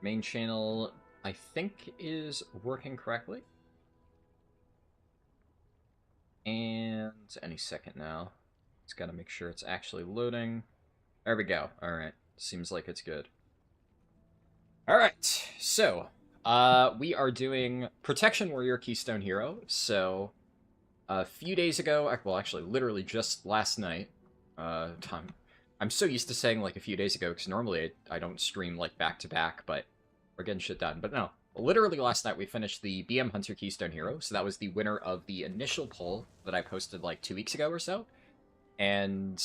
Main channel, I think, is working correctly. And any second now. It's got to make sure it's actually loading. There we go. All right. Seems like it's good. All right. So, we are doing Protection Warrior Keystone Hero. So, a few days ago, well, actually, literally just last night. I'm so used to saying like a few days ago because normally I don't stream like back to back, but we're getting shit done. But no, literally last night we finished the BM Hunter Keystone Hero. So that was the winner of the initial poll that I posted like 2 weeks ago or so. And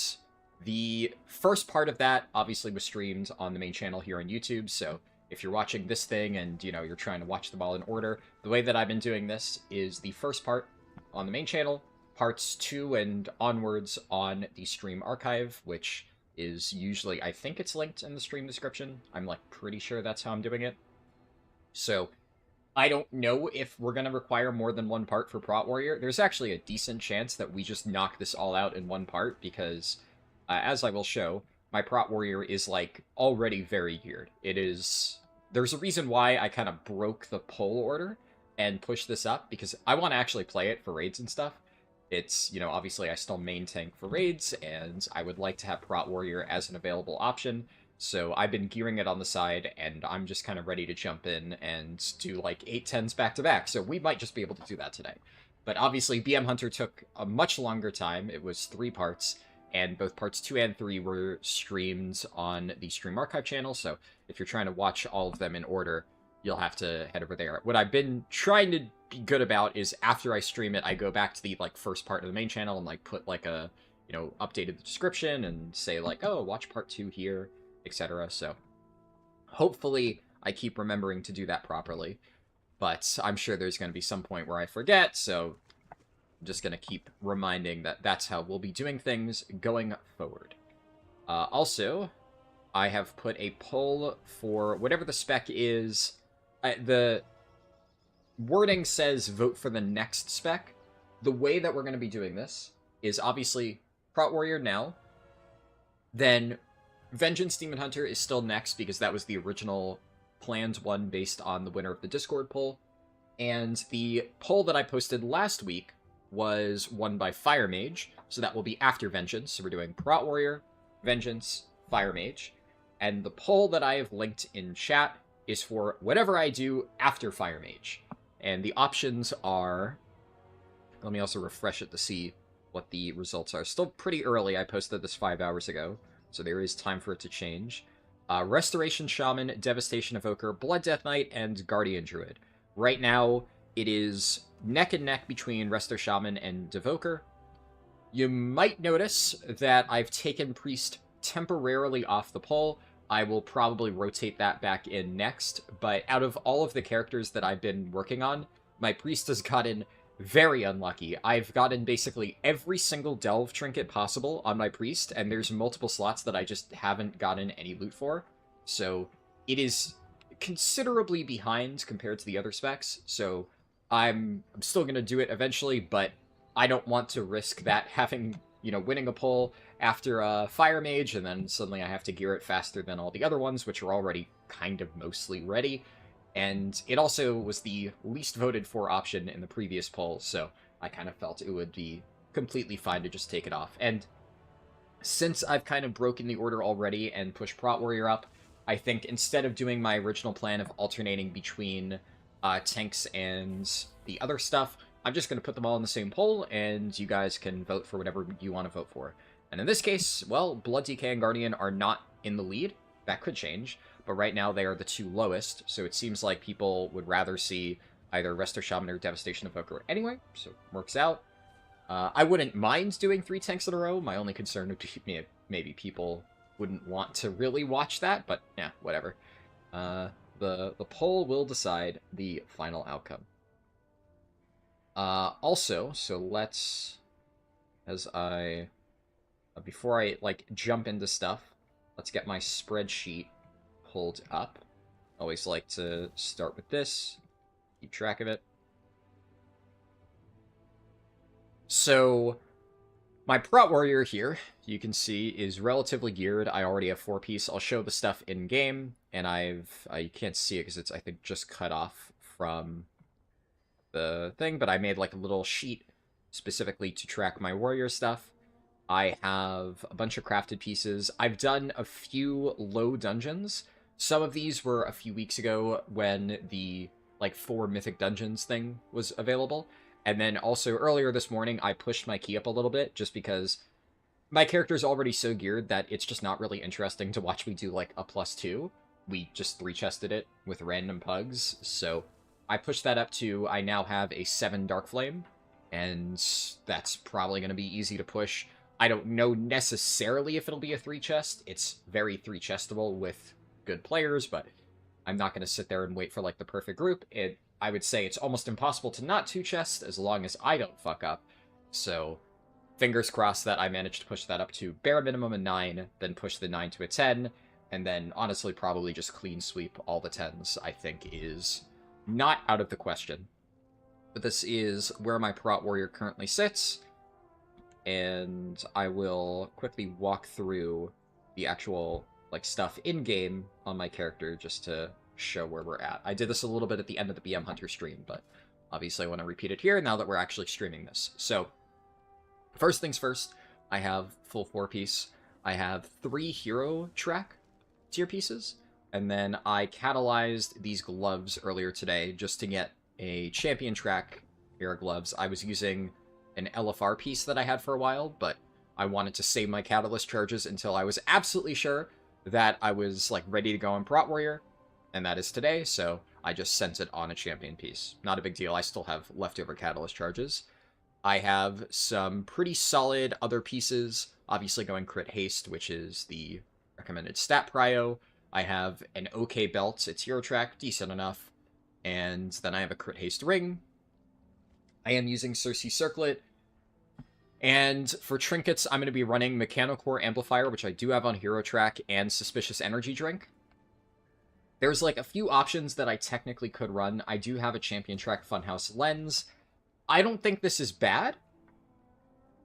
the first part of that obviously was streamed on the main channel here on YouTube. So if you're watching this thing and, you know, you're trying to watch them all in order, the way that I've been doing this is the first part on the main channel, parts 2 and onwards on the stream archive, which is usually, I think it's linked in the stream description. I'm like pretty sure that's how I'm doing it. So I don't know if we're going to require more than one part for Prot Warrior. There's actually a decent chance that we just knock this all out in one part because, as I will show, my Prot Warrior is, like, already very geared. It is... There's a reason why I kind of broke the poll order and pushed this up, because I want to actually play it for raids and stuff. It's, you know, obviously I still main tank for raids, and I would like to have Prot Warrior as an available option. So I've been gearing it on the side, and I'm just kind of ready to jump in and do like 8-10s back-to-back, so we might just be able to do that today. But obviously, BM Hunter took a much longer time. It was 3 parts, and both parts 2 and 3 were streamed on the Stream Archive channel, so if you're trying to watch all of them in order, you'll have to head over there. What I've been trying to be good about is after I stream it, I go back to the like first part of the main channel and like put like a, you know, updated description and say like, oh, watch part 2 here, etc. So hopefully I keep remembering to do that properly, but I'm sure there's going to be some point where I forget, so I'm just going to keep reminding that that's how we'll be doing things going forward. Also, I have put a poll for whatever the spec is. The wording says vote for the next spec. The way that we're going to be doing this is obviously Prot Warrior now, then Vengeance Demon Hunter is still next because that was the original planned one based on the winner of the Discord poll. And the poll that I posted last week was won by Fire Mage, so that will be after Vengeance. So we're doing Prot Warrior, Vengeance, Fire Mage. And the poll that I have linked in chat is for whatever I do after Fire Mage. And the options are... Let me also refresh it to see what the results are. Still pretty early. I posted this 5 hours ago, so there is time for it to change. Restoration Shaman, Devastation Evoker, Blood Death Knight, and Guardian Druid. Right now, it is neck and neck between Resto Shaman and Devoker. You might notice that I've taken Priest temporarily off the poll. I will probably rotate that back in next, but out of all of the characters that I've been working on, my Priest has gotten very unlucky. I've gotten basically every single delve trinket possible on my Priest, and there's multiple slots that I just haven't gotten any loot for. So it is considerably behind compared to the other specs, so I'm still going to do it eventually, but I don't want to risk that having, you know, winning a poll after Fire Mage, and then suddenly I have to gear it faster than all the other ones, which are already kind of mostly ready. And it also was the least voted for option in the previous poll, so I kind of felt it would be completely fine to just take it off. And since I've kind of broken the order already and pushed Prot Warrior up, I think instead of doing my original plan of alternating between tanks and the other stuff, I'm just going to put them all in the same poll, and you guys can vote for whatever you want to vote for. And in this case, well, Blood DK and Guardian are not in the lead. That could change, but right now they are the 2 lowest, so it seems like people would rather see either Resto Shaman or Devastation Evoker anyway, so it works out. I wouldn't mind doing 3 tanks in a row. My only concern would be maybe people wouldn't want to really watch that, but yeah, whatever. The poll will decide the final outcome. Also, so let's, before I, like, jump into stuff, let's get my spreadsheet pulled up. Always like to start with this, keep track of it. So, My Prot Warrior here, you can see, is relatively geared. I already have 4-piece. I'll show the stuff in-game, and you can't see it because it's, I think, just cut off from the thing, but I made like a little sheet specifically to track my warrior stuff. I have a bunch of crafted pieces. I've done a few low dungeons. Some of these were a few weeks ago when the, like, 4 mythic dungeons thing was available. And then also earlier this morning, I pushed my key up a little bit just because my character's already so geared that it's just not really interesting to watch me do, like, a +2. We just 3-chested it with random pugs, so I pushed that up to, I now have a 7 Dark Flame, and that's probably going to be easy to push. I don't know necessarily if it'll be a 3-chest. It's very 3-chestable with good players, but I'm not going to sit there and wait for, like, the perfect group. I would say it's almost impossible to not 2-chest as long as I don't fuck up. So, fingers crossed that I managed to push that up to bare minimum a 9, then push the 9 to a 10, and then honestly probably just clean sweep all the 10s, I think is not out of the question. But this is where my Prot Warrior currently sits, and I will quickly walk through the actual, like, stuff in-game on my character just to show where we're at. I did this a little bit at the end of the BM Hunter stream, but obviously I want to repeat it here now that we're actually streaming this. So, first things first, I have full 4-piece. I have 3 hero track tier pieces, and then I catalyzed these gloves earlier today just to get a champion track hero gloves. I was using an LFR piece that I had for a while, but I wanted to save my catalyst charges until I was absolutely sure that I was, like, ready to go on Prot Warrior, and that is today, so I just sent it on a champion piece. Not a big deal, I still have leftover catalyst charges. I have some pretty solid other pieces, obviously going crit haste, which is the recommended stat prio. I have an okay belt, it's hero track, decent enough, and then I have a crit haste ring. I am using Circe Circlet, and for trinkets, I'm going to be running Mechanical Core Amplifier, which I do have on hero track, and Suspicious Energy Drink. There's, like, a few options that I technically could run. I do have a champion track Funhouse Lens. I don't think this is bad.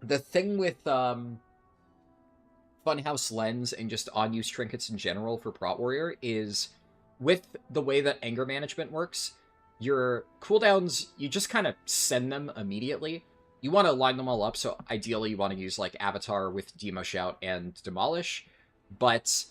The thing with Funhouse Lens and just on-use trinkets in general for Prot Warrior is, with the way that anger management works, your cooldowns, you just kind of send them immediately. You want to line them all up, so ideally you want to use, like, Avatar with Demo Shout and Demolish, but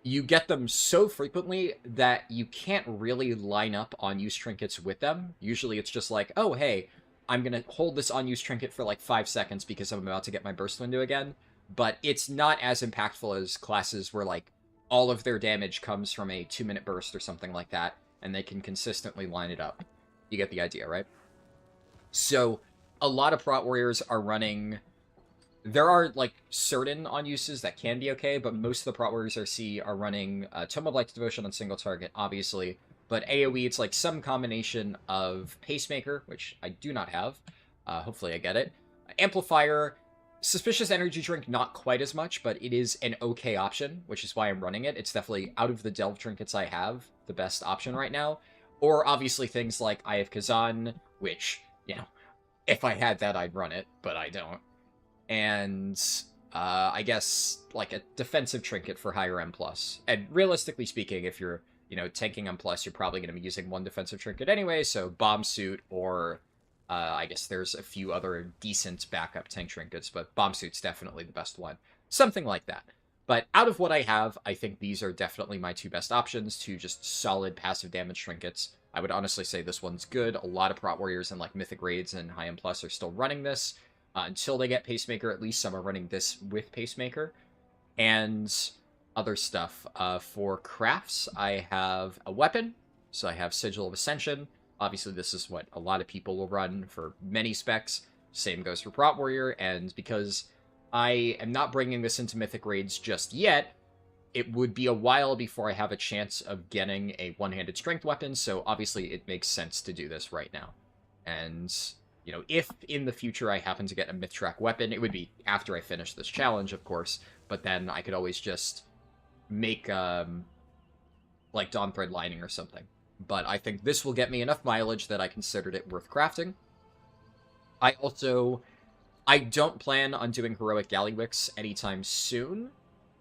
you get them so frequently that you can't really line up on-use trinkets with them. Usually it's just like, oh, hey, I'm going to hold this on-use trinket for like 5 seconds because I'm about to get my burst window again. But it's not as impactful as classes where, like, all of their damage comes from a 2-minute burst or something like that, and they can consistently line it up. You get the idea, right? So, a lot of Prot Warriors are running... There are, like, certain on-uses that can be okay, but most of the Prot Warriors I see are running Tome of Light's Devotion on single target, obviously. But AoE, it's like some combination of Pacemaker, which I do not have. Hopefully I get it. Amplifier, Suspicious Energy Drink, not quite as much, but it is an okay option, which is why I'm running it. It's definitely, out of the Delve trinkets I have, the best option right now. Or, obviously, things like I have Kazan, which, you know, if I had that, I'd run it, but I don't. And I guess, like, a defensive trinket for higher M+. And realistically speaking, if you're, you know, tanking M+, you're probably going to be using one defensive trinket anyway, so Bomb Suit or, I guess there's a few other decent backup tank trinkets, but Bomb Suit's definitely the best one. Something like that. But out of what I have, I think these are definitely my 2 best options to just solid passive damage trinkets. I would honestly say this one's good. A lot of Prot Warriors and, like, Mythic Raids and High M+ are still running this. Until they get Pacemaker, at least some are running this with Pacemaker. And other stuff. For crafts, I have a weapon. So I have Sigil of Ascension. Obviously, this is what a lot of people will run for many specs. Same goes for Prot Warrior. And because I am not bringing this into Mythic Raids just yet, it would be a while before I have a chance of getting a one-handed strength weapon. So obviously, it makes sense to do this right now. And... you know, if in the future I happen to get a Myth Track weapon, it would be after I finish this challenge, of course, but then I could always just make, like, Dawn Thread Lining or something. But I think this will get me enough mileage that I considered it worth crafting. I also I don't plan on doing heroic Gallywix anytime soon,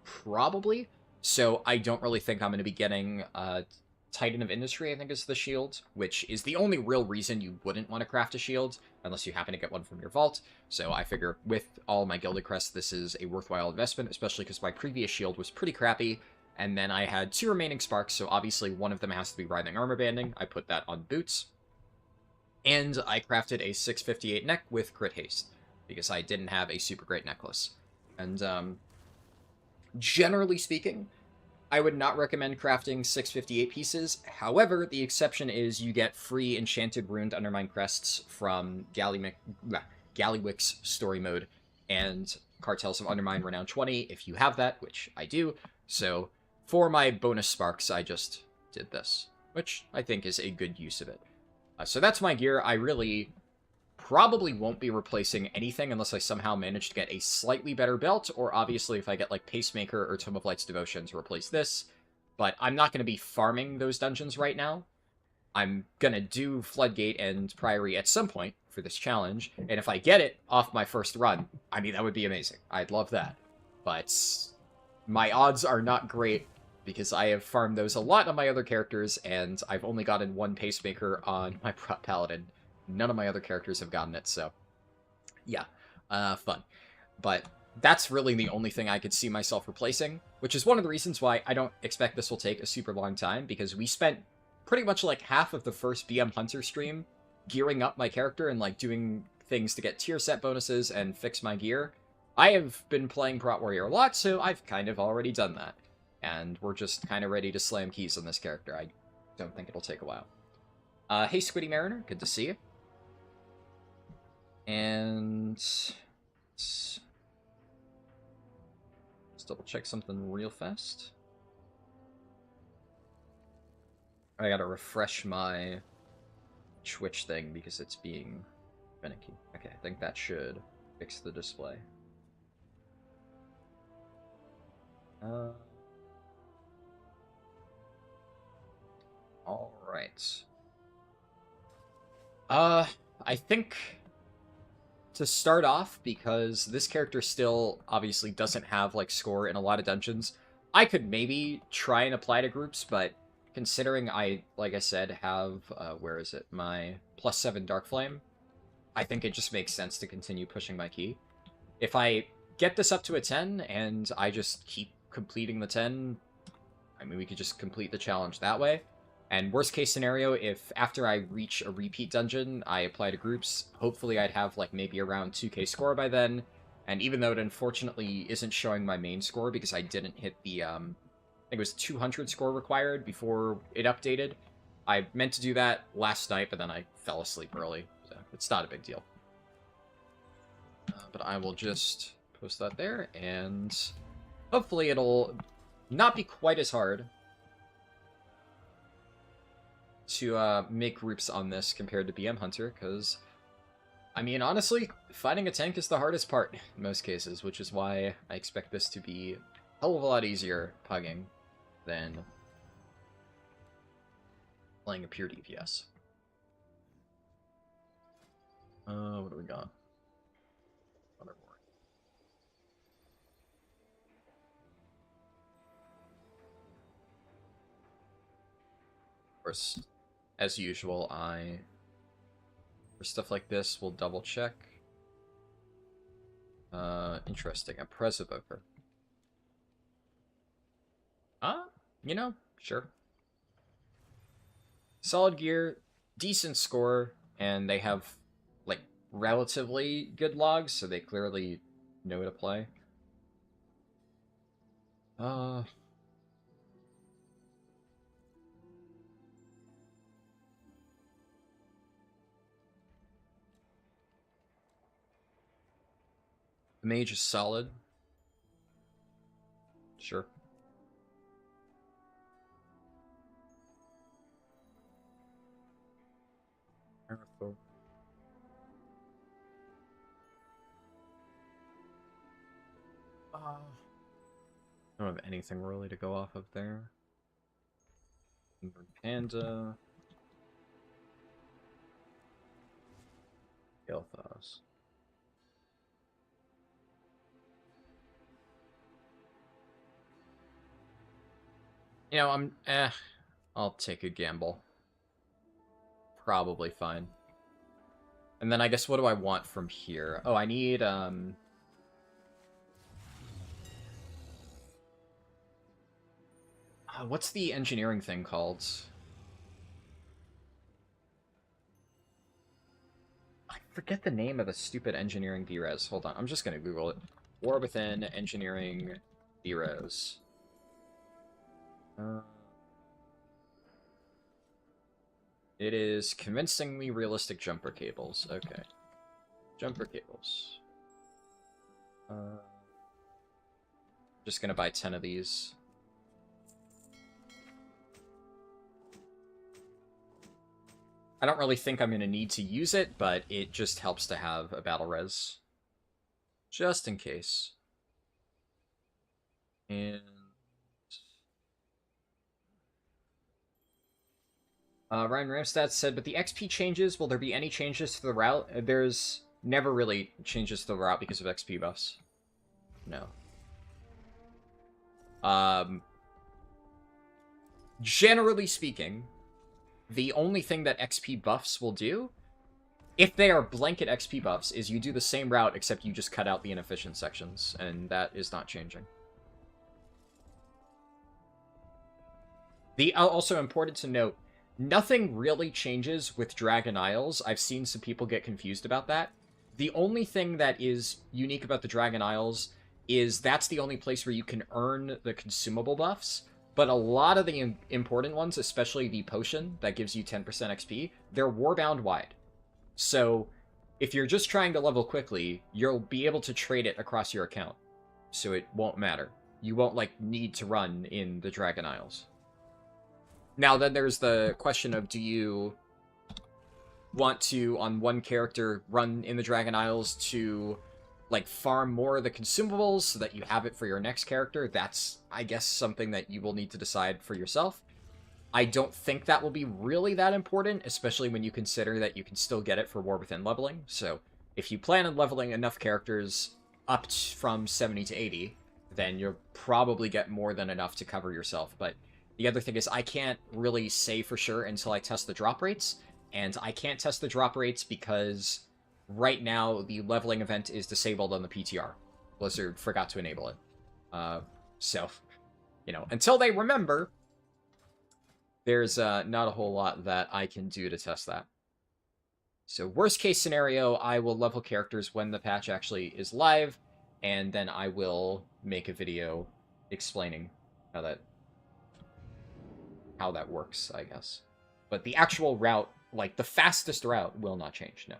probably. So I don't really think I'm going to be getting Titan of Industry, I think is the shield, which is the only real reason you wouldn't want to craft a shield, unless you happen to get one from your vault. So I figure with all my Gilded Crests, this is a worthwhile investment, especially because my previous shield was pretty crappy, and then I had 2 remaining sparks, so obviously one of them has to be Writhing Armor Banding. I put that on boots. And I crafted a 658 neck with crit haste, because I didn't have a super great necklace. And generally speaking, I would not recommend crafting 658 pieces. However, the exception is you get free Enchanted Ruined Undermine Crests from Gallywix Story Mode and Cartels of Undermine Renown 20 if you have that, which I do. So for my bonus sparks, I just did this, which I think is a good use of it. So that's my gear. I really probably won't be replacing anything unless I somehow manage to get a slightly better belt, or obviously if I get like Pacemaker or Tome of Light's Devotion to replace this. But I'm not going to be farming those dungeons right now. I'm going to do Floodgate and Priory at some point for this challenge, and if I get it off my first run, I mean, that would be amazing. I'd love that. But my odds are not great, because I have farmed those a lot on my other characters, and I've only gotten 1 Pacemaker on my Paladin. None of my other characters have gotten it, so yeah, fun. But that's really the only thing I could see myself replacing, which is one of the reasons why I don't expect this will take a super long time, because we spent pretty much like half of the first BM Hunter stream gearing up my character and like doing things to get tier set bonuses and fix my gear. I have been playing Prot Warrior a lot, so I've kind of already done that. And we're just kind of ready to slam keys on this character. I don't think it'll take a while. Hey, Squiddy Mariner, good to see you. And let's double check something real fast. I gotta refresh my Twitch thing because it's being finicky. Okay, I think that should fix the display. Alright. I think to start off, because this character still obviously doesn't have like score in a lot of dungeons, I could maybe try and apply to groups, but considering I, like I said, have, where is it, my +7 Dark Flame, I think it just makes sense to continue pushing my key. If I get this up to a 10, and I just keep completing the 10, I mean, we could just complete the challenge that way. And worst case scenario, if after I reach a repeat dungeon, I apply to groups, hopefully I'd have like maybe around 2k score by then. And even though it unfortunately isn't showing my main score because I didn't hit the, I think it was 200 score required before it updated. I meant to do that last night, but then I fell asleep early, so it's not a big deal. But I will just post that there, and hopefully it'll not be quite as hard to make groups on this compared to BM Hunter, because, I mean, honestly, fighting a tank is the hardest part in most cases, which is why I expect this to be a hell of a lot easier pugging than playing a pure DPS. What do we got? Other war. Of course, as usual, for stuff like this, we'll double check. Interesting, a Prez Evoker. You know, sure. Solid gear, decent score, and they have, like, relatively good logs, so they clearly know how to play. The Mage is solid. Sure. I don't have anything really to go off of there. Panda. Gelthos. You know, I'll take a gamble. Probably fine. And then I guess what do I want from here? Oh, I need, what's the engineering thing called? I forget the name of the stupid engineering derez. Hold on, I'm just gonna Google it. War Within Engineering derez. It is convincingly realistic jumper cables. Okay. Jumper cables. Just gonna buy 10 of these. I don't really think I'm gonna need to use it, but it just helps to have a battle res. Just in case. And... Ryan Ramstad said, but the XP changes, will there be any changes to the route? There's never really changes to the route because of XP buffs. No. Generally speaking, the only thing that XP buffs will do, if they are blanket XP buffs, is you do the same route except you just cut out the inefficient sections, and that is not changing. Also important to note, nothing really changes with Dragon Isles. I've seen some people get confused about that. The only thing that is unique about the Dragon Isles is that's the only place where you can earn the consumable buffs, but a lot of the important ones, especially the potion that gives you 10% XP, they're warbound wide. So if you're just trying to level quickly, you'll be able to trade it across your account. So it won't matter. You won't, like, need to run in the Dragon Isles. Now, then there's the question of, do you want to, on one character, run in the Dragon Isles to, like, farm more of the consumables so that you have it for your next character? That's, I guess, something that you will need to decide for yourself. I don't think that will be really that important, especially when you consider that you can still get it for War Within leveling. So, if you plan on leveling enough characters up from 70 to 80, then you'll probably get more than enough to cover yourself. But the other thing is, I can't really say for sure until I test the drop rates, and I can't test the drop rates because right now the leveling event is disabled on the PTR. Blizzard forgot to enable it. So, you know, until they remember, there's not a whole lot that I can do to test that. So worst case scenario, I will level characters when the patch actually is live, and then I will make a video explaining how that works, I guess. But the actual route, like the fastest route, will not change, no.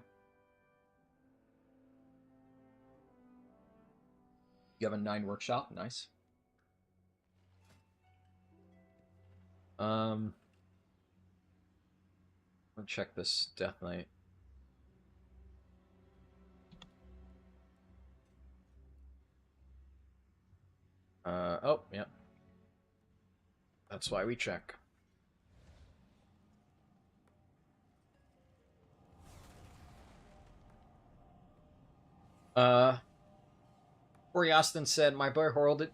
You have a 9 workshop, nice. I'll check this Death Knight. Oh, yeah. That's why we check. Corey Austin said, my boy Harldan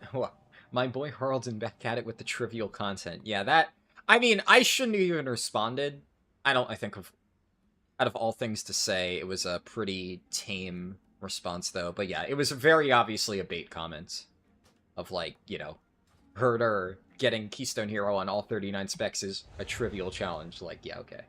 back at it with the trivial content. Yeah, that... I mean, I shouldn't have even responded. I think out of all things to say, it was a pretty tame response, though. But yeah, it was very obviously a bait comment. Of, like, you know, Horde getting Keystone Hero on all 39 specs is a trivial challenge. Like, yeah, okay.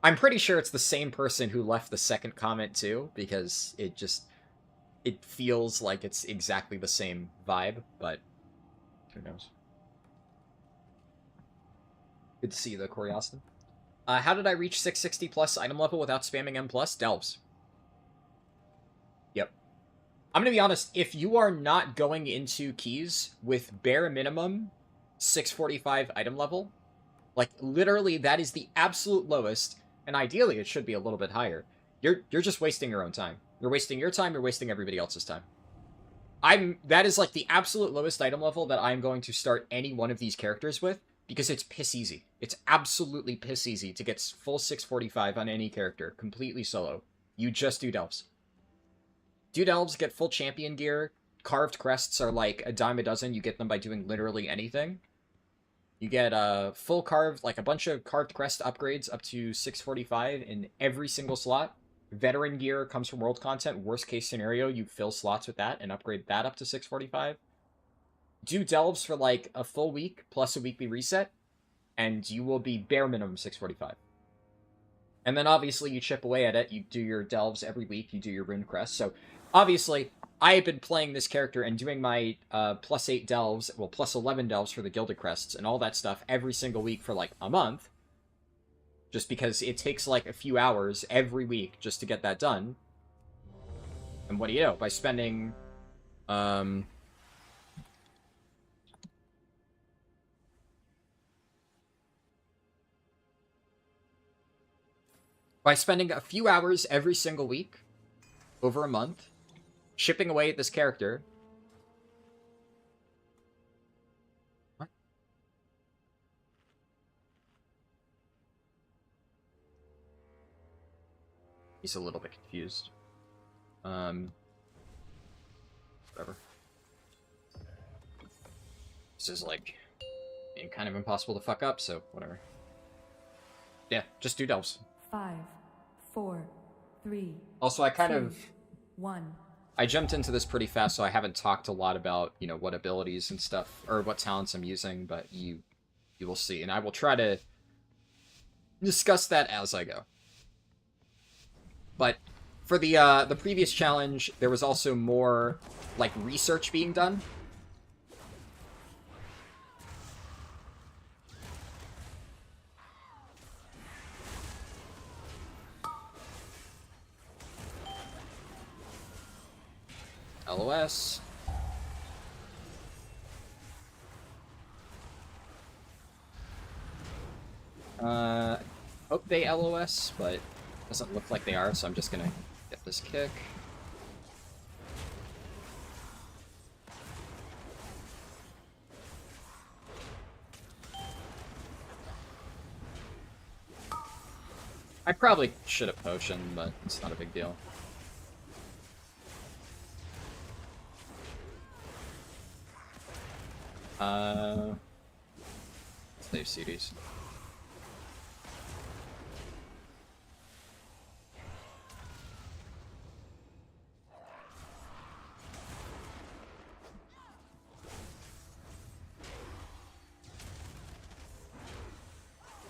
I'm pretty sure it's the same person who left the second comment, too, because it feels like it's exactly the same vibe, but who knows. Good to see you, though, Corey Austin. How did I reach 660 plus item level without spamming M+? Delves. Yep. I'm gonna be honest, if you are not going into keys with bare minimum 645 item level, like, literally, that is the absolute lowest, and ideally it should be a little bit higher. You're just wasting your own time. You're wasting your time, you're wasting everybody else's time. That is, like, the absolute lowest item level that I'm going to start any one of these characters with, because it's piss easy. It's absolutely piss easy to get full 645 on any character, completely solo. You just do delves. Do delves, get full champion gear. Carved crests are like a dime a dozen. You get them by doing literally anything. You get full carved, like a bunch of carved crest upgrades up to 645 in every single slot. Veteran gear comes from world content. Worst case scenario, you fill slots with that and upgrade that up to 645. Do delves for like a full week plus a weekly reset, and you will be bare minimum 645. And then obviously you chip away at it. You do your delves every week. You do your rune crest. So obviously I have been playing this character and doing my +8 delves, well, +11 delves for the Gilded Crests and all that stuff every single week for like a month. Just because it takes like a few hours every week just to get that done. And what do you know? By spending... By spending a few hours every single week, over a month, chipping away at this character. What? He's a little bit confused. Whatever. This is like kind of impossible to fuck up, so whatever. Yeah, just do delves. 5, 4, 3. Also, I kind of 1. I jumped into this pretty fast, so I haven't talked a lot about, you know, what abilities and stuff, or what talents I'm using, but you will see. And I will try to discuss that as I go. But for the previous challenge, there was also more, like, research being done. LOS. Hope they LOS, but doesn't look like they are, so I'm just gonna get this kick. I probably should have potioned, but it's not a big deal. Save CDs.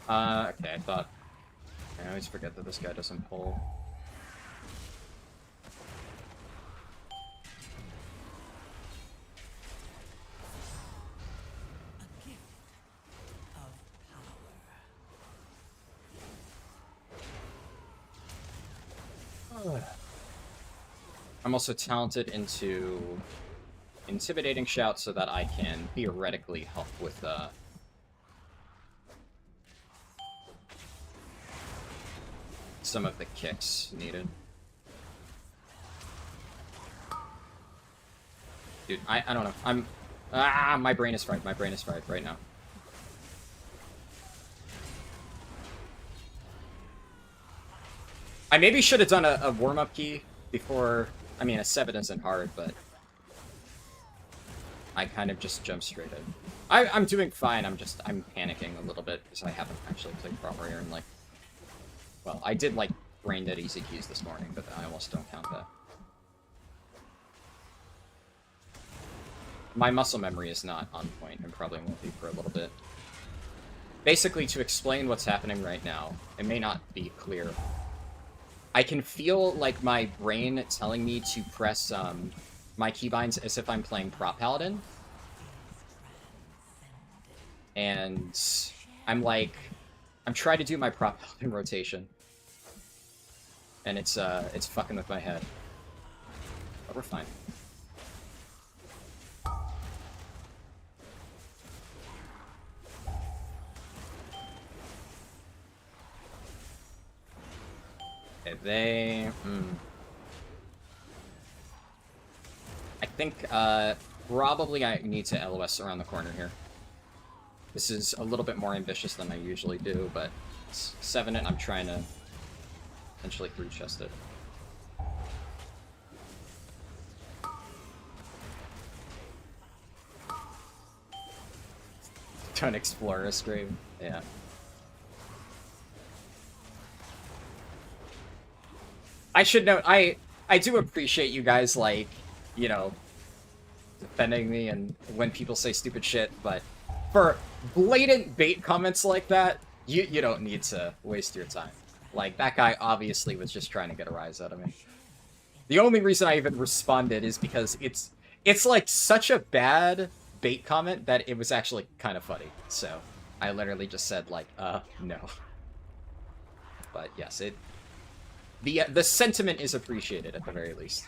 Okay, I thought... I always forget that this guy doesn't pull. I'm also talented into Intimidating Shout so that I can theoretically help with some of the kicks needed. Dude, I don't know. My brain is fried. My brain is fried right now. I maybe should have done a warm-up key before... I mean, a 7 isn't hard, but... I kind of just jumped straight in. I'm doing fine, I'm panicking a little bit, because I haven't actually played proper here in, like... Well, I did, like, brain dead easy keys this morning, but I almost don't count that. My muscle memory is not on point, and probably won't be for a little bit. Basically, to explain what's happening right now, it may not be clear. I can feel, like, my brain telling me to press, my keybinds as if I'm playing prop Paladin. And I'm trying to do my prop Paladin rotation. And it's fucking with my head. But we're fine. Okay, they... I think, probably I need to LOS around the corner here. This is a little bit more ambitious than I usually do, but it's 7 and I'm trying to potentially 3-chest it. Don't explore a scream. Yeah. I should note, I do appreciate you guys, like, you know, defending me and when people say stupid shit, but for blatant bait comments like that, you don't need to waste your time. Like, that guy obviously was just trying to get a rise out of me. The only reason I even responded is because it's like such a bad bait comment that it was actually kind of funny. So I literally just said like, no. But yes, the sentiment is appreciated at the very least.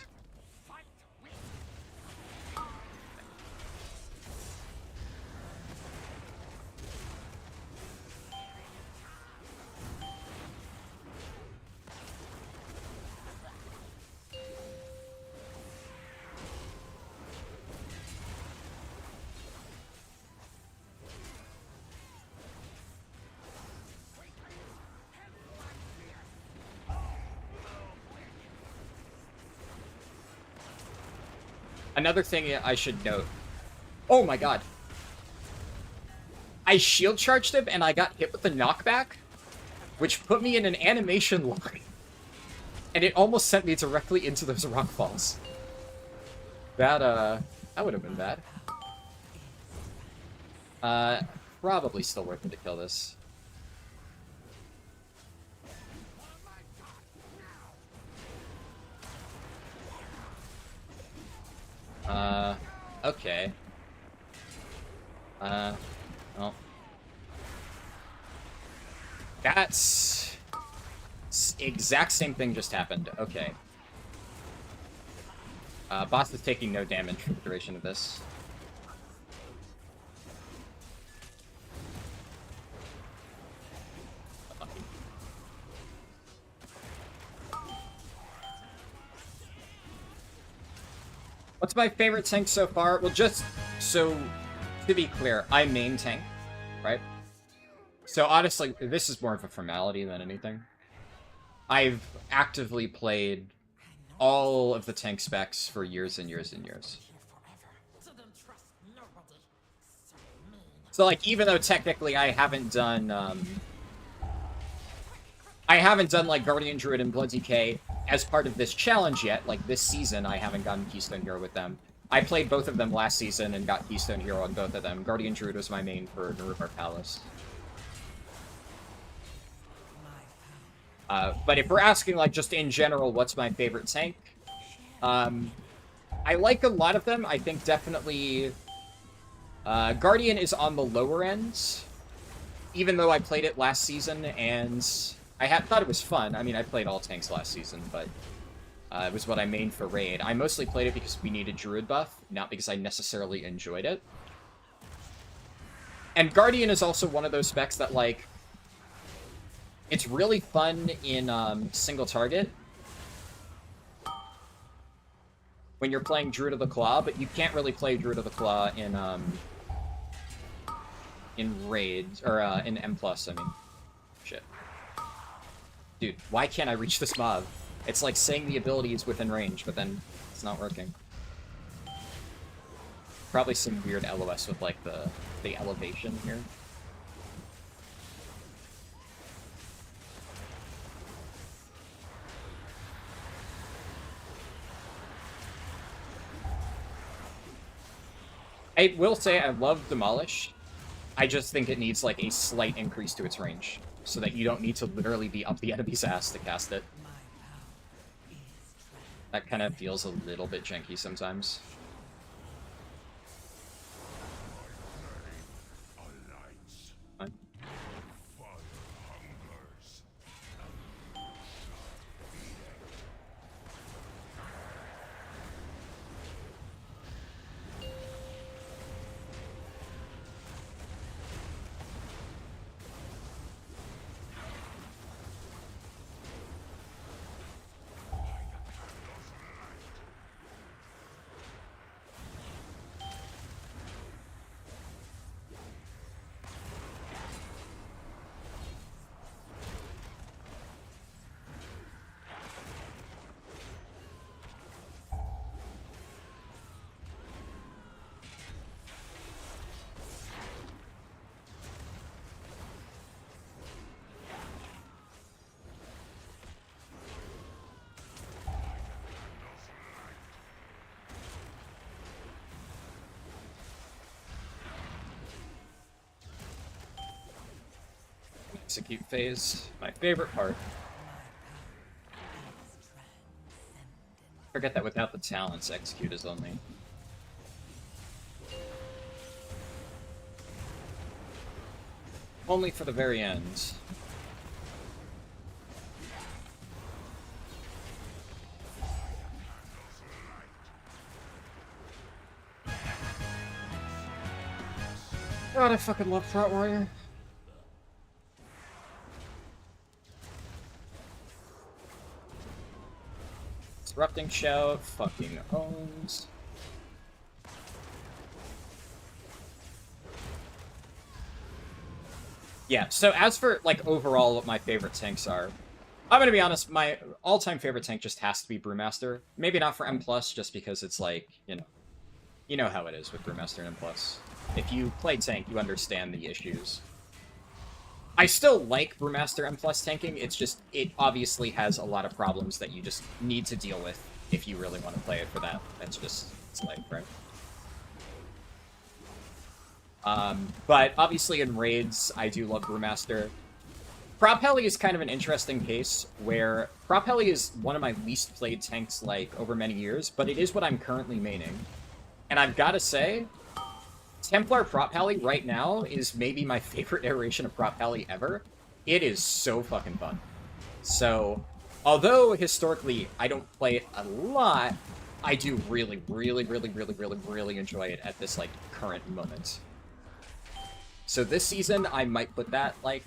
Another thing I should note. Oh my god. I shield charged him and I got hit with the knockback, which put me in an animation lock. And it almost sent me directly into those rock falls. That would have been bad. Probably still worth it to kill this. Okay. Well. That's... exact same thing just happened. Okay. Boss is taking no damage for the duration of this. What's my favorite tank so far? Well, just so to be clear, I main tank, right? So honestly, this is more of a formality than anything. I've actively played all of the tank specs for years and years and years. So like, even though technically I haven't done like Guardian Druid and Blood DK as part of this challenge yet. Like this season, I haven't gotten Keystone Hero with them. I played both of them last season and got Keystone Hero on both of them. Guardian Druid was my main for Narumar Palace. But if we're asking like just in general, what's my favorite tank? I like a lot of them. I think definitely Guardian is on the lower ends, even though I played it last season and I thought it was fun. I mean, I played all tanks last season, but it was what I mained for Raid. I mostly played it because we needed Druid buff, not because I necessarily enjoyed it. And Guardian is also one of those specs that, like, it's really fun in single target when you're playing Druid of the Claw, but you can't really play Druid of the Claw in Raid, or in M+, I mean. Shit. Dude, why can't I reach this mob? It's like saying the ability is within range, but then it's not working. Probably some weird LOS with, like, the elevation here. I will say I love Demolish. I just think it needs, like, a slight increase to its range, so that you don't need to literally be up the enemy's ass to cast it. That kind of feels a little bit janky sometimes. Fine. Execute phase, my favorite part. Forget that without the talents, execute is only. Only for the very end. God, I fucking love Front Warrior. Disrupting Shout, fucking owns. Yeah, so as for, like, overall what my favorite tanks are, I'm gonna be honest, my all-time favorite tank just has to be Brewmaster. Maybe not for M+, just because it's like, you know how it is with Brewmaster and M+. If you play tank, you understand the issues. I still like Brewmaster M+ tanking, it's just, it obviously has a lot of problems that you just need to deal with if you really want to play it for that. That's just, it's life, right? But obviously in raids, I do love Brewmaster. Prop Heli is kind of an interesting case, where Prop Heli is one of my least played tanks, like, over many years, but it is what I'm currently maining. And I've gotta say, Templar Prop Heli right now is maybe my favorite iteration of Prop Heli ever. It is so fucking fun. So, although historically I don't play it a lot, I do really, really, really, really, really, really enjoy it at this, like, current moment. So this season, I might put that, like,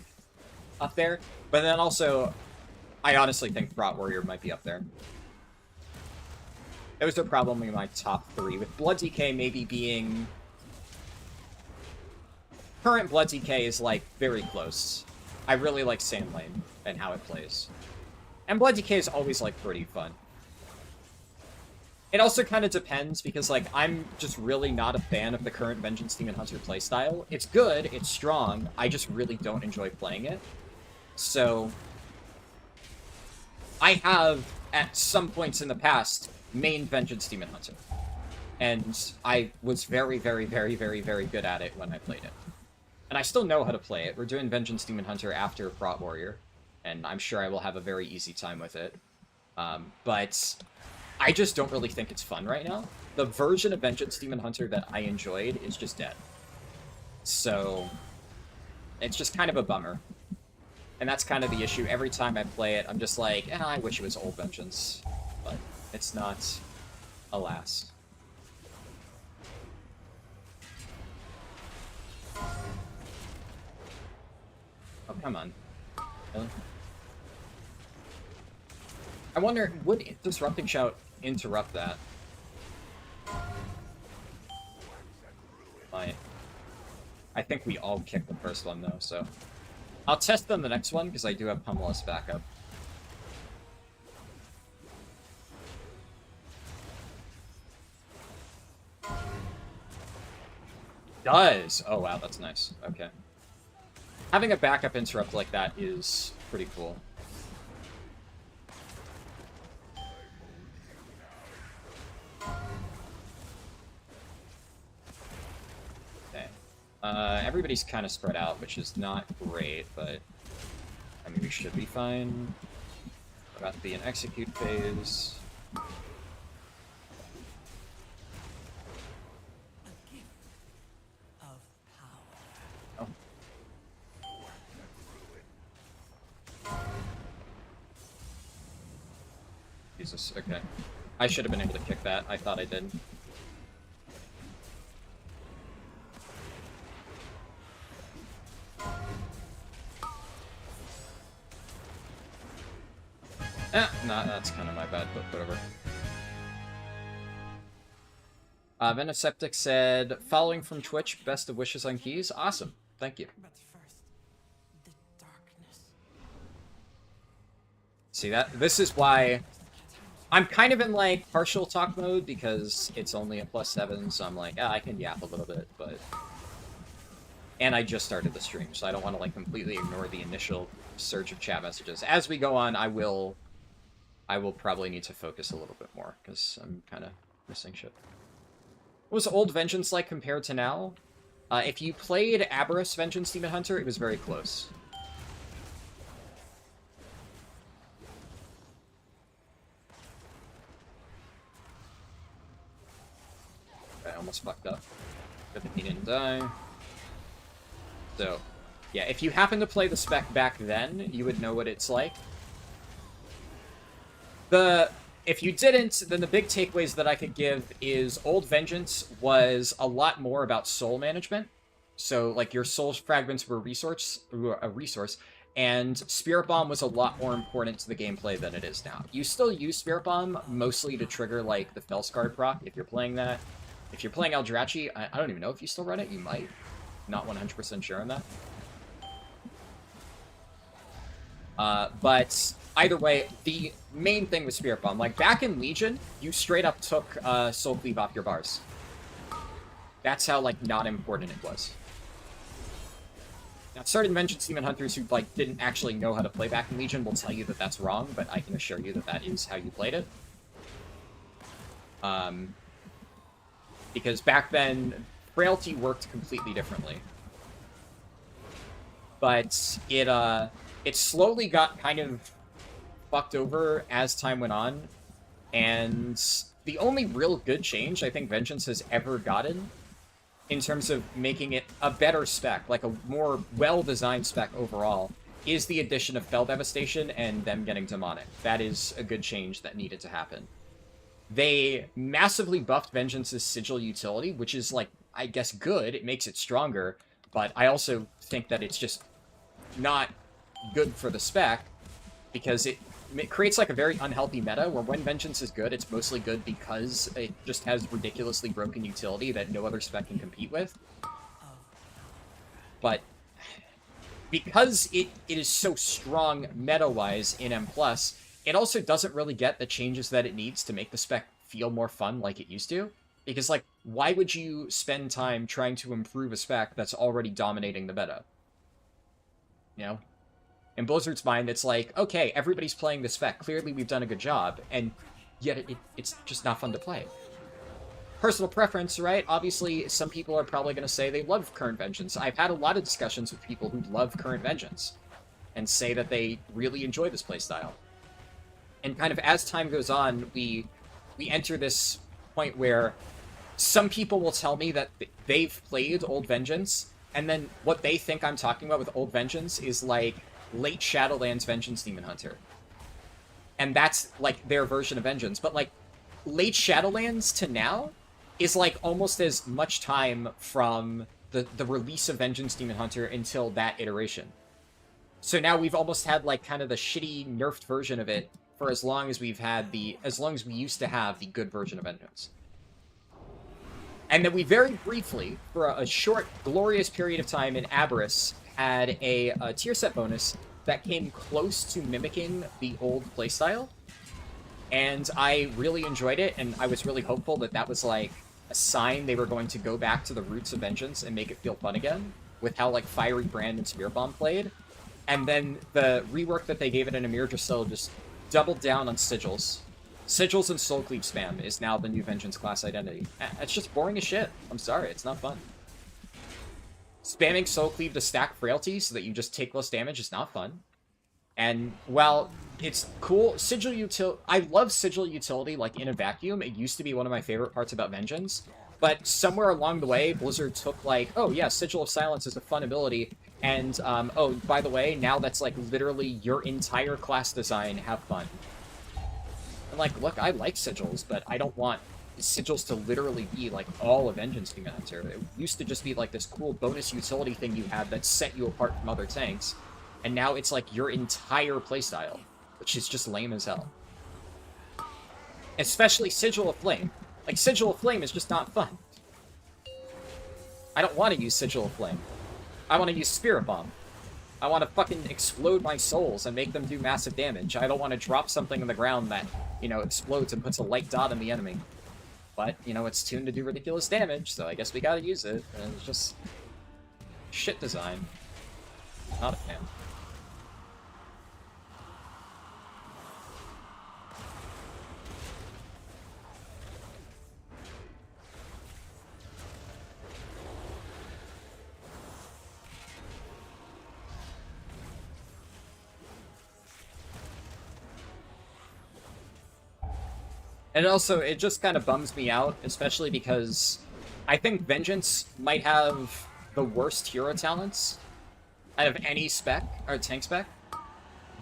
up there. But then also, I honestly think Front Warrior might be up there. Those are probably my top 3, with Blood DK maybe being... Current Blood DK is, like, very close. I really like Sand Lane and how it plays. And Blood DK is always, like, pretty fun. It also kind of depends, because, like, I'm just really not a fan of the current Vengeance Demon Hunter playstyle. It's good, it's strong, I just really don't enjoy playing it. So, I have, at some points in the past, mained Vengeance Demon Hunter. And I was very, very, very, very, very good at it when I played it. And I still know how to play it. We're doing Vengeance Demon Hunter after Front Warrior, and I'm sure I will have a very easy time with it. But I just don't really think it's fun right now. The version of Vengeance Demon Hunter that I enjoyed is just dead. So, it's just kind of a bummer. And that's kind of the issue. Every time I play it, I'm just like, I wish it was old Vengeance. But it's not, alas. Oh, come on. Really? I wonder, would Disrupting Shout interrupt that? Might. I think we all kicked the first one, though, so... I'll test on the next one, because I do have Pummelus backup. Does! Oh, wow, that's nice. Okay. Having a backup interrupt like that is pretty cool. Okay. Everybody's kind of spread out, which is not great, but I mean, we should be fine. About to be an execute phase. Oh. Jesus, okay. I should have been able to kick that. I thought I did. Nah, that's kind of my bad, but whatever. Venoseptic said, following from Twitch, best of wishes on keys. Awesome. Thank you. But first, the darkness. See that? This is why I'm kind of in, like, partial talk mode, because it's only a +7, so I'm like, I can yap a little bit, but... And I just started the stream, so I don't want to, like, completely ignore the initial surge of chat messages. As we go on, I will probably need to focus a little bit more, because I'm kind of missing shit. What was old Vengeance like compared to now? If you played Aberrus Vengeance Demon Hunter, it was very close. almost fucked up. Good that he didn't die. So, yeah, if you happen to play the spec back then, you would know what it's like. If you didn't, then the big takeaways that I could give is Old Vengeance was a lot more about soul management. So, like, your soul fragments were a resource, and Spirit Bomb was a lot more important to the gameplay than it is now. You still use Spirit Bomb mostly to trigger, like, the Fellscarred proc, if you're playing that. If you're playing Eldrachi, I don't even know if you still run it, you might. Not 100% sure on that. But either way, the main thing with Spirit Bomb, like, back in Legion, you straight up took Soul Cleave off your bars. That's how, like, not important it was. Now, certain Vengeance Demon Hunters who, like, didn't actually know how to play back in Legion will tell you that that's wrong, but I can assure you that that is how you played it. Because back then, Frailty worked completely differently. But it slowly got kind of fucked over as time went on, and the only real good change I think Vengeance has ever gotten in terms of making it a better spec, like a more well-designed spec overall, is the addition of Fell Devastation and them getting Demonic. That is a good change that needed to happen. They massively buffed Vengeance's Sigil utility, which is, like, I guess good. It makes it stronger, but I also think that it's just not good for the spec, because it creates, like, a very unhealthy meta, where when Vengeance is good, it's mostly good because it just has ridiculously broken utility that no other spec can compete with. But because it is so strong meta-wise in M+, it also doesn't really get the changes that it needs to make the spec feel more fun like it used to. Because, like, why would you spend time trying to improve a spec that's already dominating the meta? You know? In Blizzard's mind, it's like, okay, everybody's playing this spec. Clearly we've done a good job, and yet it's just not fun to play. Personal preference, right? Obviously, some people are probably going to say they love Current Vengeance. I've had a lot of discussions with people who love Current Vengeance and say that they really enjoy this playstyle. And kind of as time goes on, we enter this point where some people will tell me that they've played Old Vengeance, and then what they think I'm talking about with Old Vengeance is, like, late Shadowlands Vengeance Demon Hunter. And that's, like, their version of Vengeance. But, like, late Shadowlands to now is, like, almost as much time from the release of Vengeance Demon Hunter until that iteration. So now we've almost had, like, kind of the shitty, nerfed version of it for as long as we used to have the good version of Vengeance. And then we very briefly, for a short, glorious period of time in Aberrus, had a tier set bonus that came close to mimicking the old playstyle. And I really enjoyed it, and I was really hopeful that that was, like, a sign they were going to go back to the roots of Vengeance and make it feel fun again, with how, like, Fiery Brand and Spirit Bomb played. And then the rework that they gave it in Amir Drassil just doubled down on Sigils. Sigils and Soul Cleave spam is now the new Vengeance class identity. It's just boring as shit. I'm sorry, it's not fun. Spamming Soul Cleave to stack Frailty so that you just take less damage is not fun. And while it's cool, Sigil utility, I love Sigil utility, like, in a vacuum. It used to be one of my favorite parts about Vengeance. But somewhere along the way, Blizzard took, like, oh yeah, Sigil of Silence is a fun ability, and, oh, by the way, now that's, like, literally your entire class design, have fun. And, like, look, I like Sigils, but I don't want Sigils to literally be, like, all of Vengeance Demon Hunter. It used to just be, like, this cool bonus utility thing you had that set you apart from other tanks, and now it's, like, your entire playstyle, which is just lame as hell. Especially Sigil of Flame. Like, Sigil of Flame is just not fun. I don't want to use Sigil of Flame. I want to use Spirit Bomb. I want to fucking explode my souls and make them do massive damage. I don't want to drop something on the ground that, you know, explodes and puts a light dot on the enemy. But, you know, it's tuned to do ridiculous damage, so I guess we gotta use it. And it's just shit design. Not a fan. And also, it just kind of bums me out, especially because I think Vengeance might have the worst hero talents out of any spec, or tank spec.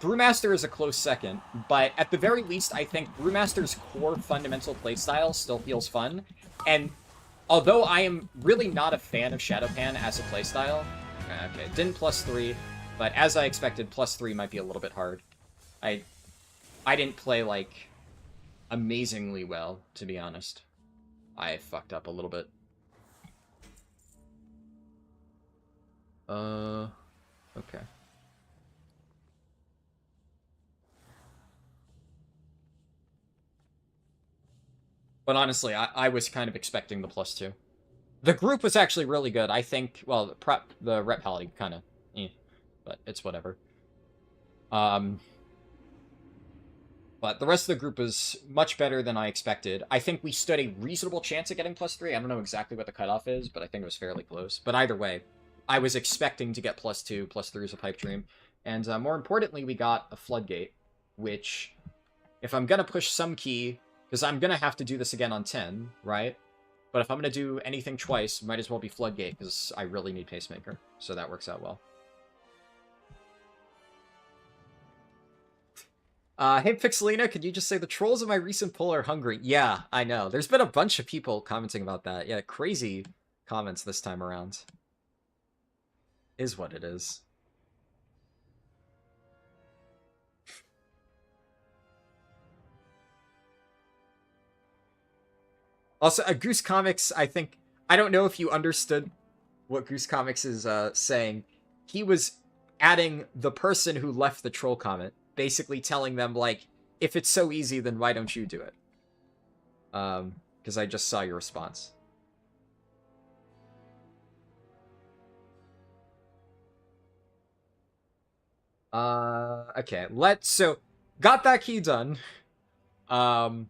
Brewmaster is a close second, but at the very least, I think Brewmaster's core fundamental playstyle still feels fun, and although I am really not a fan of Shadowpan as a playstyle, okay, it didn't +3, but as I expected, +3 might be a little bit hard. I didn't play, like, amazingly well, to be honest. I fucked up a little bit. Okay. But honestly, I was kind of expecting the +2. The group was actually really good. I think, well, the Rep Paladin kind of, but it's whatever. But the rest of the group was much better than I expected. I think we stood a reasonable chance of getting +3. I don't know exactly what the cutoff is, but I think it was fairly close. But either way, I was expecting to get +2. +3 is a pipe dream. And more importantly, we got a Floodgate, which, if I'm going to push some key, because I'm going to have to do this again on 10, right? But if I'm going to do anything twice, might as well be Floodgate, because I really need Pacemaker. So that works out well. Hey, Pixelina, could you just say the trolls of my recent poll are hungry? Yeah, I know. There's been a bunch of people commenting about that. Yeah, crazy comments this time around. Is what it is. Also, Goose Comics, I think... I don't know if you understood what Goose Comics is saying. He was adding the person who left the troll comment, basically telling them, like, if it's so easy, then why don't you do it? Because I just saw your response. Okay, so, got that key done. I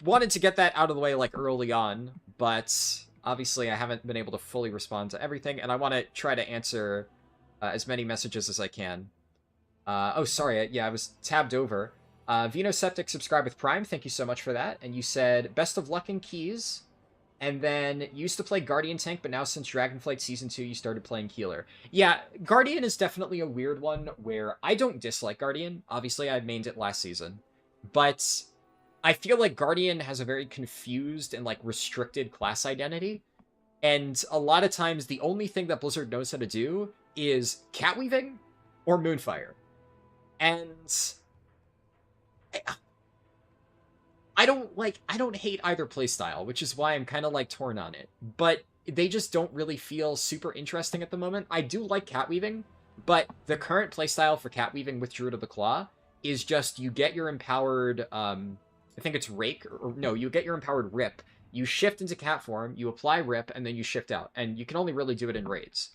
wanted to get that out of the way, like, early on, but obviously I haven't been able to fully respond to everything, and I want to try to answer as many messages as I can. Oh, sorry, yeah, I was tabbed over. Venoseptic subscribed with Prime, thank you so much for that, and you said, best of luck in keys, and then you used to play Guardian tank, but now since Dragonflight Season 2, you started playing healer. Yeah, Guardian is definitely a weird one, where I don't dislike Guardian. Obviously, I mained it last season. But I feel like Guardian has a very confused and, like, restricted class identity. And a lot of times, the only thing that Blizzard knows how to do is catweaving or Moonfire. And I don't hate either playstyle, which is why I'm kind of, like, torn on it. But they just don't really feel super interesting at the moment. I do like catweaving, but the current playstyle for catweaving with Druid of the Claw is just you get your empowered, I think it's Rake, or no, you get your empowered Rip. You shift into cat form, you apply Rip, and then you shift out. And you can only really do it in raids.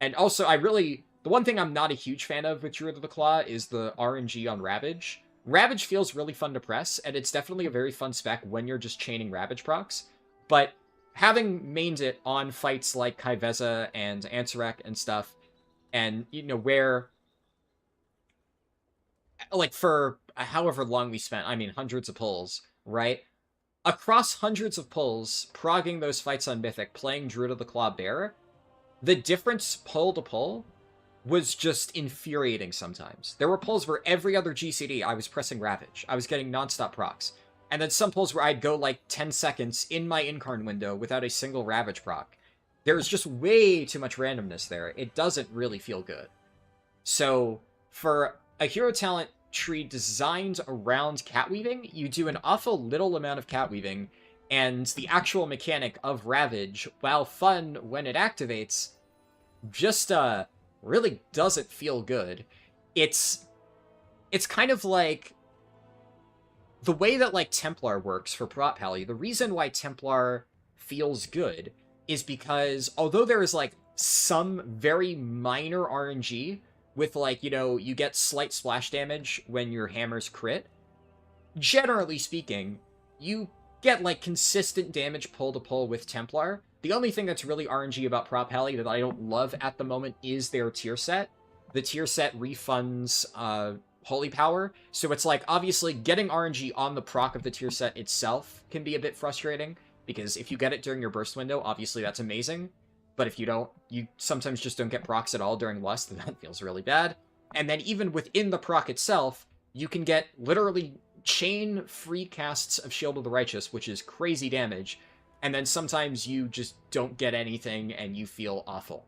And also, the one thing I'm not a huge fan of with Druid of the Claw is the RNG on Ravage. Ravage feels really fun to press, and it's definitely a very fun spec when you're just chaining Ravage procs. But having mained it on fights like Kaiveza and Ansarek and stuff, and, you know, where, like, for however long we spent, I mean, hundreds of pulls, right? Across hundreds of pulls, progging those fights on Mythic, playing Druid of the Claw Bear, the difference pull to pull was just infuriating sometimes. There were pulls where every other GCD I was pressing Ravage. I was getting nonstop procs. And then some pulls where I'd go like 10 seconds in my Incarn window without a single Ravage proc. There's just way too much randomness there. It doesn't really feel good. So, for a hero talent tree designed around catweaving, you do an awful little amount of catweaving, and the actual mechanic of Ravage, while fun when it activates, just really doesn't feel good. It's kind of like the way that, like, Templar works for Prot Pally. The reason why Templar feels good is because although there is, like, some very minor RNG with, like, you know, you get slight splash damage when your hammers crit, generally speaking, you get, like, consistent damage pull to pull with Templar. The only thing that's really RNG about Prot Pally that I don't love at the moment is their tier set. The tier set refunds Holy Power, so it's like, obviously, getting RNG on the proc of the tier set itself can be a bit frustrating, because if you get it during your burst window, obviously that's amazing. But if you don't, you sometimes just don't get procs at all during Lust, and that feels really bad. And then even within the proc itself, you can get literally chain free casts of Shield of the Righteous, which is crazy damage. And then sometimes you just don't get anything and you feel awful.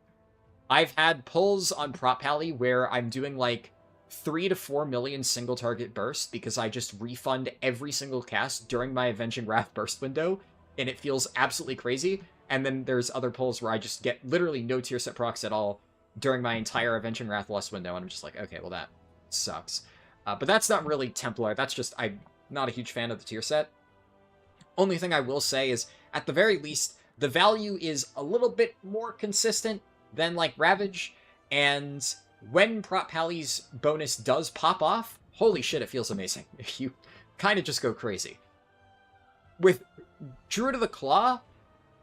I've had pulls on Prop Pally where I'm doing like 3 to 4 million single target bursts because I just refund every single cast during my Avenging Wrath burst window, and it feels absolutely crazy. And then there's other pulls where I just get literally no tier set procs at all during my entire Avenging Wrath Lust window, and I'm just like, okay, well that sucks. But that's not really Templar, that's just, I'm not a huge fan of the tier set. Only thing I will say is, at the very least, the value is a little bit more consistent than, like, Ravage, and when Prop Pally's bonus does pop off, holy shit, it feels amazing. You kind of just go crazy. With Druid of the Claw,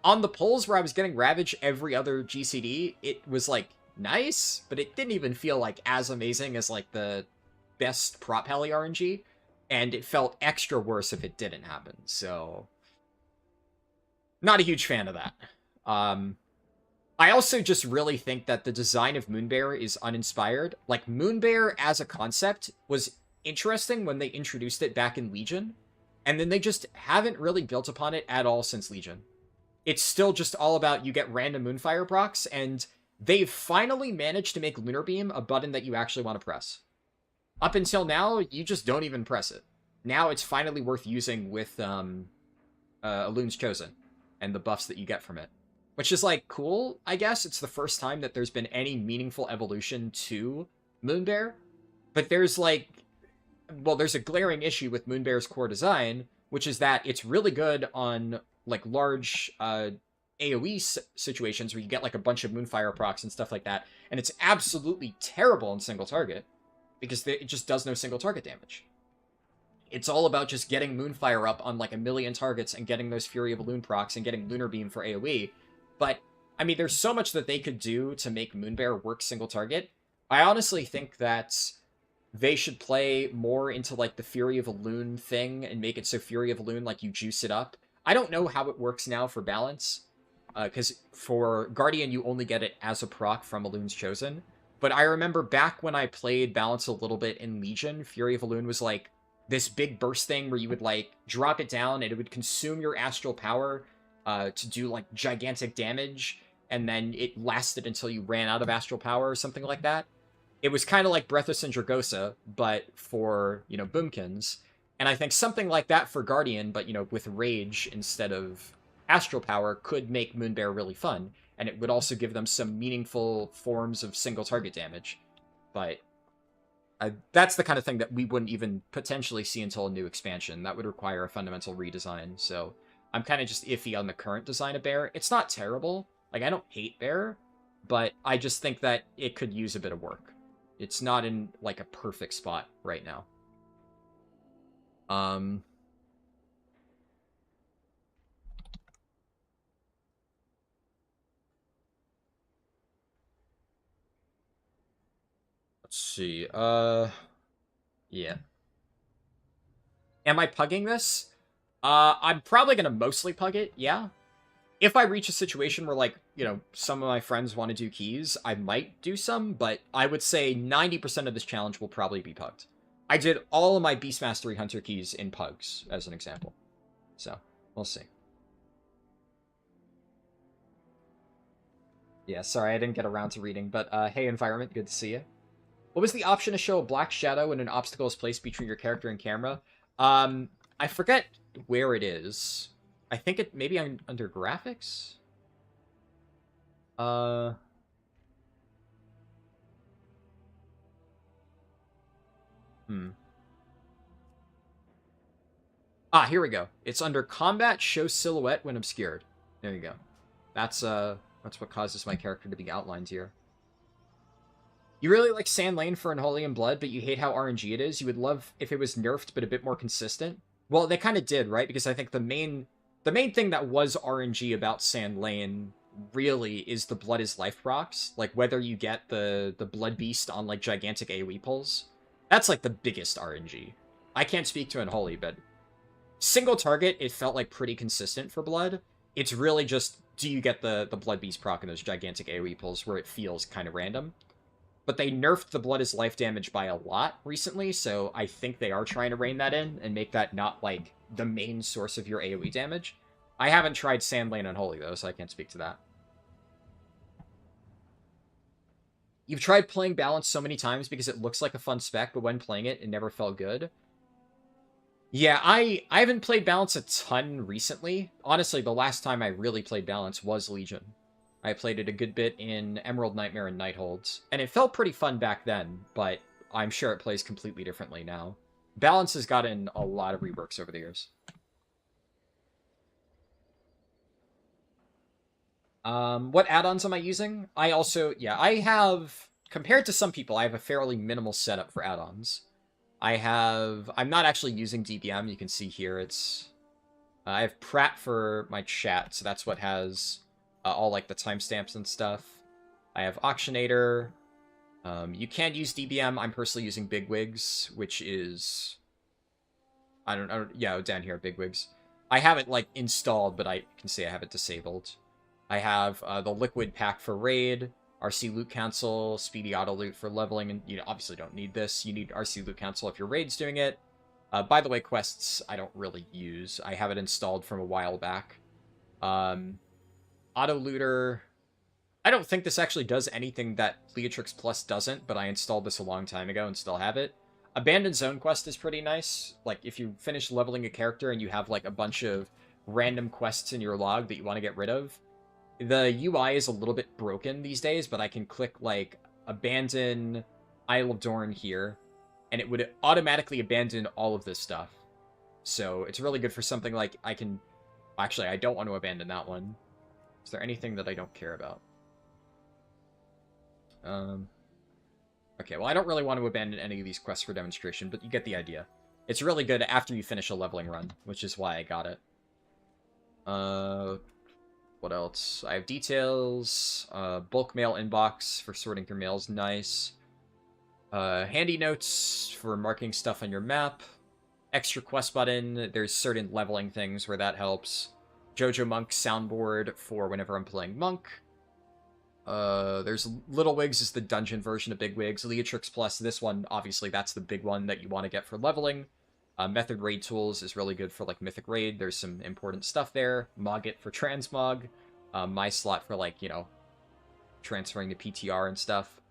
on the pulls where I was getting Ravage every other GCD, it was, like, nice, but it didn't even feel, like, as amazing as, like, the best Prop Pally RNG, and it felt extra worse if it didn't happen, so not a huge fan of that. I also just really think that the design of Moonbear is uninspired. Like, Moonbear as a concept was interesting when they introduced it back in Legion, and then they just haven't really built upon it at all since Legion. It's still just all about you get random Moonfire procs, and they've finally managed to make Lunar Beam a button that you actually want to press. Up until now, you just don't even press it. Now it's finally worth using with Elun's Chosen and the buffs that you get from it. Which is, like, cool, I guess. It's the first time that there's been any meaningful evolution to Moonbear. But there's, like, well, there's a glaring issue with Moonbear's core design, which is that it's really good on, like, large AoE situations where you get, like, a bunch of Moonfire procs and stuff like that. And it's absolutely terrible in single target, because it just does no single target damage. It's all about just getting Moonfire up on, like, 1 million targets and getting those Fury of Elune procs and getting Lunar Beam for AoE. But, I mean, there's so much that they could do to make Moonbear work single target. I honestly think that they should play more into, like, the Fury of Elune thing and make it so Fury of Elune, like, you juice it up. I don't know how it works now for balance, because for Guardian, you only get it as a proc from Elune's Chosen. But I remember back when I played balance a little bit in Legion, Fury of Elune was, like, this big burst thing where you would, like, drop it down and it would consume your astral power to do, like, gigantic damage, and then it lasted until you ran out of astral power or something like that. It was kind of like Breath of Sindragosa, but for, you know, Boomkins. And I think something like that for Guardian, but, you know, with Rage instead of astral power, could make Moonbear really fun, and it would also give them some meaningful forms of single target damage. But that's the kind of thing that we wouldn't even potentially see until a new expansion. That would require a fundamental redesign, so I'm kind of just iffy on the current design of Bear. It's not terrible. Like, I don't hate Bear, but I just think that it could use a bit of work. It's not in, like, a perfect spot right now. Let's see, yeah. Am I pugging this? I'm probably gonna mostly pug it, yeah. If I reach a situation where, like, you know, some of my friends want to do keys, I might do some, but I would say 90% of this challenge will probably be pugged. I did all of my Beast Mastery Hunter keys in pugs, as an example. So, we'll see. Yeah, sorry, I didn't get around to reading, but hey, Environment, good to see you. What was the option to show a black shadow when an obstacle is placed between your character and camera? I forget where it is. I think it maybe under graphics? Ah, here we go. It's under combat, show silhouette when obscured. There you go. That's what causes my character to be outlined here. You really like Sand Lane for Unholy and Blood, but you hate how RNG it is. You would love if it was nerfed, but a bit more consistent. Well, they kind of did, right? Because I think the main thing that was RNG about Sand Lane really is the Blood is Life procs. Like, whether you get the Blood Beast on, like, gigantic AoE pulls. That's, like, the biggest RNG. I can't speak to Unholy, but single target, it felt like pretty consistent for Blood. It's really just, do you get the Blood Beast proc and those gigantic AoE pulls where it feels kind of random. But they nerfed the Blood is life damage by a lot recently, so I think they are trying to rein that in and make that not, like, the main source of your AoE damage. I haven't tried Sandlane Unholy, though, so I can't speak to that. You've tried playing Balance so many times because it looks like a fun spec, but when playing it, it never felt good. Yeah, I haven't played Balance a ton recently. Honestly, the last time I really played Balance was Legion. I played it a good bit in Emerald Nightmare and Nightholds, and it felt pretty fun back then, but I'm sure it plays completely differently now. Balance has gotten a lot of reworks over the years. What add-ons am I using? I have, compared to some people, I have a fairly minimal setup for add-ons. I'm not actually using DBM, you can see here, I have Pratt for my chat, so that's what has all, like, the timestamps and stuff. I have Auctionator. You can use DBM. I'm personally using Bigwigs, which is... I don't yeah, down here, Bigwigs. I have it, like, installed, but I can say I have it disabled. I have the Liquid Pack for Raid, RC Loot Cancel, Speedy Auto Loot for leveling, and you obviously don't need this. You need RC Loot Cancel if your Raid's doing it. By the way, quests I don't really use. I have it installed from a while back. Auto Looter. I don't think this actually does anything that Leatrix Plus doesn't, but I installed this a long time ago and still have it. Abandoned Zone quest is pretty nice. Like, if you finish leveling a character and you have, like, a bunch of random quests in your log that you want to get rid of, the UI is a little bit broken these days, but I can click, like, Abandon Isle of Dorn here, and it would automatically abandon all of this stuff. So it's really good for something like I can... Actually, I don't want to abandon that one. Is there anything that I don't care about? Okay, well, I don't really want to abandon any of these quests for demonstration, but you get the idea. It's really good after you finish a leveling run, which is why I got it. What else? I have details, bulk mail inbox for sorting through mails, nice. Handy notes for marking stuff on your map. Extra quest button, there's certain leveling things where that helps. Jojo Monk soundboard for whenever I'm playing Monk. There's Little Wigs is the dungeon version of Big Wigs. Leatrix Plus, this one, obviously, that's the big one that you want to get for leveling. Method Raid Tools is really good for, like, Mythic Raid. There's some important stuff there. Mogit for Transmog. My slot for, like, you know, transferring to PTR and stuff.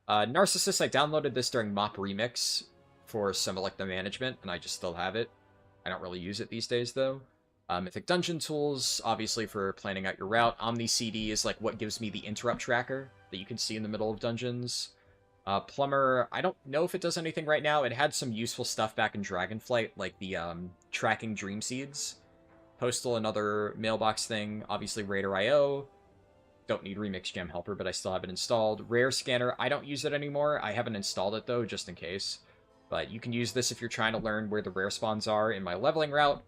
Narcissus, I downloaded this during Mop Remix for some of, like, the management, and I just still have it. I don't really use it these days, though. Mythic Dungeon Tools, obviously for planning out your route. Omni CD is, like, what gives me the interrupt tracker that you can see in the middle of dungeons. Plumber, I don't know if it does anything right now. It had some useful stuff back in Dragonflight, like the tracking Dream Seeds. Postal, another mailbox thing. Obviously, Raider.io. Don't need Remix Gem Helper, but I still have it installed. Rare Scanner, I don't use it anymore. I haven't installed it, though, just in case. But you can use this if you're trying to learn where the rare spawns are in my leveling route.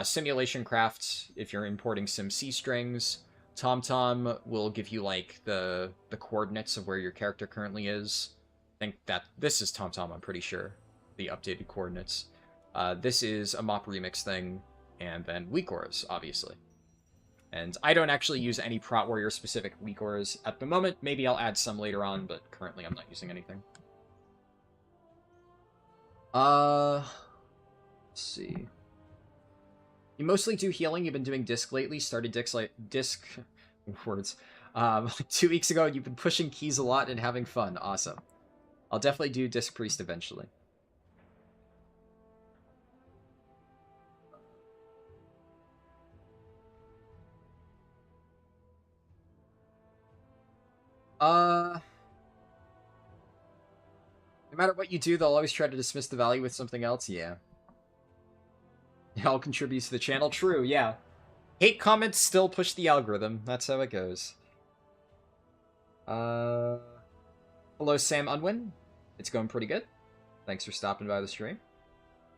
Simulation Craft, if you're importing some C strings. TomTom will give you, like, the coordinates of where your character currently is. I think that this is TomTom, I'm pretty sure. The updated coordinates. This is a Mop Remix thing. And then Weak Auras, obviously. And I don't actually use any Prot Warrior specific Weak Auras at the moment. Maybe I'll add some later on, but currently I'm not using anything. Let's see. You mostly do healing. You've been doing disc lately. Started disc words. 2 weeks ago. You've been pushing keys a lot and having fun. Awesome. I'll definitely do Disc Priest eventually. No matter what you do, they'll always try to dismiss the value with something else. Yeah. It all contributes to the channel. True, yeah. Hate comments still push the algorithm. That's how it goes. Hello, Sam Unwin. It's going pretty good. Thanks for stopping by the stream.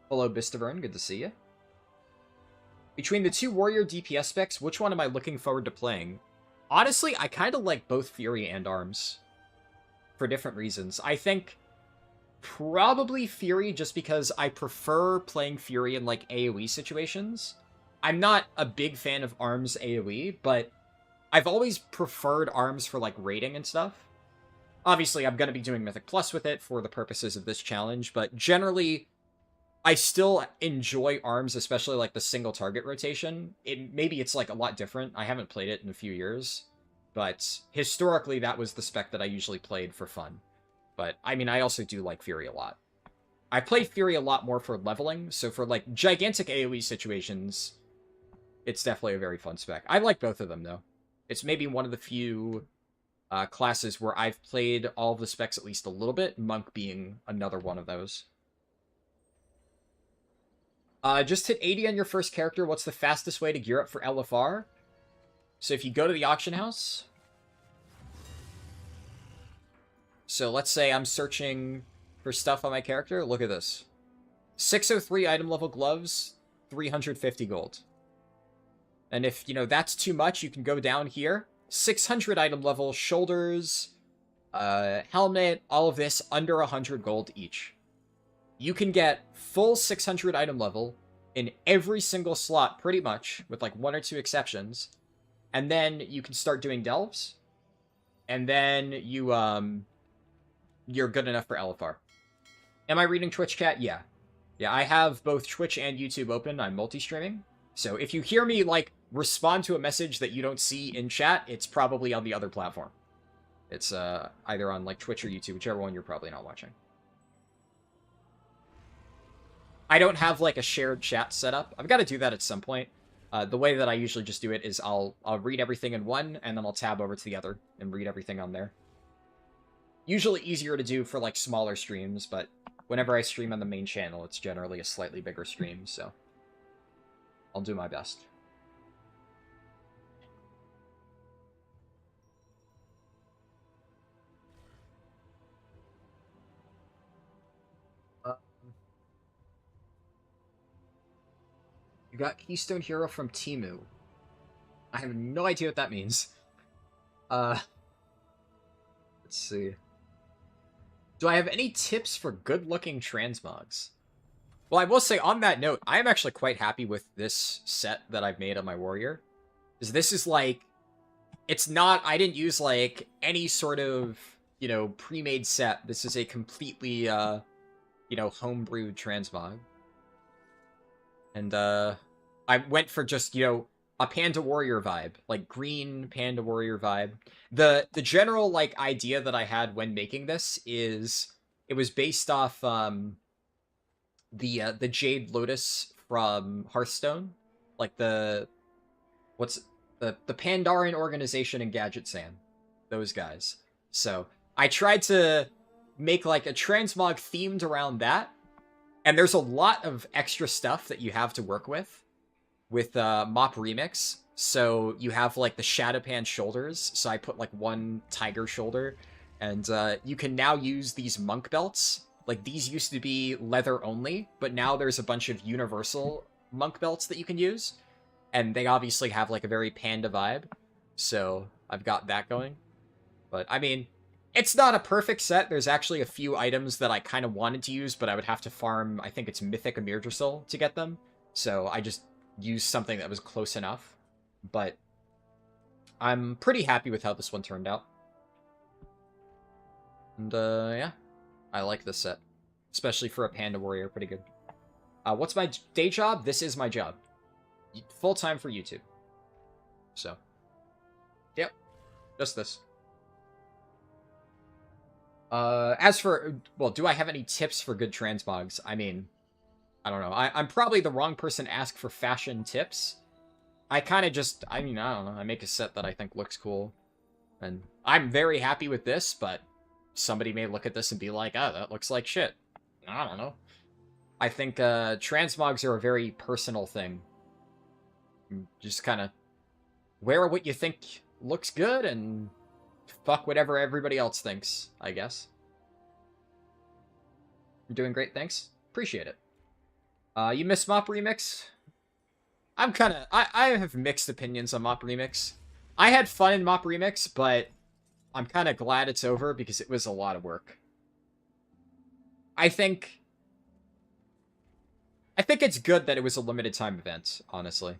Hello, Bistavern. Good to see you. Between the two warrior DPS specs, which one am I looking forward to playing? Honestly, I kind of like both Fury and Arms. For different reasons. I think Probably Furi, just because I prefer playing Furi in, like, AoE situations. I'm not a big fan of ARMS AoE, but I've always preferred ARMS for, like, raiding and stuff. Obviously, I'm going to be doing Mythic Plus with it for the purposes of this challenge, but generally, I still enjoy ARMS, especially, like, the single target rotation. Maybe it's, like, a lot different. I haven't played it in a few years, but historically, that was the spec that I usually played for fun. But, I mean, I also do like Furi a lot. I play Furi a lot more for leveling, so for, like, gigantic AoE situations, it's definitely a very fun spec. I like both of them, though. It's maybe one of the few classes where I've played all of the specs at least a little bit, Monk being another one of those. Just hit 80 on your first character. What's the fastest way to gear up for LFR? So if you go to the auction house... So let's say I'm searching for stuff on my character. Look at this. 603 item level gloves, 350 gold. And if, you know, that's too much, you can go down here. 600 item level shoulders, helmet, all of this under 100 gold each. You can get full 600 item level in every single slot pretty much, with like 1 or 2 exceptions. And then you can start doing delves. And then you're good enough for LFR. Am I reading Twitch chat? Yeah. Yeah, I have both Twitch and YouTube open. I'm multi-streaming. So if you hear me, like, respond to a message that you don't see in chat, it's probably on the other platform. It's either on, like, Twitch or YouTube, whichever one you're probably not watching. I don't have, like, a shared chat set up. I've got to do that at some point. The way that I usually just do it is I'll read everything in one, and then I'll tab over to the other and read everything on there. Usually easier to do for, like, smaller streams, but whenever I stream on the main channel, it's generally a slightly bigger stream, so I'll do my best. You got Keystone Hero from Temu. I have no idea what that means. Let's see. Do I have any tips for good-looking transmogs? Well, I will say, on that note, I am actually quite happy with this set that I've made on my warrior. Because this is, like... It's not... I didn't use, like, any sort of, you know, pre-made set. This is a completely, you know, homebrewed transmog. And, I went for just, you know, a Panda Warrior vibe. Like, green Panda Warrior vibe. The general, like, idea that I had when making this is... It was based off, the Jade Lotus from Hearthstone. Like, the Pandaren organization in Gadget San. Those guys. So, I tried to make, like, a transmog themed around that. And there's a lot of extra stuff that you have to work with Mop Remix. So you have, like, the Shadowpan shoulders. So I put, like, one tiger shoulder. And you can now use these monk belts. Like, these used to be leather only, but now there's a bunch of universal monk belts that you can use. And they obviously have, like, a very panda vibe. So I've got that going. But, I mean, it's not a perfect set. There's actually a few items that I kind of wanted to use, but I would have to farm, I think it's Mythic Amirdrasil to get them. So I just used something that was close enough. But I'm pretty happy with how this one turned out. And, yeah. I like this set. Especially for a Panda Warrior, pretty good. What's my day job? This is my job. Full-time for YouTube. So. Yep. Just this. As for... Well, do I have any tips for good transmogs? I mean... I don't know. I'm probably the wrong person to ask for fashion tips. I kind of just... I mean, I don't know. I make a set that I think looks cool. And I'm very happy with this, but... Somebody may look at this and be like, oh, that looks like shit. I don't know. I think transmogs are a very personal thing. Just kind of wear what you think looks good and fuck whatever everybody else thinks, I guess. You're doing great, thanks. Appreciate it. You miss Mop Remix? I'm kind of... I have mixed opinions on Mop Remix. I had fun in Mop Remix, but... I'm kind of glad it's over because it was a lot of work. I think it's good that it was a limited time event, honestly.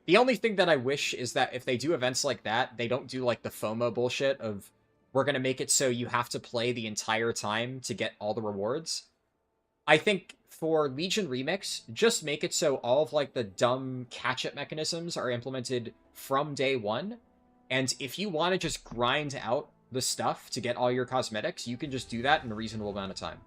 The only thing that I wish is that if they do events like that, they don't do like the FOMO bullshit of we're going to make it so you have to play the entire time to get all the rewards. I think for Legion Remix, just make it so all of like the dumb catch-up mechanisms are implemented from day one. And if you want to just grind out the stuff to get all your cosmetics, you can just do that in a reasonable amount of time.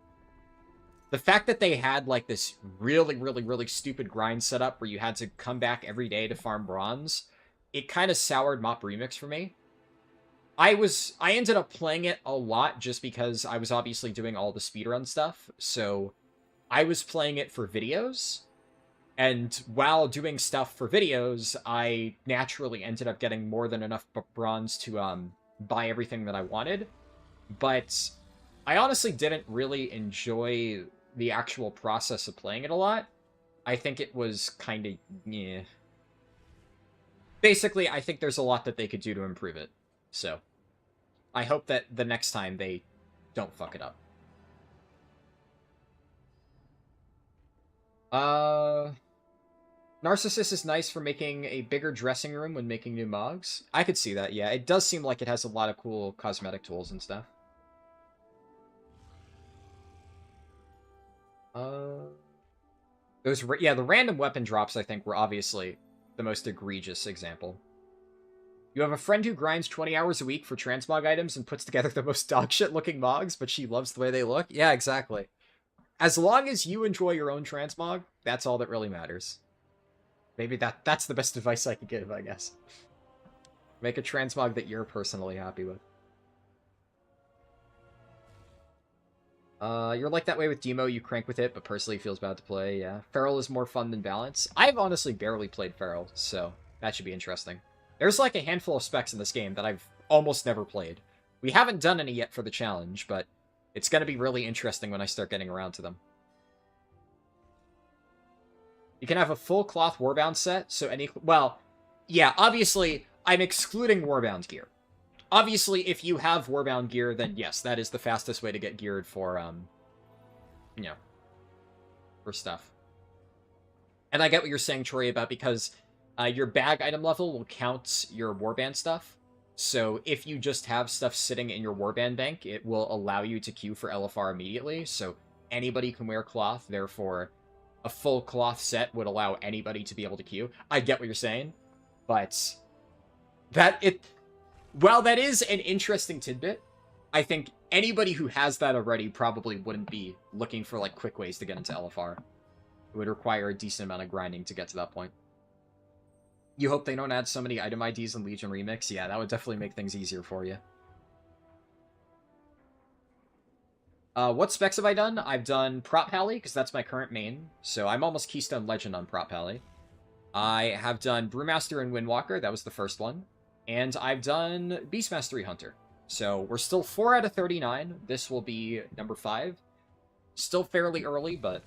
The fact that they had like this really, really, really stupid grind setup where you had to come back every day to farm bronze, it kind of soured Mop Remix for me. I ended up playing it a lot just because I was obviously doing all the speedrun stuff, so I was playing it for videos, and while doing stuff for videos, I naturally ended up getting more than enough bronze to buy everything that I wanted, but I honestly didn't really enjoy the actual process of playing it a lot. I think it was kind of, yeah. Basically, I think there's a lot that they could do to improve it. So, I hope that the next time they don't fuck it up. Narcissus is nice for making a bigger dressing room when making new mogs. I could see that, yeah. It does seem like it has a lot of cool cosmetic tools and stuff. The random weapon drops, I think, were obviously the most egregious example. You have a friend who grinds 20 hours a week for transmog items and puts together the most dogshit-looking mogs, but she loves the way they look? Yeah, exactly. As long as you enjoy your own transmog, that's all that really matters. Maybe that's the best advice I could give, I guess. Make a transmog that you're personally happy with. You're like that way with Demo, you crank with it, but personally feels bad to play, yeah. Feral is more fun than Balance. I've honestly barely played Feral, so that should be interesting. There's like a handful of specs in this game that I've almost never played. We haven't done any yet for the challenge, but it's going to be really interesting when I start getting around to them. You can have a full cloth Warbound set, so any... Well, yeah, obviously, I'm excluding Warbound gear. Obviously, if you have Warbound gear, then yes, that is the fastest way to get geared for, you know, for stuff. And I get what you're saying, Troy, about because your bag item level will count your Warband stuff. So if you just have stuff sitting in your Warband bank, it will allow you to queue for LFR immediately. So anybody can wear cloth, therefore a full cloth set would allow anybody to be able to queue. I get what you're saying, but while that is an interesting tidbit, I think anybody who has that already probably wouldn't be looking for like quick ways to get into LFR. It would require a decent amount of grinding to get to that point. You hope they don't add so many item IDs in Legion Remix? Yeah, that would definitely make things easier for you. What specs have I done? I've done Prop Pally, because that's my current main. So I'm almost Keystone Legend on Prop Pally. I have done Brewmaster and Windwalker. That was the first one. And I've done Beast Mastery Hunter. So we're still 4 out of 39. This will be number 5. Still fairly early, but,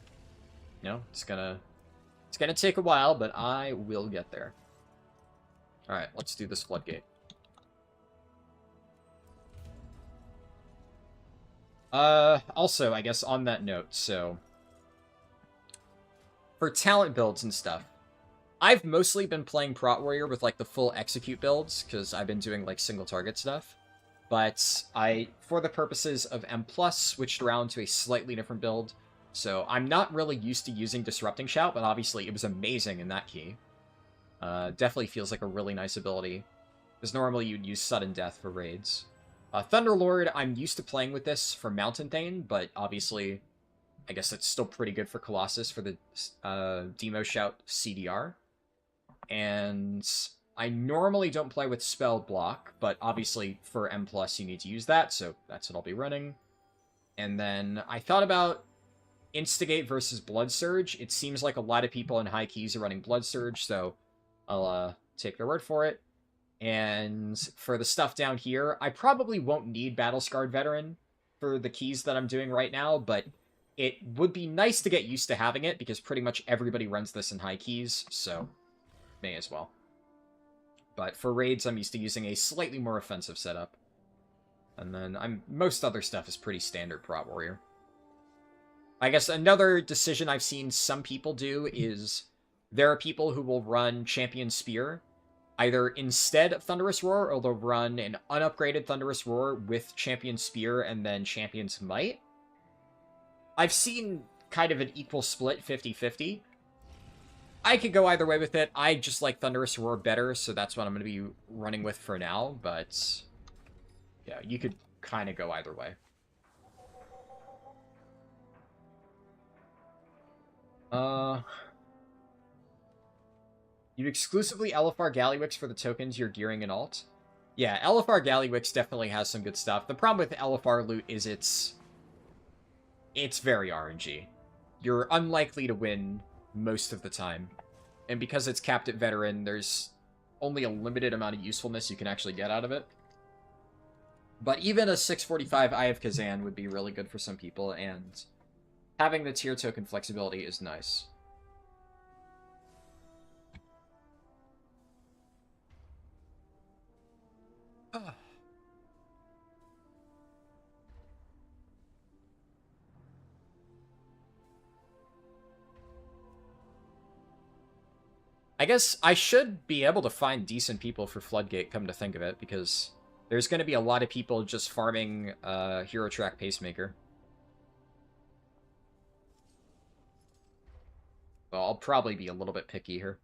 you know, it's gonna take a while, but I will get there. Alright, let's do this Floodgate. Also, I guess on that note, so... For talent builds and stuff, I've mostly been playing Prot Warrior with, like, the full execute builds, because I've been doing, like, single target stuff. But I, for the purposes of M+, switched around to a slightly different build. So I'm not really used to using Disrupting Shout, but obviously it was amazing in that key. Definitely feels like a really nice ability. Because normally you'd use Sudden Death for raids. Thunderlord, I'm used to playing with this for Mountain Thane, but obviously I guess it's still pretty good for Colossus for the Demo Shout CDR. And I normally don't play with Spell Block, but obviously for M+, you need to use that, so that's what I'll be running. And then I thought about Instigate versus Blood Surge. It seems like a lot of people in high keys are running Blood Surge, so I'll take their word for it. And for the stuff down here, I probably won't need Battle-Scarred Veteran for the keys that I'm doing right now, but it would be nice to get used to having it, because pretty much everybody runs this in high keys, so may as well. But for raids, I'm used to using a slightly more offensive setup. And then most other stuff is pretty standard Prot Warrior. I guess another decision I've seen some people do is there are people who will run Champion Spear either instead of Thunderous Roar, or they'll run an unupgraded Thunderous Roar with Champion Spear and then Champion's Might. I've seen kind of an equal split, 50-50. I could go either way with it. I just like Thunderous Roar better, so that's what I'm going to be running with for now, but yeah, you could kind of go either way. You exclusively LFR Gallywix for the tokens you're gearing in alt? Yeah, LFR Gallywix definitely has some good stuff. The problem with LFR loot is it's very RNG. You're unlikely to win most of the time. And because it's capped at veteran, there's only a limited amount of usefulness you can actually get out of it. But even a 645 Eye of Kazan would be really good for some people, and having the tier token flexibility is nice. I guess I should be able to find decent people for Floodgate, come to think of it, because there's going to be a lot of people just farming Hero Track Pacemaker. Well, I'll probably be a little bit picky here.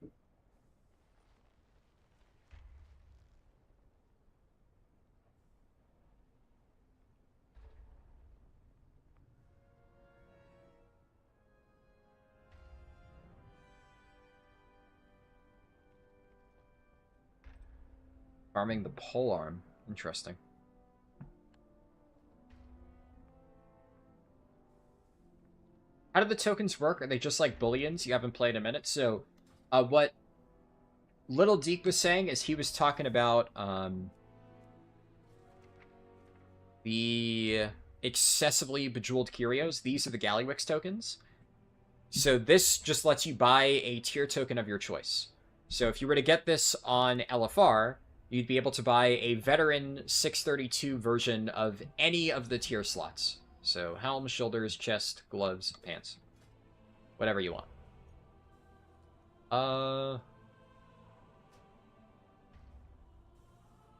Farming the polearm. Interesting. How do the tokens work? Are they just like bullions? You haven't played in a minute. So, what Little Deke was saying is he was talking about the excessively bejeweled curios. These are the Gallywix tokens. So this just lets you buy a tier token of your choice. So if you were to get this on LFR, you'd be able to buy a veteran 632 version of any of the tier slots. So helm, shoulders, chest, gloves, pants. Whatever you want.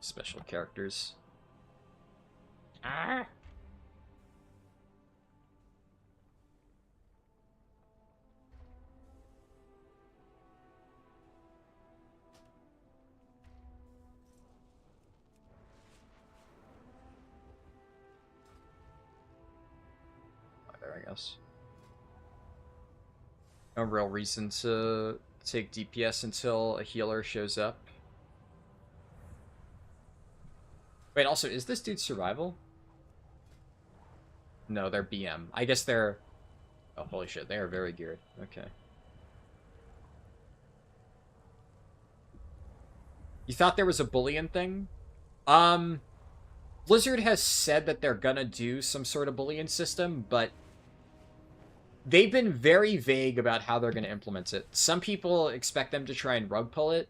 Special characters. Ah! There, I guess. No real reason to take DPS until a healer shows up. Wait, also, is this dude survival? No, they're BM. I guess they're... Oh, holy shit, they are very geared. Okay. You thought there was a bullion thing? Blizzard has said that they're gonna do some sort of bullion system, but they've been very vague about how they're gonna implement it. Some people expect them to try and rug pull it.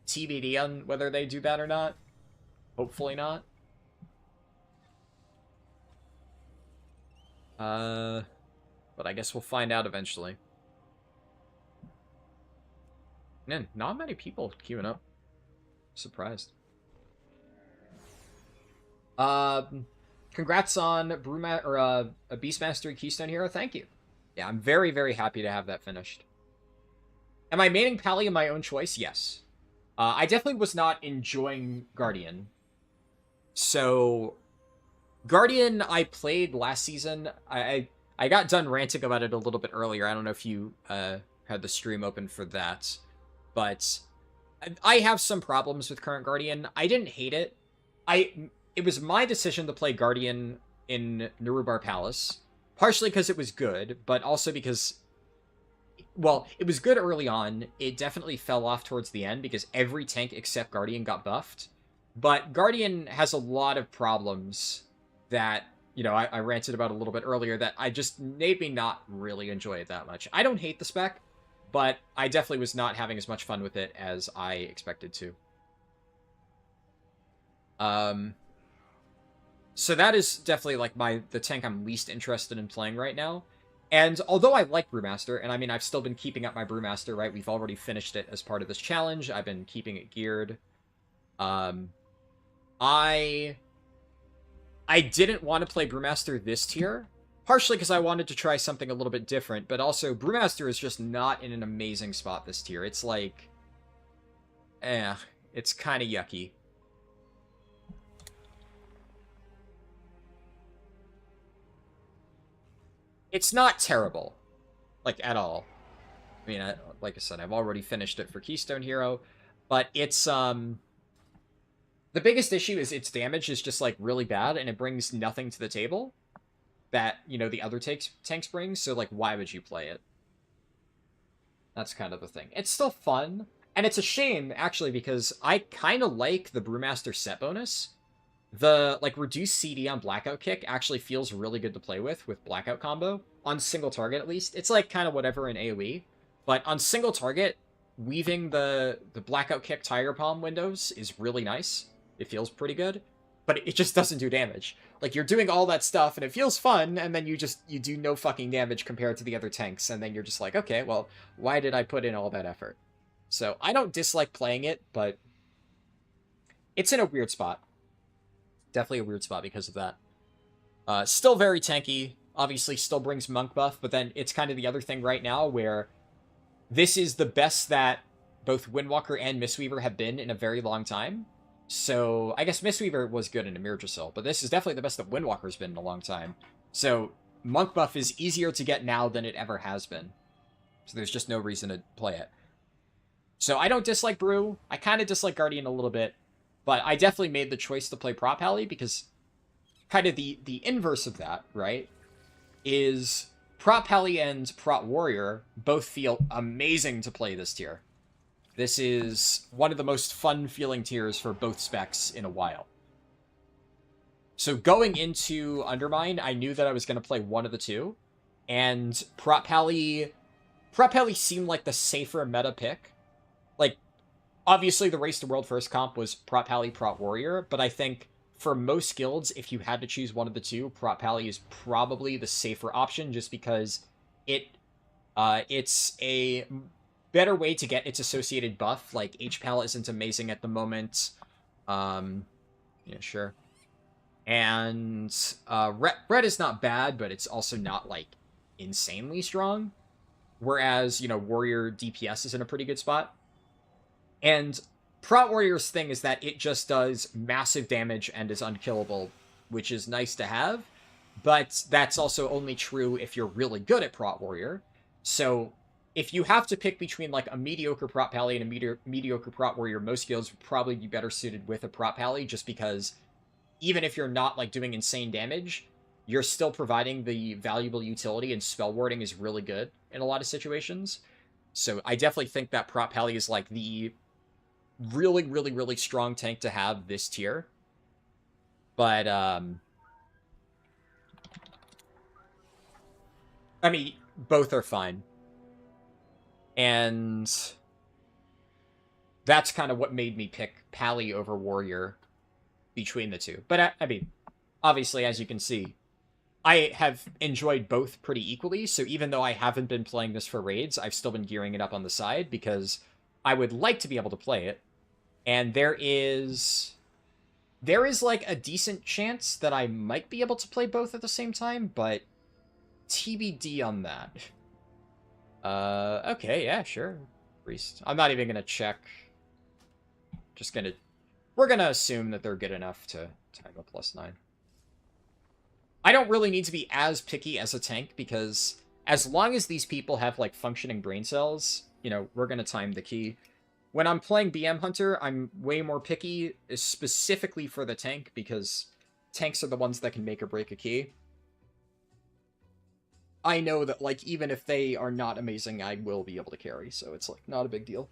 TBD on whether they do that or not. Hopefully not. But I guess we'll find out eventually. Man, not many people queuing up. Surprised. Congrats on a Beastmaster Keystone Hero. Thank you. Yeah, I'm very, very happy to have that finished. Am I maining Pally of my own choice? Yes. I definitely was not enjoying Guardian. So, Guardian I played last season. I got done ranting about it a little bit earlier. I don't know if you had the stream open for that. But I have some problems with current Guardian. I didn't hate it. It was my decision to play Guardian in Nurubar Palace. Partially because it was good, but also because... Well, it was good early on. It definitely fell off towards the end because every tank except Guardian got buffed. But Guardian has a lot of problems that, you know, I ranted about a little bit earlier that I just made me not really enjoy it that much. I don't hate the spec, but I definitely was not having as much fun with it as I expected to. So that is definitely like the tank I'm least interested in playing right now. And although I like Brewmaster, and I mean, I've still been keeping up my Brewmaster, right? We've already finished it as part of this challenge. I've been keeping it geared. I didn't want to play Brewmaster this tier, partially because I wanted to try something a little bit different, but also Brewmaster is just not in an amazing spot this tier. It's like, it's kind of yucky. It's not terrible, like, at all. I mean, like I said, I've already finished it for Keystone Hero, but it's, the biggest issue is its damage is just, like, really bad, and it brings nothing to the table that, you know, the other tanks bring, so, like, why would you play it? That's kind of the thing. It's still fun, and it's a shame, actually, because I kind of like the Brewmaster set bonus. The, like, reduced CD on Blackout Kick actually feels really good to play with Blackout combo. On single target, at least. It's, like, kind of whatever in AoE. But on single target, weaving the Blackout Kick Tiger Palm windows is really nice. It feels pretty good. But it just doesn't do damage. Like, you're doing all that stuff, and it feels fun, and then you do no fucking damage compared to the other tanks, and then you're just like, okay, well, why did I put in all that effort? So, I don't dislike playing it, but it's in a weird spot. Definitely a weird spot because of that. Still very tanky. Obviously still brings monk buff, but then it's kind of the other thing right now where this is the best that both Windwalker and Mistweaver have been in a very long time. So I guess Mistweaver was good in Emirdrasil, but this is definitely the best that Windwalker's been in a long time. So monk buff is easier to get now than it ever has been. So there's just no reason to play it. So I don't dislike Brew. I kind of dislike Guardian a little bit. But I definitely made the choice to play Prop Pally because kind of the inverse of that, right, is Prop Pally and Prop Warrior both feel amazing to play this tier. This is one of the most fun-feeling tiers for both specs in a while. So going into Undermine, I knew that I was going to play one of the two, and Prop Pally seemed like the safer meta pick. Like, obviously, the Race to World First comp was Prop Pally, Prop Warrior, but I think for most guilds, if you had to choose one of the two, Prop Pally is probably the safer option, just because it's a better way to get its associated buff. Like, HPAL isn't amazing at the moment. Yeah, sure. And Red is not bad, but it's also not, like, insanely strong. Whereas, you know, Warrior DPS is in a pretty good spot. And Prot Warrior's thing is that it just does massive damage and is unkillable, which is nice to have, but that's also only true if you're really good at Prot Warrior. So if you have to pick between, like, a mediocre Prot Pally and a mediocre Prot Warrior, most guilds would probably be better suited with a Prot Pally, just because even if you're not, like, doing insane damage, you're still providing the valuable utility, and spell warding is really good in a lot of situations. So I definitely think that Prot Pally is, like, the really, really, really strong tank to have this tier. But, I mean, both are fine. And that's kind of what made me pick Pally over Warrior between the two. But, I mean, obviously, as you can see, I have enjoyed both pretty equally, so even though I haven't been playing this for raids, I've still been gearing it up on the side, because I would like to be able to play it. And there is, like, a decent chance that I might be able to play both at the same time, but TBD on that. Okay, yeah, sure. Priest. I'm not even gonna check. We're gonna assume that they're good enough to have a +9. I don't really need to be as picky as a tank, because as long as these people have, like, functioning brain cells, you know, we're gonna time the key. When I'm playing BM Hunter, I'm way more picky, specifically for the tank, because tanks are the ones that can make or break a key. I know that, like, even if they are not amazing, I will be able to carry, so it's, like, not a big deal.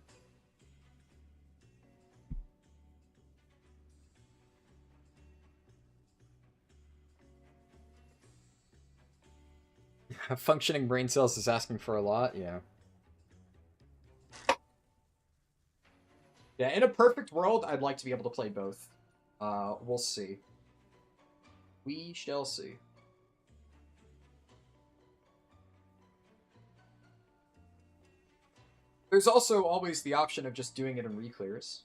Functioning brain cells is asking for a lot, yeah. Yeah, in a perfect world, I'd like to be able to play both. We'll see. We shall see. There's also always the option of just doing it in reclears.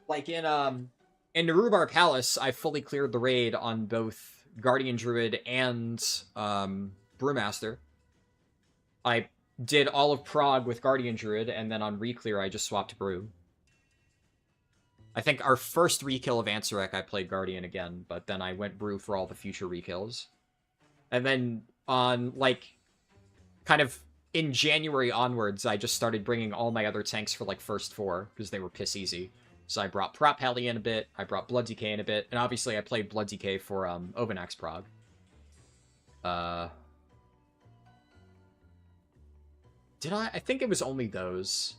Like in Narubar Palace, I fully cleared the raid on both Guardian Druid and Brewmaster. I did all of Prague with Guardian Druid, and then on reclear I just swapped Brew. I think our first rekill of Ansarek I played Guardian again, but then I went Brew for all the future rekills. And then on, like, kind of in January onwards, I just started bringing all my other tanks for, like, first 4, because they were piss easy. So I brought Prop Pally in a bit, I brought Blood Decay in a bit, and obviously I played Blood Decay for Ovanax Prague. Did I? I think it was only those.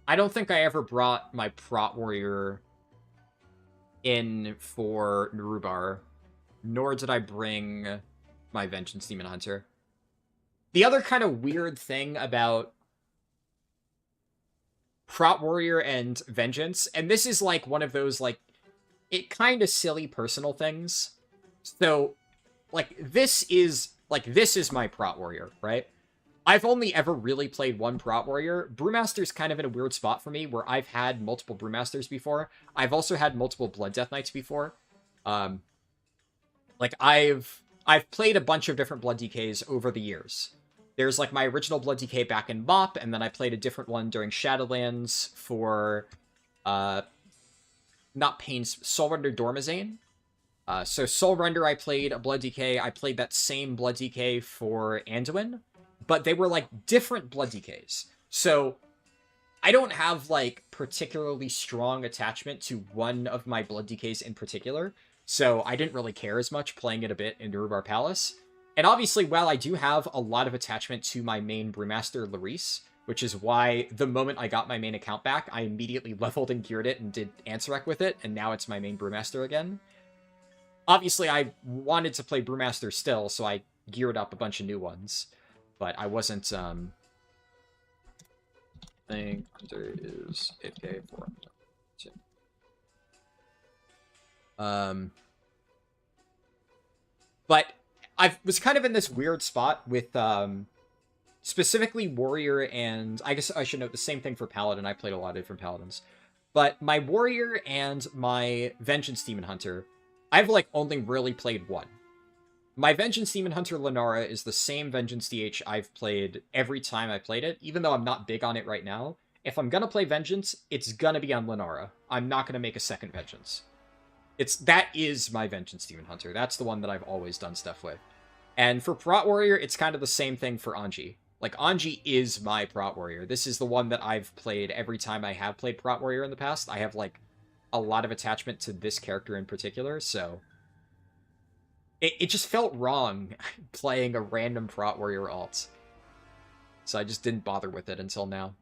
I don't think I ever brought my Prot Warrior in for Narubar, nor did I bring my Vengeance Demon Hunter. The other kind of weird thing about Prot Warrior and Vengeance, and this is like one of those, like, it kind of silly personal things. So, like, this is my Prot Warrior, right? I've only ever really played one Prot Warrior. Brewmaster's kind of in a weird spot for me, where I've had multiple Brewmasters before. I've also had multiple Blood Death Knights before. Like, I've played a bunch of different Blood DKs over the years. There's, like, my original Blood DK back in MoP, and then I played a different one during Shadowlands for, not Pain's, Soulrender Dormazane. So Soulrender, I played a Blood DK. I played that same Blood DK for Anduin. But they were, like, different Blood DKs. So, I don't have, like, particularly strong attachment to one of my Blood DKs in particular. So, I didn't really care as much playing it a bit in Narubar Palace. And obviously, while I do have a lot of attachment to my main Brewmaster, Larice, which is why the moment I got my main account back, I immediately leveled and geared it and did Ansarek with it, and now it's my main Brewmaster again. Obviously, I wanted to play Brewmaster still, so I geared up a bunch of new ones. But I wasn't, I think Hunter is 8k for but I was kind of in this weird spot with, specifically Warrior, and I guess I should note the same thing for Paladin. I played a lot of different Paladins. But my Warrior and my Vengeance Demon Hunter, I've, like, only really played one. My Vengeance Demon Hunter Lenara is the same Vengeance DH I've played every time I played it, even though I'm not big on it right now. If I'm gonna play Vengeance, it's gonna be on Lenara. I'm not gonna make a second Vengeance. That is my Vengeance Demon Hunter. That's the one that I've always done stuff with. And for Prot Warrior, it's kind of the same thing for Anji. Like, Anji is my Prot Warrior. This is the one that I've played every time I have played Prot Warrior in the past. I have, like, a lot of attachment to this character in particular, so it just felt wrong playing a random Prot Warrior alt. So I just didn't bother with it until now.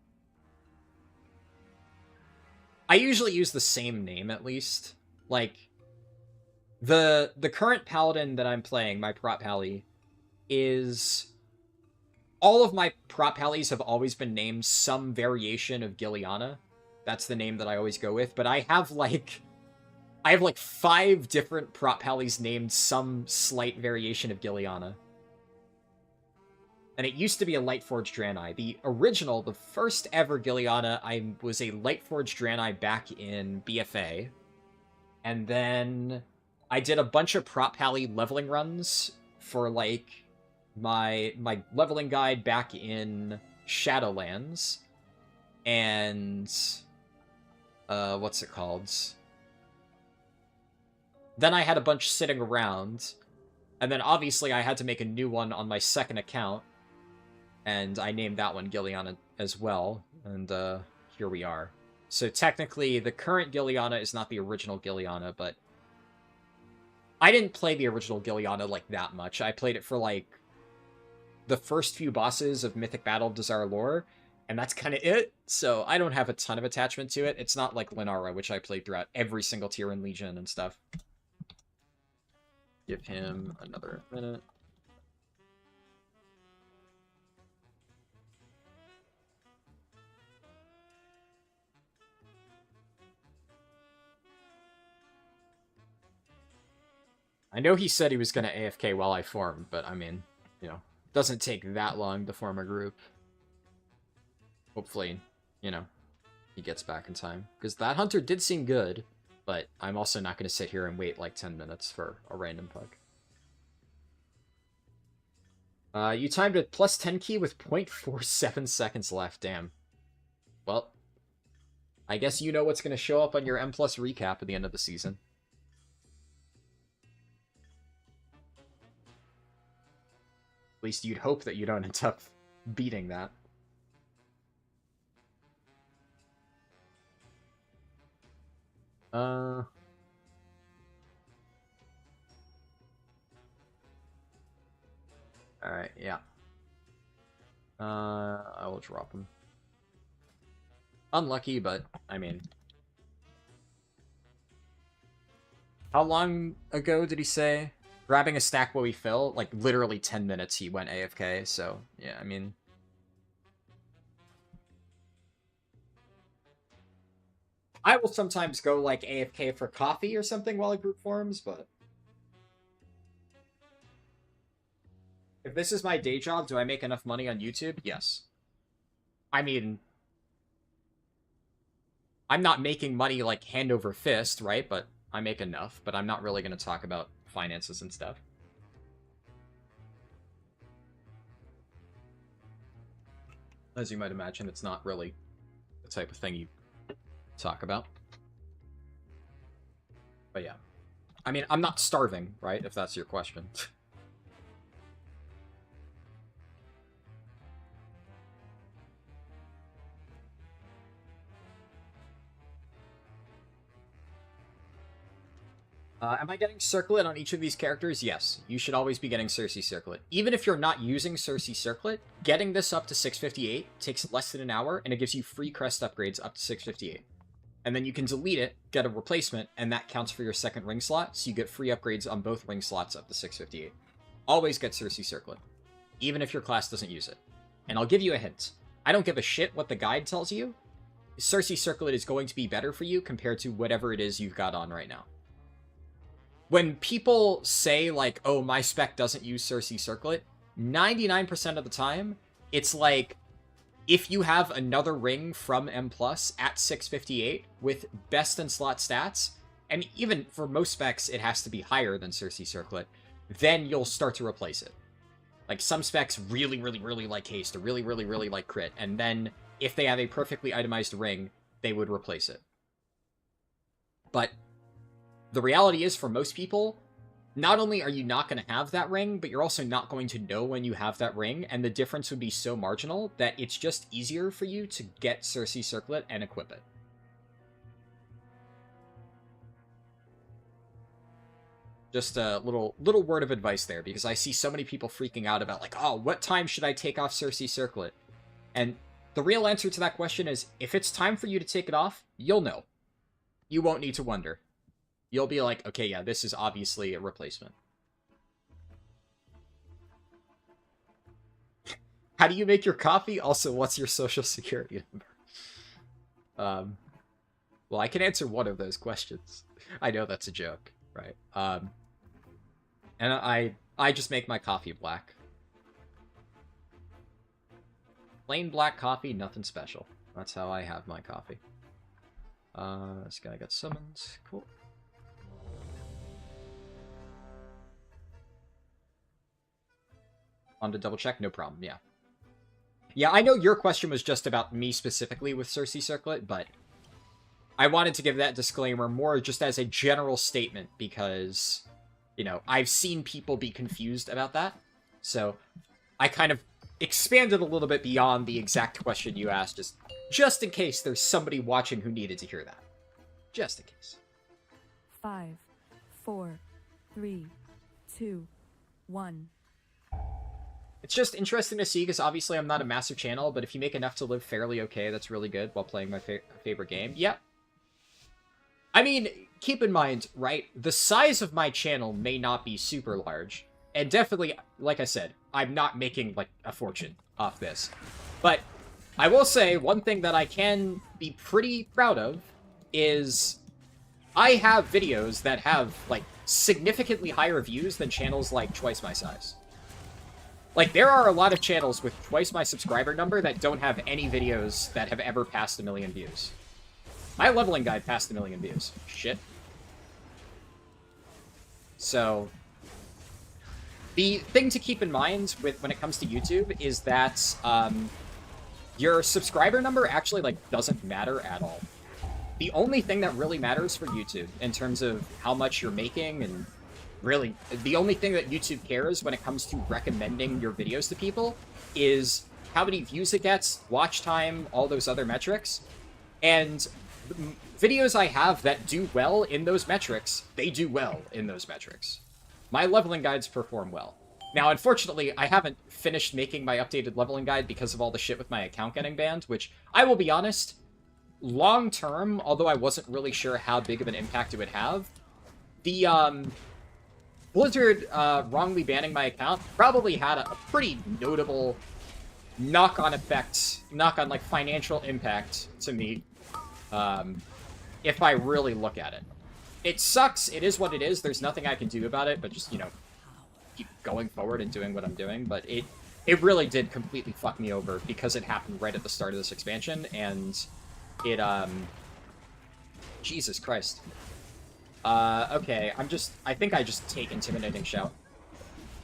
I usually use the same name, at least. Like, the current Paladin that I'm playing, my Prot Pally, is... all of my Prot Pallies have always been named some variation of Giliana. That's the name that I always go with, but I have, like, 5 different Prot Pallies named some slight variation of Giliana. And it used to be a Lightforged Draenei. The original, the first ever Giliana, I was a Lightforged Draenei back in BFA. And then I did a bunch of Prot Pally leveling runs for, like, my leveling guide back in Shadowlands. And what's it called? Then I had a bunch sitting around, and then obviously I had to make a new one on my second account, and I named that one Giliana as well, and here we are. So technically, the current Giliana is not the original Giliana, but I didn't play the original Giliana, like, that much. I played it for, like, the first few bosses of Mythic Battle of Desire Lore, and that's kind of it, so I don't have a ton of attachment to it. It's not like Lenara, which I played throughout every single tier in Legion and stuff. Give him another minute. I know he said he was going to AFK while I formed, but I mean, you know, it doesn't take that long to form a group. hopefully, you know, he gets back in time. Because that hunter did seem good, but I'm also not going to sit here and wait like 10 minutes for a random bug. You timed a plus 10 key with 0.47 seconds left. Damn. Well, I guess you know what's going to show up on your M+ recap at the end of the season. At least you'd hope that you don't end up beating that. Alright, yeah. I will drop him. Unlucky, but, I mean... How long ago did he say? Grabbing a stack while we fill? Like, literally 10 minutes he went AFK, so, yeah, I mean... I will sometimes go, like, AFK for coffee or something while a group forms, but... If this is my day job, do I make enough money on YouTube? Yes. I mean... I'm not making money, like, hand over fist, right? But I make enough, but I'm not really going to talk about finances and stuff. As you might imagine, it's not really the type of thing you talk about. But yeah. I mean, I'm not starving, right? If that's your question. Am I getting Circlet on each of these characters? Yes. You should always be getting Cersei Circlet. Even if you're not using Cersei Circlet, getting this up to 658 takes less than an hour, and it gives you free crest upgrades up to 658. And then you can delete it, get a replacement, and that counts for your second ring slot, so you get free upgrades on both ring slots up to 658. Always get Cersei Circlet, even if your class doesn't use it. And I'll give you a hint. I don't give a shit what the guide tells you. Cersei Circlet is going to be better for you compared to whatever it is you've got on right now. When people say, like, oh, my spec doesn't use Cersei Circlet, 99% of the time, it's like, if you have another ring from M+ at 658 with best in slot stats, and even for most specs, it has to be higher than Cersei Circlet, then you'll start to replace it. Like, some specs really, really, really like haste, or really, really, really like crit, and then, if they have a perfectly itemized ring, they would replace it. But the reality is, for most people, not only are you not going to have that ring, but you're also not going to know when you have that ring, and the difference would be so marginal that it's just easier for you to get Cersei Circlet and equip it. Just a little word of advice there, because I see so many people freaking out about, like, oh, what time should I take off Cersei Circlet? And the real answer to that question is, if it's time for you to take it off, you'll know. You won't need to wonder. You'll be like, okay, yeah, this is obviously a replacement. How do you make your coffee? Also, what's your social security number? Well, I can answer one of those questions. I know that's a joke, right? And I just make my coffee black. Plain black coffee, nothing special. That's how I have my coffee. This guy got summoned. Cool. On to double check, no problem, yeah. Yeah, I know your question was just about me specifically with Cersei Circlet, but I wanted to give that disclaimer more just as a general statement because, you know, I've seen people be confused about that. So I kind of expanded a little bit beyond the exact question you asked, just in case there's somebody watching who needed to hear that. Just in case. 5, 4, 3, 2, 1. It's just interesting to see, because obviously I'm not a massive channel, but if you make enough to live fairly okay, that's really good while playing my favorite game. Yeah. I mean, keep in mind, right, the size of my channel may not be super large, and definitely, like I said, I'm not making, like, a fortune off this. But I will say, one thing that I can be pretty proud of is I have videos that have, like, significantly higher views than channels like twice my size. Like, there are a lot of channels with twice my subscriber number that don't have any videos that have ever passed 1 million views. My leveling guide passed 1 million views. Shit. So, the thing to keep in mind with when it comes to YouTube is that your subscriber number actually, like, doesn't matter at all. The only thing that really matters for YouTube in terms of how much you're making and really, the only thing that YouTube cares when it comes to recommending your videos to people is how many views it gets, watch time, all those other metrics. And videos I have that do well in those metrics, they do well in those metrics. My leveling guides perform well. Now, unfortunately, I haven't finished making my updated leveling guide because of all the shit with my account getting banned, which, I will be honest, long term, although I wasn't really sure how big of an impact it would have, the Blizzard wrongly banning my account probably had a pretty notable knock-on effect, knock-on, like, financial impact to me, if I really look at it. It sucks, it is what it is, there's nothing I can do about it, but just, you know, keep going forward and doing what I'm doing, but it really did completely fuck me over because it happened right at the start of this expansion, and it, Jesus Christ. Okay, I think I just take Intimidating Shout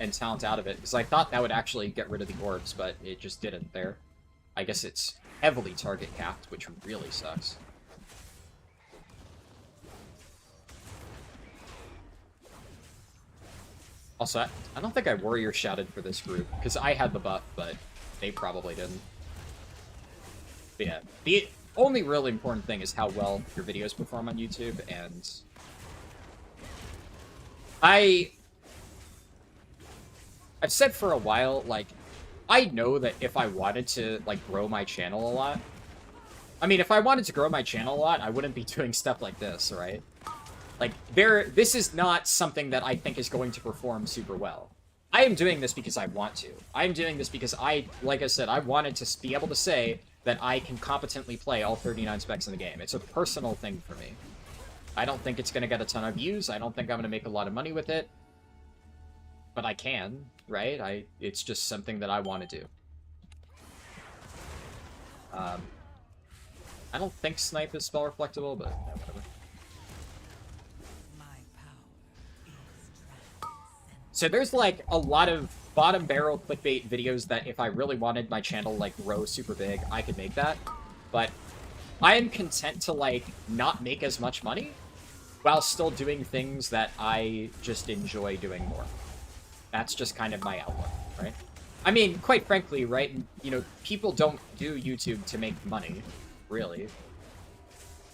and Talent out of it, because I thought that would actually get rid of the orbs, but it just didn't there. I guess it's heavily target capped, which really sucks. Also, I don't think I warrior shouted for this group, because I had the buff, but they probably didn't. But yeah, the only really important thing is how well your videos perform on YouTube, and I've said for a while, like, I know that if I wanted to, like, grow my channel a lot, I mean, if I wanted to grow my channel a lot, I wouldn't be doing stuff like this, right? Like, this is not something that I think is going to perform super well. I am doing this because I want to. I am doing this because like I said, I wanted to be able to say that I can competently play all 39 specs in the game. It's a personal thing for me. I don't think it's going to get a ton of views. I don't think I'm going to make a lot of money with it. But I can, right? It's just something that I want to do. I don't think Snipe is spell reflectable, but yeah, whatever. So there's, like, a lot of bottom barrel clickbait videos that if I really wanted my channel, like, grow super big, I could make that. But I am content to, like, not make as much money while still doing things that I just enjoy doing more. That's just kind of my outlook, right? I mean, quite frankly, right, you know, people don't do YouTube to make money, really.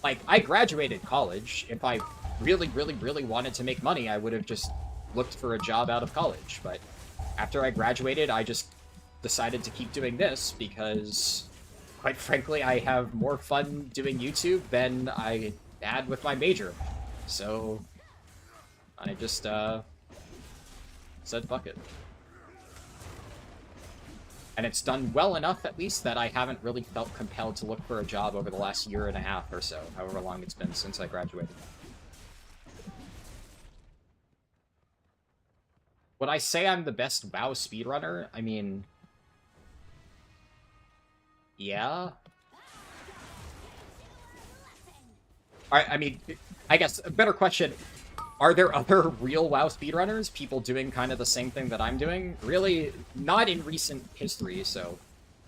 Like, I graduated college. If I really, really, really wanted to make money, I would have just looked for a job out of college, but after I graduated, I just decided to keep doing this because, quite frankly, I have more fun doing YouTube than I had with my major. So I just said fuck it. And it's done well enough, at least, that I haven't really felt compelled to look for a job over the last year and a half or so, however long it's been since I graduated. Would I say I'm the best WoW speedrunner? I mean, yeah. I mean, I guess a better question, are there other real WoW speedrunners? People doing kind of the same thing that I'm doing? Really, not in recent history, so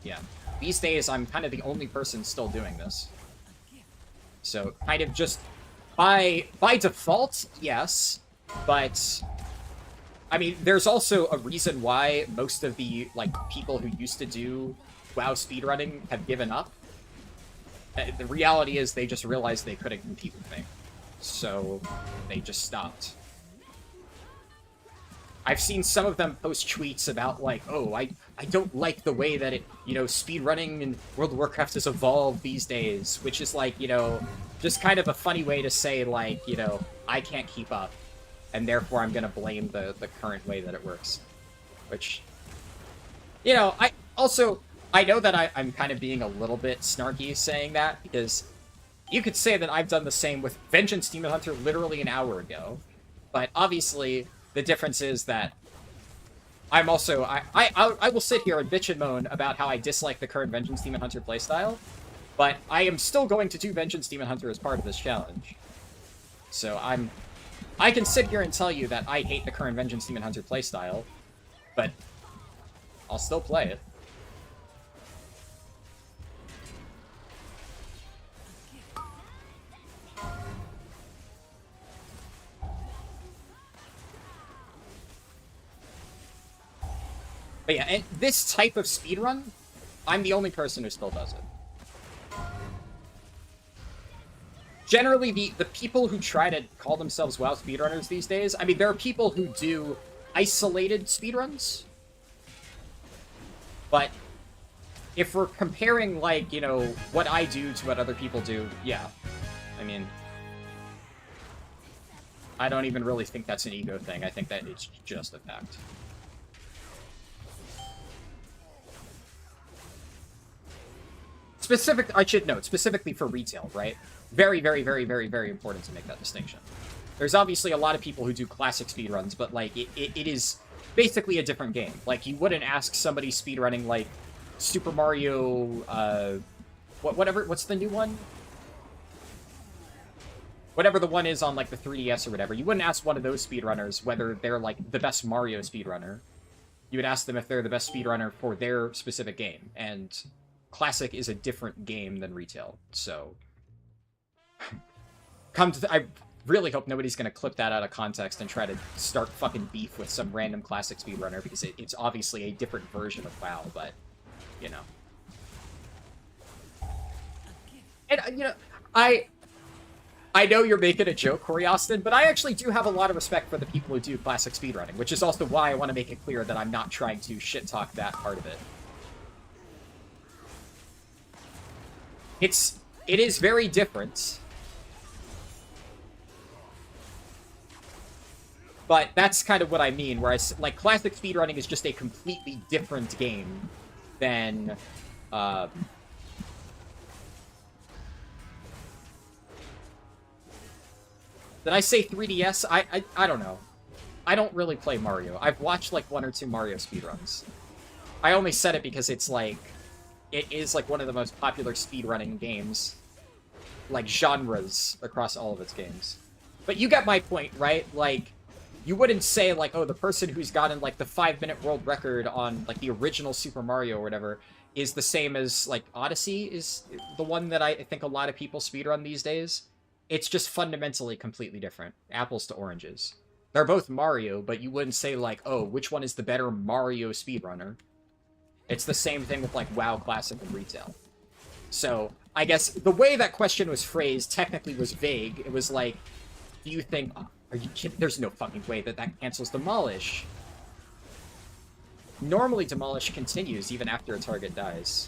yeah. These days, I'm kind of the only person still doing this. So, kind of just, by default, yes, but I mean, there's also a reason why most of the, like, people who used to do WoW speedrunning have given up. The reality is they just realized they couldn't compete with me. So they just stopped. I've seen some of them post tweets about, like, oh, I don't like the way that it, you know, speedrunning in World of Warcraft has evolved these days, which is, like, you know, just kind of a funny way to say, like, you know, I can't keep up. And therefore I'm gonna blame the current way that it works. Which, you know, I know that I'm kind of being a little bit snarky saying that, because you could say that I've done the same with Vengeance Demon Hunter literally an hour ago. But obviously, the difference is that I'm also I will sit here and bitch and moan about how I dislike the current Vengeance Demon Hunter playstyle, but I am still going to do Vengeance Demon Hunter as part of this challenge. So I can sit here and tell you that I hate the current Vengeance Demon Hunter playstyle, but I'll still play it. But yeah, and this type of speedrun, I'm the only person who still does it. Generally, the people who try to call themselves WoW speedrunners these days, I mean, there are people who do isolated speedruns. But if we're comparing, like, you know, what I do to what other people do, yeah. I mean, I don't even really think that's an ego thing. I think that it's just a fact. I should note, specifically for retail, right? Very, very, very, very, very important to make that distinction. There's obviously a lot of people who do classic speedruns, but, like, it is basically a different game. Like, you wouldn't ask somebody speedrunning, like, Super Mario, what's the new one? Whatever the one is on, like, the 3DS or whatever. You wouldn't ask one of those speedrunners whether they're, like, the best Mario speedrunner. You would ask them if they're the best speedrunner for their specific game, and Classic is a different game than retail, so I really hope nobody's gonna clip that out of context and try to start fucking beef with some random Classic speedrunner, because it's obviously a different version of WoW, but, you know. And, you know, I know you're making a joke, Corey Austin, but I actually do have a lot of respect for the people who do Classic speedrunning, which is also why I want to make it clear that I'm not trying to shit-talk that part of it. It is very different. But that's kind of what I mean, where like, classic speedrunning is just a completely different game than, Did I say 3DS? I don't know. I don't really play Mario. I've watched, like, 1 or 2 Mario speedruns. I only said it because it's, like, it is, like, one of the most popular speedrunning games, like, genres across all of its games. But you get my point, right? Like, you wouldn't say, like, oh, the person who's gotten, like, the 5-minute world record on, like, the original Super Mario or whatever is the same as, like, Odyssey is the one that I think a lot of people speedrun these days. It's just fundamentally completely different. Apples to oranges. They're both Mario, but you wouldn't say, like, oh, which one is the better Mario speedrunner? It's the same thing with, like, WoW Classic and retail. So, I guess the way that question was phrased technically was vague. It was like, do you think... Are you kidding? There's no fucking way that cancels Demolish. Normally, Demolish continues even after a target dies.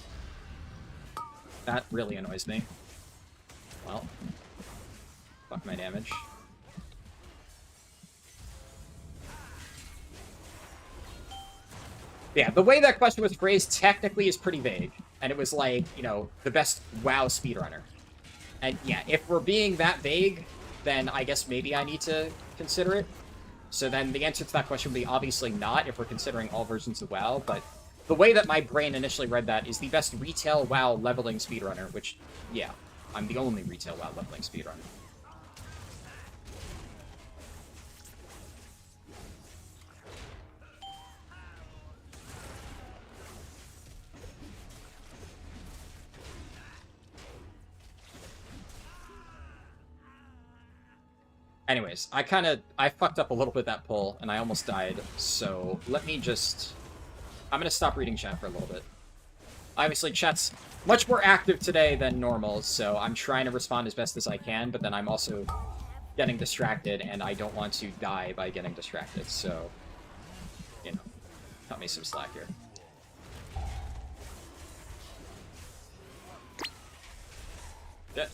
That really annoys me. Well... Fuck my damage. Yeah, the way that question was phrased technically is pretty vague. And it was like, you know, the best WoW speedrunner. And yeah, if we're being that vague, then I guess maybe I need to consider it. So then the answer to that question would be obviously not if we're considering all versions of WoW, but the way that my brain initially read that is the best retail WoW leveling speedrunner, which, yeah, I'm the only retail WoW leveling speedrunner. Anyways, I fucked up a little bit that poll, and I almost died, so let me just... I'm gonna stop reading chat for a little bit. Obviously, chat's much more active today than normal, so I'm trying to respond as best as I can, but then I'm also getting distracted, and I don't want to die by getting distracted, so... You know, cut me some slack here. Yeah.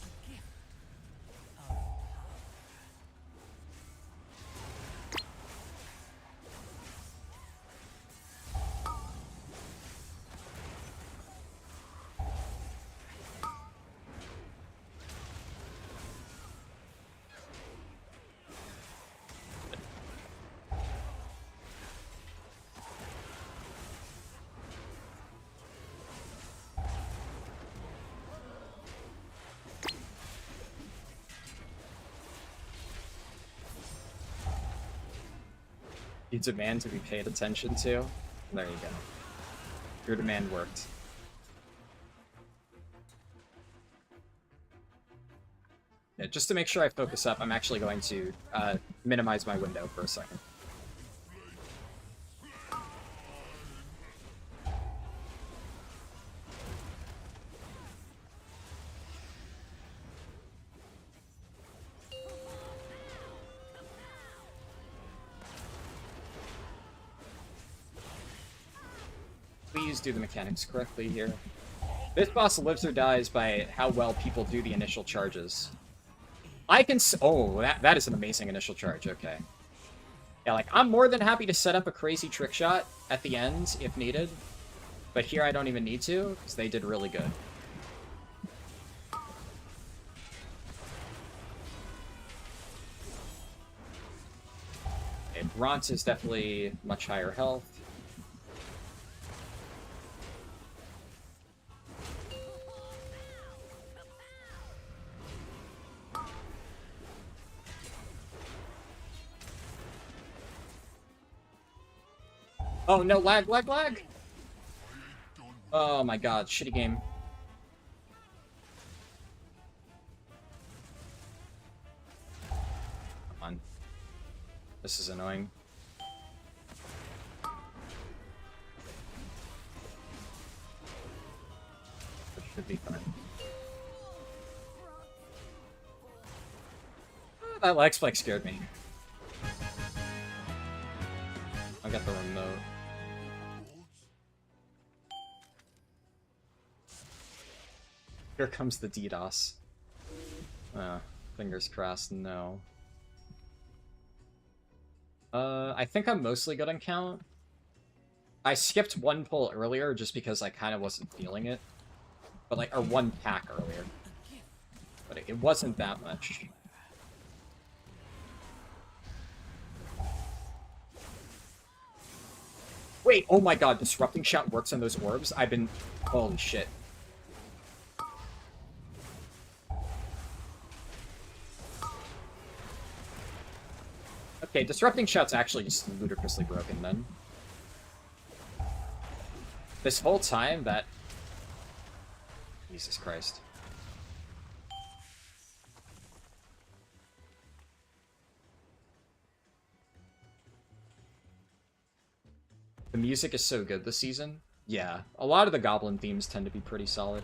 You demand to be paid attention to? There you go. Your demand worked. Yeah, just to make sure I focus up, I'm actually going to minimize my window for a second. Please do the mechanics correctly here. This boss lives or dies by how well people do the initial charges. I can oh, that is an amazing initial charge, okay. Yeah, like, I'm more than happy to set up a crazy trick shot at the end, if needed. But here I don't even need to, because they did really good. Okay, Bront is definitely much higher health. Oh no, lag, lag, lag! Oh my god, shitty game. Come on. This is annoying. This should be fine. That lag spike scared me. I got the remote. Here comes the DDoS. Fingers crossed, no. I think I'm mostly good on count. I skipped one pull earlier just because I kind of wasn't feeling it. But like, or one pack earlier. But it wasn't that much. Wait, oh my god, Disrupting Shout works on those orbs? I've been... Holy shit. Okay, Disrupting Shout's actually just ludicrously broken, then. This whole time, that... Jesus Christ. The music is so good this season. Yeah, a lot of the Goblin themes tend to be pretty solid.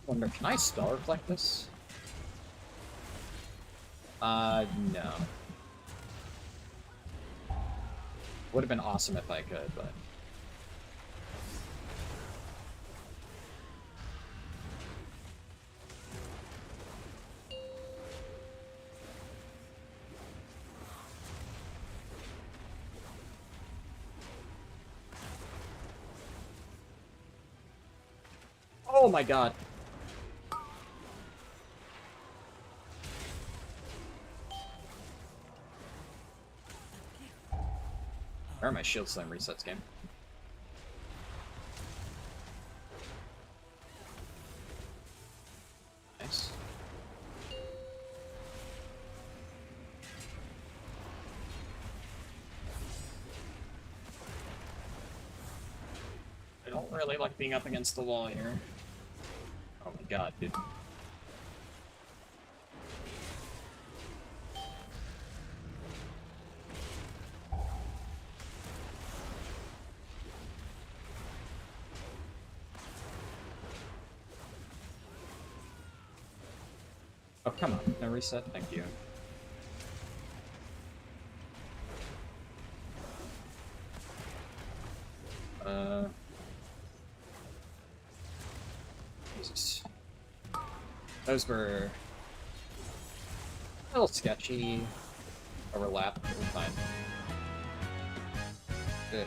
Wonder, can I spell reflect this? No. Would have been awesome if I could, but... Oh my god. Where are my shield slam resets, game? Nice. I don't really like being up against the wall here. Oh my god, dude. Oh, come on. No reset? Thank you. Jesus. Those were a little sketchy. Overlap, but we're fine. Ugh.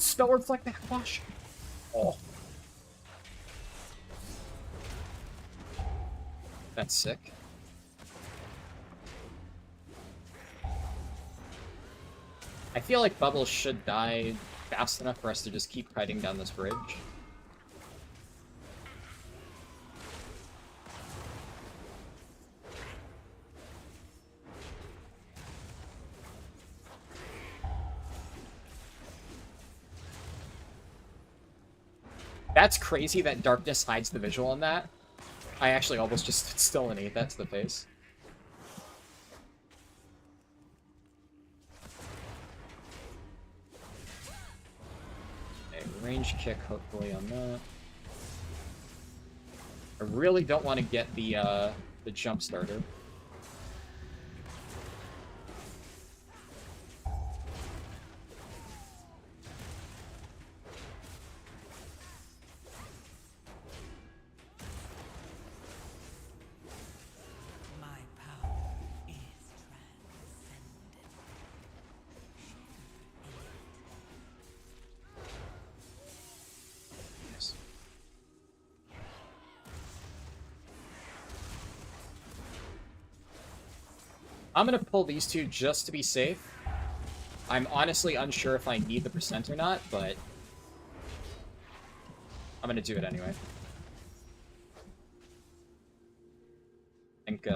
spell words like that, gosh. Oh. That's sick. I feel like Bubbles should die fast enough for us to just keep fighting down this bridge. That's crazy that darkness hides the visual on that. I actually almost just stood still and ate that to the face. A range kick, hopefully, on that. I really don't want to get the jump starter. I'm gonna pull these two just to be safe. I'm honestly unsure if I need the percent or not, but I'm gonna do it anyway. I think,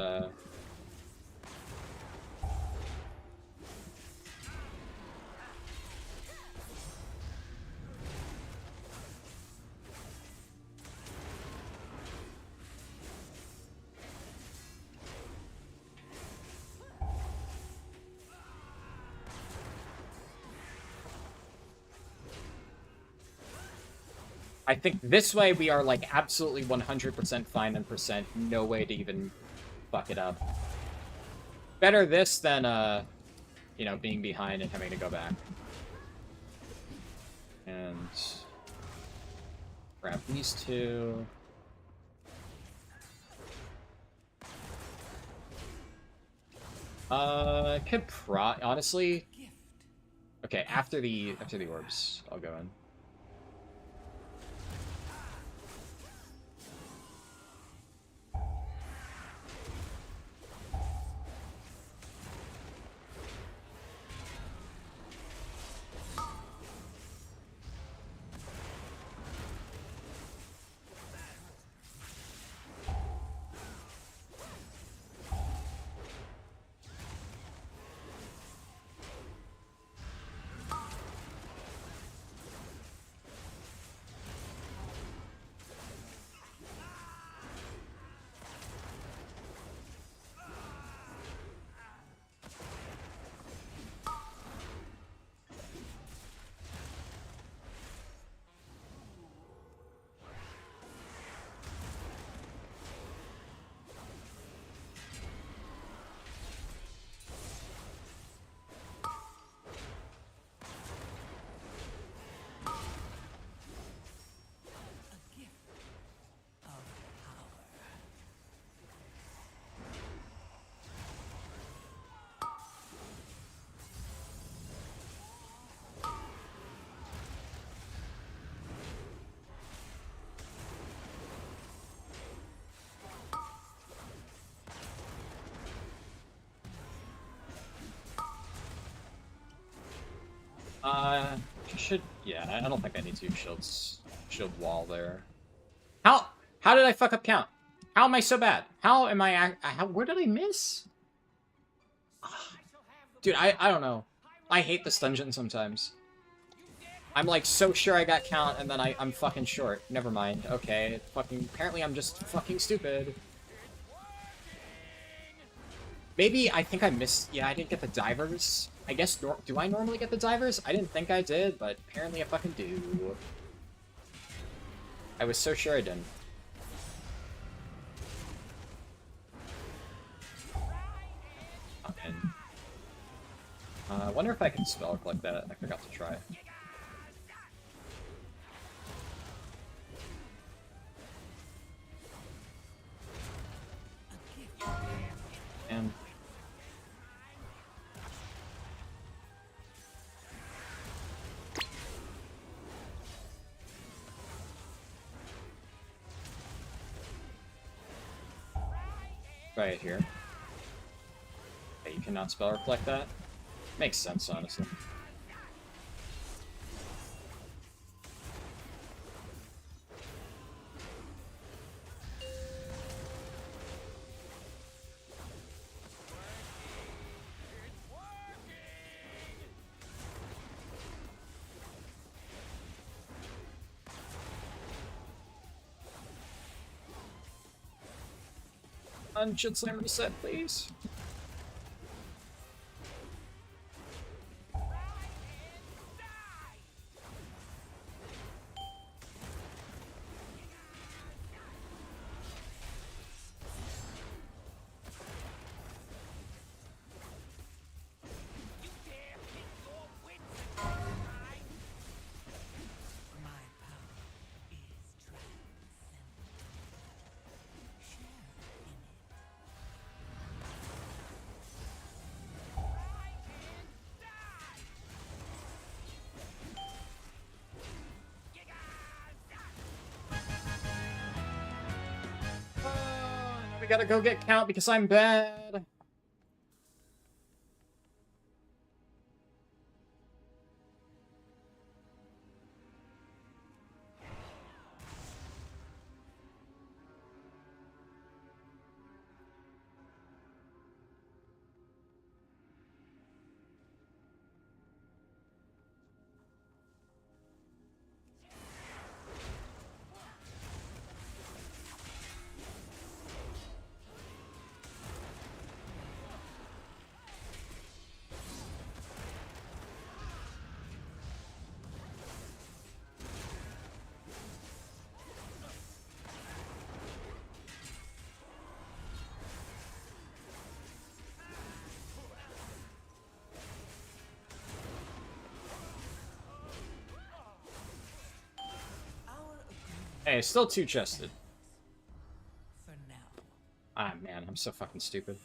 I think this way we are, like, absolutely 100% fine and percent. No way to even fuck it up. Better this than, you know, being behind and having to go back. And grab these two. Could honestly. Okay, after the orbs, I'll go in. Yeah, I don't think I need to shield wall there. How did I fuck up count? How am I so bad? How am I, where did I miss? Dude, I don't know. I hate this dungeon sometimes. I'm like so sure I got count and then I'm fucking short. Never mind. Okay, apparently I'm just fucking stupid. Maybe I think I missed, yeah, I didn't get the divers. I guess, do I normally get the divers? I didn't think I did, but apparently I fucking do. I was so sure I didn't. I wonder if I can spell like that. I forgot to try. And Right here. Okay, you cannot spell reflect that? Makes sense, honestly. Dungeon Slam reset, please. We gotta go get Count because I'm bad. Hey, still two-chested. For now. Ah, man, I'm so fucking stupid.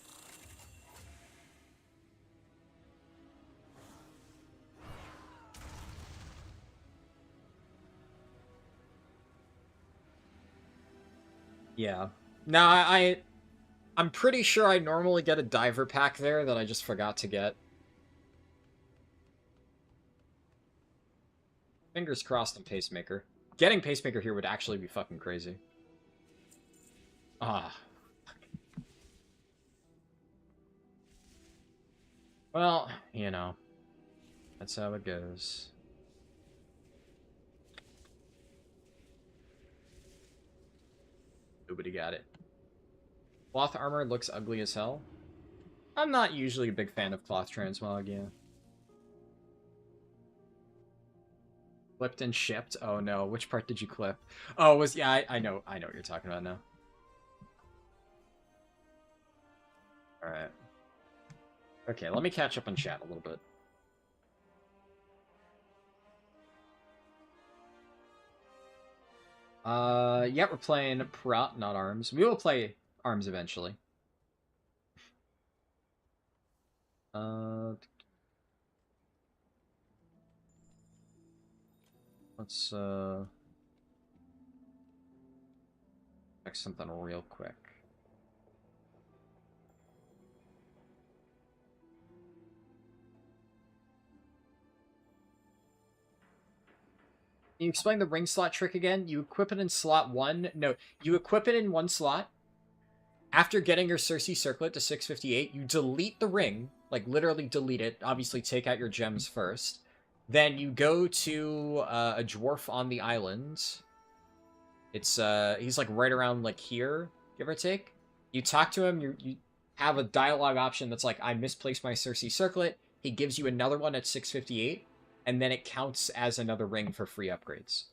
Yeah. No, I'm pretty sure I normally get a diver pack there that I just forgot to get. Fingers crossed on Pacemaker. Getting Pacemaker here would actually be fucking crazy. Ah. Well, you know. That's how it goes. Nobody got it. Cloth armor looks ugly as hell. I'm not usually a big fan of cloth transmog, yeah. Clipped and shipped? Oh no, which part did you clip? Oh, yeah, I know what you're talking about now. Alright. Okay, let me catch up on chat a little bit. Yeah, we're playing Prot, not Arms. We will play Arms eventually. Let's, check something real quick. Can you explain the ring slot trick again? You equip it in slot 1. No, you equip it in one slot. After getting your Cersei Circlet to 658, you delete the ring. Like, literally delete it. Obviously, take out your gems first. Then you go to a dwarf on the island. It's, he's, like, right around, like, here, give or take. You talk to him, you have a dialogue option that's like, I misplaced my Cersei Circlet. He gives you another one at 658. And then it counts as another ring for free upgrades.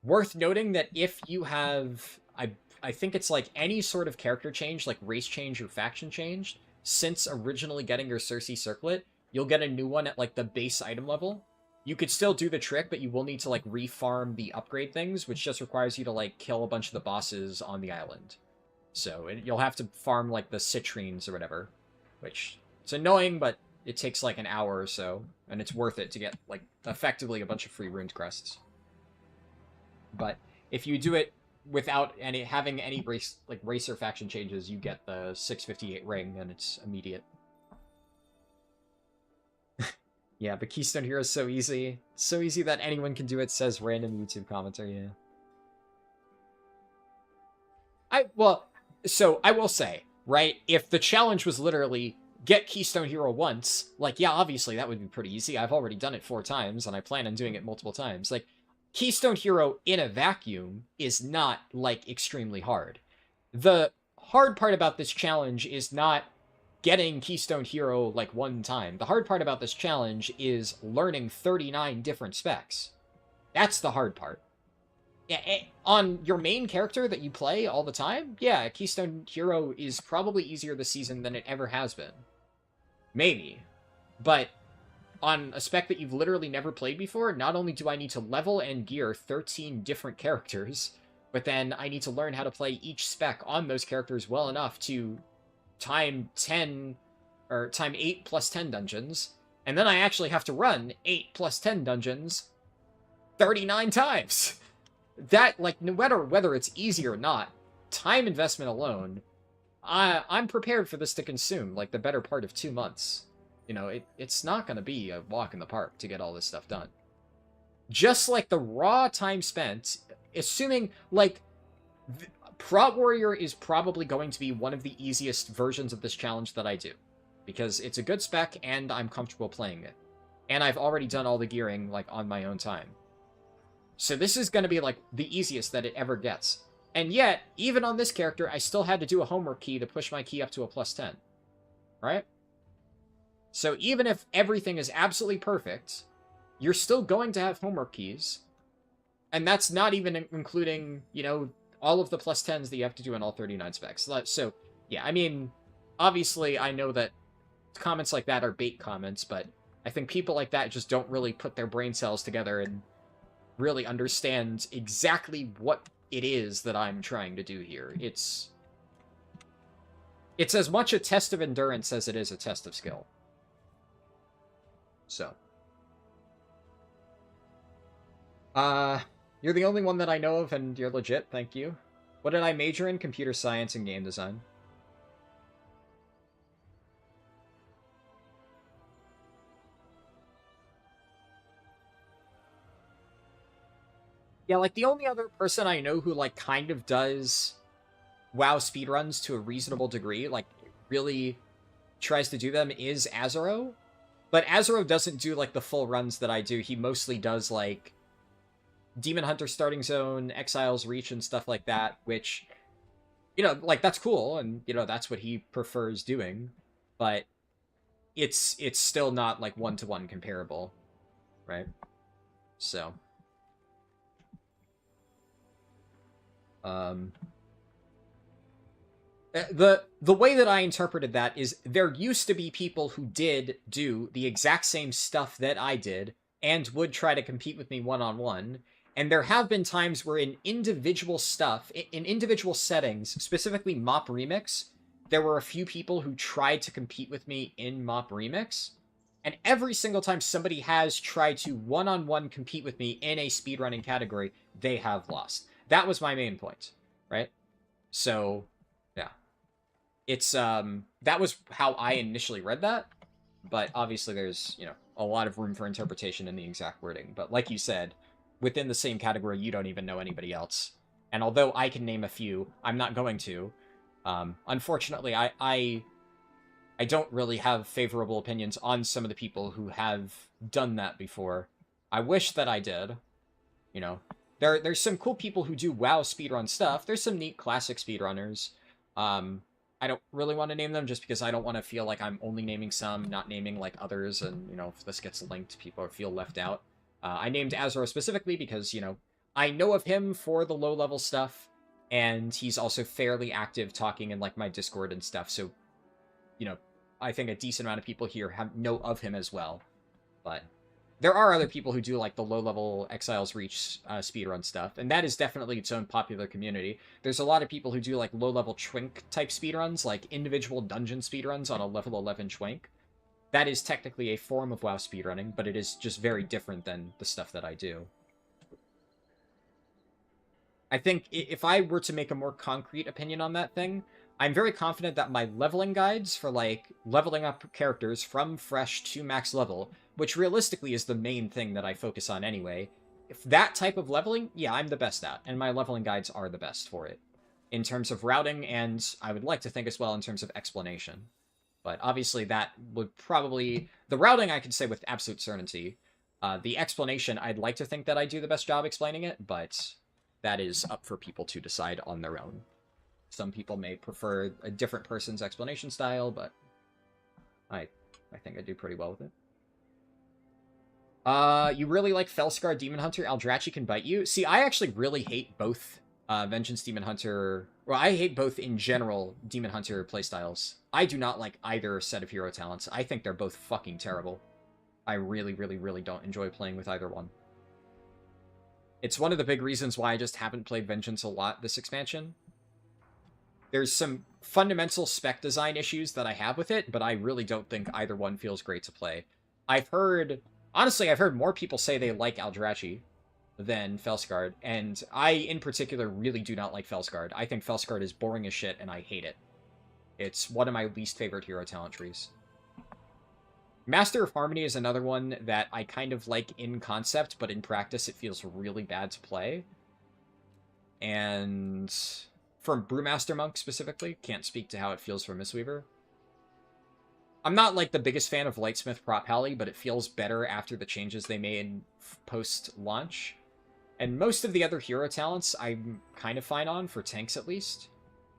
Worth noting that if you have, I think it's like any sort of character change, like race change or faction change, since originally getting your Cersei Circlet, you'll get a new one at like the base item level. You could still do the trick, but you will need to like refarm the upgrade things, which just requires you to like kill a bunch of the bosses on the island. So you'll have to farm like the citrines or whatever, which it's annoying, but it takes like an hour or so, and it's worth it to get, like, effectively a bunch of free runed crests. But if you do it without having any racer faction changes, you get the 658 ring, and it's immediate. Yeah, but Keystone Hero is so easy. So easy that anyone can do it, says random YouTube commenter, yeah. So I will say, right, if the challenge was literally get Keystone Hero once, like, yeah, obviously that would be pretty easy. I've already done it 4 times, and I plan on doing it multiple times. Like, Keystone Hero in a vacuum is not, like, extremely hard. The hard part about this challenge is not getting Keystone Hero, like, 1 time. The hard part about this challenge is learning 39 different specs. That's the hard part. Yeah, on your main character that you play all the time, yeah, Keystone Hero is probably easier this season than it ever has been. Maybe. But on a spec that you've literally never played before, not only do I need to level and gear 13 different characters, but then I need to learn how to play each spec on those characters well enough to time 10 or time 8 plus 10 dungeons, and then I actually have to run 8 plus 10 dungeons 39 times. That, like, no matter whether it's easy or not, time investment alone, I'm prepared for this to consume, like, the better part of 2 months. You know, it's not going to be a walk in the park to get all this stuff done. Just like the raw time spent, assuming, like, Prot Warrior is probably going to be one of the easiest versions of this challenge that I do, because it's a good spec and I'm comfortable playing it. And I've already done all the gearing, like, on my own time. So this is going to be, like, the easiest that it ever gets. And yet, even on this character, I still had to do a homework key to push my key up to a plus 10. Right? So even if everything is absolutely perfect, you're still going to have homework keys. And that's not even including, you know, all of the plus 10s that you have to do in all 39 specs. So, yeah, I mean, obviously I know that comments like that are bait comments, but I think people like that just don't really put their brain cells together and really understand exactly what it is that I'm trying to do here. It's as much a test of endurance as it is a test of skill. So. You're the only one that I know of, and you're legit, thank you. What did I major in? Computer science and game design. Yeah, like, the only other person I know who, like, kind of does WoW speedruns to a reasonable degree, like, really tries to do them, is Azuro. But Azuro doesn't do, like, the full runs that I do. He mostly does, like, Demon Hunter Starting Zone, Exile's Reach, and stuff like that, which, you know, like, that's cool, and, you know, that's what he prefers doing, but it's still not, like, one-to-one comparable, right? So. The way that I interpreted that is there used to be people who did do the exact same stuff that I did and would try to compete with me one-on-one, and there have been times where in individual stuff, in individual settings, specifically Mop Remix, there were a few people who tried to compete with me in Mop Remix, and every single time somebody has tried to one-on-one compete with me in a speedrunning category, they have lost. That was my main point, right? So, yeah. It's, that was how I initially read that, but obviously there's, you know, a lot of room for interpretation in the exact wording. But like you said, within the same category, you don't even know anybody else. And although I can name a few, I'm not going to. Unfortunately, I don't really have favorable opinions on some of the people who have done that before. I wish that I did, you know. There's some cool people who do WoW speedrun stuff. There's some neat classic speedrunners. I don't really want to name them just because I don't want to feel like I'm only naming some, not naming, like, others, and, you know, if this gets linked, people feel left out. I named Azuro specifically because, you know, I know of him for the low-level stuff, and he's also fairly active talking in, like, my Discord and stuff, so, you know, I think a decent amount of people here know of him as well. But there are other people who do, like, the low-level Exile's Reach speedrun stuff, and that is definitely its own popular community. There's a lot of people who do, like, low-level Chwink-type speedruns, like individual dungeon speedruns on a level 11 Chwink. That is technically a form of WoW speedrunning, but it is just very different than the stuff that I do. I think if I were to make a more concrete opinion on that thing, I'm very confident that my leveling guides for, like, leveling up characters from fresh to max level, which realistically is the main thing that I focus on anyway, if that type of leveling, yeah, I'm the best at, and my leveling guides are the best for it. In terms of routing, and I would like to think as well in terms of explanation. But obviously that would probably... The routing I could say with absolute certainty. The explanation, I'd like to think that I do the best job explaining it, but that is up for people to decide on their own. Some people may prefer a different person's explanation style, but I think I do pretty well with it. You really like Felscar Demon Hunter, Aldrachi can bite you? See, I actually really hate both Vengeance Demon Hunter... Well, I hate both in general Demon Hunter playstyles. I do not like either set of hero talents. I think they're both fucking terrible. I really, really, really don't enjoy playing with either one. It's one of the big reasons why I just haven't played Vengeance a lot this expansion. There's some fundamental spec design issues that I have with it, but I really don't think either one feels great to play. Honestly, I've heard more people say they like Aldrachi than Felsguard, and I, in particular, really do not like Felsguard. I think Felsguard is boring as shit, and I hate it. It's one of my least favorite hero talent trees. Master of Harmony is another one that I kind of like in concept, but in practice it feels really bad to play. And from Brewmaster Monk specifically, can't speak to how it feels for Mistweaver. I'm not like the biggest fan of Lightsmith Prop Pally, but it feels better after the changes they made post-launch. And most of the other hero talents I'm kind of fine on, for tanks at least.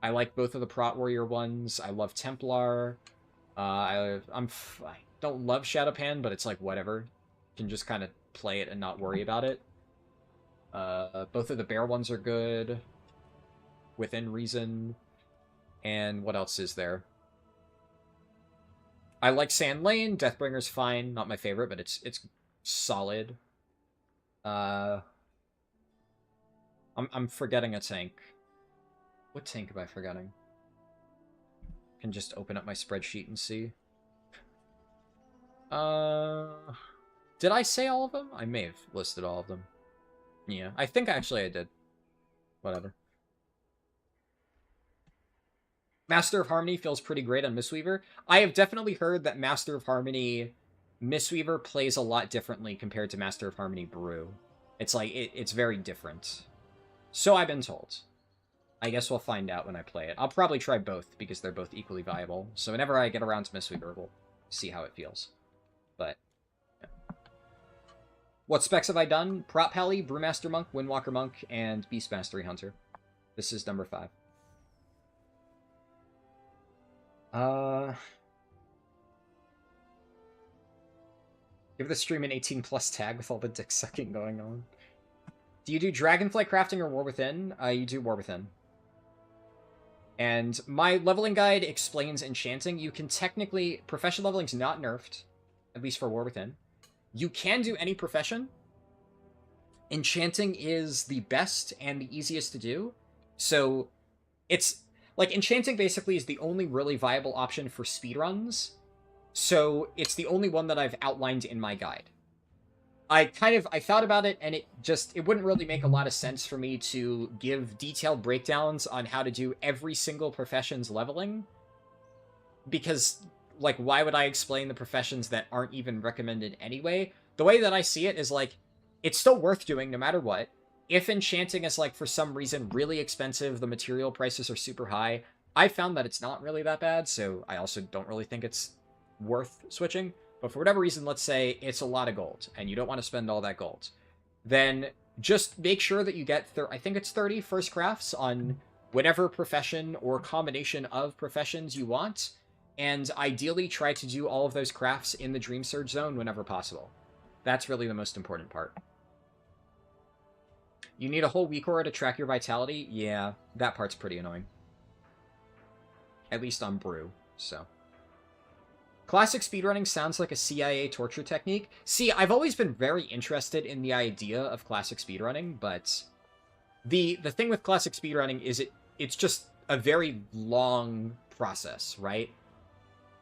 I like both of the Prot Warrior ones. I love Templar. I don't love Shadowpan, but it's like whatever. You can just kind of play it and not worry about it. Both of the bear ones are good. Within reason. And what else is there? I like Sand Lane. Deathbringer's fine. Not my favorite, but it's solid. I'm forgetting a tank. What tank am I forgetting? Can just open up my spreadsheet and see. Did I say all of them? I may have listed all of them. Yeah, I think actually I did. Whatever. Master of Harmony feels pretty great on Mistweaver. I have definitely heard that Master of Harmony Mistweaver plays a lot differently compared to Master of Harmony Brew. It's like, it's very different. So I've been told. I guess we'll find out when I play it. I'll probably try both, because they're both equally viable. So whenever I get around to Mistweaver, we'll see how it feels. But, yeah. What specs have I done? Prop Pally, Brewmaster Monk, Windwalker Monk, and Beast Mastery Hunter. This is number 5. Give the stream an 18+ tag with all the dick sucking going on. Do you do Dragonflight crafting or War Within? You do War Within. And my leveling guide explains enchanting. You can technically... Profession leveling's not nerfed, at least for War Within. You can do any profession. Enchanting is the best and the easiest to do. So, it's... Like, enchanting basically is the only really viable option for speedruns. So, it's the only one that I've outlined in my guide. I thought about it, and it wouldn't really make a lot of sense for me to give detailed breakdowns on how to do every single profession's leveling. Because, like, why would I explain the professions that aren't even recommended anyway? The way that I see it is, like, it's still worth doing no matter what. If enchanting is, like, for some reason really expensive, the material prices are super high, I found that it's not really that bad, so I also don't really think it's worth switching. But for whatever reason, let's say it's a lot of gold, and you don't want to spend all that gold. Then just make sure that you get, I think it's 30 first crafts on whatever profession or combination of professions you want, and ideally try to do all of those crafts in the Dream Surge zone whenever possible. That's really the most important part. You need a whole week aura to track your vitality? Yeah, that part's pretty annoying. At least on Brew, so... Classic speedrunning sounds like a CIA torture technique. See, I've always been very interested in the idea of classic speedrunning, but the thing with classic speedrunning is it's just a very long process, right?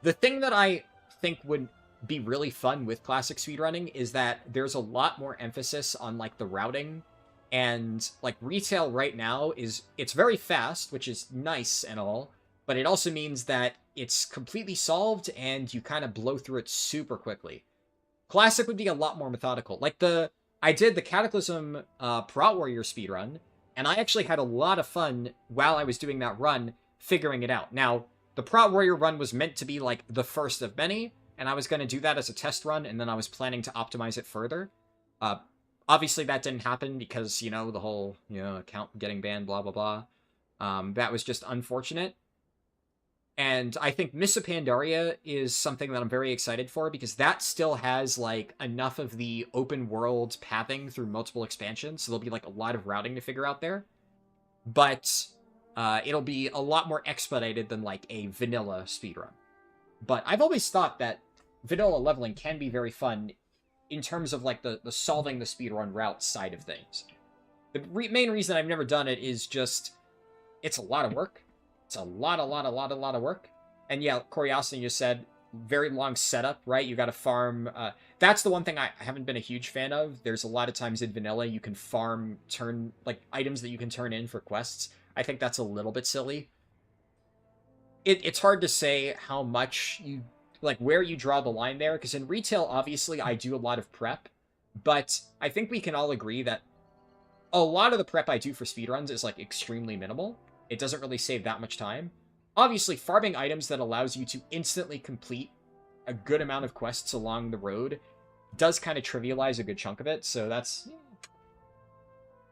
The thing that I think would be really fun with classic speedrunning is that there's a lot more emphasis on, like, the routing And like retail right now it's very fast, which is nice and all, but it also means that it's completely solved and you kind of blow through it super quickly. Classic would be a lot more methodical. Like I did the Cataclysm Prot Warrior speedrun, and I actually had a lot of fun while I was doing that run figuring it out. Now, the Prot Warrior run was meant to be like the first of many, and I was going to do that as a test run, and then I was planning to optimize it further. Obviously, that didn't happen because, you know, the whole, you know, account getting banned, blah, blah, blah. That was just unfortunate. And I think Miss of Pandaria is something that I'm very excited for because that still has, like, enough of the open world pathing through multiple expansions. So there'll be, like, a lot of routing to figure out there. But it'll be a lot more expedited than, like, a vanilla speedrun. But I've always thought that vanilla leveling can be very fun in terms of, like, the solving the speedrun route side of things. The main reason I've never done it is just, it's a lot of work. It's a lot of work. And yeah, Curiosity just said, very long setup, right? You gotta farm, that's the one thing I haven't been a huge fan of. There's a lot of times in vanilla you can farm, like, items that you can turn in for quests. I think that's a little bit silly. It's hard to say how much you, like, where you draw the line there, because in retail, obviously, I do a lot of prep, but I think we can all agree that a lot of the prep I do for speedruns is, like, extremely minimal. It doesn't really save that much time. Obviously, farming items that allows you to instantly complete a good amount of quests along the road does kind of trivialize a good chunk of it, so that's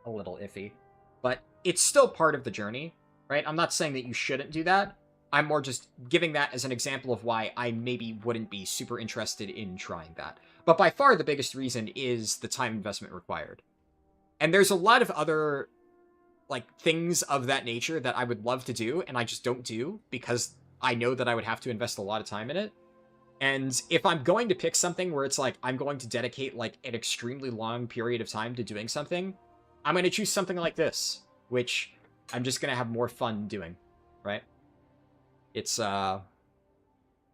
a little iffy. But it's still part of the journey, right? I'm not saying that you shouldn't do that. I'm more just giving that as an example of why I maybe wouldn't be super interested in trying that. But by far the biggest reason is the time investment required. And there's a lot of other, like, things of that nature that I would love to do, and I just don't do, because I know that I would have to invest a lot of time in it. And if I'm going to pick something where it's like, I'm going to dedicate, like, an extremely long period of time to doing something, I'm going to choose something like this, which I'm just going to have more fun doing, right? It's, you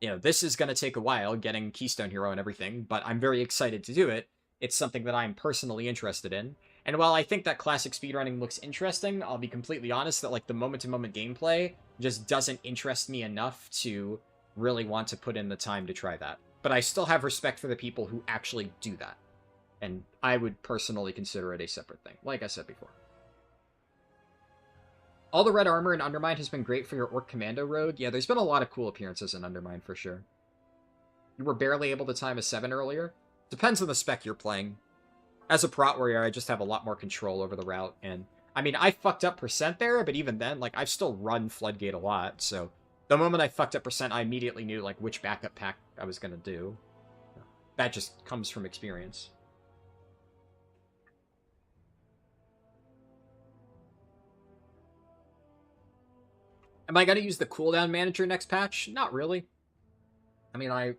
know, this is going to take a while, getting Keystone Hero and everything, but I'm very excited to do it. It's something that I'm personally interested in. And while I think that classic speedrunning looks interesting, I'll be completely honest that, like, the moment-to-moment gameplay just doesn't interest me enough to really want to put in the time to try that. But I still have respect for the people who actually do that. And I would personally consider it a separate thing, like I said before. All the red armor in Undermine has been great for your Orc Commando rogue. Yeah, there's been a lot of cool appearances in Undermine, for sure. You were barely able to time a 7 earlier. Depends on the spec you're playing. As a Prot Warrior, I just have a lot more control over the route, and I mean, I fucked up percent there, but even then, like, I've still run Floodgate a lot, so the moment I fucked up percent, I immediately knew, like, which backup pack I was gonna do. That just comes from experience. Am I gonna use the cooldown manager next patch? Not really. I mean, I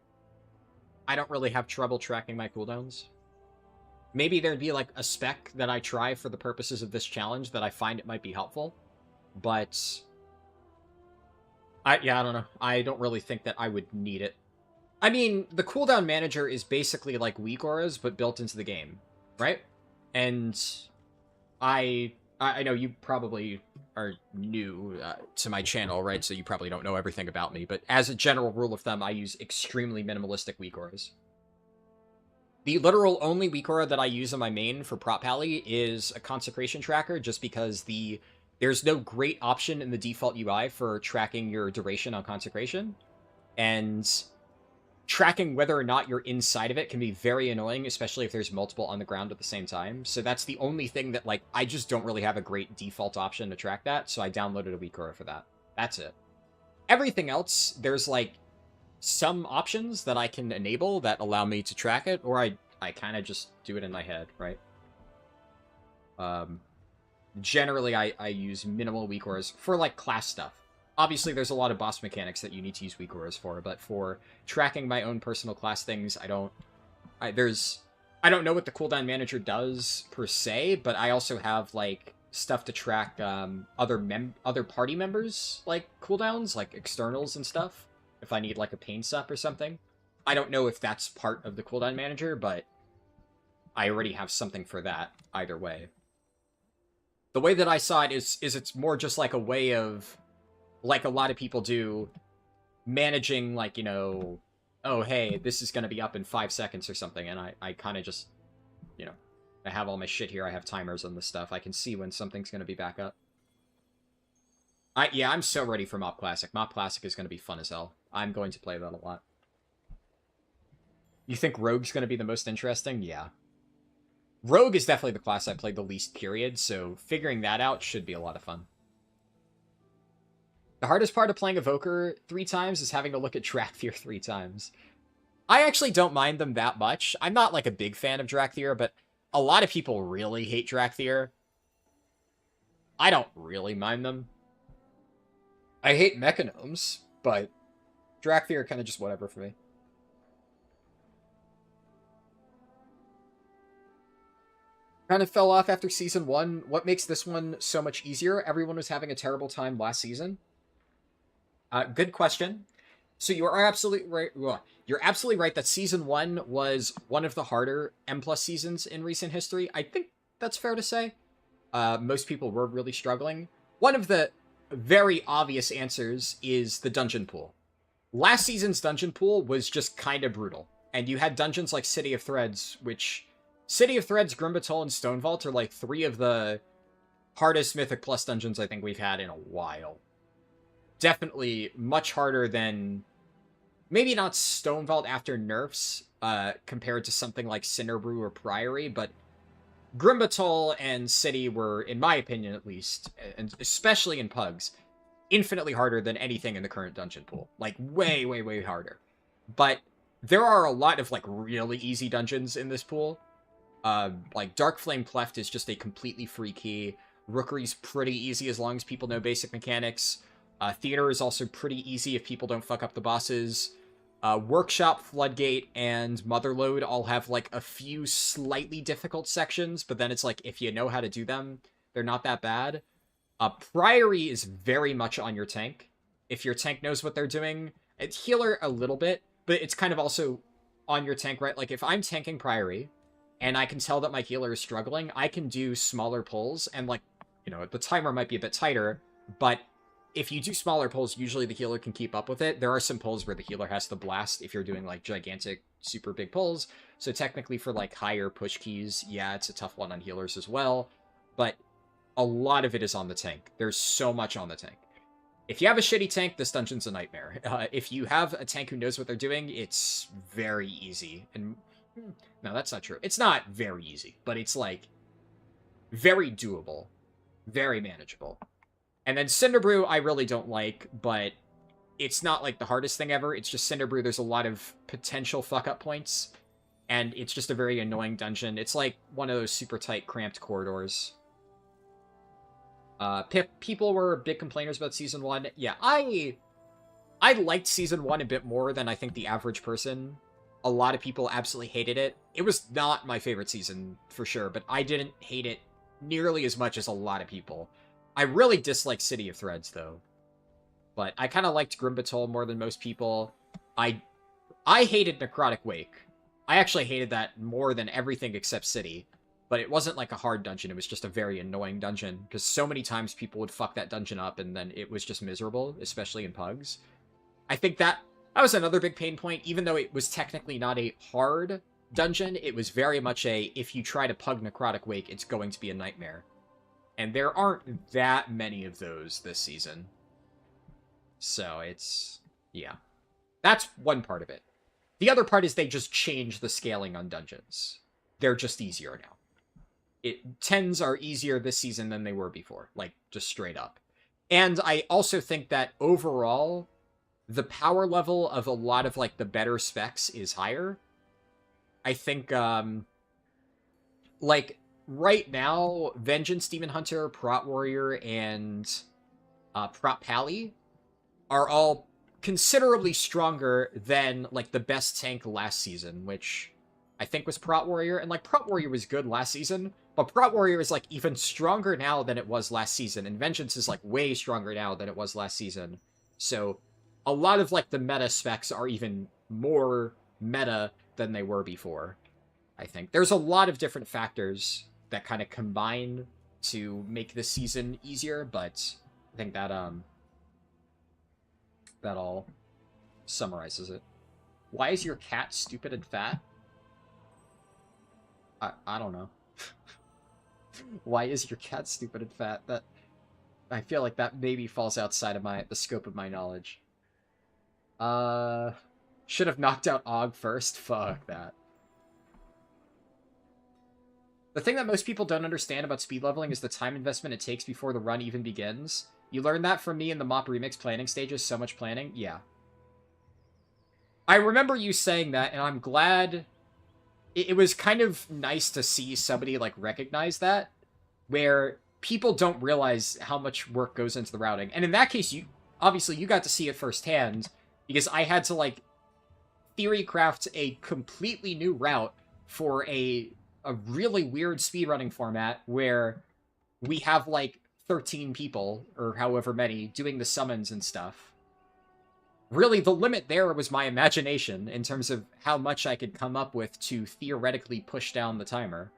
don't really have trouble tracking my cooldowns. Maybe there'd be, like, a spec that I try for the purposes of this challenge that I find it might be helpful. But yeah, I don't know. I don't really think that I would need it. I mean, the cooldown manager is basically like weak auras, but built into the game, right? And I know you probably are new to my channel, right? So you probably don't know everything about me, but as a general rule of thumb, I use extremely minimalistic weak auras. The literal only weak aura that I use on my main for Prop Pally is a Consecration Tracker, just because there's no great option in the default UI for tracking your duration on Consecration. And tracking whether or not you're inside of it can be very annoying, especially if there's multiple on the ground at the same time. So that's the only thing that, like, I just don't really have a great default option to track that, so I downloaded a weak aura for that. That's it. Everything else, there's, like, some options that I can enable that allow me to track it, or I kind of just do it in my head, right? Generally, I use minimal weak auras for, like, class stuff. Obviously, there's a lot of boss mechanics that you need to use weak auras for, but for tracking my own personal class things, I don't know what the cooldown manager does, per se, but I also have, like, stuff to track other party members, like, cooldowns, like externals and stuff, if I need, like, a pain sup or something. I don't know if that's part of the cooldown manager, but I already have something for that, either way. The way that I saw it is it's more just like a way of, like a lot of people do, managing, like, you know, oh, hey, this is going to be up in 5 seconds or something, and I kind of just, you know, I have all my shit here, I have timers on this stuff, I can see when something's going to be back up. Yeah, I'm so ready for Mop Classic. Mop Classic is going to be fun as hell. I'm going to play that a lot. You think Rogue's going to be the most interesting? Yeah. Rogue is definitely the class I played the least, period, so figuring that out should be a lot of fun. The hardest part of playing Evoker 3 times is having to look at Drakthir 3 times. I actually don't mind them that much. I'm not, like, a big fan of Drakthir, but a lot of people really hate Drakthir. I don't really mind them. I hate Mechanomes, but Drakthir are kind of just whatever for me. Kind of fell off after Season 1. What makes this one so much easier? Everyone was having a terrible time last season. Good question. So you are absolutely right. You're absolutely right that Season 1 was one of the harder M+ seasons in recent history. I think that's fair to say. Most people were really struggling. One of the very obvious answers is the dungeon pool. Last season's dungeon pool was just kind of brutal. And you had dungeons like City of Threads, which... City of Threads, Grimbatol, and Stonevault are like 3 of the hardest Mythic Plus dungeons I think we've had in a while. Definitely much harder than... Maybe not Stonevault after nerfs, compared to something like Cinderbrew or Priory, but Grimbatol and City were, in my opinion at least, and especially in Pugs, infinitely harder than anything in the current dungeon pool. Like, way, way, way harder. But there are a lot of, like, really easy dungeons in this pool. Like, Darkflame Cleft is just a completely free key. Rookery's pretty easy as long as people know basic mechanics. Theater is also pretty easy if people don't fuck up the bosses. Workshop, Floodgate, and Motherlode all have, like, a few slightly difficult sections, but then it's like, if you know how to do them, they're not that bad. Priory is very much on your tank. If your tank knows what they're doing, it's healer a little bit, but it's kind of also on your tank, right? Like, if I'm tanking Priory, and I can tell that my healer is struggling, I can do smaller pulls, and, like, you know, the timer might be a bit tighter, but if you do smaller pulls, usually the healer can keep up with it. There are some pulls where the healer has to blast if you're doing, like, gigantic, super big pulls, so technically for, like, higher push keys, yeah, it's a tough one on healers as well, but a lot of it is on the tank. There's so much on the tank. If you have a shitty tank, this dungeon's a nightmare. If you have a tank who knows what they're doing, it's very easy, and... No, that's not true. It's not very easy, but it's, like, very doable. Very manageable. And then Cinderbrew I really don't like, but it's not, like, the hardest thing ever. It's just Cinderbrew, there's a lot of potential fuck-up points, and it's just a very annoying dungeon. It's like one of those super tight, cramped corridors. People were big complainers about Season 1. Yeah, I liked Season 1 a bit more than I think the average person. A lot of people absolutely hated it. It was not my favorite season, for sure, but I didn't hate it nearly as much as a lot of people. I really dislike City of Threads, though. But I kind of liked Grimbatol more than most people. I hated Necrotic Wake. I actually hated that more than everything except City. But it wasn't like a hard dungeon, it was just a very annoying dungeon. Because so many times people would fuck that dungeon up, and then it was just miserable, especially in Pugs. I think that was another big pain point. Even though it was technically not a hard dungeon, it was very much a, if you try to pug Necrotic Wake, it's going to be a nightmare. And there aren't that many of those this season. So it's... yeah. That's one part of it. The other part is they just changed the scaling on dungeons. They're just easier now. 10s are easier this season than they were before. Like, just straight up. And I also think that overall, the power level of a lot of, like, the better specs is higher. I think, like, right now, Vengeance Demon Hunter, Prot Warrior, and Prot Pally are all considerably stronger than, like, the best tank last season, which I think was Prot Warrior. And, like, Prot Warrior was good last season, but Prot Warrior is, like, even stronger now than it was last season, and Vengeance is, like, way stronger now than it was last season. So a lot of, like, the meta specs are even more meta than they were before, I think. There's a lot of different factors that kind of combine to make this season easier, but I think that that all summarizes it. Why is your cat stupid and fat? I don't know. Why is your cat stupid and fat? That I feel like that maybe falls outside of the scope of my knowledge. Should have knocked out Og first. Fuck that. The thing that most people don't understand about speed leveling is the time investment it takes before the run even begins. You learned that from me in the Mop Remix planning stages. So much planning. Yeah. I remember you saying that, and I'm glad... It was kind of nice to see somebody, like, recognize that, where people don't realize how much work goes into the routing. And in that case, obviously, you got to see it firsthand, because I had to, like, theory craft a completely new route for a really weird speedrunning format where we have, like, 13 people, or however many, doing the summons and stuff. Really, the limit there was my imagination in terms of how much I could come up with to theoretically push down the timer.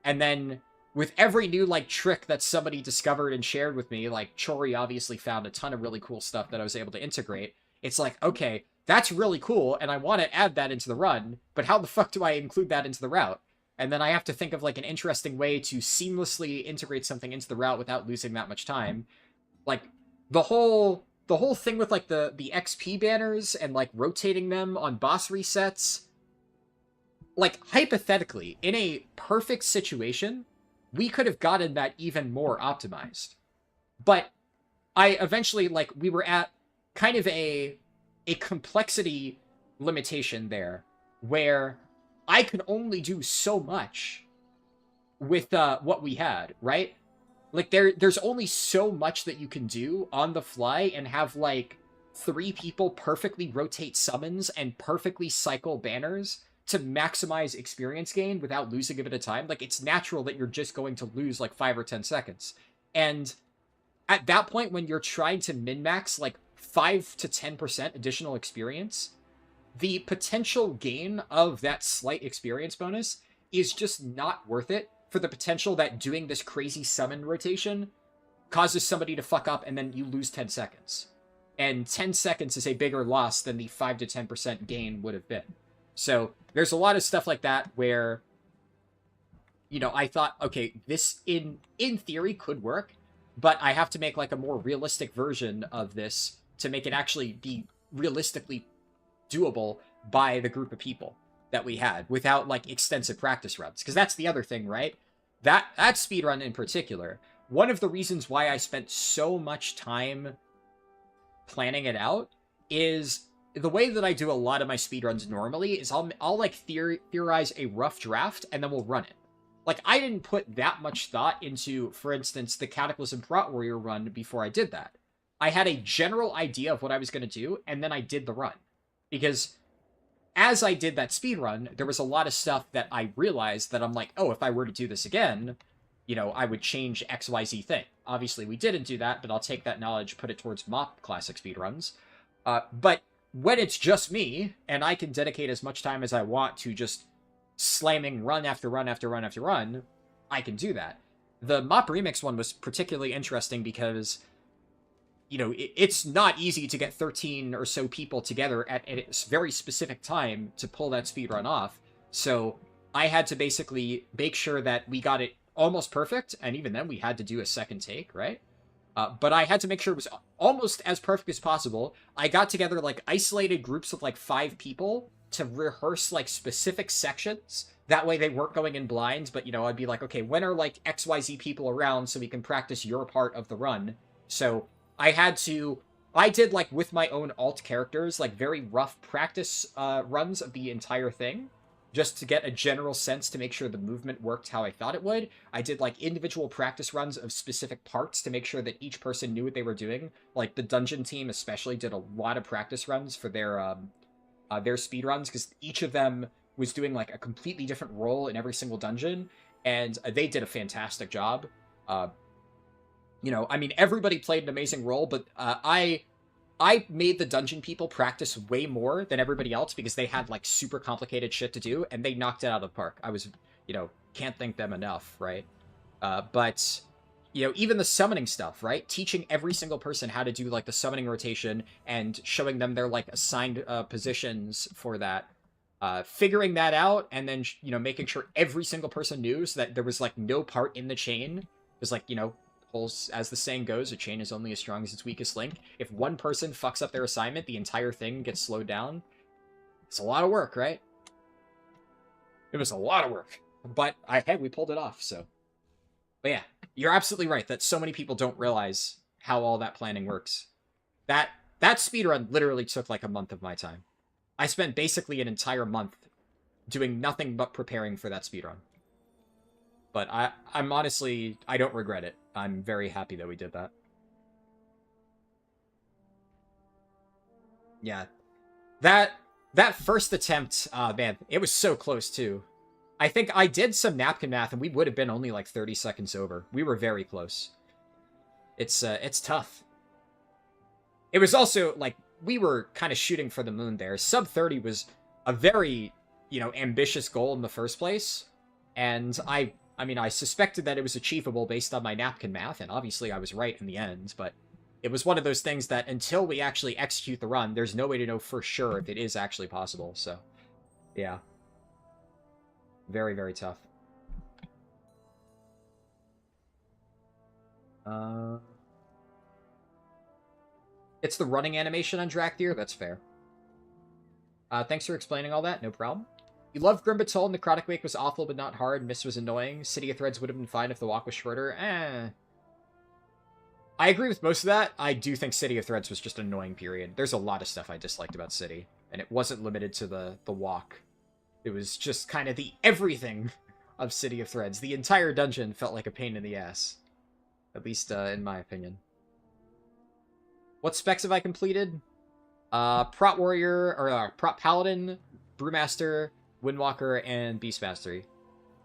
And then, with every new, like, trick that somebody discovered and shared with me, like, Chori obviously found a ton of really cool stuff that I was able to integrate. It's like, okay, that's really cool, and I want to add that into the run, but how the fuck do I include that into the route? And then I have to think of, like, an interesting way to seamlessly integrate something into the route without losing that much time. Like, the whole thing with, like, the XP banners and, like, rotating them on boss resets, like, hypothetically, in a perfect situation, we could have gotten that even more optimized. But I eventually, like, we were at kind of a complexity limitation there, where I could only do so much with what we had, right? Like, there's only so much that you can do on the fly and have, like, 3 people perfectly rotate summons and perfectly cycle banners to maximize experience gain without losing a bit of time. Like, it's natural that you're just going to lose, like, 5 or 10 seconds. And at that point, when you're trying to min-max, like, 5 to 10% additional experience, the potential gain of that slight experience bonus is just not worth it for the potential that doing this crazy summon rotation causes somebody to fuck up and then you lose 10 seconds. And 10 seconds is a bigger loss than the 5 to 10% gain would have been. So there's a lot of stuff like that where, you know, I thought, okay, this in theory could work, but I have to make, like, a more realistic version of this to make it actually be realistically doable by the group of people that we had without, like, extensive practice runs. Because that's the other thing, right? That speedrun in particular, one of the reasons why I spent so much time planning it out is the way that I do a lot of my speedruns normally is I'll like theorize a rough draft and then we'll run it. Like, I didn't put that much thought into, for instance, the Cataclysm Prot Warrior run before I did that. I had a general idea of what I was going to do, and then I did the run. Because as I did that speedrun, there was a lot of stuff that I realized that I'm like, oh, if I were to do this again, you know, I would change XYZ thing. Obviously, we didn't do that, but I'll take that knowledge, put it towards MOP classic speedruns. But when it's just me, and I can dedicate as much time as I want to just slamming run after run after run after run, I can do that. The MOP Remix one was particularly interesting because, you know, it's not easy to get 13 or so people together at a very specific time to pull that speedrun off. So I had to basically make sure that we got it almost perfect, and even then we had to do a second take, right? But I had to make sure it was almost as perfect as possible. I got together, like, isolated groups of, like, 5 people to rehearse, like, specific sections. That way they weren't going in blind, but, you know, I'd be like, okay, when are, like, XYZ people around so we can practice your part of the run? So I did, like, with my own alt characters, like, very rough practice runs of the entire thing, just to get a general sense to make sure the movement worked how I thought it would. I did, like, individual practice runs of specific parts to make sure that each person knew what they were doing. Like, the dungeon team especially did a lot of practice runs for their speed runs, because each of them was doing, like, a completely different role in every single dungeon, and they did a fantastic job. You know, I mean, everybody played an amazing role, but I made the dungeon people practice way more than everybody else because they had, like, super complicated shit to do, and they knocked it out of the park. I was, you know, can't thank them enough, right? But you know, even the summoning stuff, right? Teaching every single person how to do, like, the summoning rotation and showing them their, like, assigned positions for that. Figuring that out and then, you know, making sure every single person knew so that there was, like, no part in the chain. Because, like, you know, as the saying goes, a chain is only as strong as its weakest link. If one person fucks up their assignment, the entire thing gets slowed down. It's a lot of work, right? It was a lot of work. But, hey, we pulled it off, so. But yeah, you're absolutely right that so many people don't realize how all that planning works. That speedrun literally took like a month of my time. I spent basically an entire month doing nothing but preparing for that speedrun. But I'm honestly, I don't regret it. I'm very happy that we did that. Yeah. That first attempt, man, it was so close too. I think I did some napkin math and we would have been only like 30 seconds over. We were very close. It's tough. It was also like we were kind of shooting for the moon there. Sub 30 was a very, you know, ambitious goal in the first place. And I mean, I suspected that it was achievable based on my napkin math, and obviously I was right in the end, but it was one of those things that until we actually execute the run, there's no way to know for sure if it is actually possible, so yeah. Very, very tough. It's the running animation on Drakthir? That's fair. Thanks for explaining all that, no problem. You love Grim Batol, Necrotic Wake was awful but not hard, Mist was annoying, City of Threads would have been fine if the walk was shorter, I agree with most of that. I do think City of Threads was just an annoying period. There's a lot of stuff I disliked about City, and it wasn't limited to the walk. It was just kind of the everything of City of Threads. The entire dungeon felt like a pain in the ass. At least, in my opinion. What specs have I completed? Prot Warrior, or Prot Paladin, Brewmaster, Windwalker, and Beast Mastery.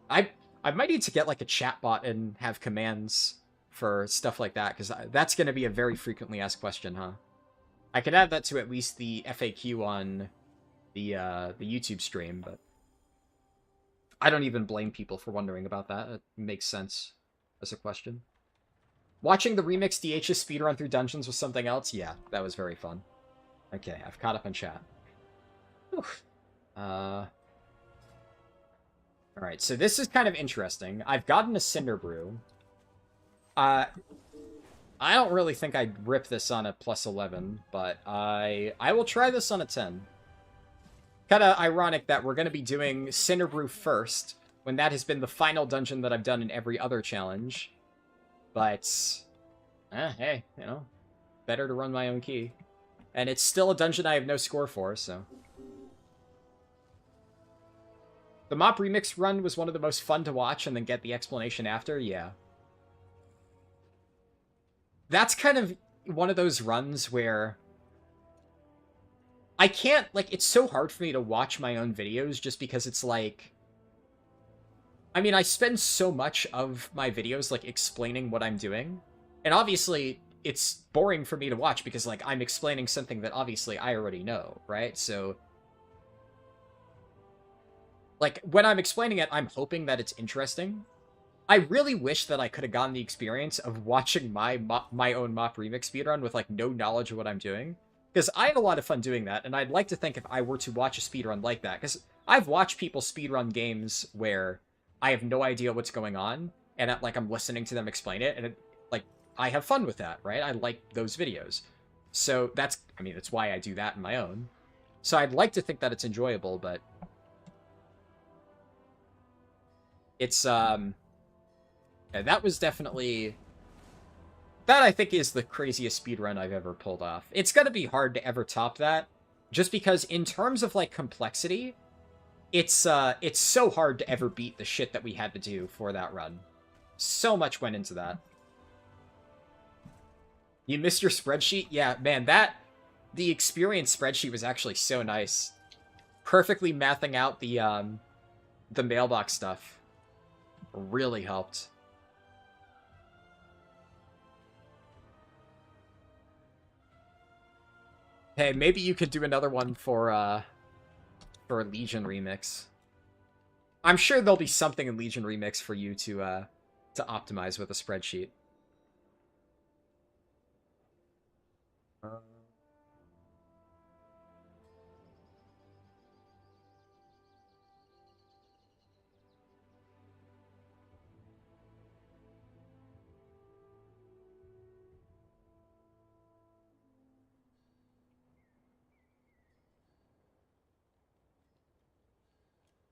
I might need to get, like, a chatbot and have commands for stuff like that, because that's going to be a very frequently asked question, huh? I could add that to at least the FAQ on the YouTube stream, but I don't even blame people for wondering about that. It makes sense as a question. Watching the remix DH's speedrun through dungeons was something else? Yeah, that was very fun. Okay, I've caught up on chat. Alright, so this is kind of interesting. I've gotten a Cinder Brew. I don't really think I'd rip this on a plus 11, but I will try this on a 10. Kind of ironic that we're going to be doing Cinder Brew first, when that has been the final dungeon that I've done in every other challenge. But, hey, you know, better to run my own key. And it's still a dungeon I have no score for, so. The Mop Remix run was one of the most fun to watch and then get the explanation after, yeah. That's kind of one of those runs where I can't, like, it's so hard for me to watch my own videos just because it's like, I mean, I spend so much of my videos, like, explaining what I'm doing. And obviously, it's boring for me to watch because, like, I'm explaining something that obviously I already know, right? So, like, when I'm explaining it, I'm hoping that it's interesting. I really wish that I could have gotten the experience of watching my own Mop Remix speedrun with, like, no knowledge of what I'm doing. Because I had a lot of fun doing that, and I'd like to think if I were to watch a speedrun like that, because I've watched people speedrun games where I have no idea what's going on, and like I'm listening to them explain it, and like I have fun with that, right? I like those videos. So that's, I mean, that's why I do that in my own. So I'd like to think that it's enjoyable, but it's, yeah, that was definitely, that I think is the craziest speedrun I've ever pulled off. It's gonna be hard to ever top that, just because in terms of, like, complexity, it's so hard to ever beat the shit that we had to do for that run. So much went into that. You missed your spreadsheet? Yeah, man, the experience spreadsheet was actually so nice. Perfectly mathing out the mailbox stuff. Really helped. Hey, maybe you could do another one for a Legion Remix. I'm sure there'll be something in Legion Remix for you to optimize with a spreadsheet. Uh,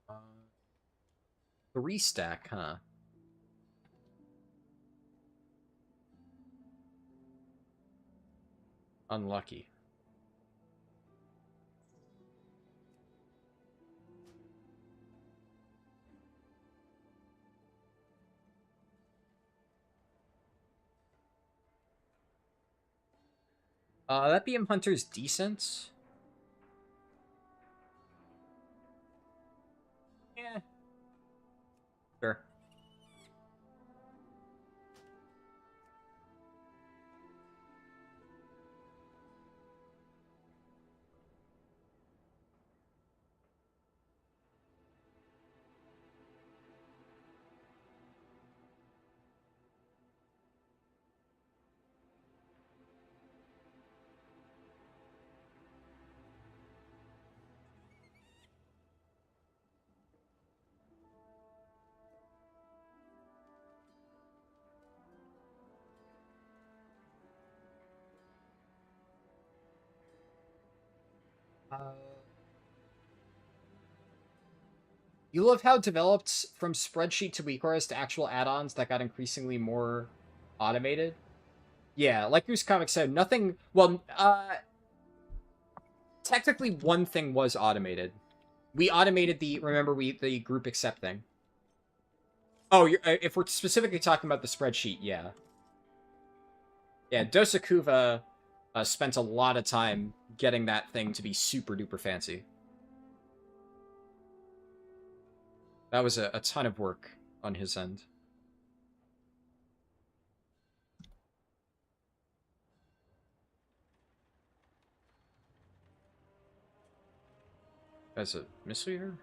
uh, 3-stack, huh? Unlucky. That BM Hunter's decent. Yeah. Sure. You love how it developed from spreadsheet to WeakOrus to actual add-ons that got increasingly more automated. Yeah, like Goose Comic said, nothing... Well, technically one thing was automated. We automated the... Remember, the group accept thing. Oh, if we're specifically talking about the spreadsheet, yeah. Yeah, Dosakuva spent a lot of time getting that thing to be super-duper fancy. That was a ton of work on his end. That's a missile here?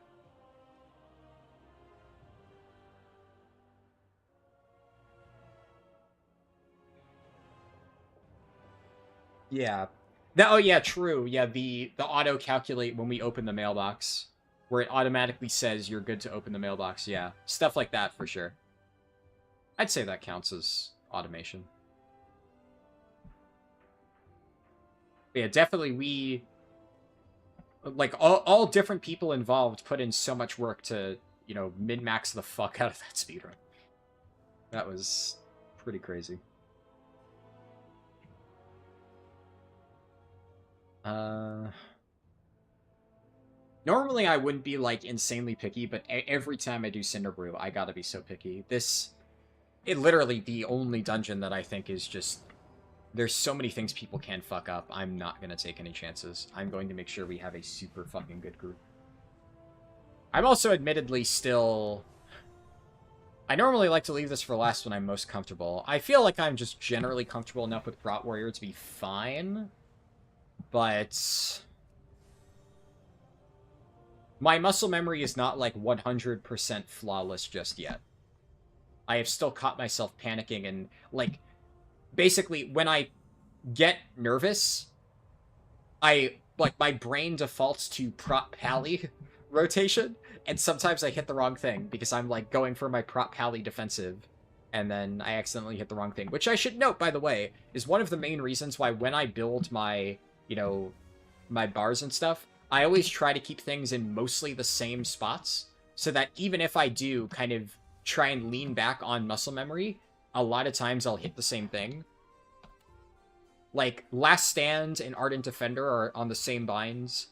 Yeah. Oh yeah, true. Yeah, the auto calculate when we open the mailbox, where it automatically says you're good to open the mailbox. Yeah, stuff like that for sure. I'd say that counts as automation. But yeah, definitely we, like, all different people involved put in so much work to, you know, min-max the fuck out of that speedrun. That was pretty crazy. Normally I wouldn't be, like, insanely picky, but every time I do Cinderbrew, I gotta be so picky. It literally the only dungeon that I think is just... There's so many things people can fuck up, I'm not gonna take any chances. I'm going to make sure we have a super fucking good group. I'm also admittedly still... I normally like to leave this for last when I'm most comfortable. I feel like I'm just generally comfortable enough with Prot Warrior to be fine, but... My muscle memory is not, like, 100% flawless just yet. I have still caught myself panicking and, like, basically, when I get nervous, my brain defaults to prop pally rotation, and sometimes I hit the wrong thing, because I'm, like, going for my prop pally defensive, and then I accidentally hit the wrong thing, which I should note, by the way, is one of the main reasons why when I build my, you know, my bars and stuff, I always try to keep things in mostly the same spots, so that even if I do kind of try and lean back on muscle memory, a lot of times I'll hit the same thing. Like, Last Stand and Ardent Defender are on the same binds.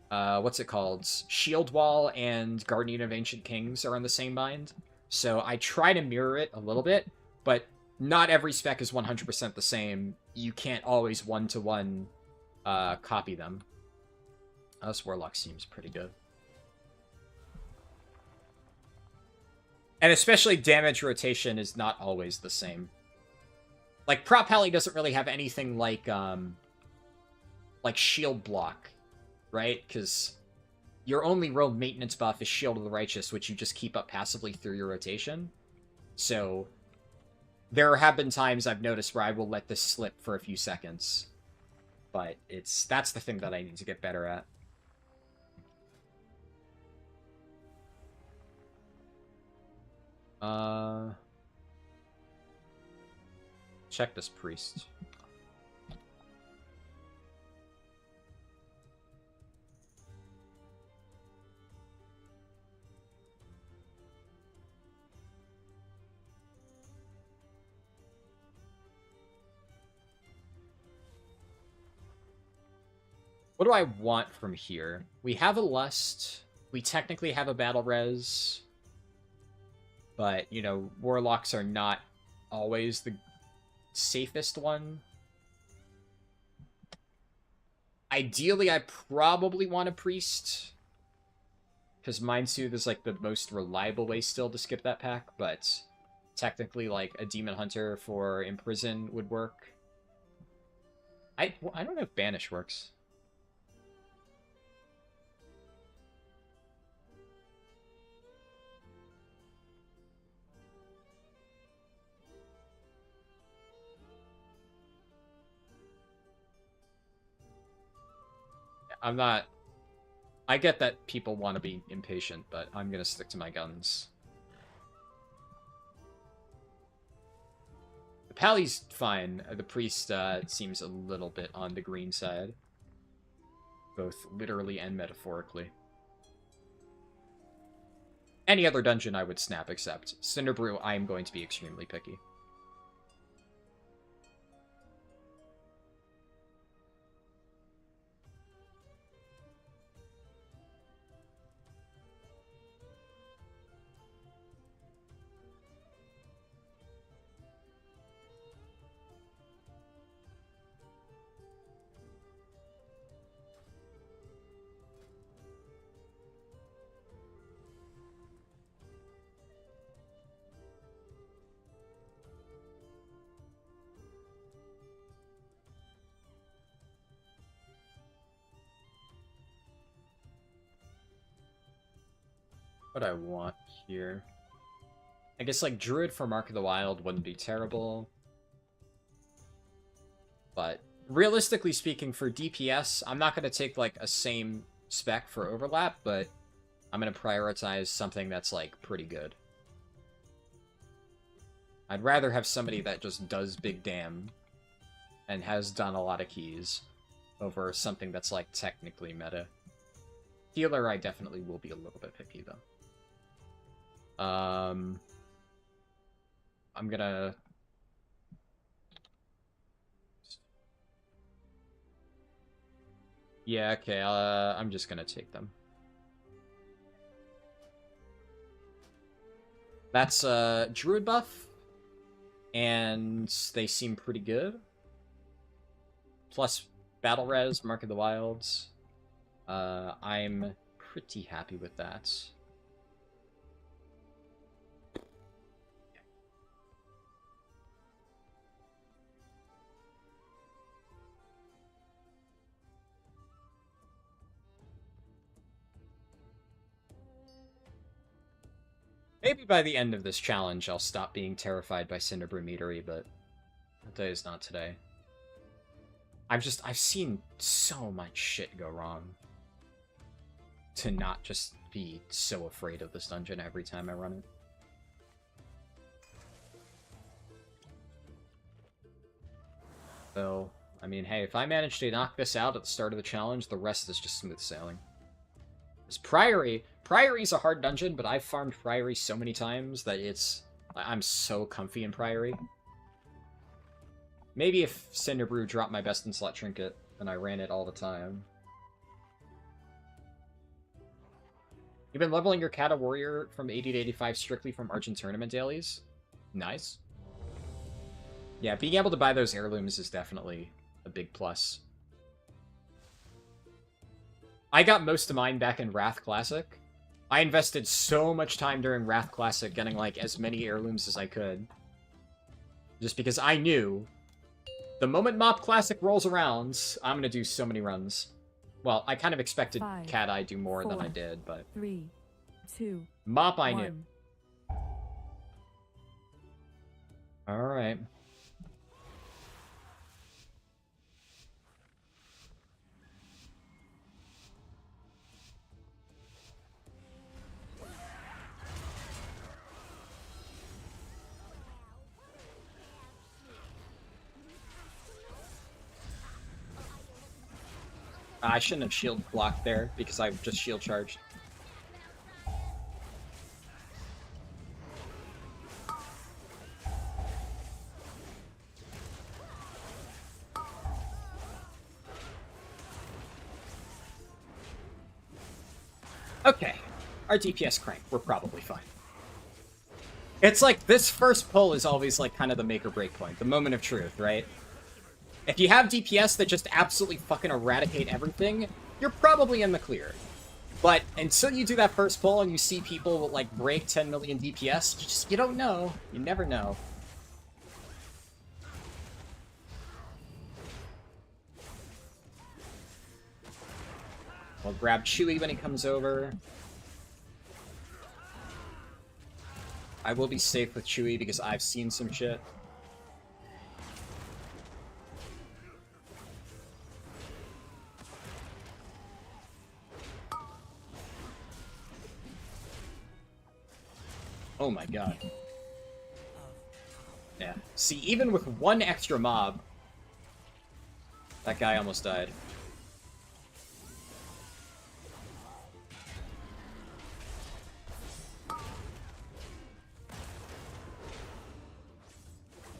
What's it called? Shield Wall and Guardian of Ancient Kings are on the same bind. So I try to mirror it a little bit, but not every spec is 100% the same. You can't always one-to-one copy them. This Warlock seems pretty good. And especially damage rotation is not always the same. Like, Prop Pally doesn't really have anything like Shield Block, right? Because your only real maintenance buff is Shield of the Righteous, which you just keep up passively through your rotation. So, There have been times I've noticed where I will let this slip for a few seconds. But that's the thing that I need to get better at. Check this priest. What do I want from here? We have a lust. We technically have a battle res. But, you know, warlocks are not always the safest one. Ideally, I probably want a priest. Because Mindsoothe is, like, the most reliable way still to skip that pack. But technically, like, a Demon Hunter for Imprison would work. I don't know if Banish works. I'm not... I get that people want to be impatient, but I'm gonna stick to my guns. The Pally's fine. The priest seems a little bit on the green side. Both literally and metaphorically. Any other dungeon I would snap except Cinderbrew, I am going to be extremely picky. What I want here. I guess, like, Druid for Mark of the Wild wouldn't be terrible. But, realistically speaking, for DPS, I'm not going to take, like, a same spec for overlap, but I'm going to prioritize something that's, like, pretty good. I'd rather have somebody that just does big damn and has done a lot of keys over something that's, like, technically meta. Healer, I definitely will be a little bit picky, though. I'm gonna... Yeah, okay, I'm just gonna take them. That's Druid buff, and they seem pretty good. Plus Battle Res, Mark of the Wilds. I'm pretty happy with that. Maybe by the end of this challenge, I'll stop being terrified by Cinderbrew Meadery, but today is not today. I've seen so much shit go wrong to not just be so afraid of this dungeon every time I run it. So, I mean, hey, if I manage to knock this out at the start of the challenge, the rest is just smooth sailing. This Priory's a hard dungeon, but I've farmed Priory so many times that I'm so comfy in Priory. Maybe if Cinderbrew dropped my best in slot trinket, and I ran it all the time. You've been leveling your Kata Warrior from 80 to 85 strictly from Argent Tournament dailies? Nice. Yeah, being able to buy those heirlooms is definitely a big plus. I got most of mine back in Wrath Classic. I invested so much time during Wrath Classic getting, like, as many heirlooms as I could. Just because I knew the moment Mop Classic rolls around, I'm gonna do so many runs. Well, I kind of expected Cat Eye do more than I did, but... 3, 2, Mop I knew. Alright. I shouldn't have shield blocked there because I just shield charged. Okay, our DPS crank, we're probably fine. It's like, this first pull is always like kind of the make or break point, the moment of truth, right? If you have DPS that just absolutely fucking eradicate everything, you're probably in the clear. But until you do that first pull and you see people like break 10 million DPS, you don't know. You never know. We'll grab Chewie when he comes over. I will be safe with Chewie because I've seen some shit. Oh my god. Yeah. See, even with one extra mob, that guy almost died.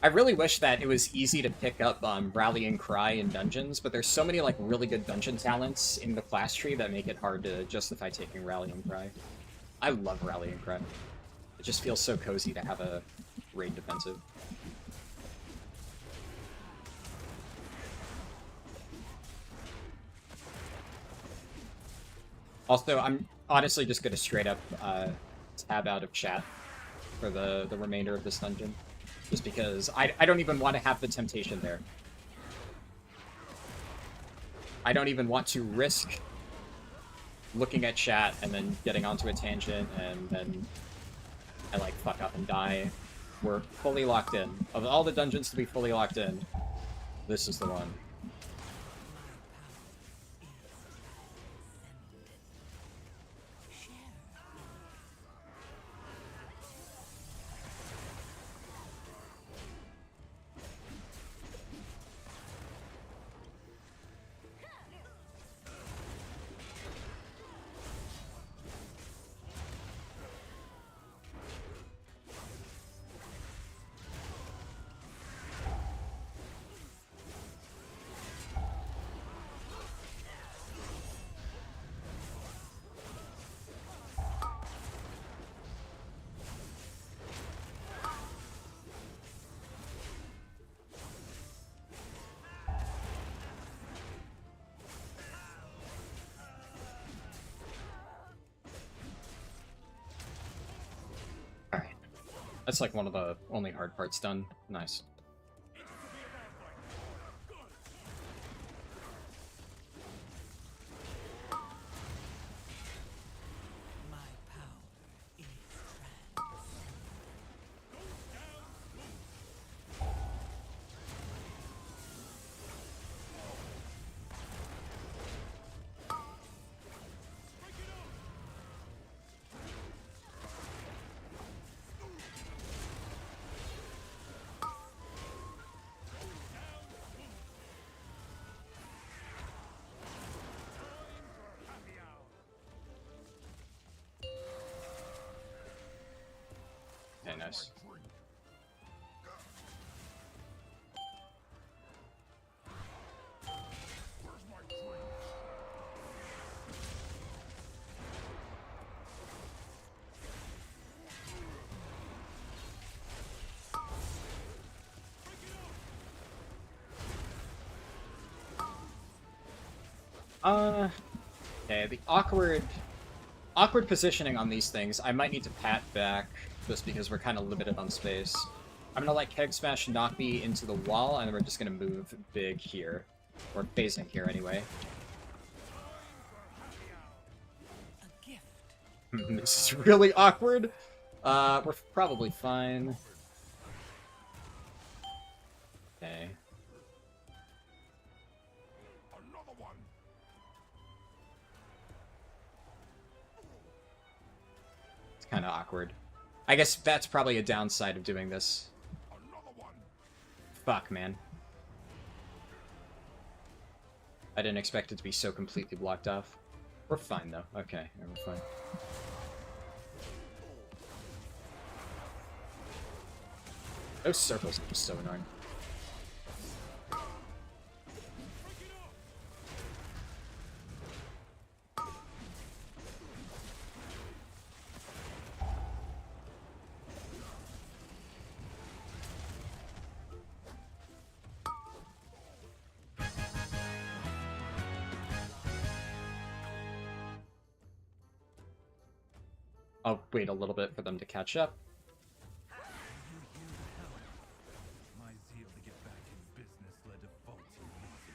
I really wish that it was easy to pick up Rallying Cry in dungeons, but there's so many like really good dungeon talents in the class tree that make it hard to justify taking Rallying Cry. I love Rallying Cry. It just feels so cozy to have a raid defensive. Also, I'm honestly just gonna straight up tab out of chat for the remainder of this dungeon. Just because I don't even want to have the temptation there. I don't even want to risk looking at chat and then getting onto a tangent and then I like fuck up and die. We're fully locked in. Of all the dungeons to be fully locked in, this is the one. That's like one of the only hard parts done. Nice. Okay, nice. Okay, the awkward positioning on these things, I might need to pat back, just because we're kind of limited on space. I'm gonna let Keg Smash knock me into the wall, and then we're just gonna move big here. Or phasing here, anyway. This is really awkward. We're probably fine. It's kind of awkward. I guess that's probably a downside of doing this. Fuck, man. I didn't expect it to be so completely blocked off. We're fine, though. Okay, yeah, we're fine. Those circles are just so annoying. I'll wait a little bit for them to catch up. My zeal to get back in business led to faulty meeting.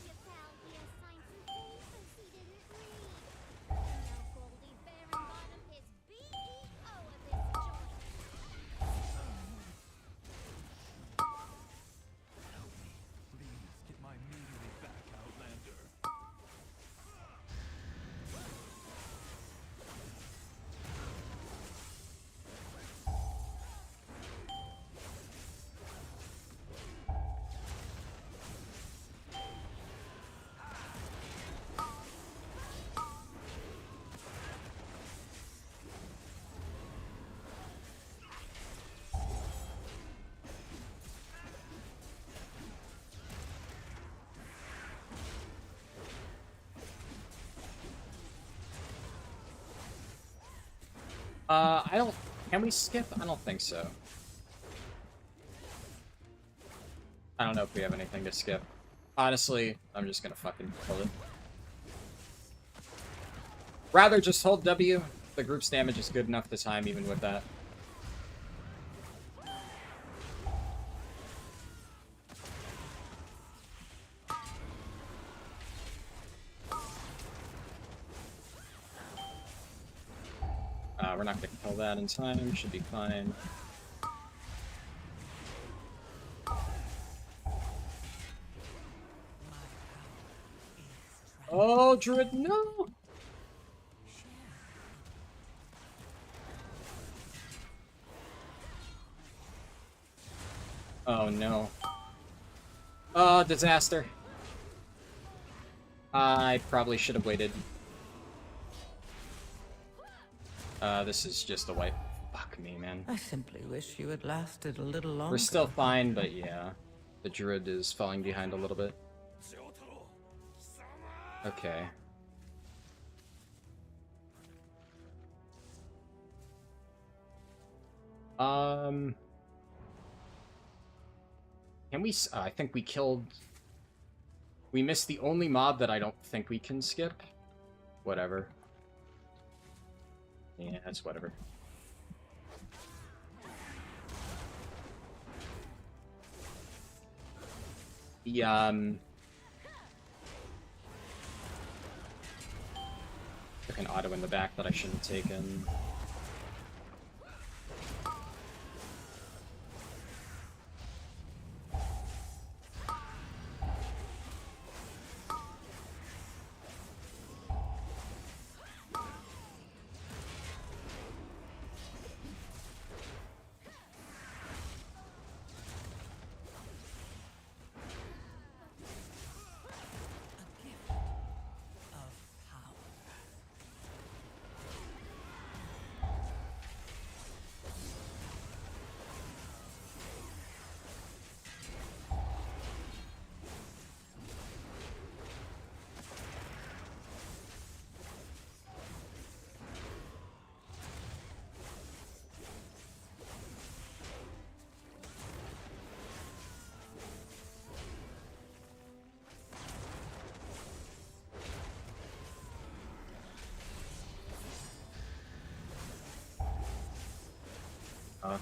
Your pal here signed some papers he didn't read. Now Goldie Baron is BEO of this joint. Help me, please get my meteorite back, Outlander. I don't... Can we skip? I don't think so. I don't know if we have anything to skip. Honestly, I'm just gonna fucking kill it. Rather just hold W. The group's damage is good enough this time, even with that. We're not gonna kill that in time. Should be fine. Oh, Druid, no! Oh, no. Oh, disaster. I probably should have waited. This is just a wipe. Fuck me, man. I simply wish you had lasted a little longer. We're still fine, but yeah. The Druid is falling behind a little bit. Okay. Can we... I think we killed... We missed the only mob that I don't think we can skip. Whatever. Yeah, that's whatever. The, took an auto in the back that I shouldn't have taken.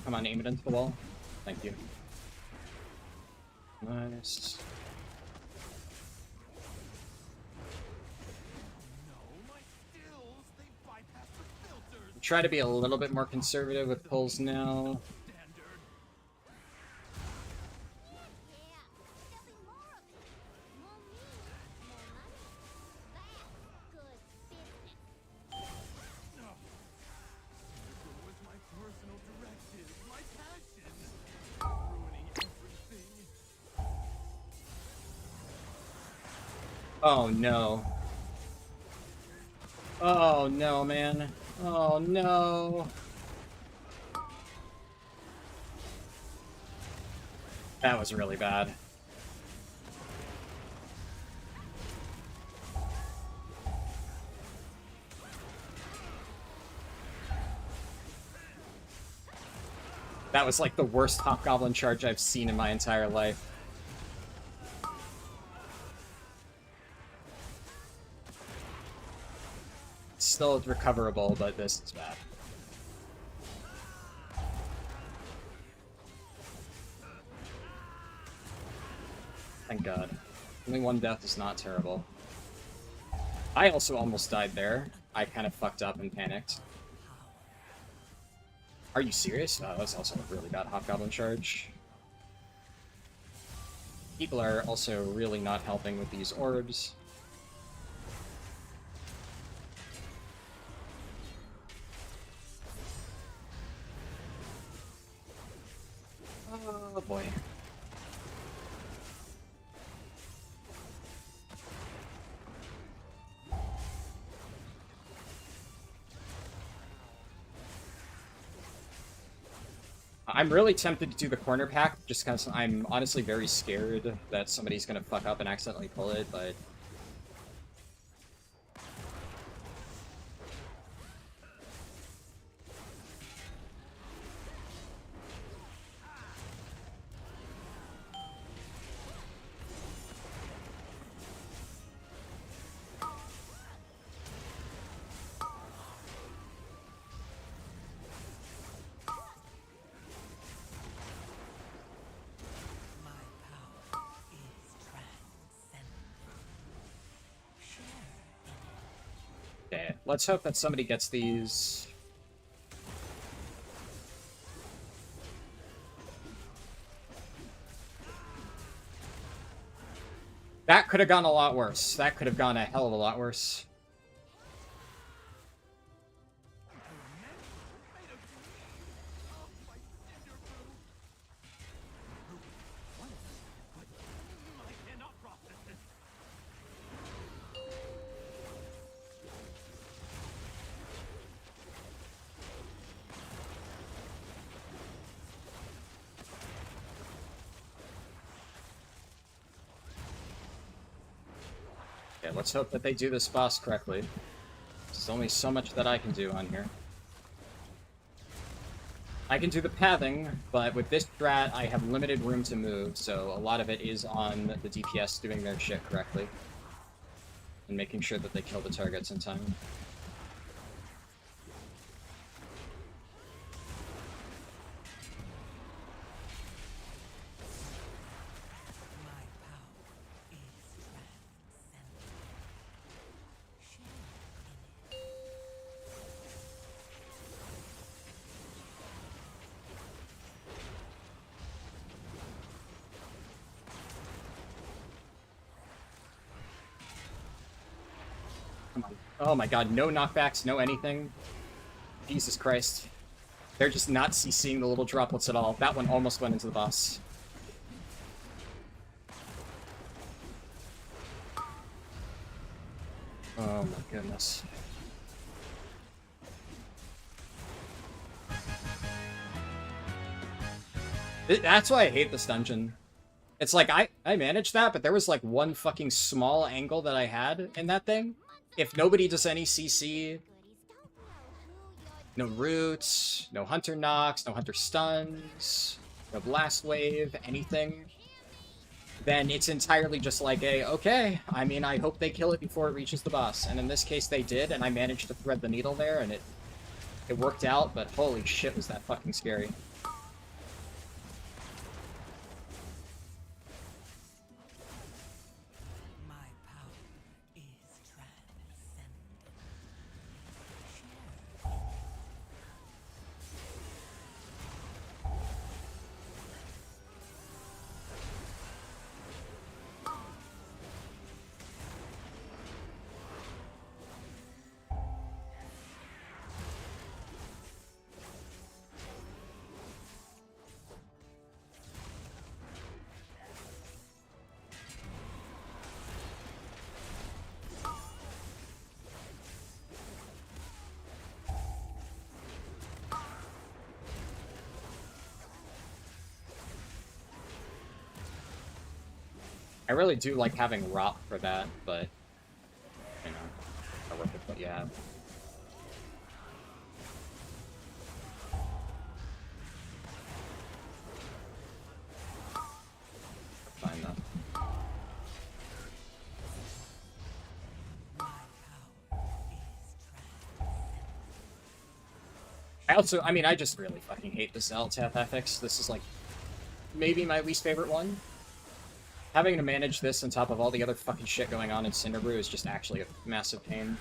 Come on, aim it into the wall. Thank you. Nice. Try to be a little bit more conservative with pulls now. Oh no. Oh no, man. Oh no. That was really bad. That was like the worst Hobgoblin charge I've seen in my entire life. Still recoverable, but this is bad. Thank God. Only one death is not terrible. I also almost died there. I kind of fucked up and panicked. Are you serious? Oh, that's also a really bad Hobgoblin charge. People are also really not helping with these orbs. Oh boy. I'm really tempted to do the corner pack, just because I'm honestly very scared that somebody's gonna fuck up and accidentally pull it, but... Okay, let's hope that somebody gets these. That could have gone a lot worse. That could have gone a hell of a lot worse. Okay, let's hope that they do this boss correctly. There's only so much that I can do on here. I can do the pathing, but with this strat, I have limited room to move, so a lot of it is on the DPS doing their shit correctly. And making sure that they kill the targets in time. Come on. Oh my god, no knockbacks, no anything. Jesus Christ. They're just not CCing the little droplets at all. That one almost went into the boss. Oh my goodness. That's why I hate this dungeon. It's like, I managed that, but there was like one fucking small angle that I had in that thing. If nobody does any CC, no roots, no hunter knocks, no hunter stuns, no blast wave, anything, then it's entirely just like a, okay, I mean, I hope they kill it before it reaches the boss. And in this case they did, and I managed to thread the needle there, and it worked out, but holy shit was that fucking scary. I really do like having Rot for that, but, you know, I work with what you have. Fine, though. I mean, I just really fucking hate this L-Tap FX. This is, like, maybe my least favorite one. Having to manage this on top of all the other fucking shit going on in Cinderbrew is just actually a massive pain.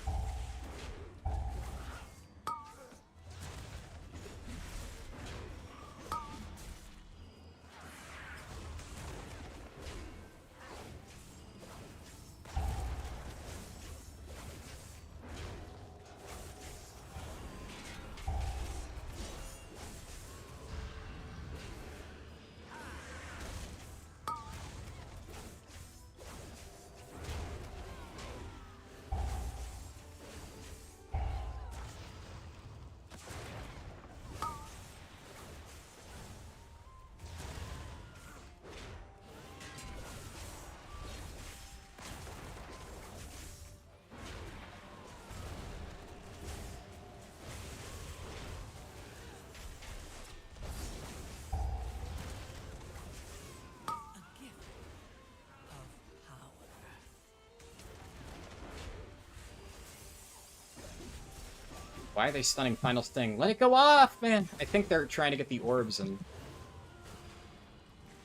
Why are they stunning Final Sting? Let it go off, man! I think they're trying to get the orbs, and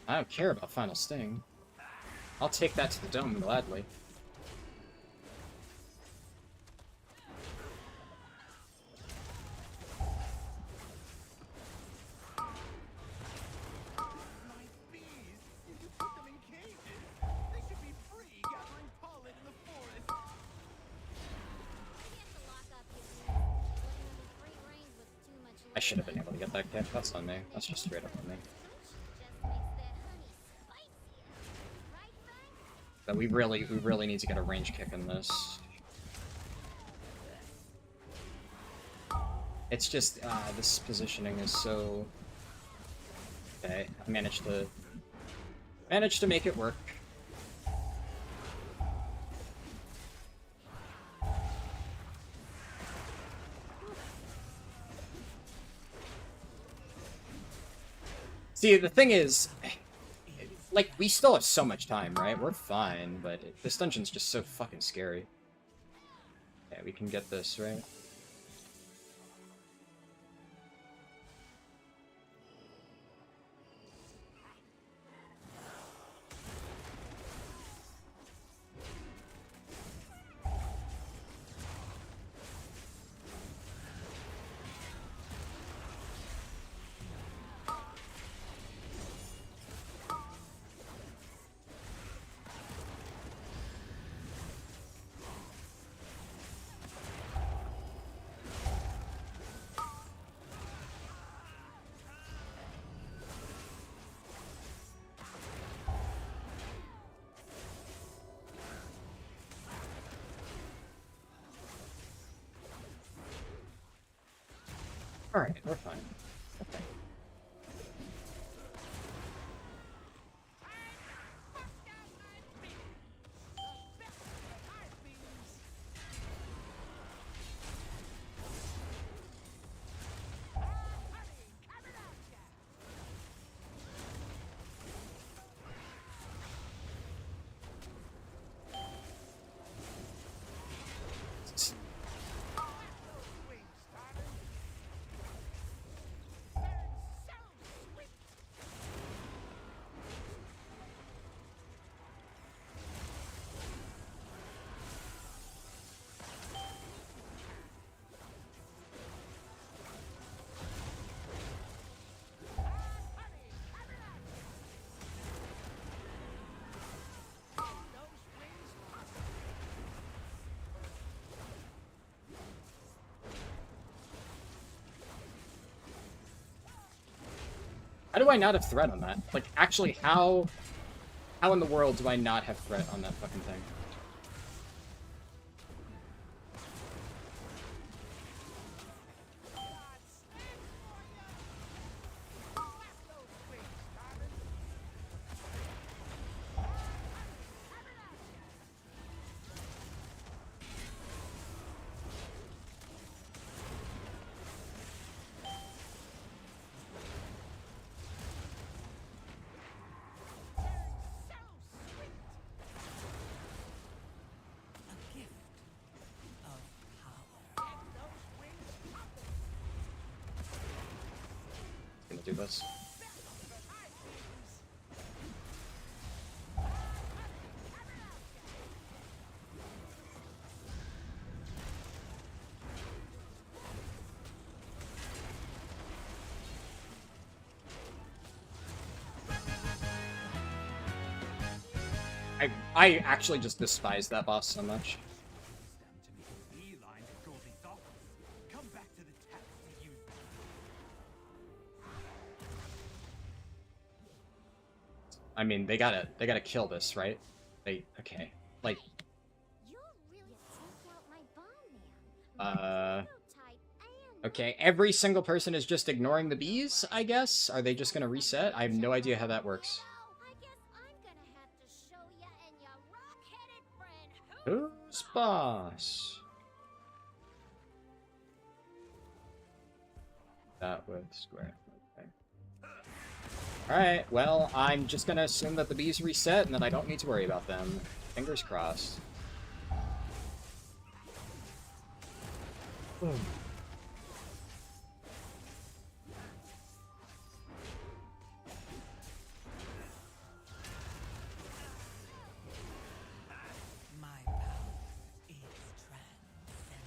I don't care about Final Sting. I'll take that to the dome gladly. My bees! You put them in cages! They should be free gathering pollen in the forest! Maybe I have to lock up your bees. Letting them in free range was too much I should have labor. been able to get that catch. That's on me. That's just straight up on me. Just makes their honey spicier. Right, Frank? But we really need to get a range kick in this. It's just, this positioning is so... Okay, I managed to make it work. See, the thing is, like, we still have so much time, right? We're fine, but this dungeon's just so fucking scary. Yeah, we can get this, right? Alright, we're fine. Okay. How do I not have threat on that? Like, actually, how in the world do I not have threat on that fucking thing? do this. I actually just despise that boss so much. Come back to the tap to use I mean, they gotta kill this, right? Okay. Like, You're really take out my bomb man. Prototype and okay, every single person is just ignoring the bees, I guess? Are they just gonna reset? I have no idea how that works. I guess I'm gonna have to show ya and your rock-headed friend Who's boss? That would square. Okay. Alright, well, I'm just gonna assume that the bees reset and that I don't need to worry about them. Fingers crossed. Boom. My power is transcendent.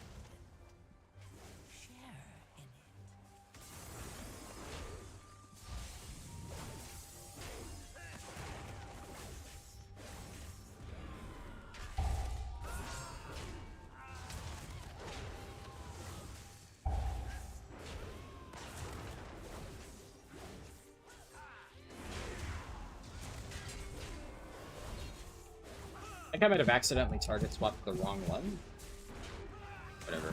Share in it. I think I might have accidentally target swapped the wrong one. Whatever.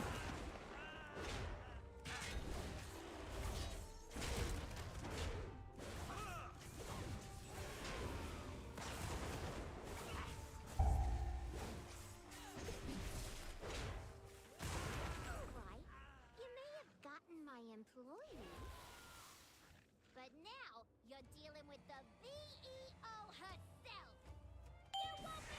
right. You may have gotten my employee, but now you're dealing with the VEO herself. You won't be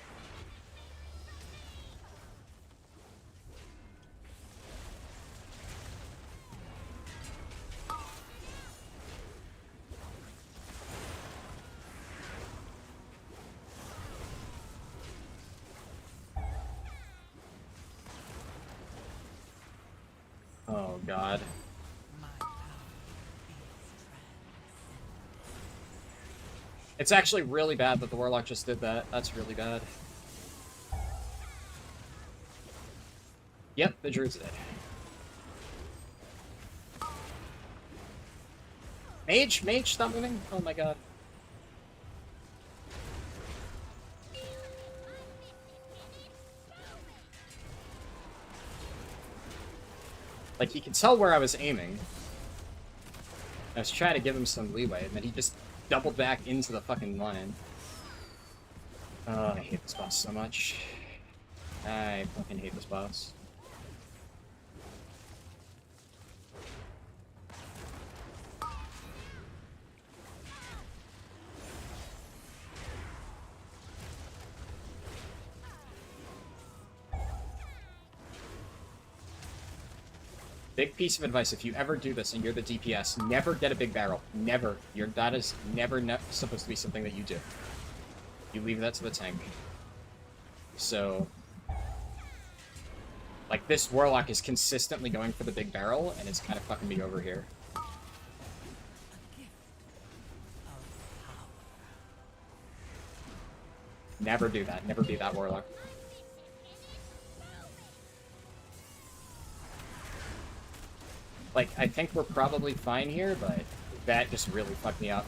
Oh god. My power is transcendent. It's actually really bad that the Warlock just did that. That's really bad. Yep, the Druid's dead. Mage? Mage, stop moving! Oh my god. Like, he could tell where I was aiming. I was trying to give him some leeway, and then he just doubled back into the fucking line. Oh, I hate this boss so much. I fucking hate this boss. Big piece of advice, if you ever do this and you're the DPS, never get a big barrel. Never. That is never supposed to be something that you do. You leave that to the tank. So, like, this Warlock is consistently going for the big barrel, and it's kind of fucking me over here. A gift of power. Never do that. Never be that Warlock. Like, I think we're probably fine here, but that just really fucked me up.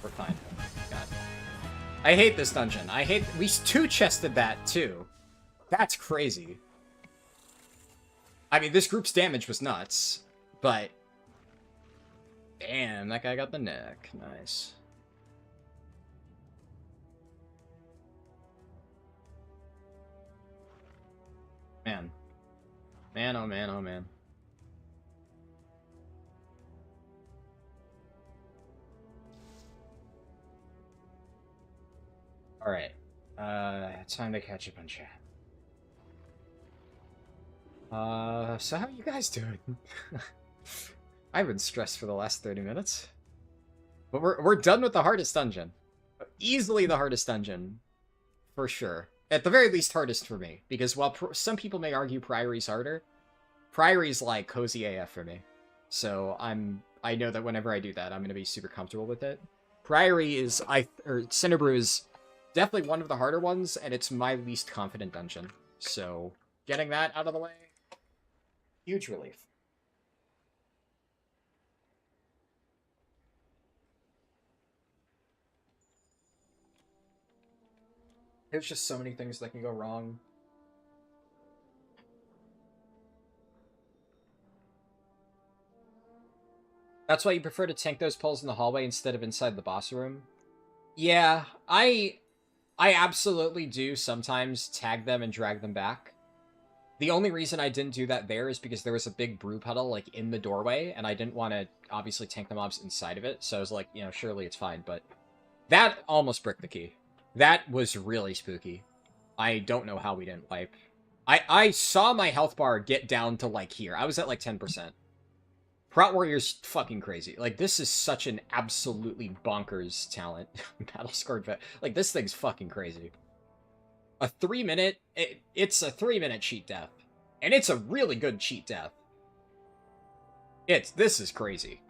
We're fine. God. I hate this dungeon. We two-chested that, too. That's crazy. I mean, this group's damage was nuts, but... Damn, that guy got the neck. Nice. Man. Man, oh man, oh man. Alright. Time to catch up on chat. So how are you guys doing? I've been stressed for the last 30 minutes. But we're done with the hardest dungeon. Easily the hardest dungeon. For sure. At the very least, hardest for me. Because while some people may argue Priory's harder, Priory's like cozy AF for me. So I know that whenever I do that, I'm going to be super comfortable with it. Priory is, Cinnabrew is definitely one of the harder ones, and it's my least confident dungeon. So, getting that out of the way, huge relief. There's just so many things that can go wrong. That's why you prefer to tank those pulls in the hallway instead of inside the boss room? Yeah, I absolutely do sometimes tag them and drag them back. The only reason I didn't do that there is because there was a big brew puddle, like, in the doorway, and I didn't want to, obviously, tank the mobs inside of it, so I was like, you know, surely it's fine, but that almost bricked the key. That was really spooky. I don't know how we didn't wipe. I saw my health bar get down to, like, here. I was at, like, 10%. Prot Warrior's fucking crazy. Like, this is such an absolutely bonkers talent. Battle scored vet. Like, this thing's fucking crazy. A 3-minute... It's a 3-minute cheat death. And it's a really good cheat death. This is crazy.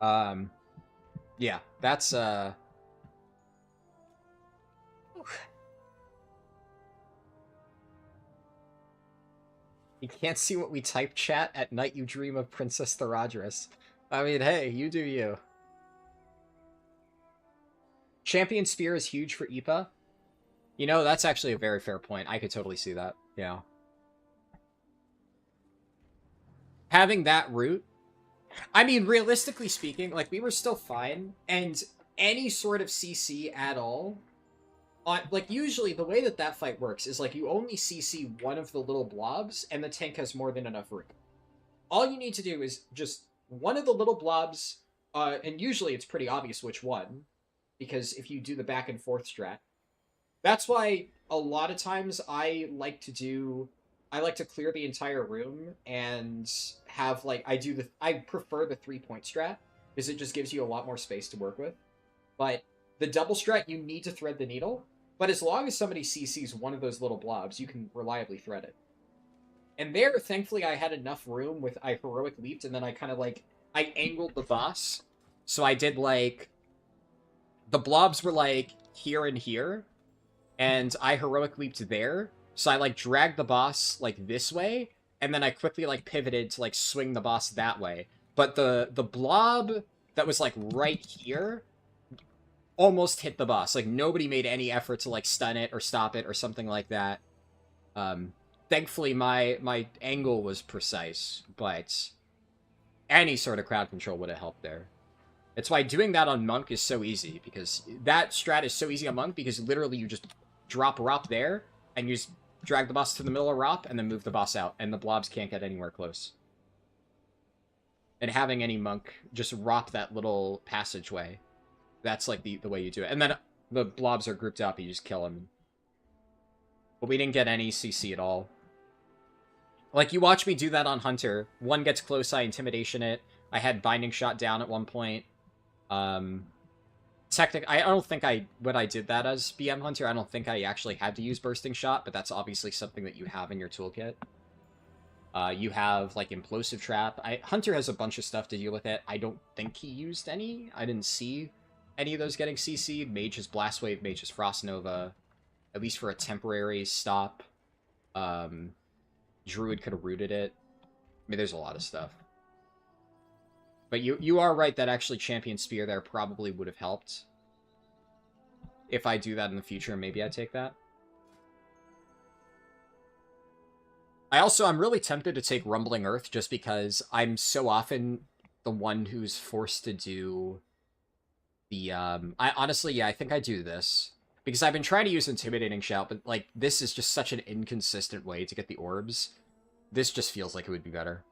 Yeah, that's, You can't see what we type, chat. At night you dream of Princess Therodrus. I mean, hey, you do you. Champion Spear is huge for Ipa. You know, that's actually a very fair point. I could totally see that. Yeah. Having that route... I mean, realistically speaking, like, we were still fine, and any sort of CC at all... like, usually, the way that fight works is, like, you only CC one of the little blobs, and the tank has more than enough room. All you need to do is just one of the little blobs, and usually it's pretty obvious which one, because if you do the back and forth strat. That's why a lot of times I like to clear the entire room, and have, like, I prefer the 3-point strat, because it just gives you a lot more space to work with. But the double strat, you need to thread the needle, but as long as somebody CCs one of those little blobs, you can reliably thread it. And there, thankfully, I had enough room with I heroic leaped, and then I kind of, like, I angled the boss. So I did, like, the blobs were, like, here and here, and I heroic leaped there. So I, like, dragged the boss, like, this way, and then I quickly, like, pivoted to, like, swing the boss that way. But the blob that was, like, right here almost hit the boss. Like, nobody made any effort to, like, stun it or stop it or something like that. Thankfully, my angle was precise, but any sort of crowd control would have helped there. It's why doing that on Monk is so easy, because that strat is so easy on Monk, because literally you just drop Rop there, and you just drag the boss to the middle of Rop, and then move the boss out, and the blobs can't get anywhere close. And having any Monk just Rop that little passageway, that's, like, the way you do it. And then the blobs are grouped up, you just kill them. But we didn't get any CC at all. Like, you watch me do that on Hunter. One gets close, I Intimidation it. I had Binding Shot down at one point. I don't think when I did that as BM Hunter, I don't think I actually had to use Bursting Shot, but that's obviously something that you have in your toolkit. You have, like, Implosive Trap. Hunter has a bunch of stuff to deal with it. I don't think he used any. I didn't see any of those getting CC'd. Mage is Blast Wave, Mage is Frost Nova. At least for a temporary stop. Druid could have rooted it. I mean, there's a lot of stuff. But you are right that actually Champion Spear there probably would have helped. If I do that in the future, maybe I take that. I'm really tempted to take Rumbling Earth just because I'm so often the one who's forced to do the, honestly, yeah, I think I do this. Because I've been trying to use Intimidating Shout, but, like, this is just such an inconsistent way to get the orbs. This just feels like it would be better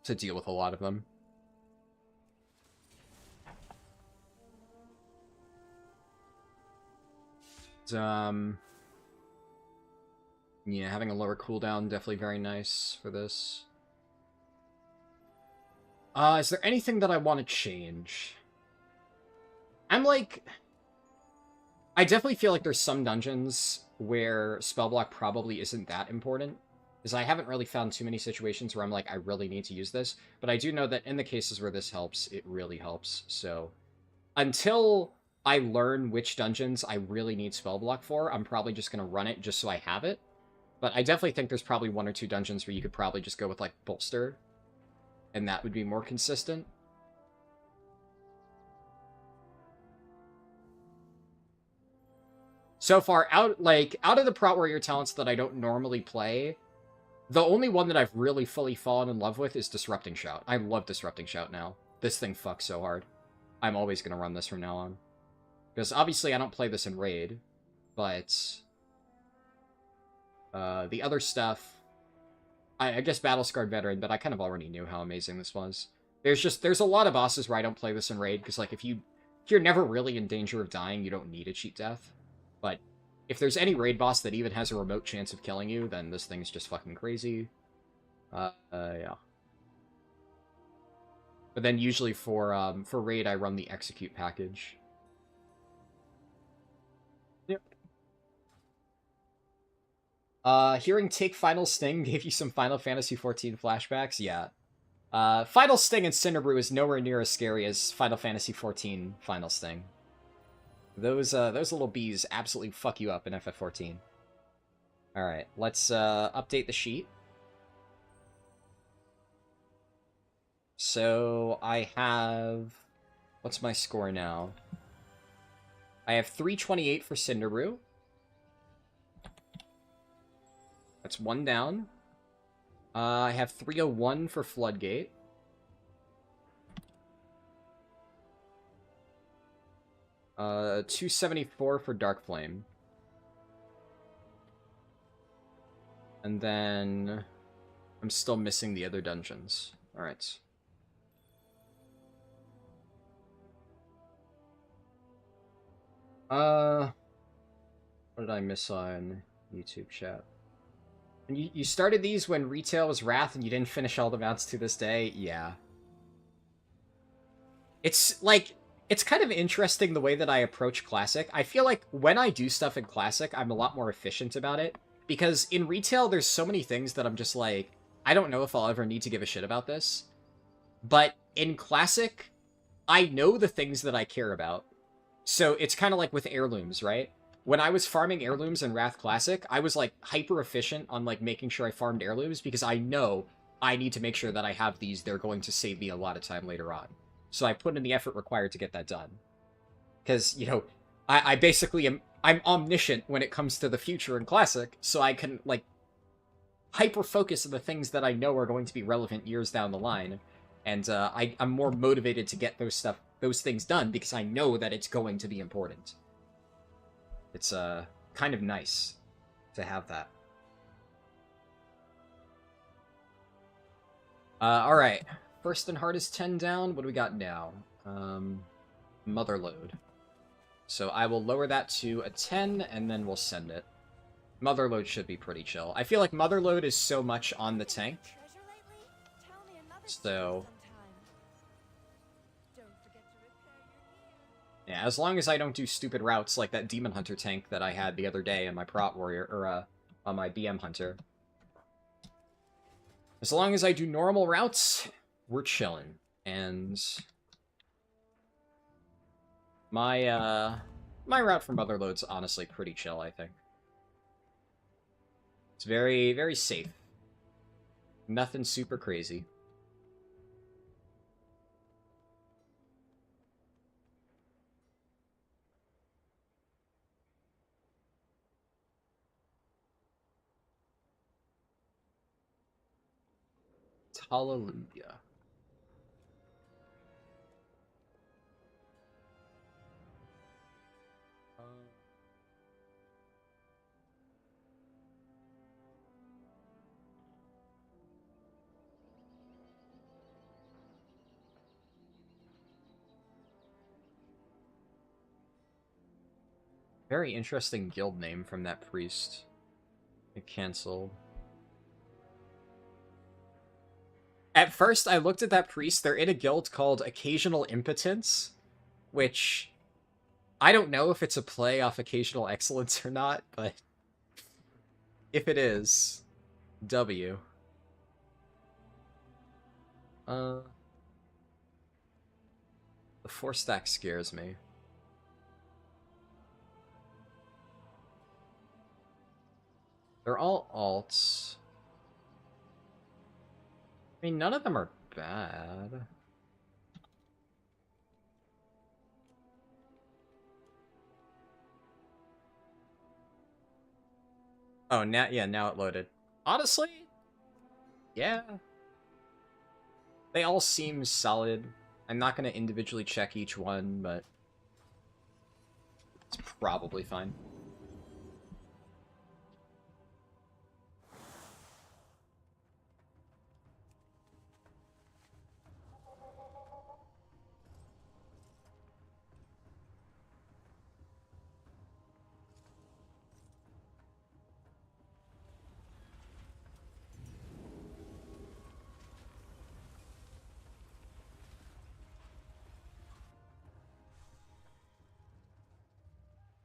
to deal with a lot of them. Yeah, having a lower cooldown, definitely very nice for this. Is there anything that I want to change? I'm like... I definitely feel like there's some dungeons where spellblock probably isn't that important, because I haven't really found too many situations where I'm like, I really need to use this, but I do know that in the cases where this helps, it really helps, so... Until I learn which dungeons I really need spellblock for, I'm probably just going to run it just so I have it. But I definitely think there's probably 1 or 2 dungeons where you could probably just go with, like, Bolster, and that would be more consistent. So far, out of the Prot Warrior talents that I don't normally play, the only one that I've really fully fallen in love with is Disrupting Shout. I love Disrupting Shout now. This thing fucks so hard. I'm always going to run this from now on. Because obviously I don't play this in Raid, but... the other stuff... I guess Battle-Scarred Veteran, but I kind of already knew how amazing this was. There's a lot of bosses where I don't play this in Raid, because, like, if you're never really in danger of dying, you don't need a cheat death. But if there's any Raid boss that even has a remote chance of killing you, then this thing's just fucking crazy. Yeah. But then usually for Raid, I run the Execute package. Yep. Hearing Take Final Sting gave you some Final Fantasy XIV flashbacks? Yeah. Final Sting in Cinderbrew is nowhere near as scary as Final Fantasy XIV Final Sting. Those little bees absolutely fuck you up in FF14. Alright, let's update the sheet. So, I have... What's my score now? I have 328 for Cinderbrew. That's 1 down. I have 301 for Floodgate. Uh, 274 for Dark Flame. And then... I'm still missing the other dungeons. Alright. What did I miss on YouTube chat? And you started these when retail was Wrath and you didn't finish all the mounts to this day? Yeah. It's, like, it's kind of interesting the way that I approach Classic. I feel like when I do stuff in Classic, I'm a lot more efficient about it. Because in retail, there's so many things that I'm just like, I don't know if I'll ever need to give a shit about this. But in Classic, I know the things that I care about. So it's kind of like with heirlooms, right? When I was farming heirlooms in Wrath Classic, I was, like, hyper efficient on, like, making sure I farmed heirlooms because I know I need to make sure that I have these. They're going to save me a lot of time later on. So I put in the effort required to get that done. Because, you know, I basically am... I'm omniscient when it comes to the future in Classic, so I can, like, hyper-focus on the things that I know are going to be relevant years down the line. And I'm more motivated to get those things done because I know that it's going to be important. It's kind of nice to have that. Alright. First and hardest 10 down. What do we got now? Motherload. So I will lower that to a 10, and then we'll send it. Motherload should be pretty chill. I feel like Motherload is so much on the tank. So... yeah, as long as I don't do stupid routes like that Demon Hunter tank that I had the other day in my Prot Warrior, or, on my BM Hunter. As long as I do normal routes, we're chilling. And... my route for Motherload's honestly pretty chill, I think. It's very, very safe. Nothing super crazy. Hallelujah. Very interesting guild name from that priest. It canceled. At first, I looked at that priest. They're in a guild called Occasional Impotence, which I don't know if it's a play off Occasional Excellence or not, but if it is, W. The 4-stack scares me. They're all alts. I mean, none of them are bad. Oh, now, yeah, now it loaded. Honestly, yeah. They all seem solid. I'm not going to individually check each one, but it's probably fine.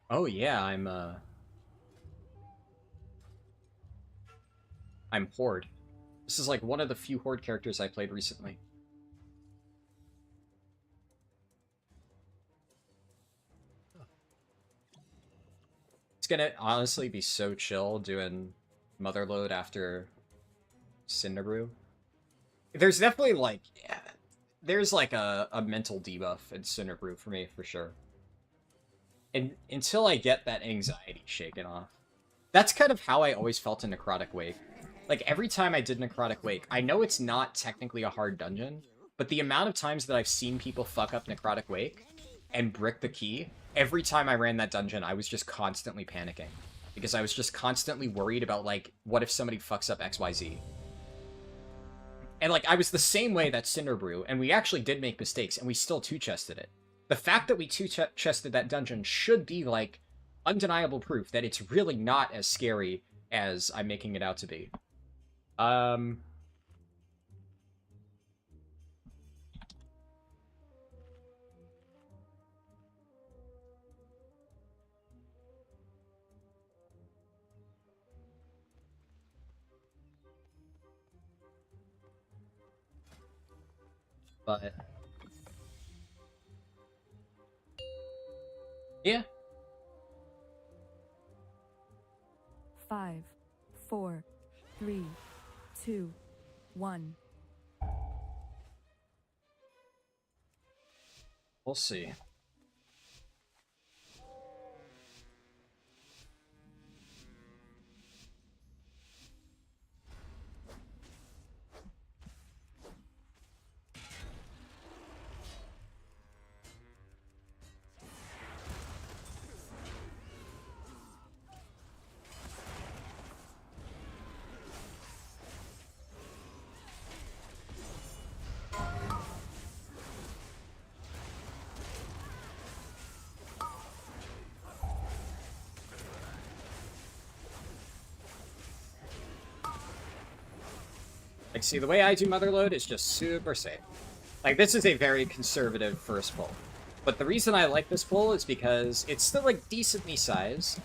Oh yeah, I'm Horde. This is like one of the few Horde characters I played recently. It's gonna honestly be so chill doing Motherload after Cinderbrew. There's definitely like, yeah, there's like a mental debuff in Cinderbrew for me, for sure. And until I get that anxiety shaken off. That's kind of how I always felt in Necrotic Wake. Like, every time I did Necrotic Wake, I know it's not technically a hard dungeon, but the amount of times that I've seen people fuck up Necrotic Wake and brick the key, every time I ran that dungeon, I was just constantly panicking. Because I was just constantly worried about, like, what if somebody fucks up XYZ? And, like, I was the same way that Cinderbrew, and we actually did make mistakes, and we still two-chested it. The fact that we two-chested that dungeon should be, like, undeniable proof that it's really not as scary as I'm making it out to be. But yeah. 5, 4, 3, 2, 1. We'll see. Like, see, the way I do Motherload is just super safe. Like, this is a very conservative first pull. But the reason I like this pull is because it's still, like, decently sized.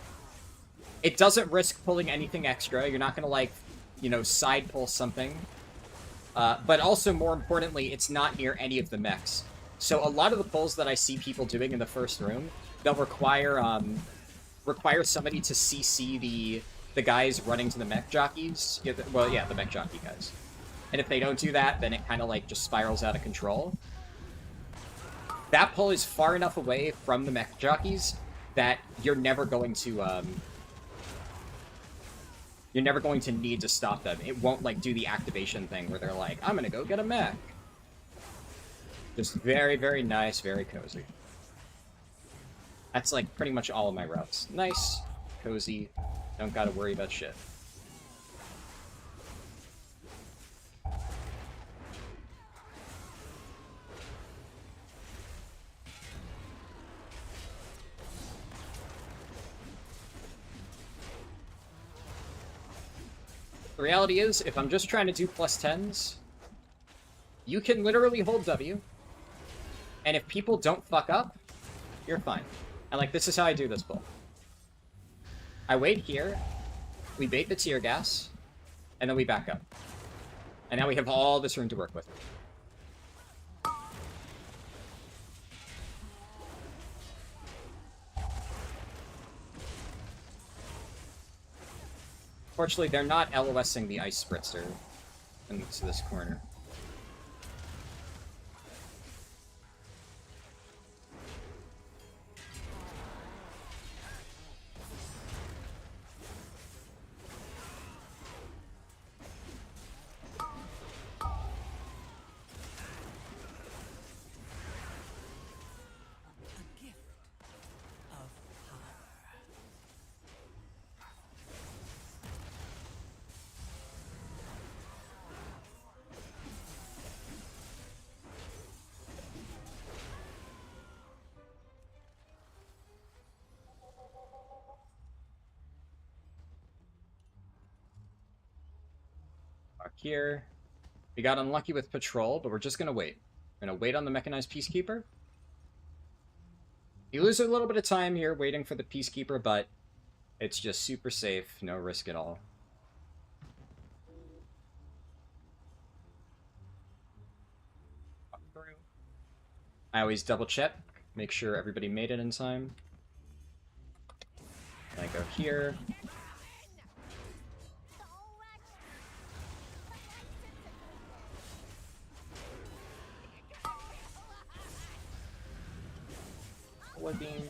It doesn't risk pulling anything extra. You're not gonna, like, you know, side pull something. But also, more importantly, it's not near any of the mechs. So a lot of the pulls that I see people doing in the first room, they'll require somebody to CC the guys running to the mech jockeys. Yeah, well, yeah, the mech jockey guys. And if they don't do that, then it kind of, like, just spirals out of control. That pull is far enough away from the mech jockeys that you're never going to need to stop them. It won't, like, do the activation thing where they're like, I'm gonna go get a mech. Just very, very nice, very cozy. That's, like, pretty much all of my routes. Nice, cozy, don't gotta worry about shit. The reality is, if I'm just trying to do +10s, you can literally hold W, and if people don't fuck up, you're fine. And like, this is how I do this bull. I wait here, we bait the tear gas, and then we back up. And now we have all this room to work with. Fortunately, they're not LOSing the ice spritzer into this corner. A gift of power. Back here. We got unlucky with patrol, but we're just gonna wait. We're gonna wait on the mechanized peacekeeper. You lose a little bit of time here waiting for the peacekeeper, but it's just super safe, no risk at all. Walk through. I always double check, make sure everybody made it in time. And I go here. Wood beam.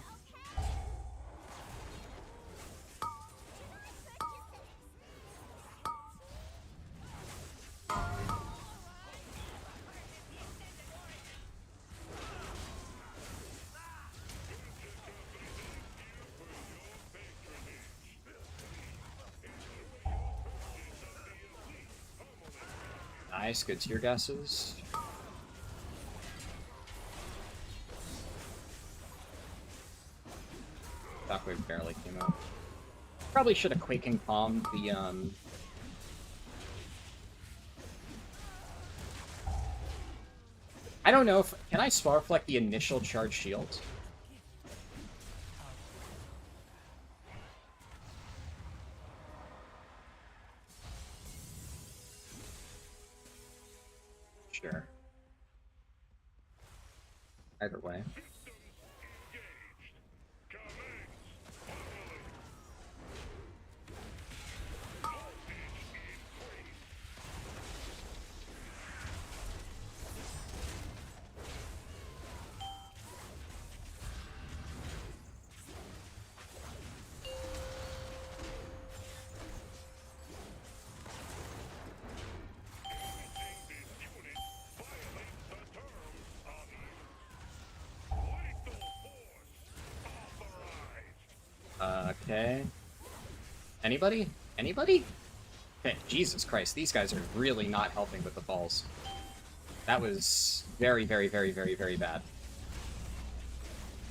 Nice, good tear gases. Shockwave barely came out. Probably should have Quaking Palmed the, I don't know if... Can I Sparfleck the initial charge shield? Sure. Either way. Okay. Anybody? Anybody? Okay, Jesus Christ, these guys are really not helping with the falls. That was very, very, very, very, very bad.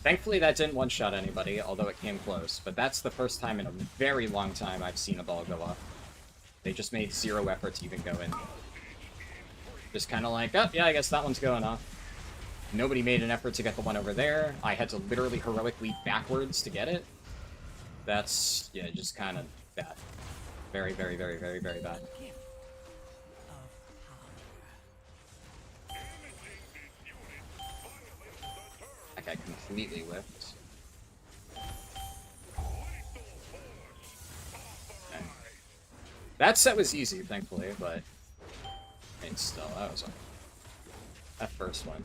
Thankfully that didn't one-shot anybody, although it came close, but that's the first time in a very long time I've seen a ball go off. They just made zero effort to even go in. Just kind of like, oh, yeah, I guess that one's going off. Nobody made an effort to get the one over there. I had to literally heroically backwards to get it. That's, yeah, just kind of bad. Very, very, very, very, very bad. That guy completely whipped. Okay. That set was easy, thankfully, but... I mean, still, that was... That first one.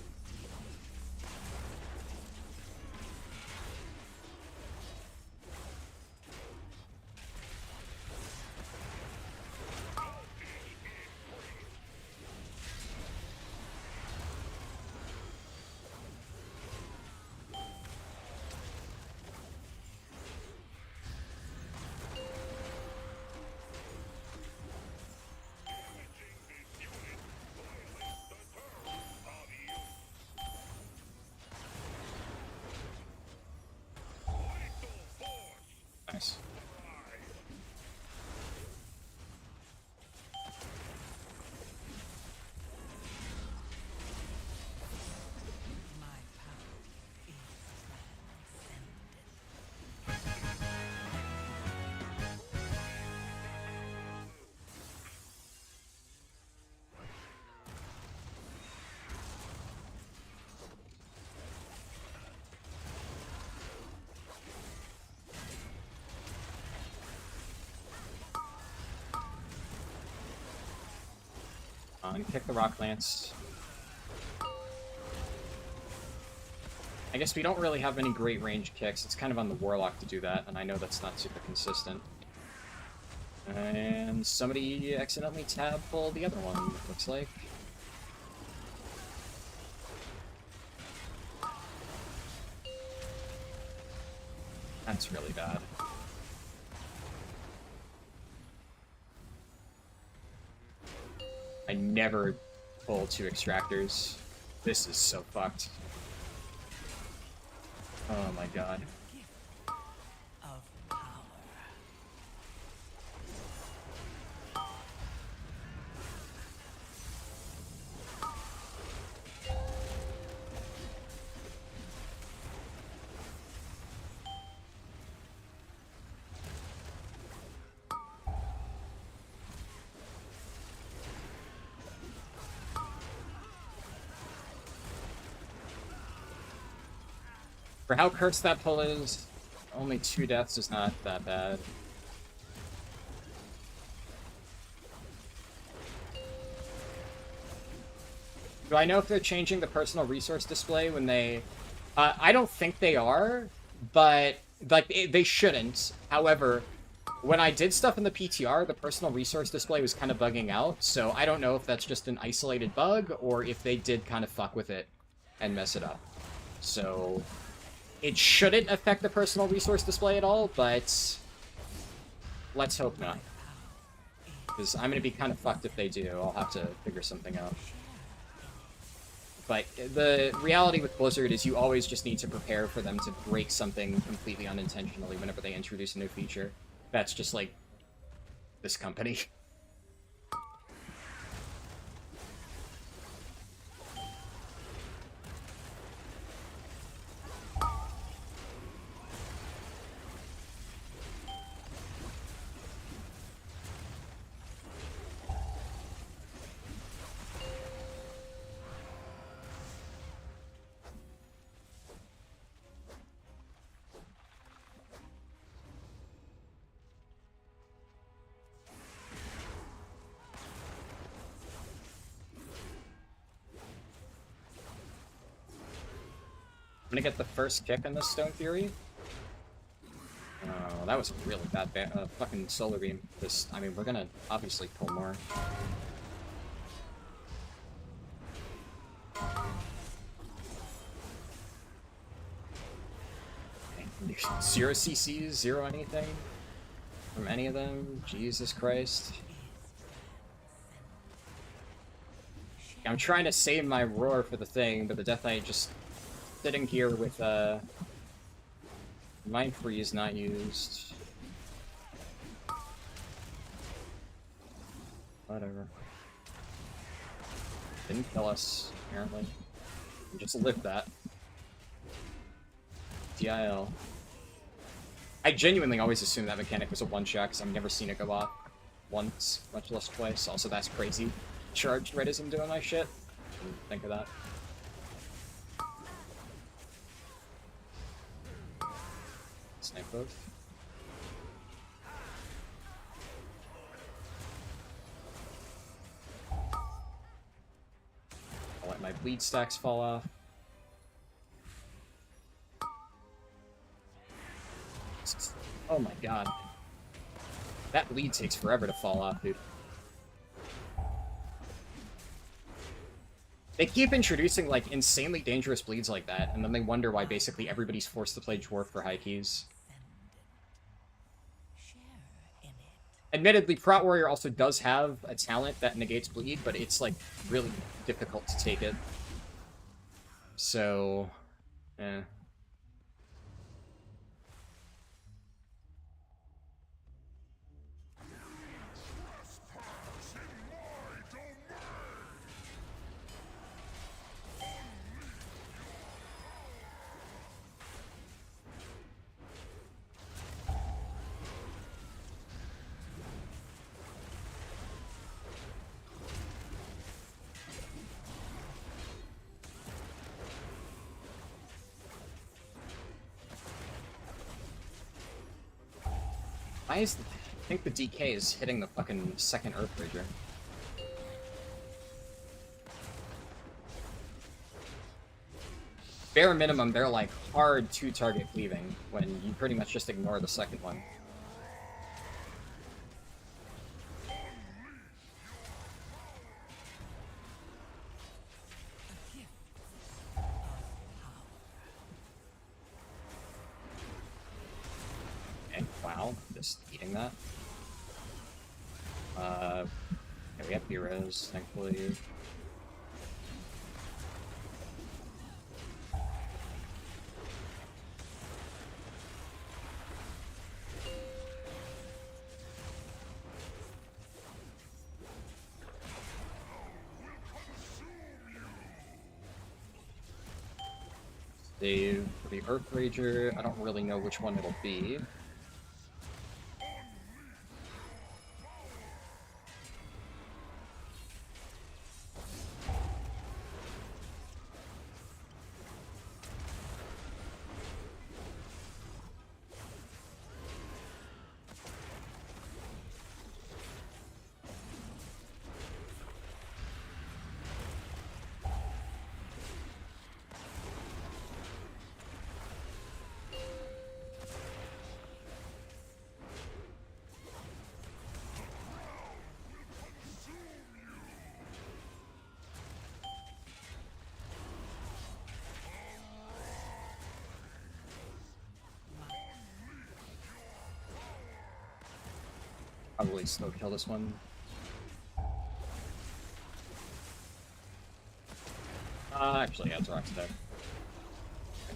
fine. Kick the Rock Lance. I guess we don't really have any great range kicks. It's kind of on the Warlock to do that, and I know that's not super consistent. And somebody accidentally tab pulled the other one, it looks like. That's really bad. I never pull 2 extractors. This is so fucked. Oh my god. Of power. For how cursed that pull is, only 2 deaths is not that bad. Do I know if they're changing the personal resource display when they... I don't think they are, but like they shouldn't. However, when I did stuff in the PTR, the personal resource display was kind of bugging out, so I don't know if that's just an isolated bug or if they did kind of fuck with it and mess it up. So... it shouldn't affect the personal resource display at all, but let's hope not. Because I'm going to be kind of fucked if they do. I'll have to figure something out. But the reality with Blizzard is you always just need to prepare for them to break something completely unintentionally whenever they introduce a new feature. That's just like this company. I'm gonna get the first kick on this Stone Fury. Oh, that was a really bad fucking Solar Beam. This, I mean, we're gonna obviously pull more. Okay. 0 CCs, 0 anything from any of them. Jesus Christ. I'm trying to save my roar for the thing, but the Death Knight just sitting here with Mind Freeze not used. Whatever. Didn't kill us, apparently. We just lived that. DIL. I genuinely always assumed that mechanic was a one-shot because I've never seen it go off once, much less twice. Also, that's crazy. Charged right as I'm doing my shit. Didn't think of that. Snipe both. I'll let my bleed stacks fall off. Oh my god. That bleed takes forever to fall off, dude. They keep introducing, like, insanely dangerous bleeds like that, and then they wonder why basically everybody's forced to play Dwarf for high keys. Admittedly, Prot Warrior also does have a talent that negates bleed, but it's, like, really difficult to take it. So, eh. Why is I think the DK is hitting the fucking second Earthbridger. bare minimum, they're like hard two-target cleaving when you pretty much just ignore the second one. Okay, wow, just eating that. Yeah, we have heroes, thankfully. Save for the Earth Rager. I don't really know which one it'll be. Probably still kill this one. Actually, yeah, it's Rock's dead.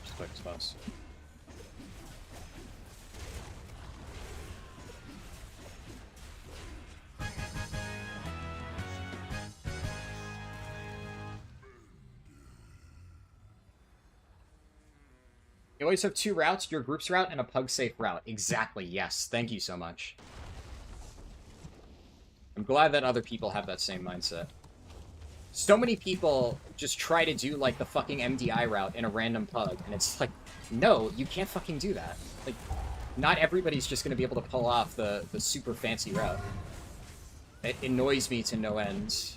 Just quick spots. You always have two routes, your group's route and a pug-safe route. Exactly, yes. Thank you so much. I'm glad that other people have that same mindset. So many people just try to do, like, the fucking MDI route in a random pug, and it's like, no, you can't fucking do that. Like, not everybody's just gonna be able to pull off the super fancy route. It annoys me to no end.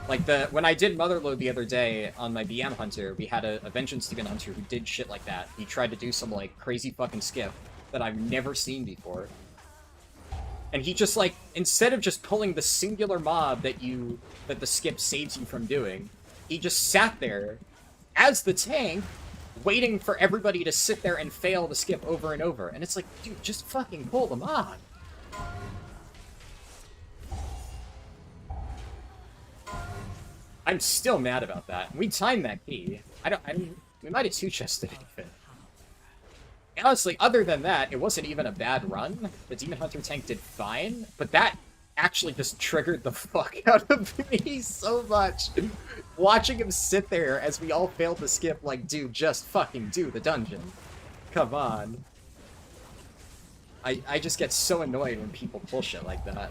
Like, when I did Motherload the other day on my BM Hunter, we had a Vengeance Demon Hunter who did shit like that. He tried to do some, like, crazy fucking skip that I've never seen before. And he just, like, instead of just pulling the singular mob that the skip saves you from doing, he just sat there as the tank, waiting for everybody to sit there and fail the skip over and over. And it's like, dude, just fucking pull the mob. I'm still mad about that. We timed that key. We might have two-chested it even. Honestly, other than that, it wasn't even a bad run. The Demon Hunter tank did fine, but that actually just triggered the fuck out of me so much. Watching him sit there as we all failed to skip, like, dude, just fucking do the dungeon. Come on. I just get so annoyed when people pull shit like that.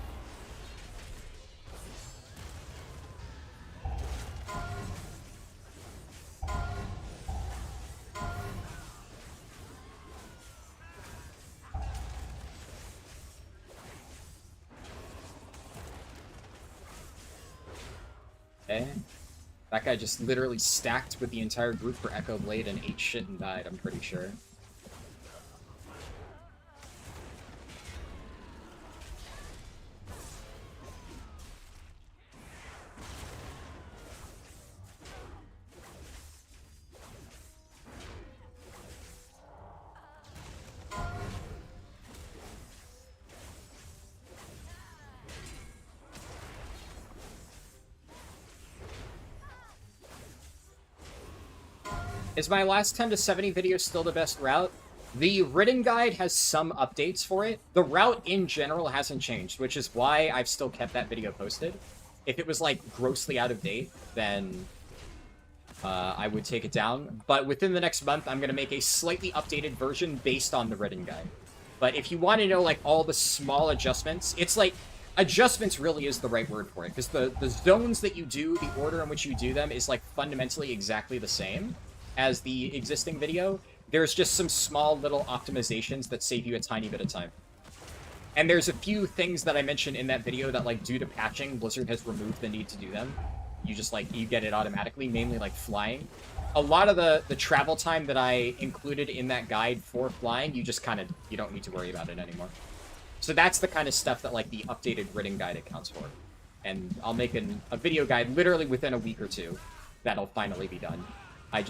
Okay. That guy just literally stacked with the entire group for Echo Blade and ate shit and died, I'm pretty sure. Is my last 10 to 70 video still the best route? The written guide has some updates for it. The route in general hasn't changed, which is why I've still kept that video posted. If it was, like, grossly out of date, then I would take it down. But within the next month, I'm going to make a slightly updated version based on the written guide. But if you want to know, like, all the small adjustments, it's like, adjustments really is the right word for it. Because the zones that you do, the order in which you do them is, like, fundamentally exactly the same as the existing video. There's just some small little optimizations that save you a tiny bit of time. And there's a few things that I mentioned in that video that, like, due to patching, Blizzard has removed the need to do them. you just like you get it automatically, namely like flying. A lot of the travel time that I included in that guide for flying, you just kind of you don't need to worry about it anymore. So that's the kind of stuff that like the updated written guide accounts for. And I'll make a video guide literally within a week or two that'll finally be done. I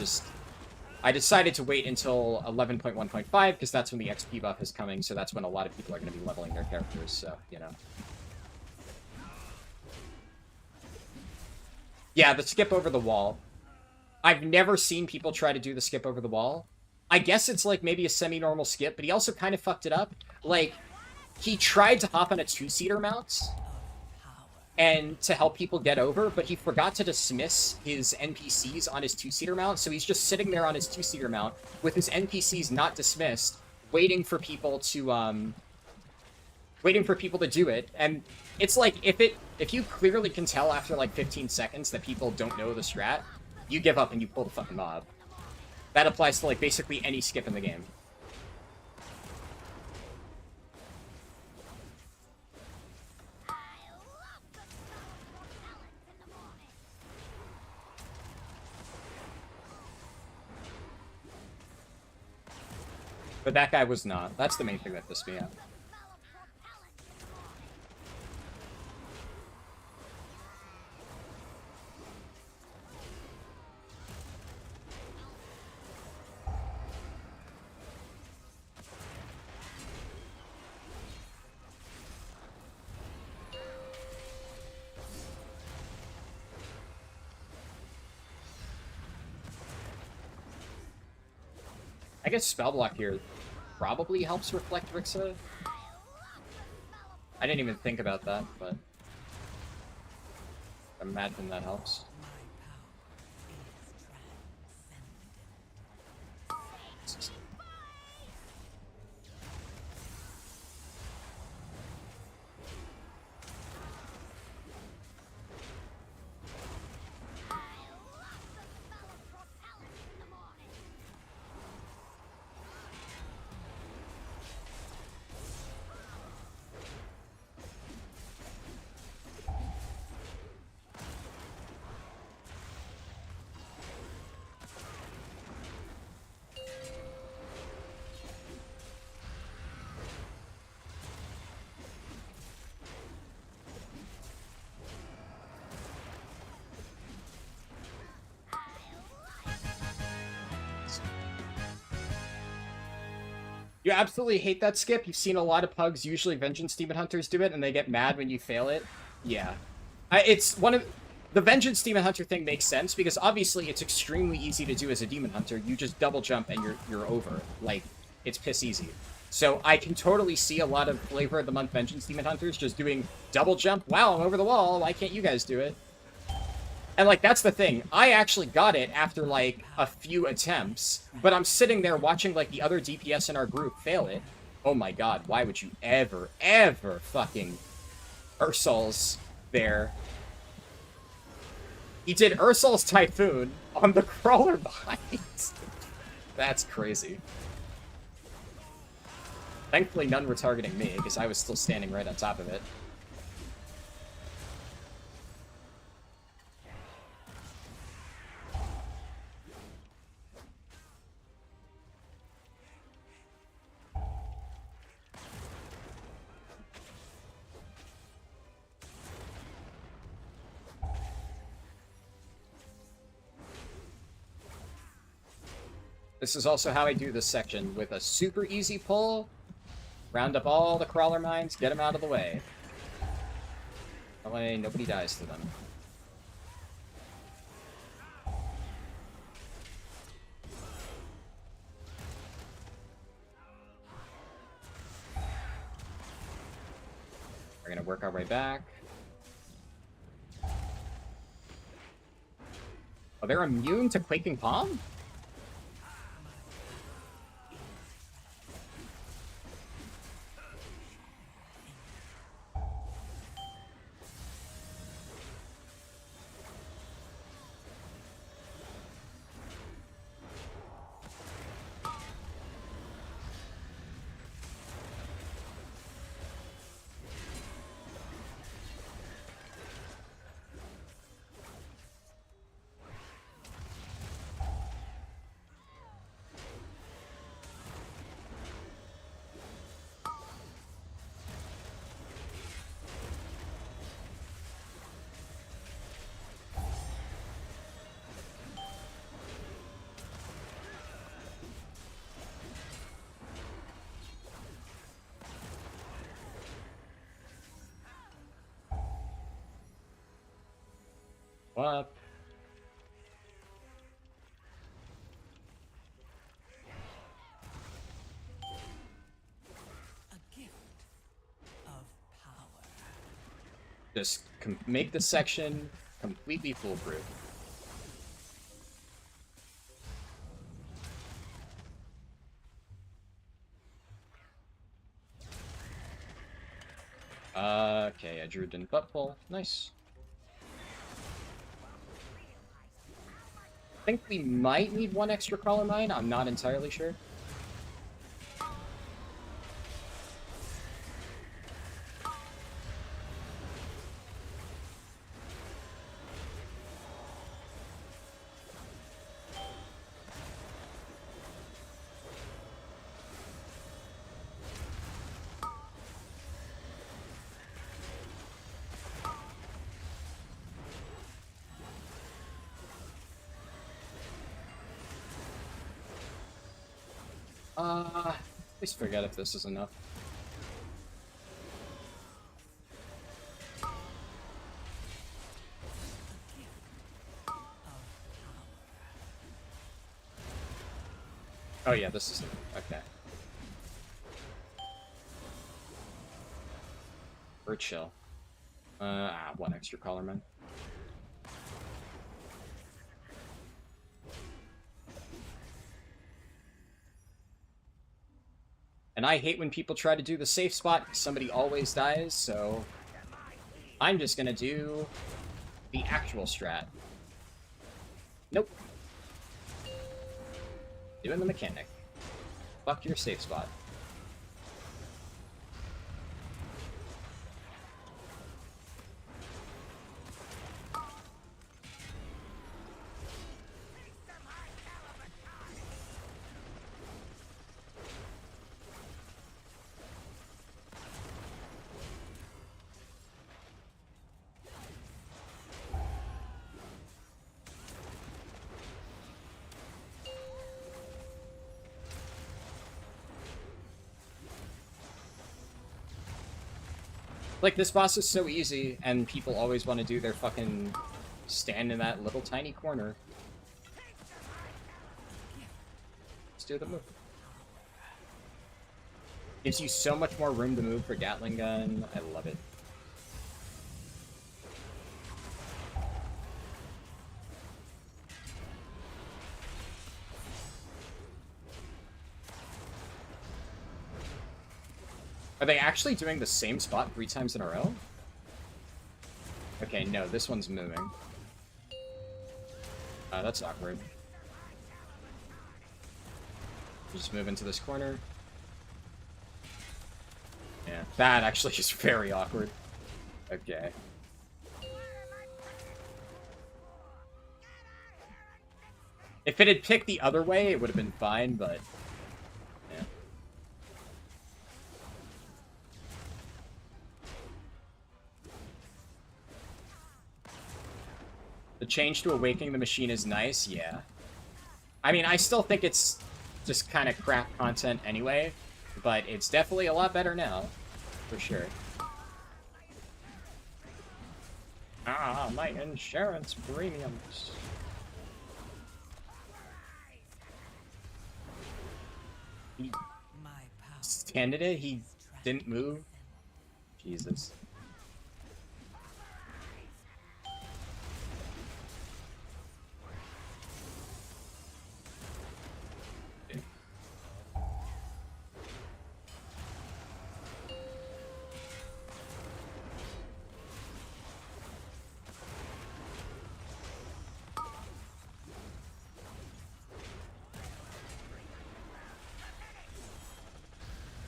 decided to wait until 11.1.5 because that's when the XP buff is coming, so that's when a lot of people are going to be leveling their characters, so, you know. Yeah, the skip over the wall. I've never seen people try to do the skip over the wall. I guess it's like maybe a semi-normal skip, but he also kind of fucked it up. Like, he tried to hop on a two-seater mount and to help people get over, but he forgot to dismiss his NPCs on his two-seater mount, so he's just sitting there on his two-seater mount with his NPCs not dismissed, waiting for people to do it. And it's like, if you clearly can tell after like 15 seconds that people don't know the strat, you give up and you pull the fucking mob. That applies to like basically any skip in the game. But that guy was not. That's the main thing that pissed me off. I guess Spellblock here probably helps reflect Rixa. I didn't even think about that, but I imagine that helps. You absolutely hate that skip. You've seen a lot of pugs, usually Vengeance Demon Hunters, do it, and they get mad when you fail it. Yeah. It's one of... The Vengeance Demon Hunter thing makes sense, because obviously it's extremely easy to do as a Demon Hunter. You just double jump and you're over. Like, it's piss easy. So I can totally see a lot of Flavor of the Month Vengeance Demon Hunters just doing double jump. Wow, I'm over the wall. Why can't you guys do it? And, like, that's the thing. I actually got it after, like, a few attempts, but I'm sitting there watching, like, the other DPS in our group fail it. Oh my god, why would you ever, ever fucking Ursul's there? He did Ursul's Typhoon on the crawler behind. That's crazy. Thankfully, none were targeting me, because I was still standing right on top of it. This is also how I do this section, with a super easy pull, round up all the crawler mines, get them out of the way. That way nobody dies to them. We're gonna work our way back. Oh, they're immune to Quaking Palm? Up. A gift of power. Just make the section completely foolproof. Okay, a Druid didn't butt pull. Nice. I think we might need one extra crawler mine. I'm not entirely sure. Please forget if this is enough. Oh yeah, this is okay. We're chill. One extra collar man. And I hate when people try to do the safe spot, somebody always dies, so I'm just gonna do the actual strat. Nope. Doing the mechanic. Fuck your safe spot. Like, this boss is so easy, and people always want to do their fucking stand in that little tiny corner. Let's do the move. Gives you so much more room to move for Gatling gun. I love it. Are they actually doing the same spot 3 times in a row? Okay, no, this one's moving. That's awkward. Just move into this corner. Yeah, that actually is very awkward. Okay. If it had picked the other way, it would have been fine, but... yeah. The change to Awakening the Machine is nice, yeah. I mean, I still think it's just kind of crap content anyway, but it's definitely a lot better now, for sure. Ah, my insurance premiums. He standed it? He didn't move? Jesus.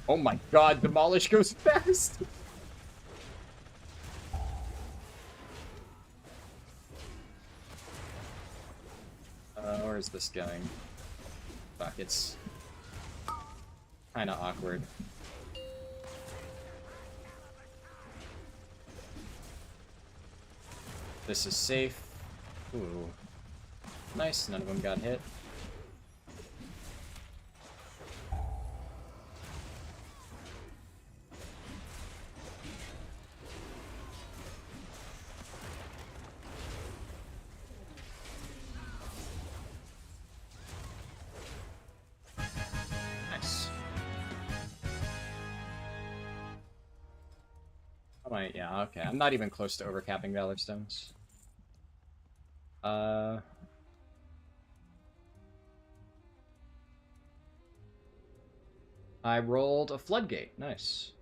Oh my god, Demolish goes fast! Where is this going? Fuck, it's kinda awkward. This is safe. Ooh. Nice, none of them got hit. Yeah, okay. I'm not even close to overcapping Valor Stones. I rolled a Floodgate. Nice.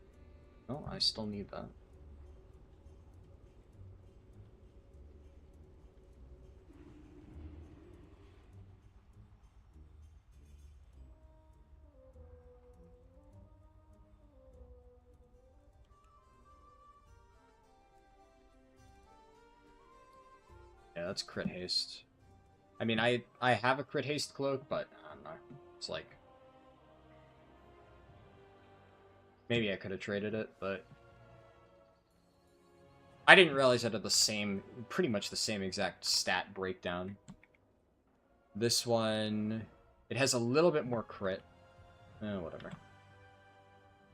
Oh, I still need that. Yeah, that's crit haste. I mean, I have a crit haste cloak, but I don't know. It's like... Maybe I could have traded it, but... I didn't realize it had the same... Pretty much the same exact stat breakdown. This one... It has a little bit more crit. Whatever.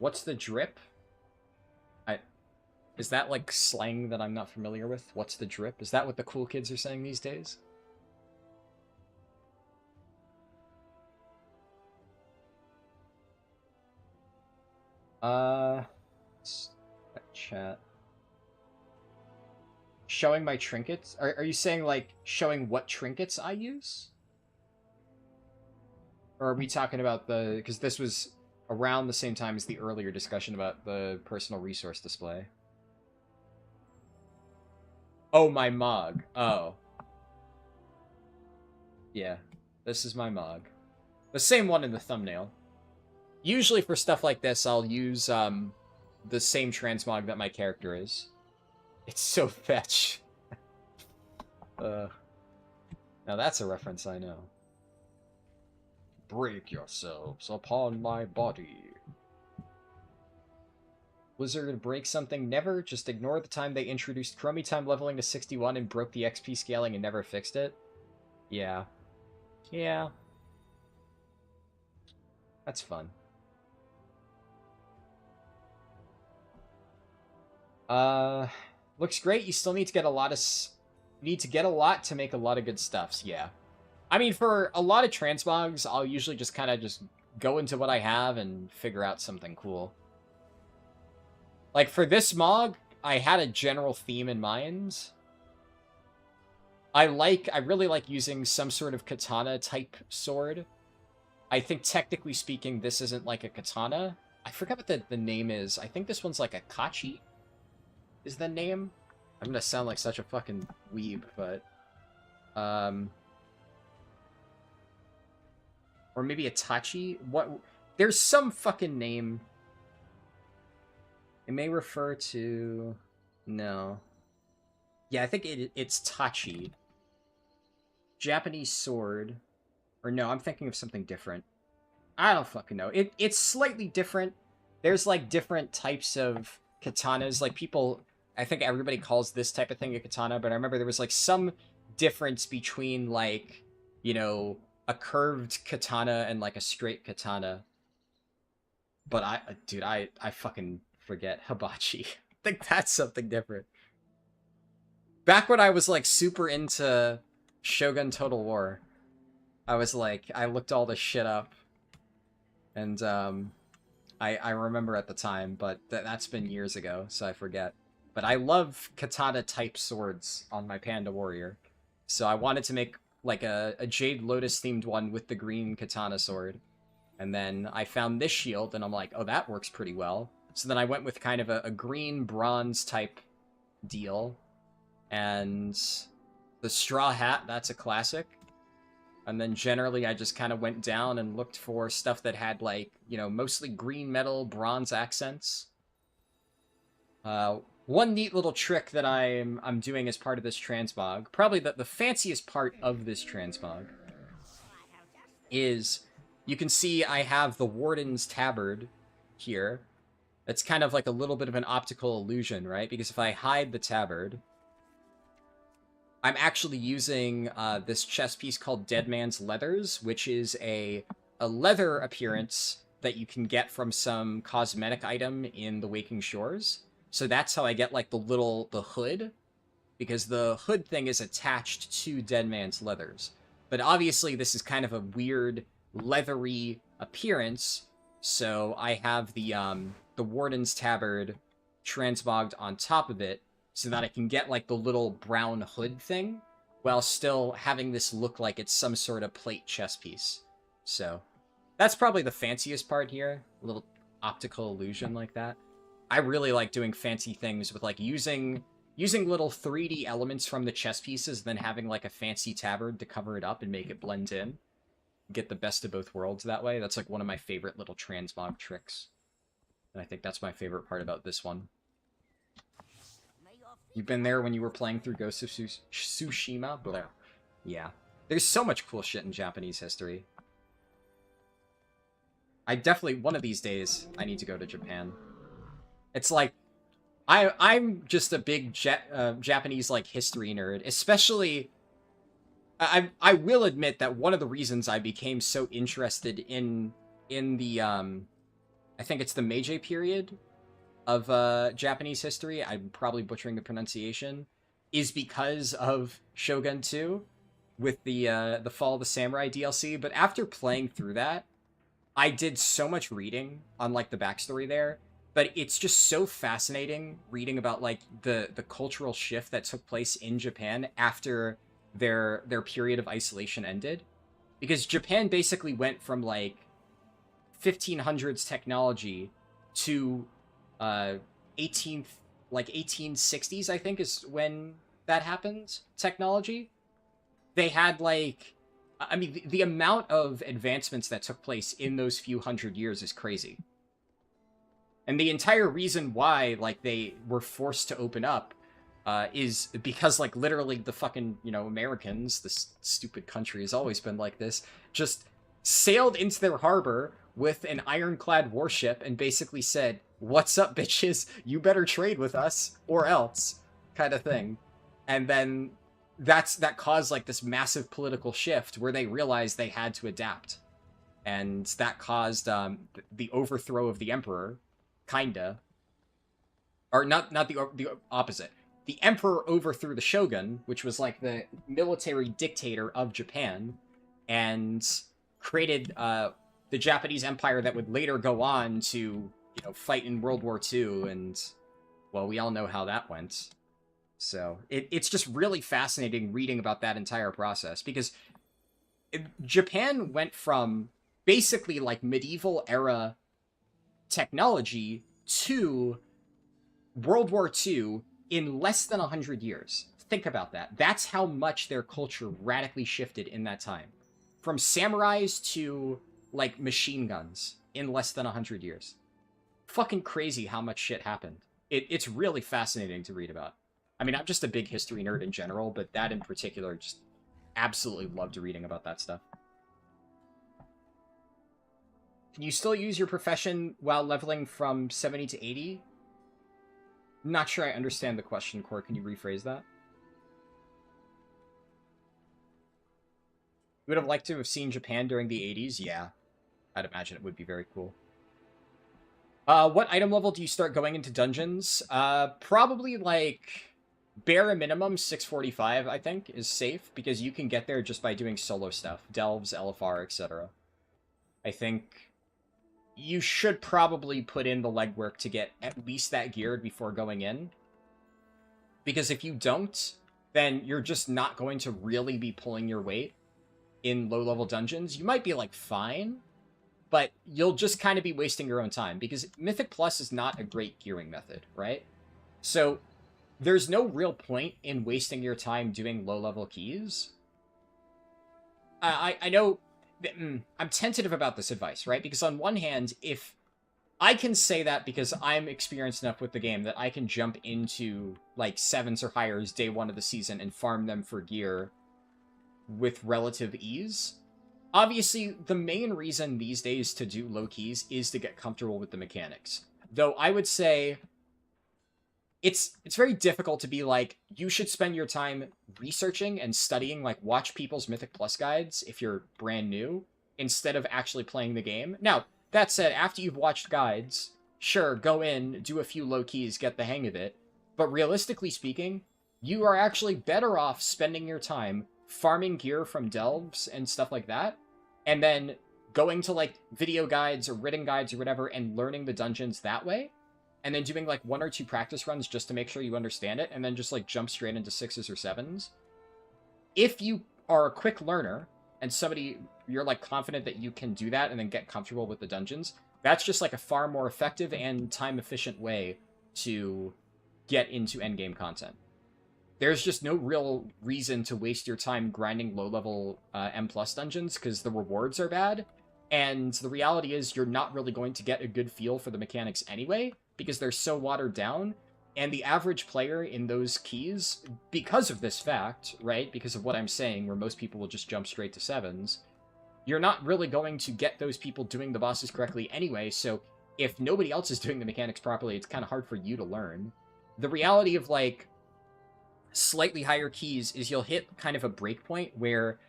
What's the drip? Is that, like, slang that I'm not familiar with? What's the drip? Is that what the cool kids are saying these days? Chat. Showing my trinkets? Are you saying, like, showing what trinkets I use? Or are we talking about the... Because this was around the same time as the earlier discussion about the personal resource display. Oh, my Mog. Oh. Yeah. This is my Mog. The same one in the thumbnail. Usually for stuff like this, I'll use the same transmog that my character is. It's so fetch. Now that's a reference I know. Break yourselves upon my body. Blizzard break something? Never. Just ignore the time they introduced Chromie time leveling to 61 and broke the XP scaling and never fixed it. Yeah. Yeah. That's fun. Looks great. You still need to get a lot of... need to get a lot to make a lot of good stuffs. Yeah. I mean, for a lot of transmogs, I'll usually just kind of just go into what I have and figure out something cool. Like, for this mog, I had a general theme in mind. I really like using some sort of katana-type sword. I think, technically speaking, this isn't like a katana. I forgot what the name is. I think this one's like a kachi, is the name. I'm gonna sound like such a fucking weeb, but... Or maybe a tachi? What? There's some fucking name... It may refer to... No. Yeah, I think it's Tachi. Japanese sword. Or no, I'm thinking of something different. I don't fucking know. It's slightly different. There's, like, different types of katanas. Like, people... I think everybody calls this type of thing a katana, but I remember there was, like, some difference between, like, you know, a curved katana and, like, a straight katana. But dude, I fucking... forget hibachi. I think that's something different. Back when I was like super into Shogun Total War, I was like, I looked all this shit up, and I remember at the time, but that's been years ago, so I forget. But I love katana type swords on my Panda Warrior, so I wanted to make like a Jade Lotus themed one with the green katana sword, and then I found this shield, and I'm like, oh, that works pretty well. So then I went with kind of a green bronze type deal. And the straw hat, that's a classic. And then generally I just kind of went down and looked for stuff that had, like, you know, mostly green metal, bronze accents. One neat little trick that I'm doing as part of this transmog, probably the fanciest part of this transmog, is you can see I have the Warden's Tabard here. It's kind of like a little bit of an optical illusion, right? Because if I hide the tabard, I'm actually using this chess piece called Dead Man's Leathers, which is a leather appearance that you can get from some cosmetic item in the Waking Shores. So that's how I get, like, the hood, because the hood thing is attached to Dead Man's Leathers. But obviously this is kind of a weird, leathery appearance, so I have the Warden's Tabard transmogged on top of it so that I can get like the little brown hood thing while still having this look like it's some sort of plate chess piece. So that's probably the fanciest part here, a little optical illusion like that. I really like doing fancy things with like using little 3D elements from the chess pieces, then having like a fancy tabard to cover it up and make it blend in. Get the best of both worlds that way. That's like one of my favorite little transmog tricks. And I think that's my favorite part about this one. You've been there when you were playing through Ghost of Tsushima? Blah. Yeah. There's so much cool shit in Japanese history. I definitely, one of these days, I need to go to Japan. It's like, I'm just a big Japanese, like, history nerd. Especially, I will admit that one of the reasons I became so interested in the, I think it's the Mage period of Japanese history, I'm probably butchering the pronunciation, is because of Shogun 2 with the Fall of the Samurai DLC. But after playing through that, I did so much reading on like the backstory there, but it's just so fascinating reading about like the cultural shift that took place in Japan after their period of isolation ended. Because Japan basically went from like 1500s technology to 1860s, I think, is when that happened, technology. They had, like, I mean, the amount of advancements that took place in those few hundred years is crazy. And the entire reason why, like, they were forced to open up is because, like, literally the fucking, you know, Americans, this stupid country has always been like this, just sailed into their harbor with an ironclad warship and basically said, "What's up, bitches? You better trade with us or else," kind of thing. And then that caused like this massive political shift where they realized they had to adapt, and that caused the overthrow of the emperor, kinda, or not the opposite. The emperor overthrew the shogun, which was like the military dictator of Japan, and created the Japanese Empire that would later go on to, you know, fight in World War II, and, well, we all know how that went. So, it's just really fascinating reading about that entire process, because Japan went from basically, like, medieval-era technology to World War II in less than 100 years. Think about that. That's how much their culture radically shifted in that time. From samurais to, like, machine guns in less than 100 years. Fucking crazy how much shit happened. It's really fascinating to read about. I mean, I'm just a big history nerd in general, but that in particular, just absolutely loved reading about that stuff. Can you still use your profession while leveling from 70 to 80? Not sure I understand the question, Core. Can you rephrase that? You would have liked to have seen Japan during the 80s? Yeah. I'd imagine it would be very cool. What item level do you start going into dungeons? Probably, like, bare minimum 645, I think, is safe, because you can get there just by doing solo stuff. Delves, LFR, etc. I think you should probably put in the legwork to get at least that geared before going in. Because if you don't, then you're just not going to really be pulling your weight in low-level dungeons. You might be, like, fine, but you'll just kind of be wasting your own time, because Mythic Plus is not a great gearing method, right? So there's no real point in wasting your time doing low-level keys. I know I'm tentative about this advice, right? Because on one hand, if I can say that because I'm experienced enough with the game that I can jump into, like, 7s or higher day 1 of the season and farm them for gear with relative ease. Obviously, the main reason these days to do low keys is to get comfortable with the mechanics. Though I would say it's very difficult to be like, you should spend your time researching and studying, like, watch people's Mythic Plus guides if you're brand new, instead of actually playing the game. Now, that said, after you've watched guides, sure, go in, do a few low keys, get the hang of it. But realistically speaking, you are actually better off spending your time farming gear from delves and stuff like that, and then going to, like, video guides or written guides or whatever and learning the dungeons that way, and then doing like 1 or 2 practice runs just to make sure you understand it, and then just like jump straight into 6s or 7s. If you are a quick learner and somebody you're like confident that you can do that and then get comfortable with the dungeons, that's just like a far more effective and time efficient way to get into endgame content. There's just no real reason to waste your time grinding low-level M+ dungeons because the rewards are bad, and the reality is you're not really going to get a good feel for the mechanics anyway because they're so watered down, and the average player in those keys, because of this fact, right, because of what I'm saying, where most people will just jump straight to 7s, you're not really going to get those people doing the bosses correctly anyway, so if nobody else is doing the mechanics properly, it's kind of hard for you to learn. The reality of, like, slightly higher keys is you'll hit kind of a breakpoint where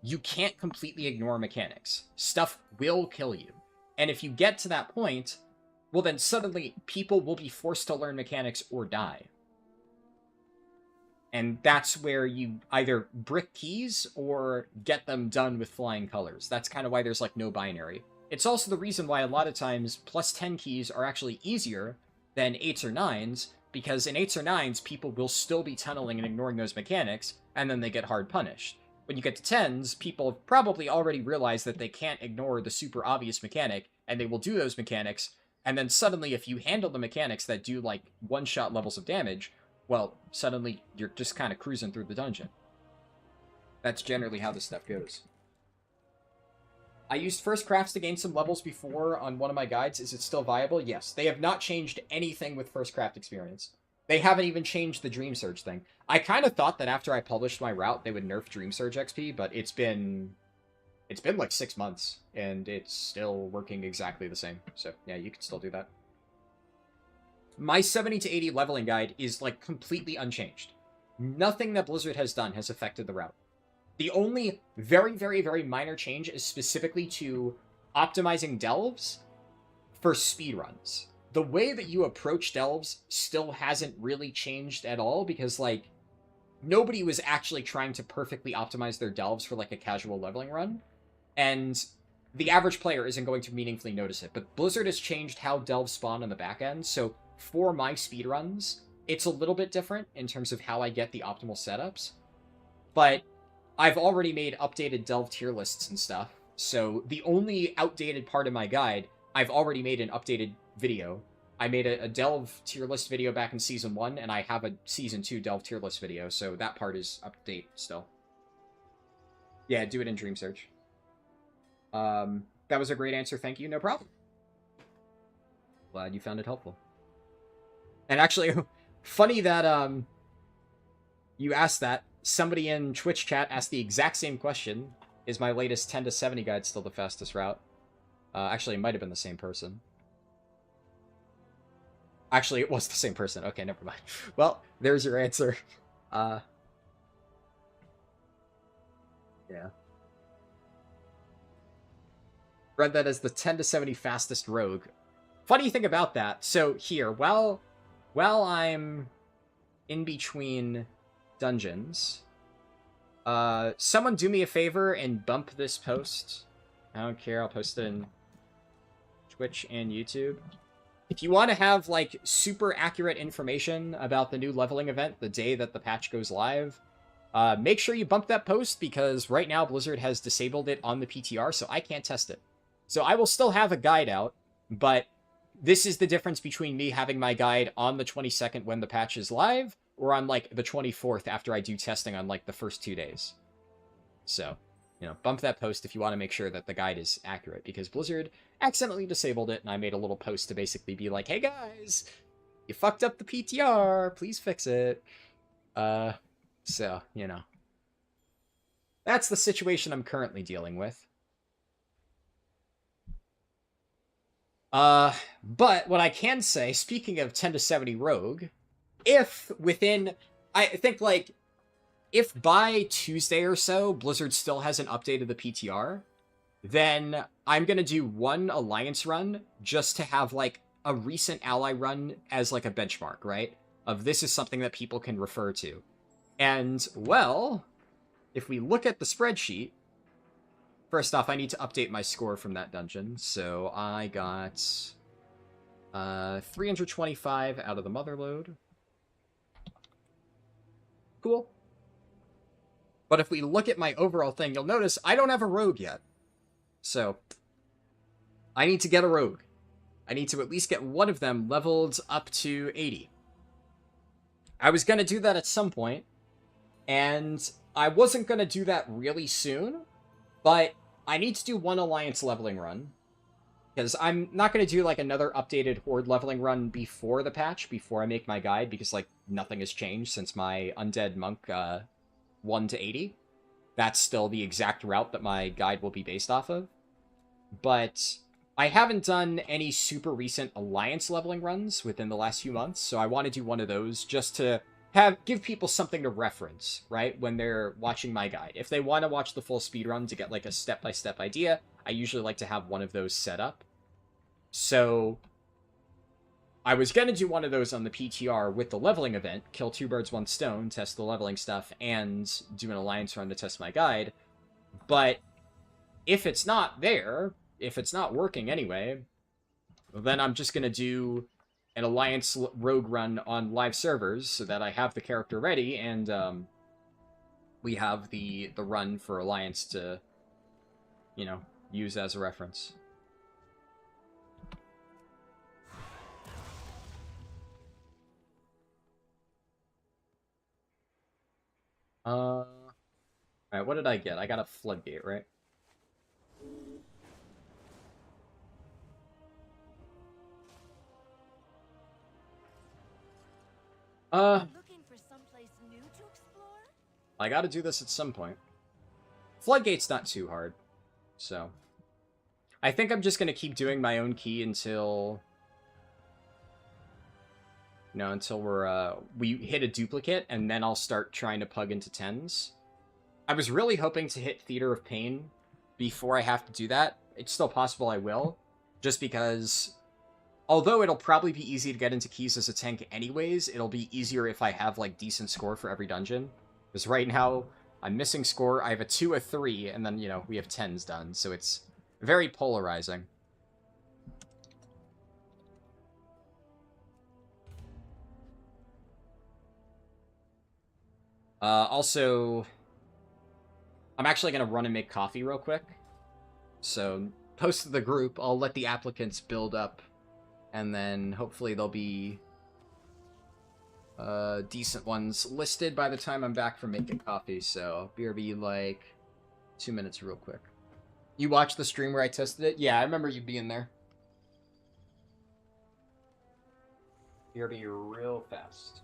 you can't completely ignore mechanics. Stuff will kill you. And if you get to that point, well then suddenly people will be forced to learn mechanics or die. And that's where you either brick keys or get them done with flying colors. That's kind of why there's like no binary. It's also the reason why a lot of times plus 10 keys are actually easier than 8s or 9s, because in 8s or 9s, people will still be tunneling and ignoring those mechanics, and then they get hard punished. When you get to 10s, people have probably already realized that they can't ignore the super obvious mechanic, and they will do those mechanics, and then suddenly if you handle the mechanics that do, like, one-shot levels of damage, well, suddenly you're just kind of cruising through the dungeon. That's generally how this stuff goes. I used first crafts to gain some levels before on one of my guides. Is it still viable? Yes. They have not changed anything with first craft experience. They haven't even changed the Dream Surge thing. I kind of thought that after I published my route, they would nerf Dream Surge XP, but it's been like 6 months, and it's still working exactly the same. So, yeah, you can still do that. My 70 to 80 leveling guide is, like, completely unchanged. Nothing that Blizzard has done has affected the route. The only very, very, very minor change is specifically to optimizing delves for speedruns. The way that you approach delves still hasn't really changed at all because, like, nobody was actually trying to perfectly optimize their delves for, like, a casual leveling run. And the average player isn't going to meaningfully notice it. But Blizzard has changed how delves spawn on the back end, so for my speedruns, it's a little bit different in terms of how I get the optimal setups. But I've already made updated delve tier lists and stuff, so the only outdated part of my guide, I've already made an updated video. I made a delve tier list video back in Season 1, and I have a Season 2 delve tier list video, so that part is up to date still. Yeah, do it in Dream Search. That was a great answer, thank you, no problem. Glad you found it helpful. And actually, funny that you asked that. Somebody in Twitch chat asked the exact same question. Is my latest 10 to 70 guide still the fastest route? Actually, it might have been the same person. Actually, it was the same person. Okay, never mind. Well, there's your answer. Yeah. Read that as the 10 to 70 fastest rogue. Funny thing about that, so here, while I'm in between dungeons, someone do me a favor and bump this post. I don't care, I'll post it in Twitch and YouTube. If you want to have, like, super accurate information about the new leveling event the day that the patch goes live, make sure you bump that post, because right now Blizzard has disabled it on the PTR, so I can't test it. So I will still have a guide out, but this is the difference between me having my guide on the 22nd when the patch is live, or on, like, the 24th after I do testing on, like, the first 2 days. So, you know, bump that post if you want to make sure that the guide is accurate, because Blizzard accidentally disabled it, and I made a little post to basically be like, hey guys, you fucked up the PTR, please fix it. So, you know. That's the situation I'm currently dealing with. But what I can say, speaking of 10 to 70 rogue, if within, I think, like, if by Tuesday or so, Blizzard still hasn't updated the PTR, then I'm gonna do one alliance run just to have, like, a recent ally run as, like, a benchmark, right? Of this is something that people can refer to. And, well, if we look at the spreadsheet, first off, I need to update my score from that dungeon, so I got 325 out of the mother load. Cool. But if we look at my overall thing, you'll notice I don't have a rogue yet. So, I need to get a rogue. I need to at least get one of them leveled up to 80. I was going to do that at some point, and I wasn't going to do that really soon, but I need to do one Alliance leveling run, because I'm not going to do, like, another updated Horde leveling run before the patch, before I make my guide, because, like, nothing has changed since my Undead Monk 1 to 80. That's still the exact route that my guide will be based off of. But I haven't done any super recent Alliance leveling runs within the last few months, so I want to do one of those just to give people something to reference, right, when they're watching my guide. If they want to watch the full speedrun to get, like, a step-by-step idea, I usually like to have one of those set up. So I was going to do one of those on the PTR with the leveling event, kill 2 birds, 1 stone, test the leveling stuff, and do an Alliance run to test my guide. But if it's not there, if it's not working anyway, then I'm just going to do an Alliance rogue run on live servers so that I have the character ready, and we have the run for Alliance to, you know, use as a reference. Alright, what did I get? I got a floodgate, right? Looking for someplace new to explore? I gotta do this at some point. Floodgate's not too hard, so I think I'm just gonna keep doing my own key until, you know, until we hit a duplicate, and then I'll start trying to plug into 10s. I was really hoping to hit Theater of Pain before I have to do that. It's still possible I will, just because although it'll probably be easy to get into keys as a tank anyways, it'll be easier if I have, like, decent score for every dungeon. Because right now, I'm missing score, I have a 2, a 3, and then, you know, we have 10s done, so it's very polarizing. Also, I'm actually going to run and make coffee real quick. So, post to the group, I'll let the applicants build up, and then hopefully there'll be decent ones listed by the time I'm back from making coffee, so BRB, like, 2 minutes real quick. You watched the stream where I tested it? Yeah, I remember you being there. BRB real fast.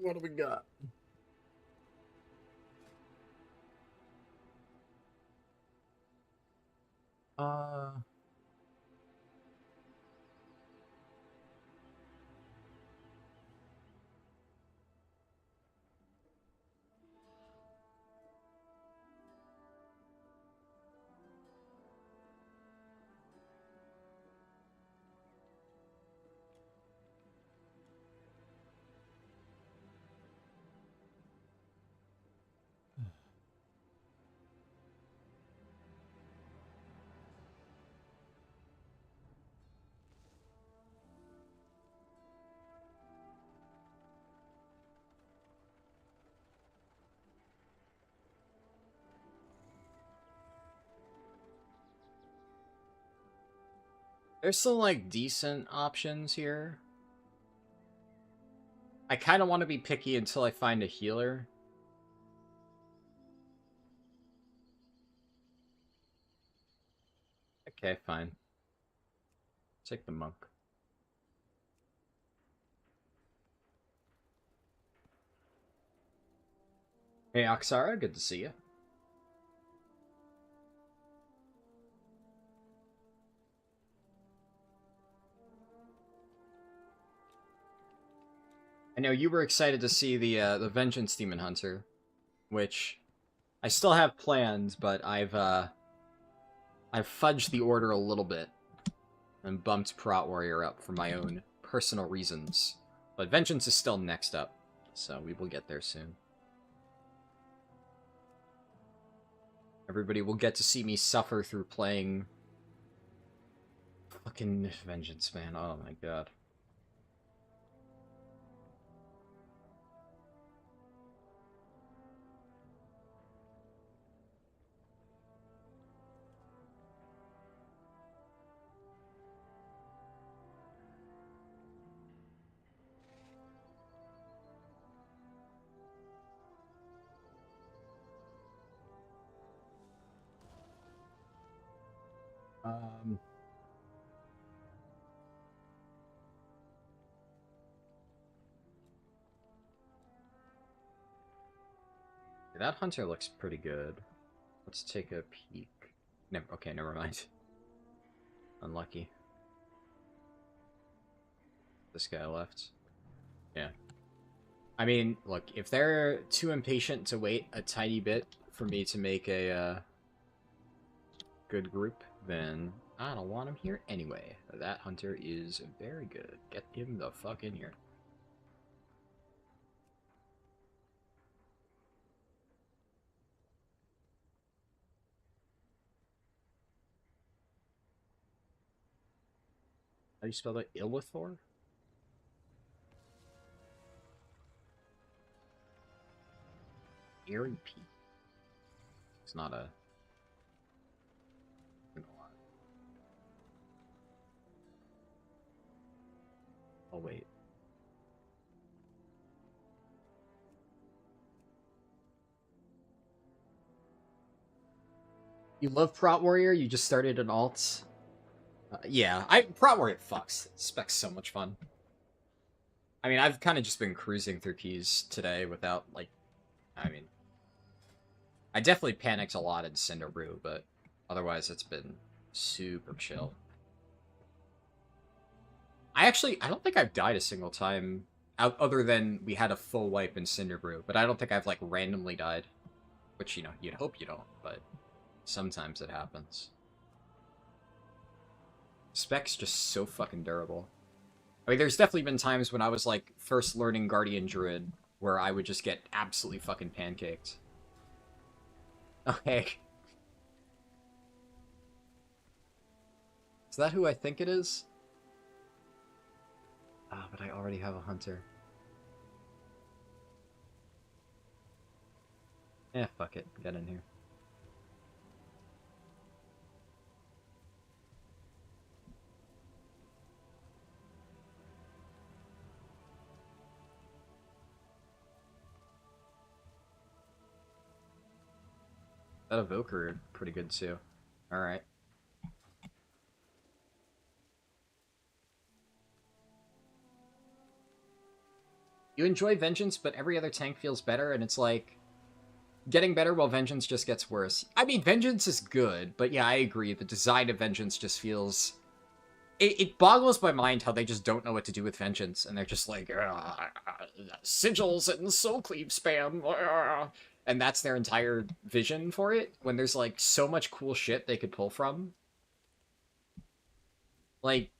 What do we got? Uh... There's some, like, decent options here. I kind of want to be picky until I find a healer. Okay, fine. Take the monk. Hey, Oxara, good to see you. I know you were excited to see the Vengeance Demon Hunter, which I still have planned, but I've fudged the order a little bit and bumped Prot Warrior up for my own personal reasons. But Vengeance is still next up, so we will get there soon. Everybody will get to see me suffer through playing fucking Vengeance, man. Oh my god. That hunter looks pretty good. Let's take a peek. Okay, never mind. Unlucky. This guy left. Yeah. I mean, look, if they're too impatient to wait a tiny bit for me to make a good group, then I don't want him here anyway. That hunter is very good. Get him the fuck in here. How do you spell that? Illithor? Airy Peak. It's not a... Oh, wait. You love Prot Warrior? You just started an alt? Yeah, Prot Warrior fucks. Spec's so much fun. I mean, I've kind of just been cruising through keys today without, like... I mean... I definitely panicked a lot in Cinderbrew, but otherwise it's been super chill. I don't think I've died a single time, other than we had a full wipe in Cinderbrew, but I don't think I've, like, randomly died. Which, you know, you'd hope you don't, but sometimes it happens. Spec's just so fucking durable. I mean, there's definitely been times when I was, like, first learning Guardian Druid, where I would just get absolutely fucking pancaked. Okay. Is that who I think it is? Ah, but I already have a hunter. Eh, fuck it. Get in here. That Evoker pretty good too. Alright. you enjoy Vengeance, but every other tank feels better, and it's like getting better while Vengeance just gets worse. I mean, Vengeance is good, but yeah, I agree. The design of Vengeance just feels... It boggles my mind how they just don't know what to do with Vengeance, and they're just like, sigils and soul cleave spam, and that's their entire vision for it, when there's, like, so much cool shit they could pull from. Like,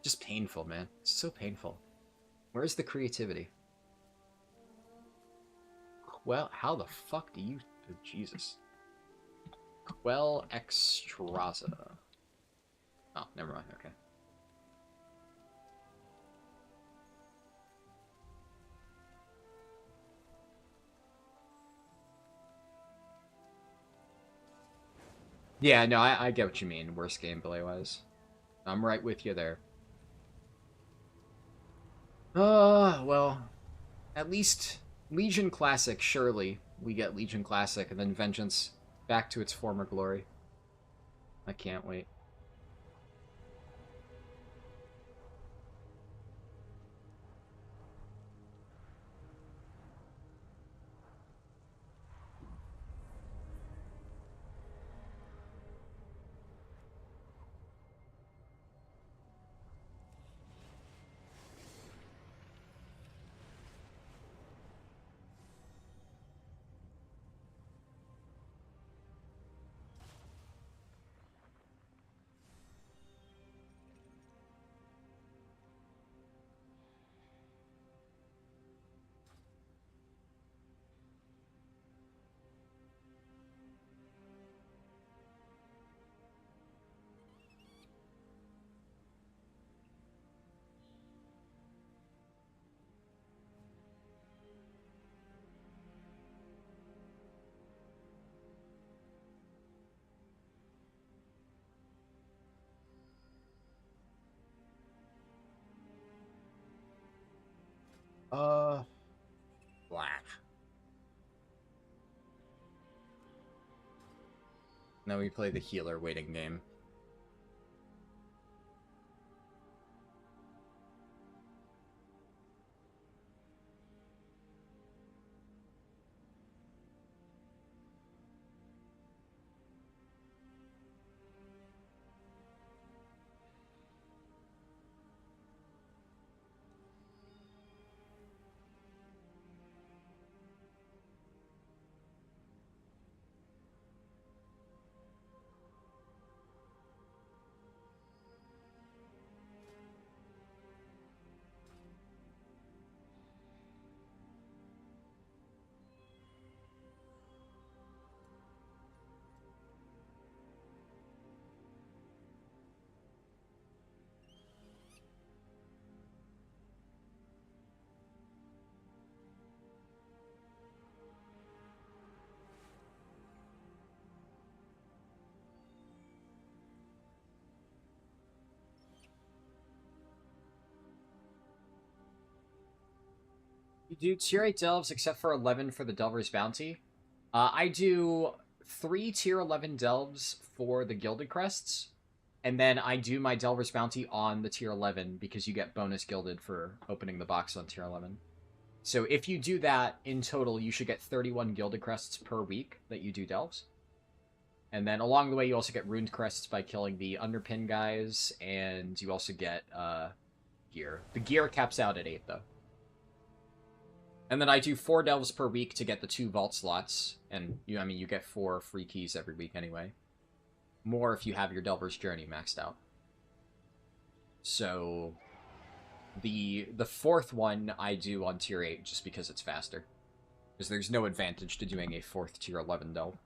just painful, man. It's so painful. Where's the creativity? Well, how the fuck do you... Oh, Jesus. Quell Extraza. Oh, never mind, okay. Yeah, no, I get what you mean, worst gameplay-wise. I'm right with you there. Well, at least Legion Classic, surely. We get Legion Classic, and then Vengeance back to its former glory. I can't wait. Black. Now we play the healer waiting game. You do tier 8 delves except for 11 for the Delver's Bounty. I do 3 tier 11 delves for the Gilded Crests, and then I do my Delver's Bounty on the tier 11 because you get bonus gilded for opening the box on tier 11. So if you do that, in total, you should get 31 Gilded Crests per week that you do delves. And then along the way, you also get Ruined Crests by killing the Underpin guys, and you also get gear. The gear caps out at 8, though. And then I do 4 delves per week to get the 2 vault slots, and you get 4 free keys every week anyway. More if you have your Delver's Journey maxed out. So the 4th one I do on tier 8 just because it's faster. Because there's no advantage to doing a 4th tier 11 delve.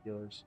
Healers.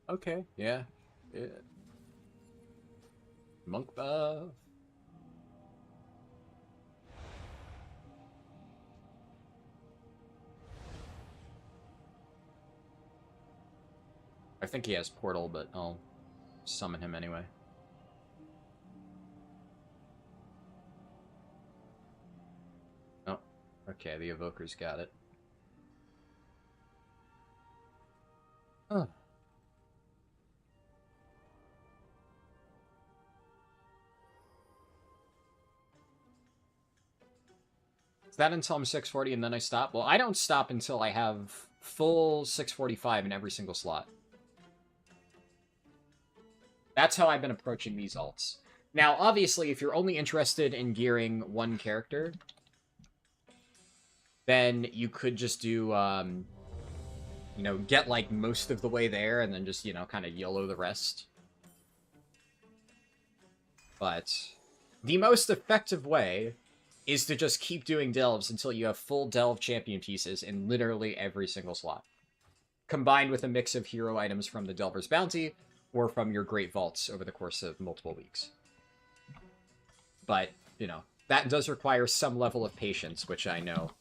Okay, yeah. Yeah. Monk buff. I think he has portal, but I'll summon him anyway. Oh, okay, the evoker's got it. Oh. Is that until I'm 640 and then I stop? Well, I don't stop until I have full 645 in every single slot. That's how I've been approaching these alts. Now, obviously, if you're only interested in gearing one character, then you could just do, you know, get, like, most of the way there and then just, you know, kind of YOLO the rest. But the most effective way is to just keep doing delves until you have full delve champion pieces in literally every single slot. Combined with a mix of hero items from the Delver's Bounty, or from your Great Vaults over the course of multiple weeks. But, you know, that does require some level of patience, which I know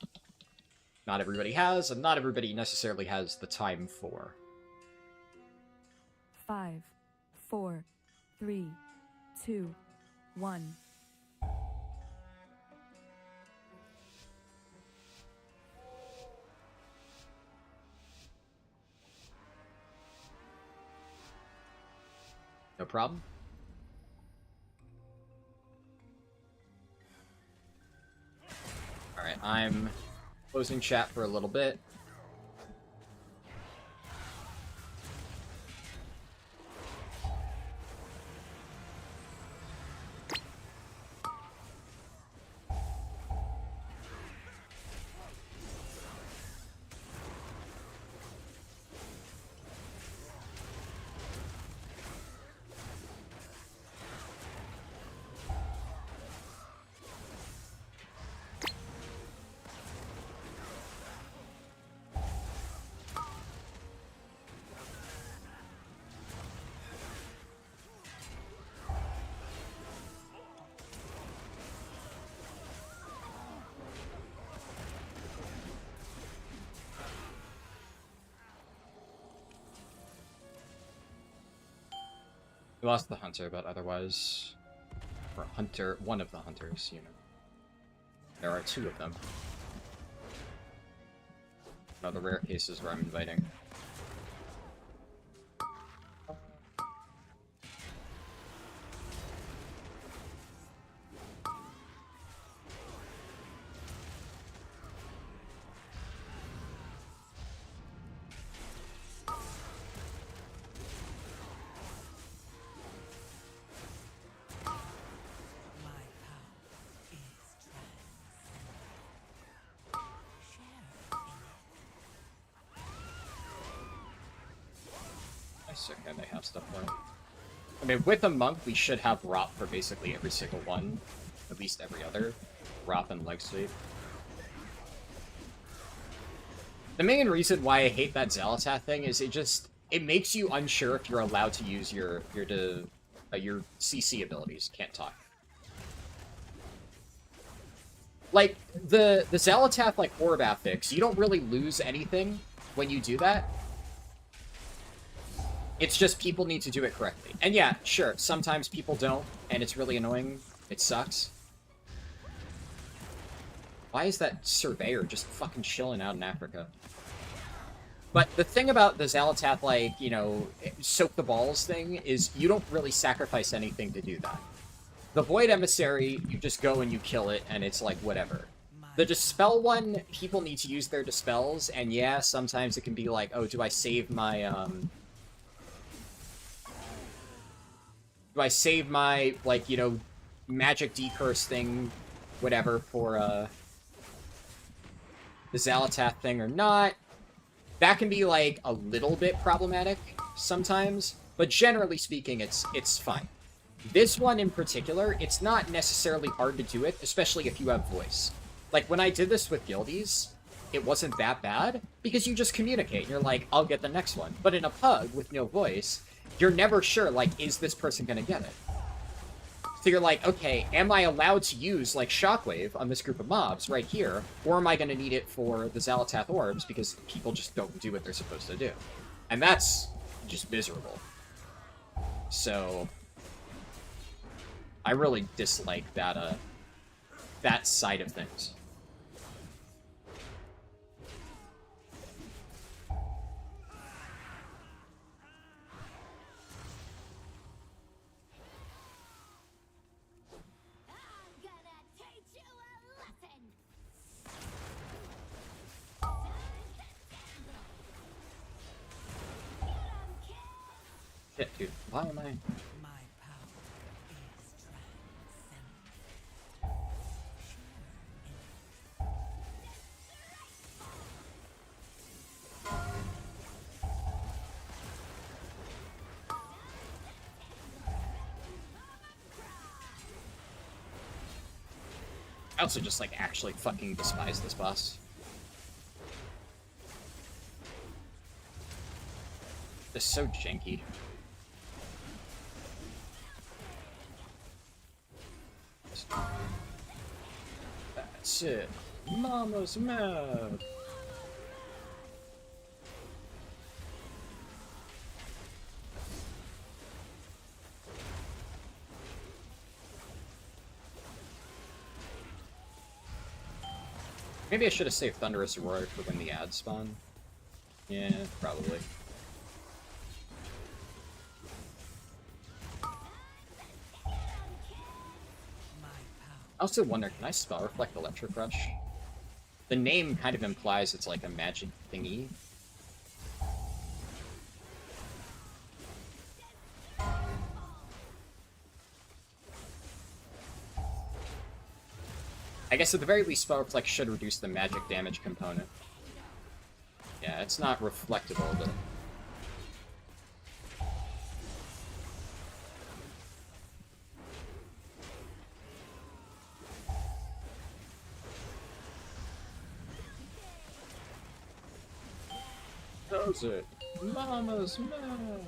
not everybody has, and not everybody necessarily has the time for. 5, 4, 3, 2, 1. No problem. Alright, I'm closing chat for a little bit. We lost the hunter, but otherwise... Or hunter, one of the hunters, you know. There are two of them. One of the rare cases where I'm inviting. Okay, they have stuff there. I mean, with a monk, we should have Rop for basically every single one. At least every other. Rop and leg sweep. The main reason why I hate that Xalatath thing is it makes you unsure if you're allowed to use your CC abilities. Can't talk. Like, the Xalatath, like, Orb affix, you don't really lose anything when you do that. It's just people need to do it correctly. And yeah, sure, sometimes people don't, and it's really annoying. It sucks. Why is that Surveyor just fucking chilling out in Africa? But the thing about the Xalatath, like, you know, soak the balls thing is you don't really sacrifice anything to do that. The Void Emissary, you just go and you kill it, and it's like, whatever. The Dispel one, people need to use their Dispels, and yeah, sometimes it can be like, oh, do I save my, do I save my, like, you know, magic decurse thing, whatever, for, the Xalatath thing or not? That can be, like, a little bit problematic sometimes, but generally speaking, it's fine. This one in particular, it's not necessarily hard to do it, especially if you have voice. Like, when I did this with guildies, it wasn't that bad because you just communicate. And you're like, I'll get the next one. But in a pug with no voice, you're never sure, like, is this person gonna get it? So you're like, okay, am I allowed to use, like, Shockwave on this group of mobs right here, or am I gonna need it for the Xalatath orbs because people just don't do what they're supposed to do? And that's just miserable. So I really dislike that, that side of things. Shit, dude. Why am I... My power is I also just, like, actually fucking despise this boss. It's so janky. That's it. Mama's mad. Maybe I should have saved Thunderous Roar for when the ads spawn. Yeah, probably. I also wonder, can I spell reflect Electric Rush? The name kind of implies it's like a magic thingy. I guess at the very least, spell reflect should reduce the magic damage component. Yeah, it's not reflectable, but... Does it? Mama's mad.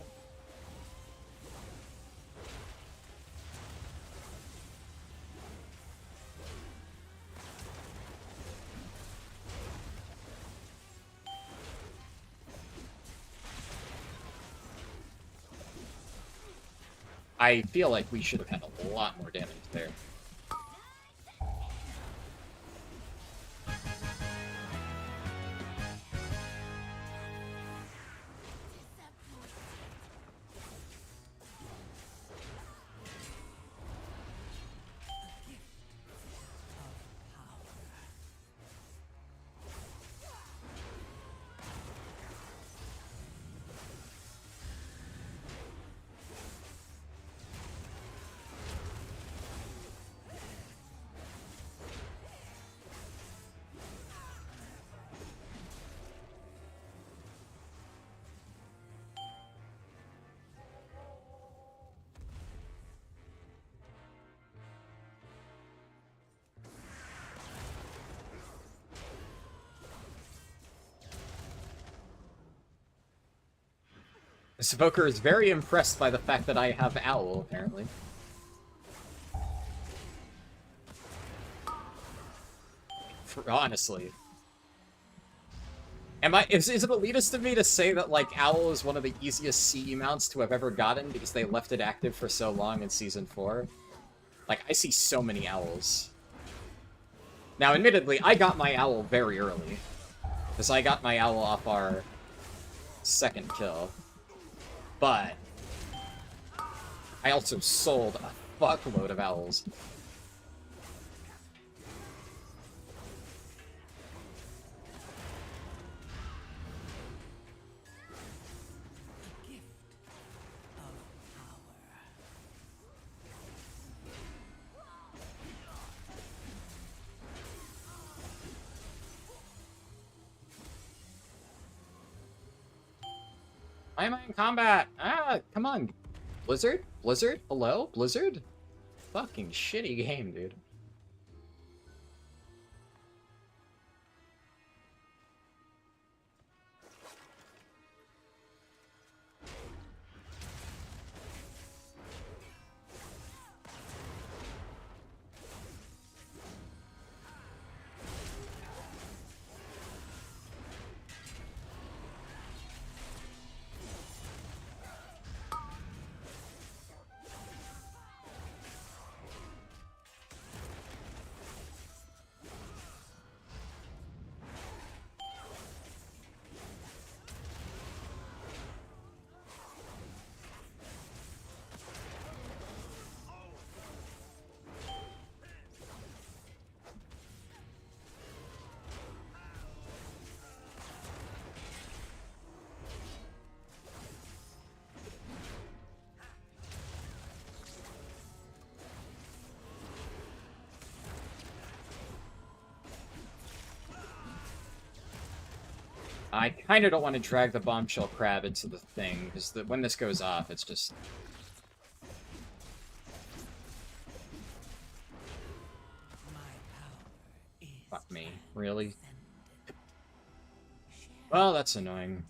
I feel like we should have had a lot more damage there. This evoker is very impressed by the fact that I have Owl, apparently. Honestly. Is it elitist of me to say that, like, Owl is one of the easiest CE mounts to have ever gotten because they left it active for so long in Season 4? Like, I see so many Owls. Now, admittedly, I got my Owl very early. Because I got my Owl off our second kill. But I also sold a fuckload of Owls. Why am I in combat? Ah, come on. Blizzard? Blizzard? Hello? Blizzard? Fucking shitty game, dude. I kind of don't want to drag the bombshell crab into the thing, because when this goes off, it's just... Fuck me. Really? Well, that's annoying.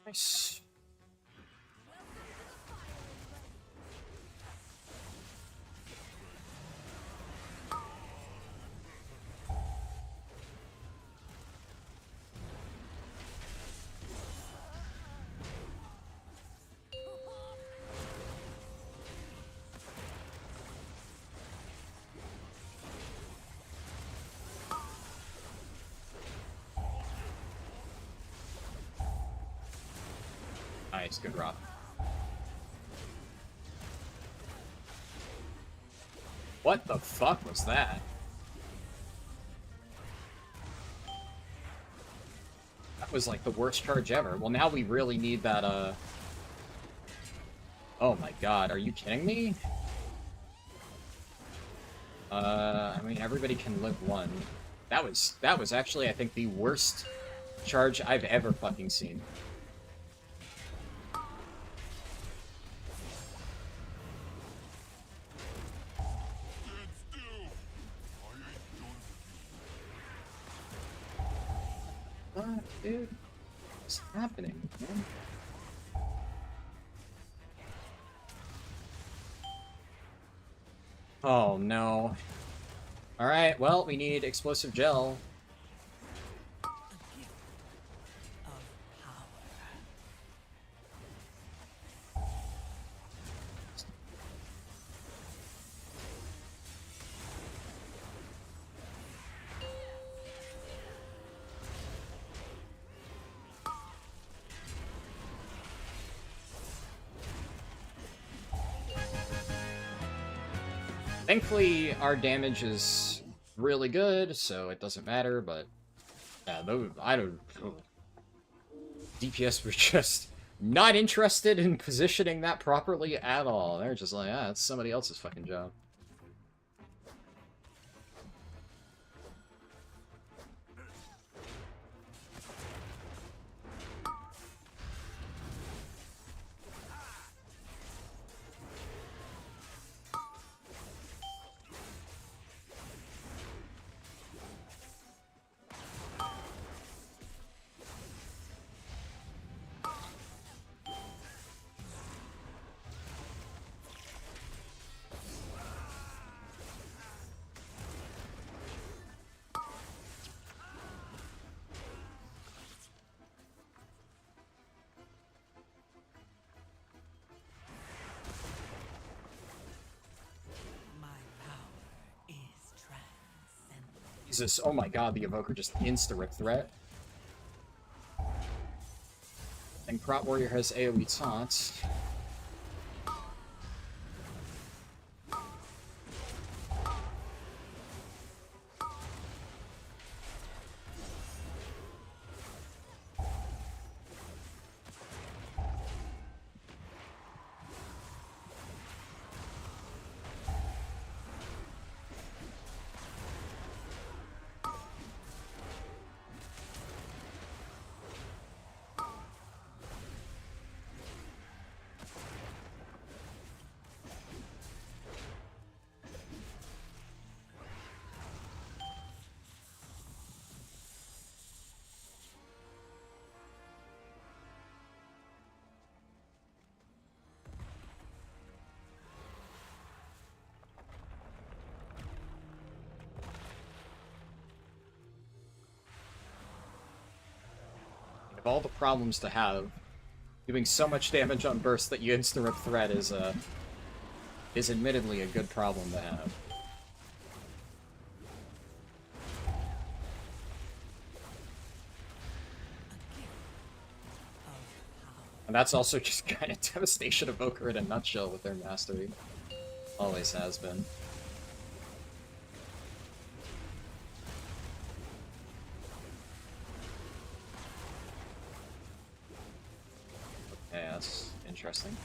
Nice. Nice, good rock. What the fuck was that? That was like the worst charge ever. Well, now we really need that, Oh my god, are you kidding me? I mean, everybody can live one. That was actually, I think, the worst charge I've ever fucking seen. Dude, what's happening, man? Oh no. Alright, well, we need explosive gel. Thankfully, our damage is really good, so it doesn't matter, but... Yeah, I don't... DPS were just not interested in positioning that properly at all. They're just like, ah, it's somebody else's fucking job. Jesus, oh my god, the Evoker just insta-rip threat. And Prot Warrior has AoE taunts. Of all the problems to have, doing so much damage on burst that you insta-rip threat is admittedly a good problem to have. And that's also just kind of Devastation Evoker in a nutshell with their mastery. Always has been. Okay, that's interesting.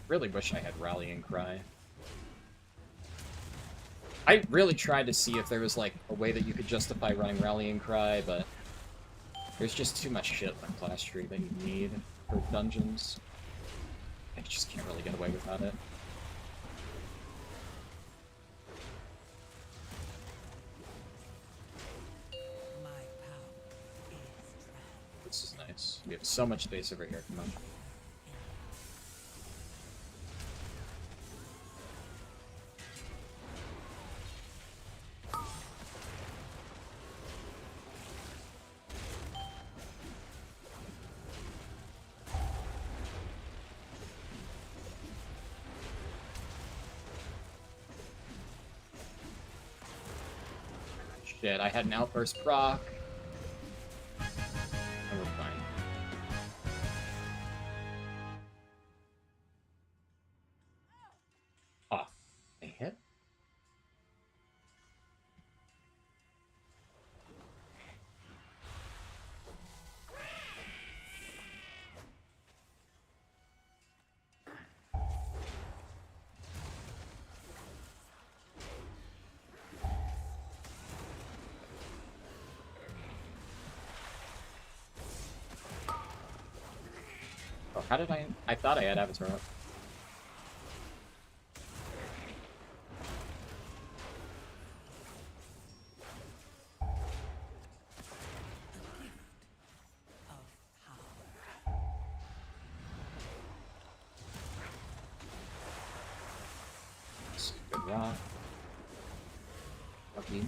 Really wish I had Rallying Cry. I really tried to see if there was, like, a way that you could justify running Rallying Cry, but there's just too much shit on class tree that you need for dungeons. I just can't really get away without it. My power is trapped. This is nice. We have so much space over here, come on. Shit, I had an outburst proc. And we're fine. Ah, a hit? Oh, how did I thought I had Avatar up. Good rock. Lucky.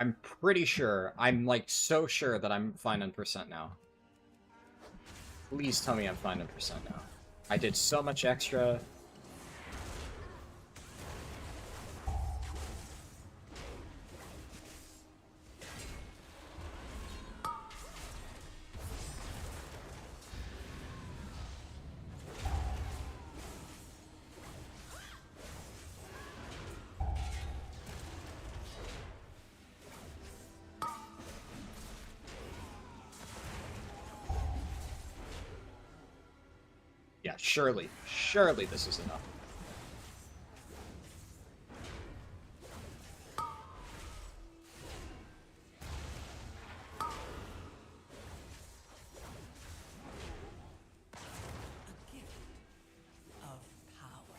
I'm pretty sure, I'm like so sure that I'm fine on percent now. Please tell me I'm fine on percent now. I did so much extra. Yeah, Surely. Surely this is enough. A gift of power.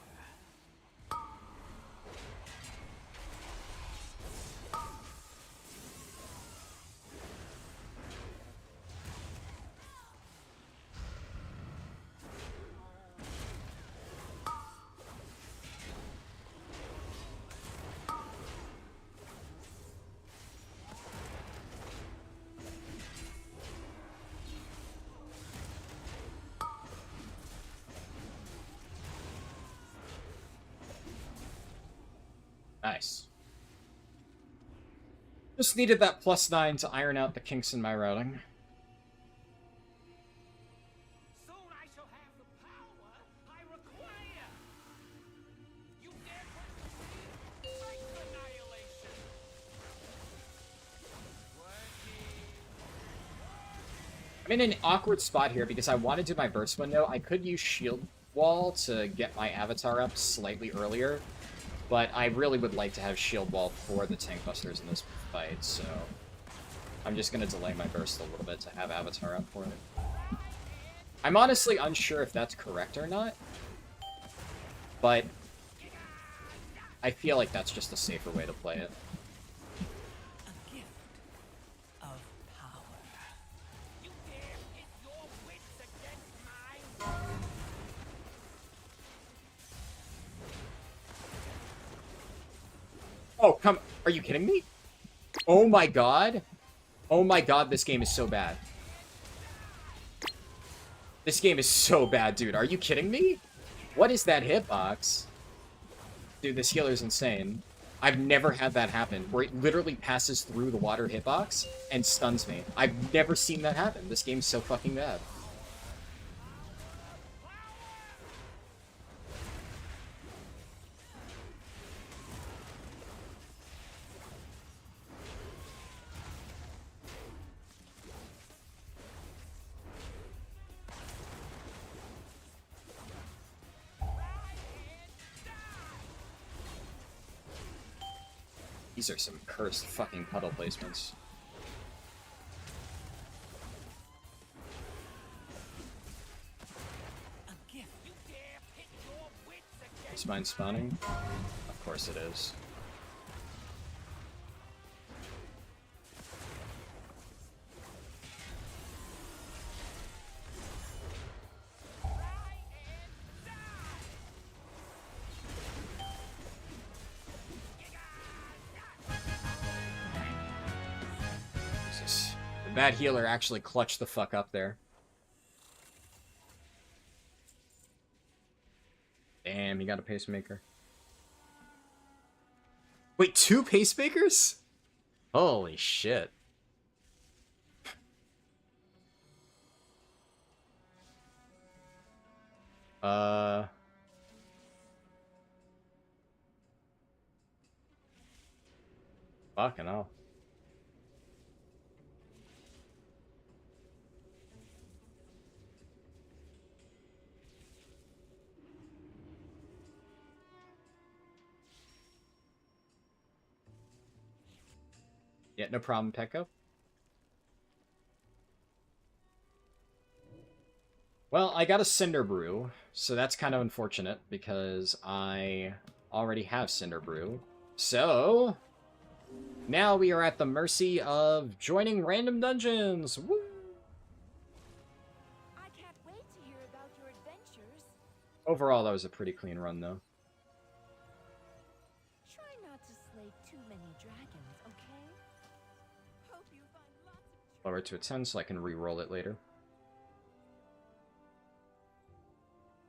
Nice. Just needed that +9 to iron out the kinks in my routing. Soon I shall have the power I require. You dare question me? Like annihilation. I'm in an awkward spot here because I want to do my burst window. I could use shield wall to get my avatar up slightly earlier, but I really would like to have shield wall for the tank busters in this fight, so I'm just going to delay my burst a little bit to have avatar up for it. I'm honestly unsure if that's correct or not, but I feel like that's just a safer way to play it. A gift of power. You dare pit your wits against mine? Oh, come... Are you kidding me? Oh my god. Oh my god, this game is so bad. This game is so bad, dude. Are you kidding me? What is that hitbox? Dude, this healer's insane. I've never had that happen, where it literally passes through the water hitbox and stuns me. I've never seen that happen. This game's so fucking bad. These are some cursed fucking puddle placements. A gift. You dare pit your wits against Is mine spawning? Of course it is. Jesus. The bad healer actually clutched the fuck up there. Damn, he got a pacemaker. Wait, 2 pacemakers? Holy shit. Fucking hell. Yeah, no problem, Pecco. Well, I got a Cinder Brew, so that's kind of unfortunate because I already have Cinder Brew. So, now we are at the mercy of joining random dungeons. Woo! I can't wait to hear about your adventures. Overall, that was a pretty clean run, though. Try not to slay too many dragons, okay? Hope you find lots of Lower it to a 10 so I can re-roll it later.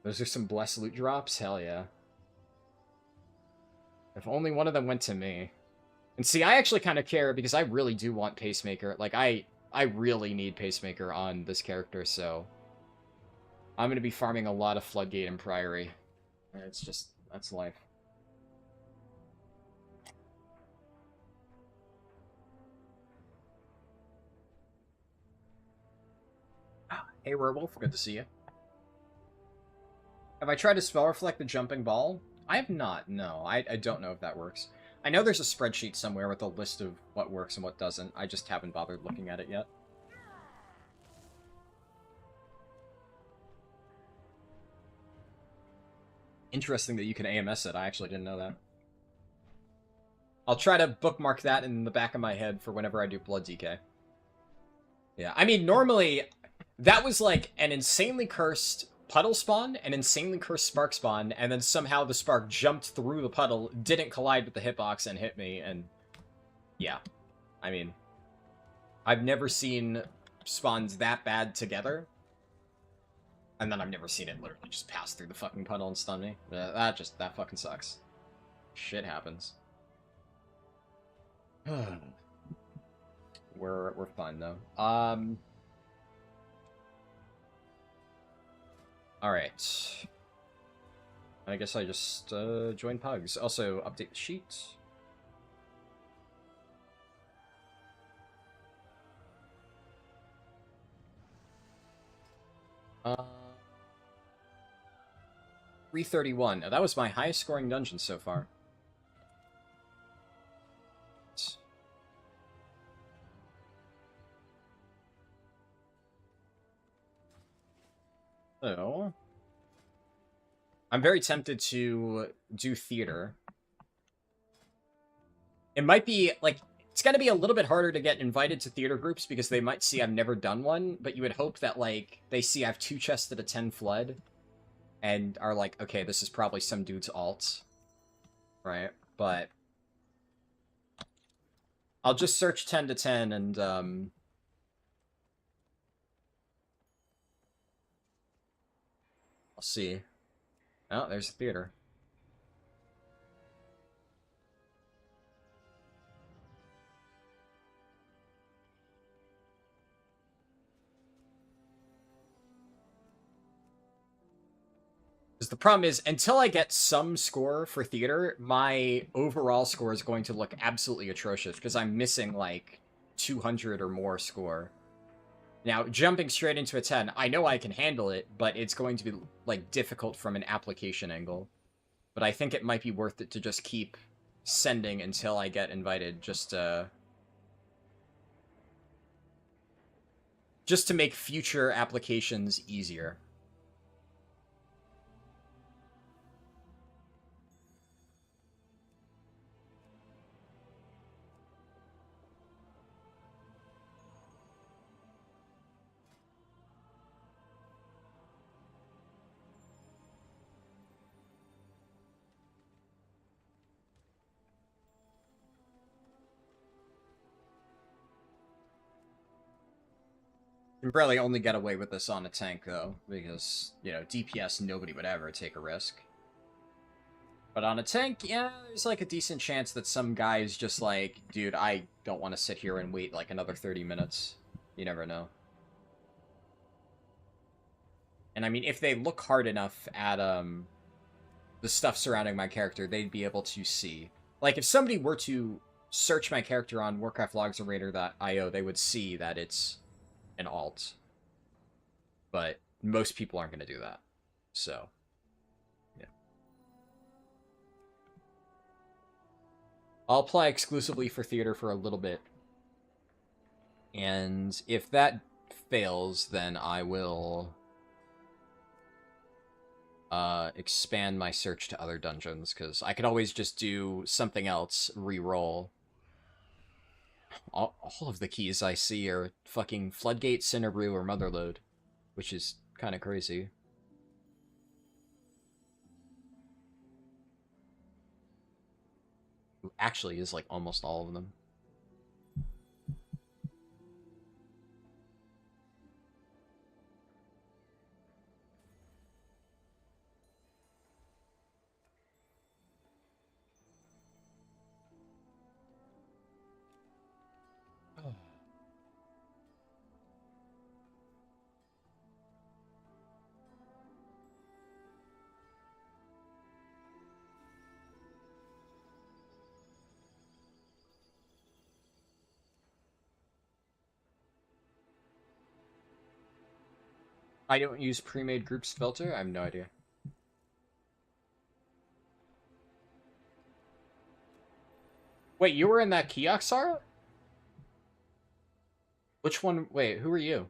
Those are some blessed loot drops? Hell yeah. If only one of them went to me. And see, I actually kind of care because I really do want Pacemaker. Like, I really need Pacemaker on this character, so... I'm going to be farming a lot of Floodgate and Priory. It's just... that's life. Hey, Werewolf. Good to see you. Have I tried to spell reflect the jumping ball? I have not, no. I don't know if that works. I know there's a spreadsheet somewhere with a list of what works and what doesn't. I just haven't bothered looking at it yet. Interesting that you can AMS it. I actually didn't know that. I'll try to bookmark that in the back of my head for whenever I do Blood DK. Yeah, I mean, normally, that was like an insanely cursed puddle spawn, an insanely cursed spark spawn, and then somehow the spark jumped through the puddle, didn't collide with the hitbox, and hit me, and yeah. I mean, I've never seen spawns that bad together, and then I've never seen it literally just pass through the fucking puddle and stun me. That fucking sucks. Shit happens. We're fine though. Alright. I guess I just join Pugs. Also, update the sheet. Uh, 331. That was my highest scoring dungeon so far. So, I'm very tempted to do theater. It might be, like, it's gonna be a little bit harder to get invited to theater groups because they might see I've never done one, but you would hope that, like, they see I have 2 chests at a 10 flood, and are like, okay, this is probably some dude's alt. Right? But I'll just search 10 to 10 and, I'll see. Oh, there's a theater. Because the problem is, until I get some score for theater, my overall score is going to look absolutely atrocious, because I'm missing, like, 200 or more score. Now, jumping straight into a 10, I know I can handle it, but it's going to be, like, difficult from an application angle. But I think it might be worth it to just keep sending until I get invited, just to make future applications easier. You can probably only get away with this on a tank, though, because, you know, DPS, nobody would ever take a risk. But on a tank, yeah, there's, like, a decent chance that some guy's just like, dude, I don't want to sit here and wait, like, another 30 minutes. You never know. And, I mean, if they look hard enough at, the stuff surrounding my character, they'd be able to see. Like, if somebody were to search my character on Warcraft logs or Raider.io, they would see that it's an alt. But most people aren't going to do that. So, yeah. I'll apply exclusively for theater for a little bit. And if that fails, then I will expand my search to other dungeons, because I could always just do something else, re-roll. All of the keys I see are fucking Floodgate, Cinderbrew, or Motherlode, which is kind of crazy. Actually is like almost all of them. I don't use pre-made groups filter? I have no idea. Wait, you were in that Kioxar? Which one? Wait, who are you?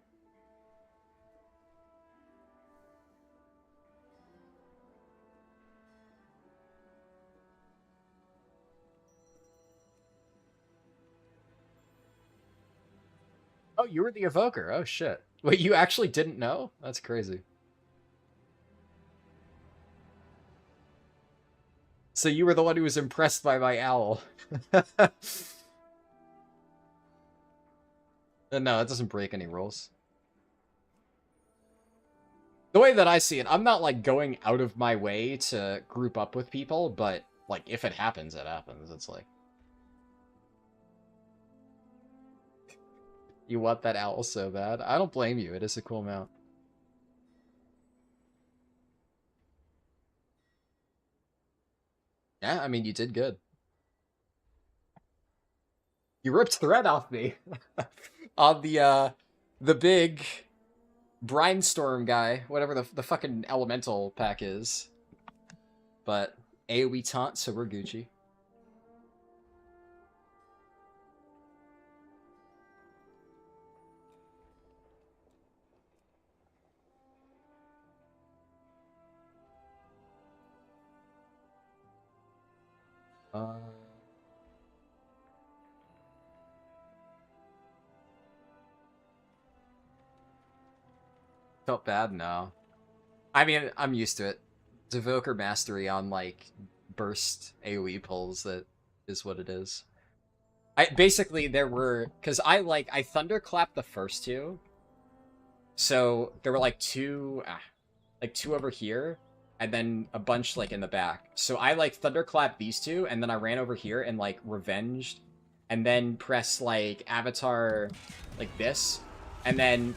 Oh, you were the Evoker. Oh, shit. Wait, you actually didn't know? That's crazy. So you were the one who was impressed by my owl. No, it doesn't break any rules. The way that I see it, I'm not, like, going out of my way to group up with people, but, like, if it happens, it happens. It's like... You want that owl so bad? I don't blame you. It is a cool mount. Yeah, I mean, you did good. You ripped thread off me. On the big Brindstorm guy, whatever the fucking elemental pack is. But AoE taunt, so we're Gucci. Felt bad? No. I mean, I'm used to it. Devoker mastery on, like, burst AoE pulls, that is what it is. Basically, there were... Because I thunderclapped the first two. So, there were, like, two over here, and then a bunch, like, in the back. So I, like, thunderclapped these two, and then I ran over here and, like, revenged, and then pressed, like, avatar, like this, and then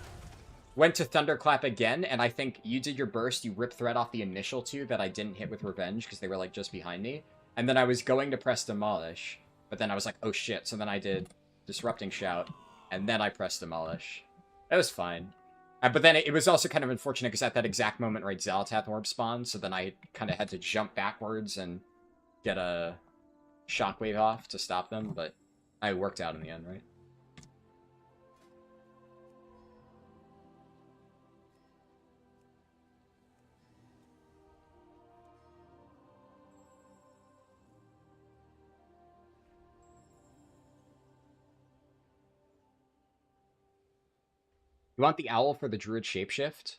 went to thunderclap again, and I think you did your burst, you ripped thread off the initial two that I didn't hit with revenge, because they were, like, just behind me, and then I was going to press demolish, but then I was like, oh shit, so then I did disrupting shout, and then I pressed demolish. It was fine. But then it was also kind of unfortunate because at that exact moment, right, Xalatath Orb spawned, so then I kind of had to jump backwards and get a shockwave off to stop them, but I worked out in the end, right? You want the owl for the Druid shapeshift?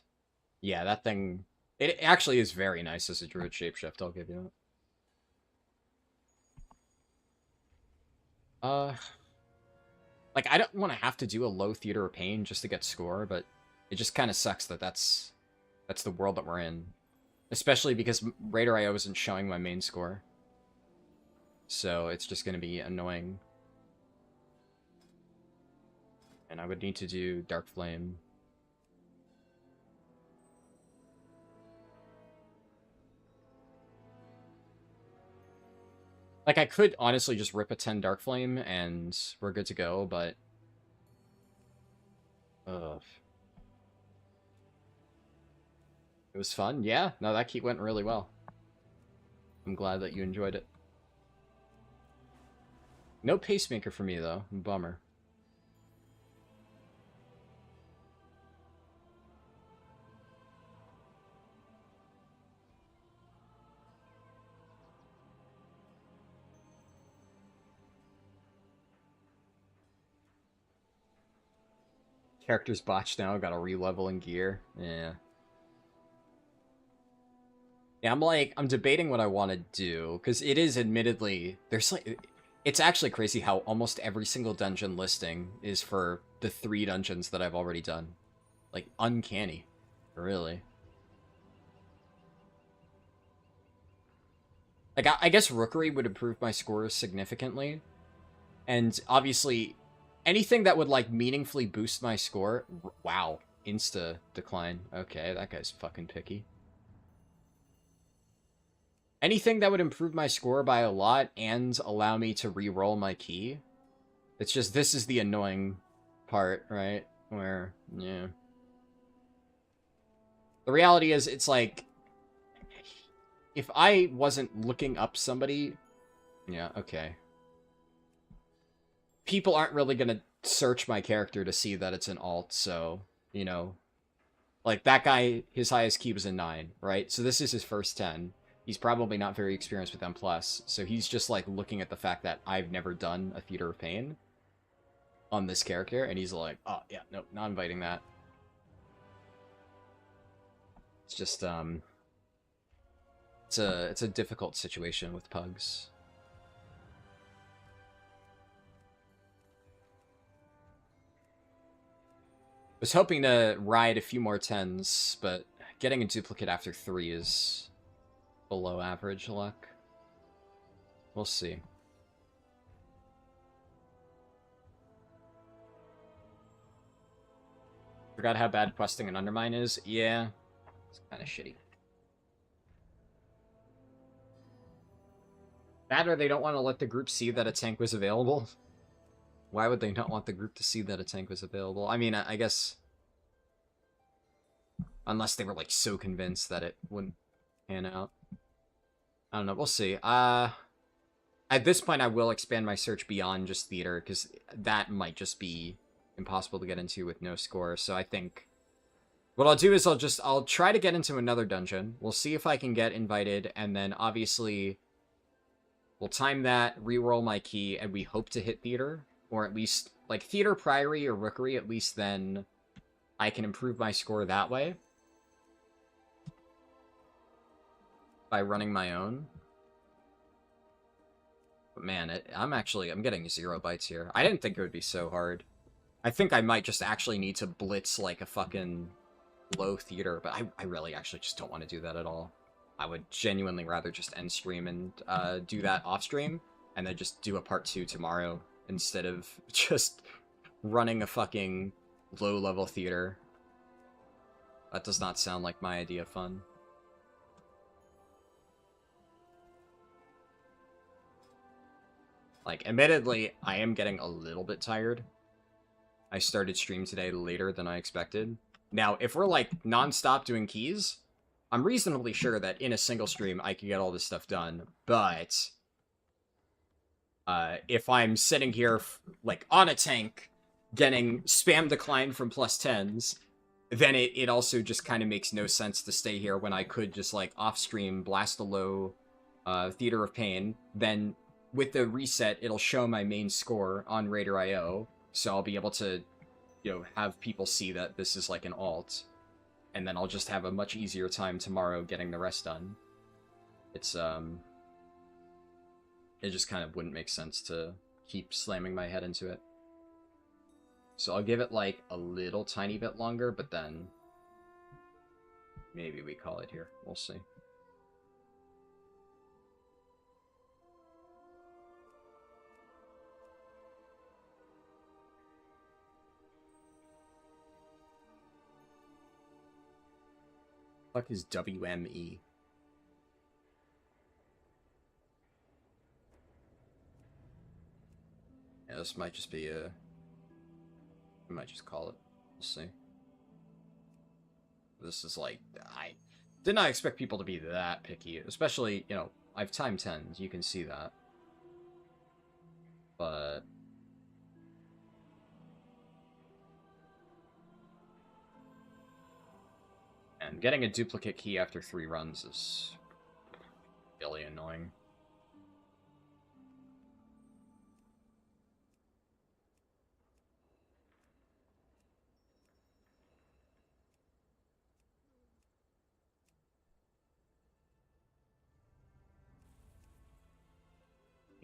Yeah, that thing... It actually is very nice as a Druid shapeshift, I'll give you that. Like, I don't want to have to do a low Theater of Pain just to get score, but it just kind of sucks that that's the world that we're in. Especially because Raider IO isn't showing my main score. So it's just going to be annoying. And I would need to do Dark Flame. Like, I could honestly just rip a 10 Dark Flame and we're good to go, but... Ugh. It was fun? Yeah, no, that keep went really well. I'm glad that you enjoyed it. No pacemaker for me, though. Bummer. Character's botched now, gotta re-level in gear. Yeah. Yeah, I'm debating what I want to do, because it is admittedly, there's like, it's actually crazy how almost every single dungeon listing is for the 3 dungeons that I've already done. Like, uncanny. Really. Like, I guess Rookery would improve my scores significantly, and obviously... Anything that would, like, meaningfully boost my score... Wow. Insta decline. Okay, that guy's fucking picky. Anything that would improve my score by a lot and allow me to re-roll my key. It's just, this is the annoying part, right? Where, yeah. The reality is, it's like... If I wasn't looking up somebody... Yeah, okay. people aren't really gonna search my character to see that it's an alt, so, you know, like, that guy, his highest key was a 9, right? So this is his first 10. He's probably not very experienced with M+, so he's just, like, looking at the fact that I've never done a Theater of Pain on this character, and he's like, oh, yeah, nope, not inviting that. It's just, it's a difficult situation with pugs. Was hoping to ride a few more 10s, but getting a duplicate after 3 is below average luck. We'll see. Forgot how bad questing and Undermine is? Yeah, it's kind of shitty. That or they don't want to let the group see that a tank was available. Why would they not want the group to see that a tank was available? I mean, I guess... Unless they were, like, so convinced that it wouldn't pan out. I don't know, we'll see. At this point, I will expand my search beyond just theater, because that might just be impossible to get into with no score, so I think... What I'll do is I'll try to get into another dungeon. We'll see if I can get invited, and then, obviously, we'll time that, reroll my key, and we hope to hit theater. Or at least, like, theater, priory, or rookery, at least then I can improve my score that way. By running my own. But man, I'm getting 0 bites here. I didn't think it would be so hard. I think I might just actually need to blitz, like, a fucking low theater, but I really actually just don't want to do that at all. I would genuinely rather just end stream and do that off stream, and then just do a part 2 tomorrow, instead of just running a fucking low-level theater. That does not sound like my idea of fun. Like, admittedly, I am getting a little bit tired. I started stream today later than I expected. Now, if we're, like, non-stop doing keys, I'm reasonably sure that in a single stream I can get all this stuff done, but... if I'm sitting here, like, on a tank, getting spam decline from +10s, then it also just kind of makes no sense to stay here when I could just, like, off-stream, blast a low Theater of Pain, then with the reset, it'll show my main score on Raider.io, so I'll be able to, you know, have people see that this is, like, an alt, and then I'll just have a much easier time tomorrow getting the rest done. It's, it just kind of wouldn't make sense to keep slamming my head into it. So I'll give it, like, a little tiny bit longer, but then maybe we call it here. We'll see. Fuck is WME? Yeah, this might just be a... I might just call it. We'll see. This is like... I did not expect people to be that picky. Especially, you know, I've timed 10s. You can see that. But... And getting a duplicate key after 3 runs is... really annoying.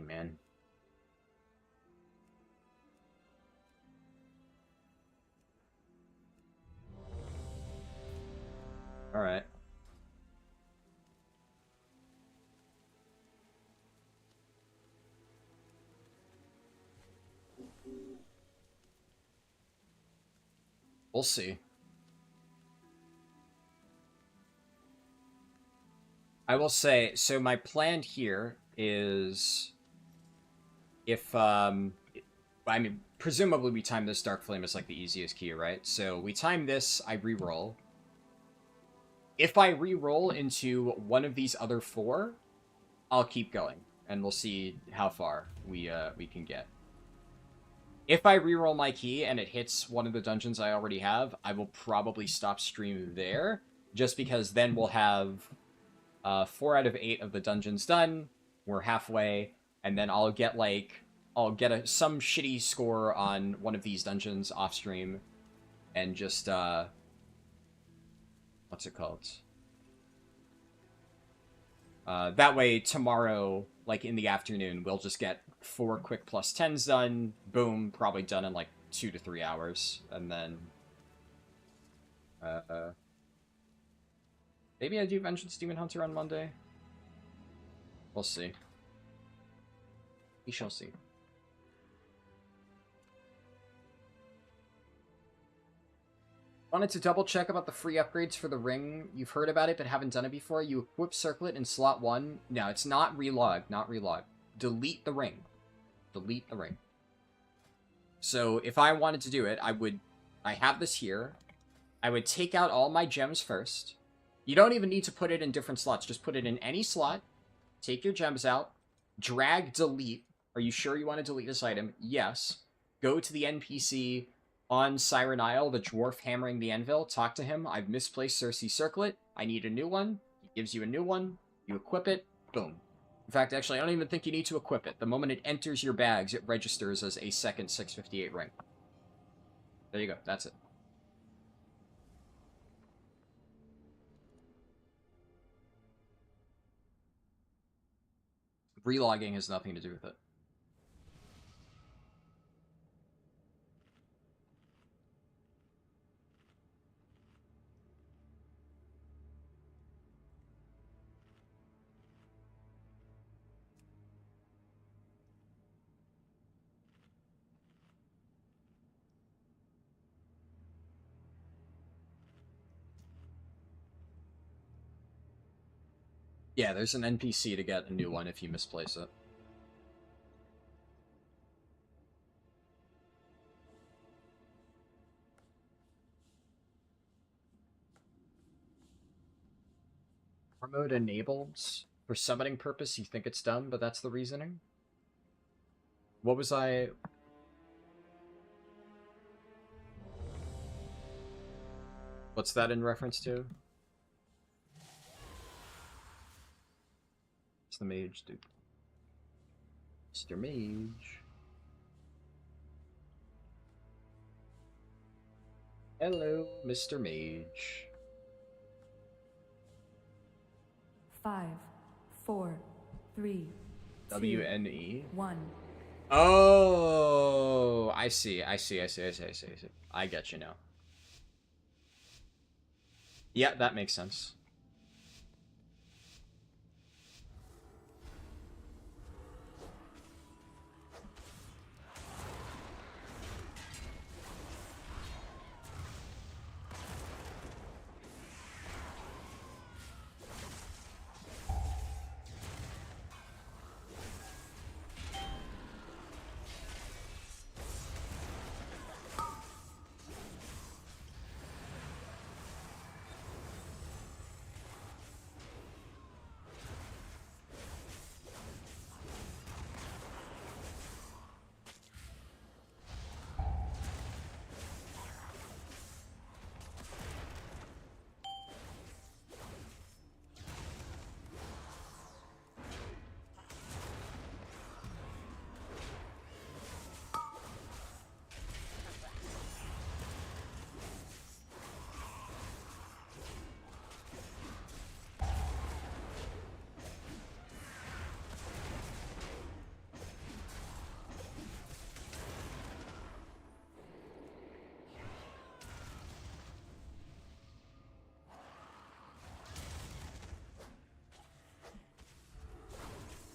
Man. All right. We'll see. I will say, so my plan here is... If, I mean, presumably we time this Dark Flame as, like, the easiest key, right? So we time this, I reroll. If I re-roll into one of these other 4, I'll keep going, and we'll see how far we can get. If I reroll my key and it hits one of the dungeons I already have, I will probably stop stream there, just because then we'll have 4 out of 8 of the dungeons done. We're halfway, and then I'll get some shitty score on one of these dungeons off stream, and just what's it called? That way tomorrow, like in the afternoon, we'll just get 4 quick plus 10s done. Boom, probably done in like 2 to 3 hours, and then maybe I do Vengeance Demon Hunter on Monday. We'll see. We shall see. Wanted to double check about the free upgrades for the ring. You've heard about it but haven't done it before. You equip Circlet in slot 1. No, it's not relog, not relog. Delete the ring. Delete the ring. So if I wanted to do it, I have this here. I would take out all my gems first. You don't even need to put it in different slots. Just put it in any slot. Take your gems out. Drag delete. Are you sure you want to delete this item? Yes. Go to the NPC on Siren Isle, the dwarf hammering the anvil. Talk to him. I've misplaced Cersei's circlet. I need a new one. He gives you a new one. You equip it. Boom. In fact, actually, I don't even think you need to equip it. The moment it enters your bags, it registers as a second 658 ring. There you go. That's it. Relogging has nothing to do with it. Yeah, there's an NPC to get a new one if you misplace it. Mode enabled. For summoning purpose, you think it's dumb, but that's the reasoning? What was I... What's that in reference to? It's the mage, dude. Mr. Mage. Hello, Mr. Mage. 5, 4, 3, WNE? 1. Oh, I see. I get you now. Yeah, that makes sense.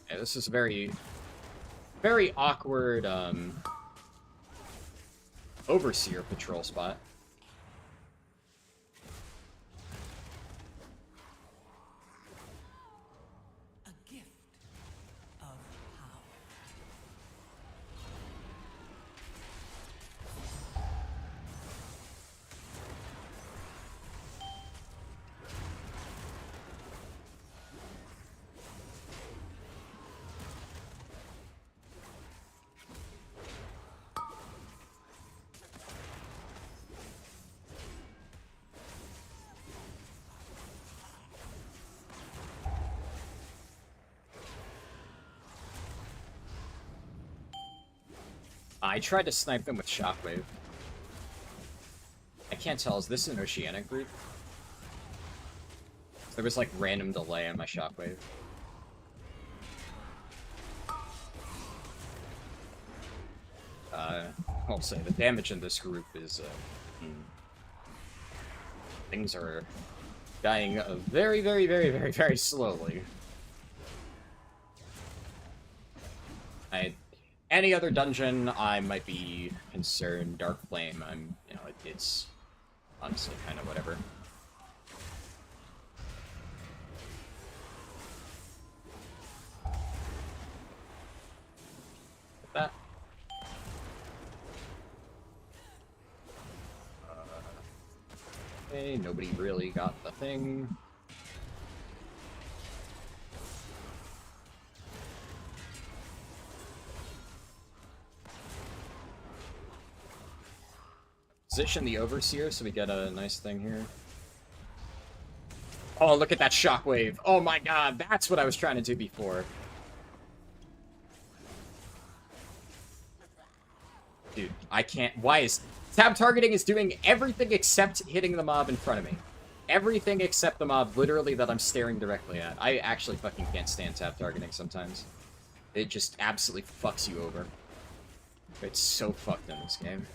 Yeah, this is very, very awkward, Overseer patrol spot. A gift of power. I tried to snipe them with Shockwave. I can't tell, is this an Oceanic group? There was like random delay on my Shockwave. I'll say the damage in this group is, things are dying very, very, very, very, very slowly. Any other dungeon, I might be concerned. Dark Flame, you know, it's honestly kind of whatever. With that. Okay, nobody really got the thing. Position the Overseer so we get a nice thing here. Oh, look at that Shockwave. Oh my god, that's what I was trying to do before. Dude, I can't... Why is... Tab targeting is doing everything except hitting the mob in front of me. Everything except the mob, literally, that I'm staring directly at. I actually fucking can't stand tab targeting sometimes. It just absolutely fucks you over. It's so fucked in this game.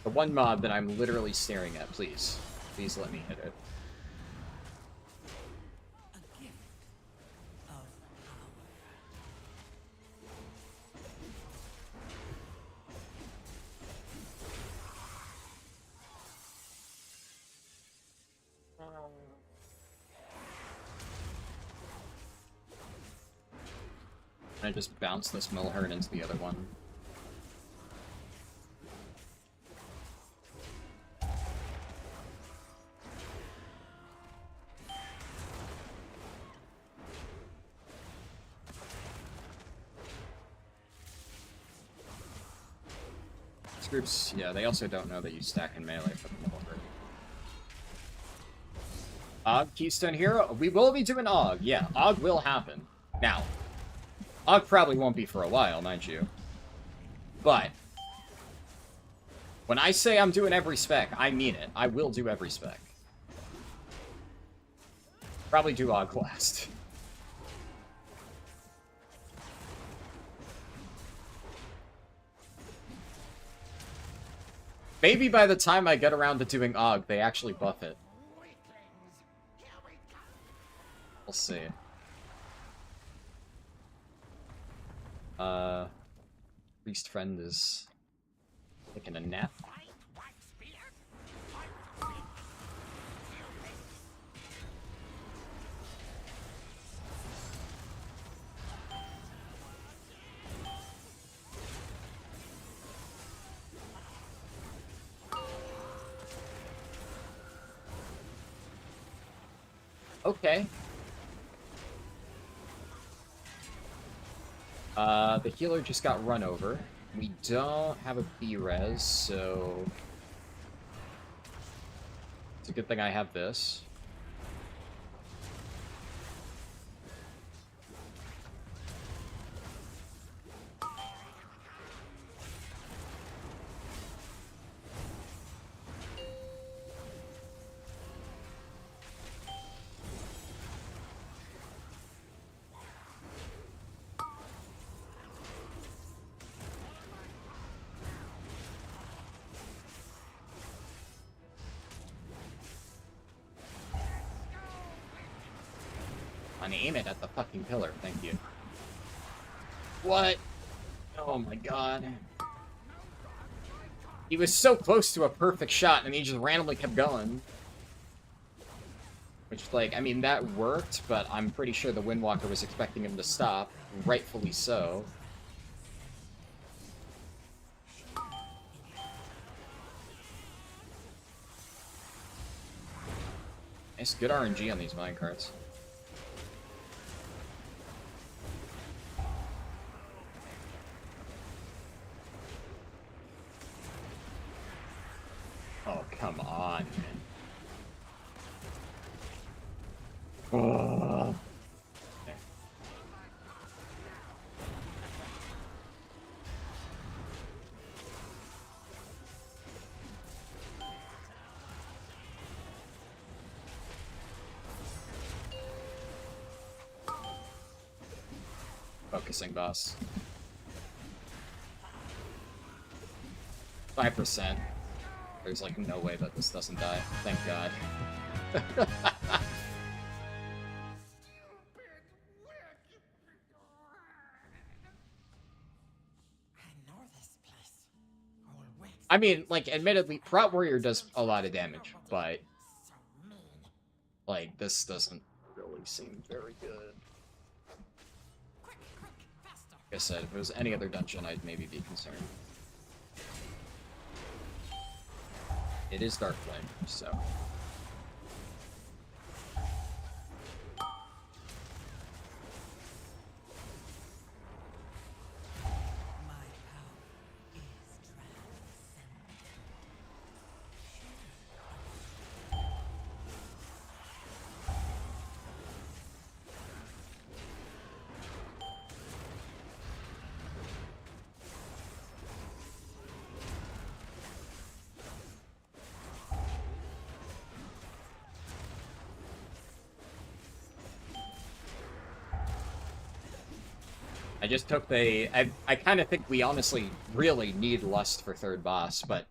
The one mob that I'm literally staring at, please. Please let me hit it. A gift of power. I just bounce this Milhern into the other one. These groups, yeah, they also don't know that you stack in melee for the Milhern. Keystone Hero, we will be doing AUG, yeah, AUG will happen. Now, AUG probably won't be for a while, mind you. But, when I say I'm doing every spec, I mean it. I will do every spec. Probably do AUG last. Maybe by the time I get around to doing AUG, they actually buff it. We'll see. Priest friend is taking a nap. Okay. The healer just got run over. We don't have a B-res, so... It's a good thing I have this. And aim it at the fucking pillar, thank you. What? Oh my god. He was so close to a perfect shot, and he just randomly kept going. Which, like, I mean, that worked, but I'm pretty sure the Windwalker was expecting him to stop, rightfully so. Nice, good RNG on these minecarts. Oh, come on, man. Oh. focusing boss. 5%. There's like no way that this doesn't die. Thank God. I mean, like, admittedly, Prot Warrior does a lot of damage, but like, this doesn't really seem very good. Like I said, if it was any other dungeon, I'd maybe be concerned. It is Darkflame, so... I just took the... I kind of think we honestly really need Lust for third boss, but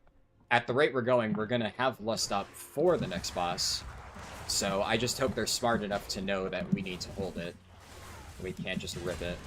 at the rate we're going, we're going to have Lust up for the next boss. So I just hope they're smart enough to know that we need to hold it. We can't just rip it.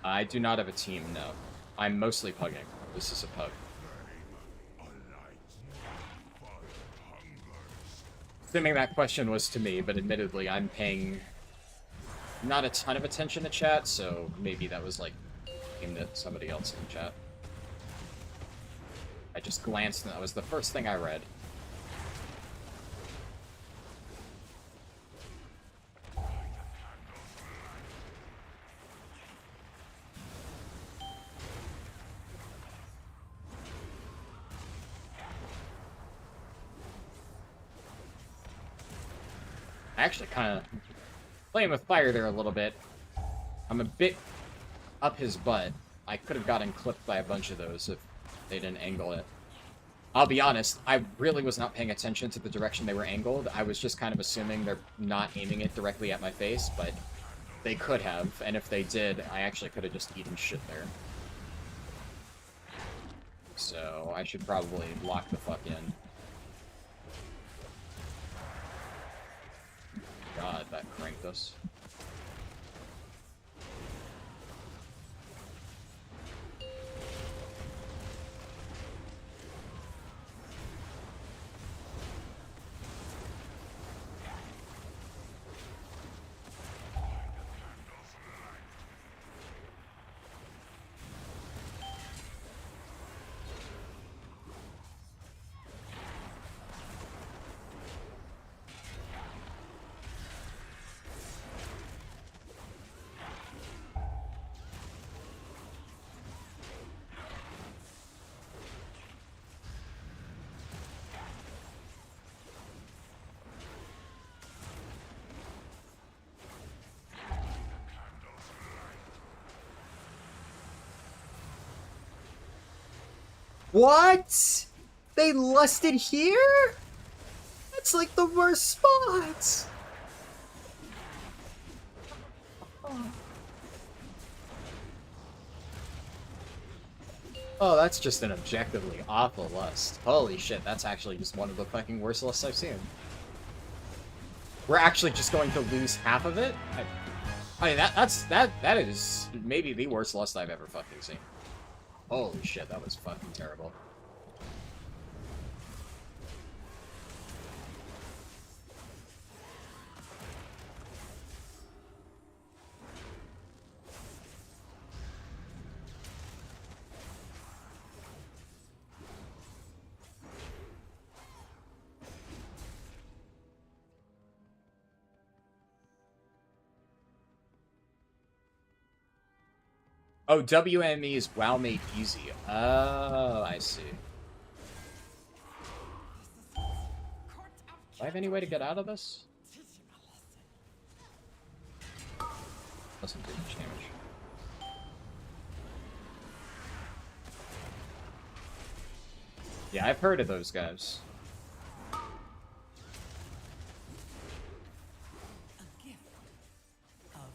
I do not have a team, no. I'm mostly pugging. This is a pug. Assuming that question was to me, but admittedly I'm paying not a ton of attention to chat, so maybe that was like aimed at somebody else in chat. I just glanced and that was the first thing I read. Actually kind of playing with fire there a little bit. I'm a bit up his butt. I could have gotten clipped by a bunch of those if they didn't angle it. I'll be honest, I really was not paying attention to the direction they were angled. I was just kind of assuming they're not aiming it directly at my face, but they could have, and if they did, I actually could have just eaten shit there. So I should probably lock the fuck in. God, that cranked us. What? They lusted here? That's like the worst spot. Oh, that's just an objectively awful lust. Holy shit, that's actually just one of the fucking worst lusts I've seen. We're actually just going to lose half of it? I mean, that is maybe the worst lust I've ever fucking seen. Holy shit, that was fucking terrible. Oh, WME is WoW made easy. Oh, I see. Do I have any way to get out of this? Doesn't do much damage. Yeah, I've heard of those guys. A gift of power.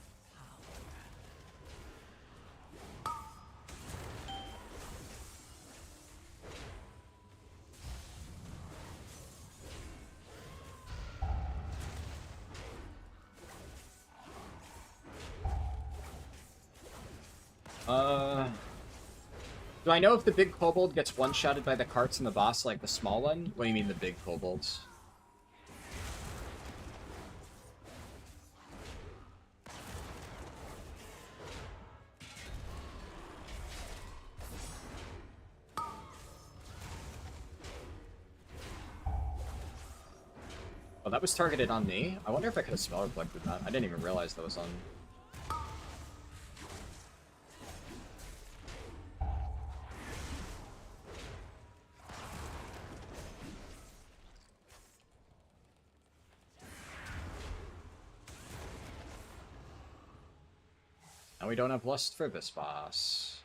Do I know if the big kobold gets one-shotted by the carts in the boss like the small one? What do you mean the big kobolds? Oh, that was targeted on me? I wonder if I could have spell reflected that. I didn't even realize that was on... Now we don't have lust for this boss.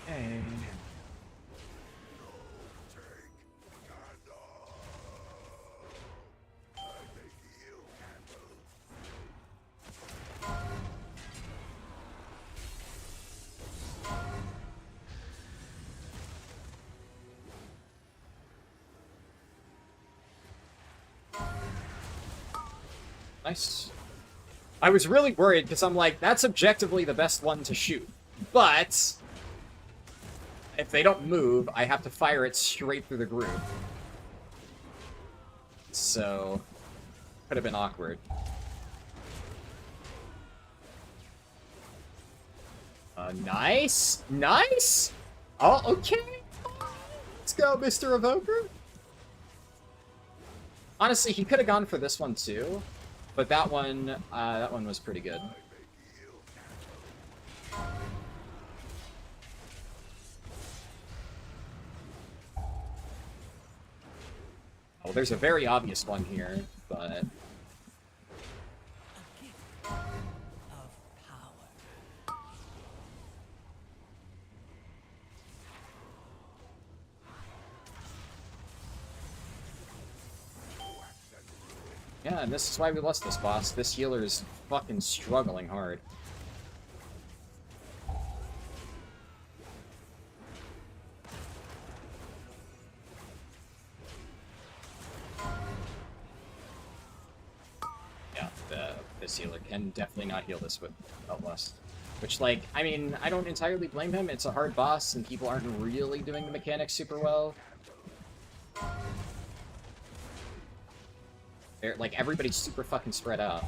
Okay. Nice. I was really worried because I'm like, that's objectively the best one to shoot. But if they don't move, I have to fire it straight through the group. So, could have been awkward. Nice! Nice! Oh, okay! Let's go, Mr. Evoker! Honestly, he could have gone for this one too. But that one was pretty good. Oh, there's a very obvious one here, but... A gift of power. Yeah, and this is why we lost this boss. This healer is fucking struggling hard. Yeah, this healer can definitely not heal this without lust. Which, like, I mean, I don't entirely blame him. It's a hard boss, and people aren't really doing the mechanics super well. Like, everybody's super fucking spread out.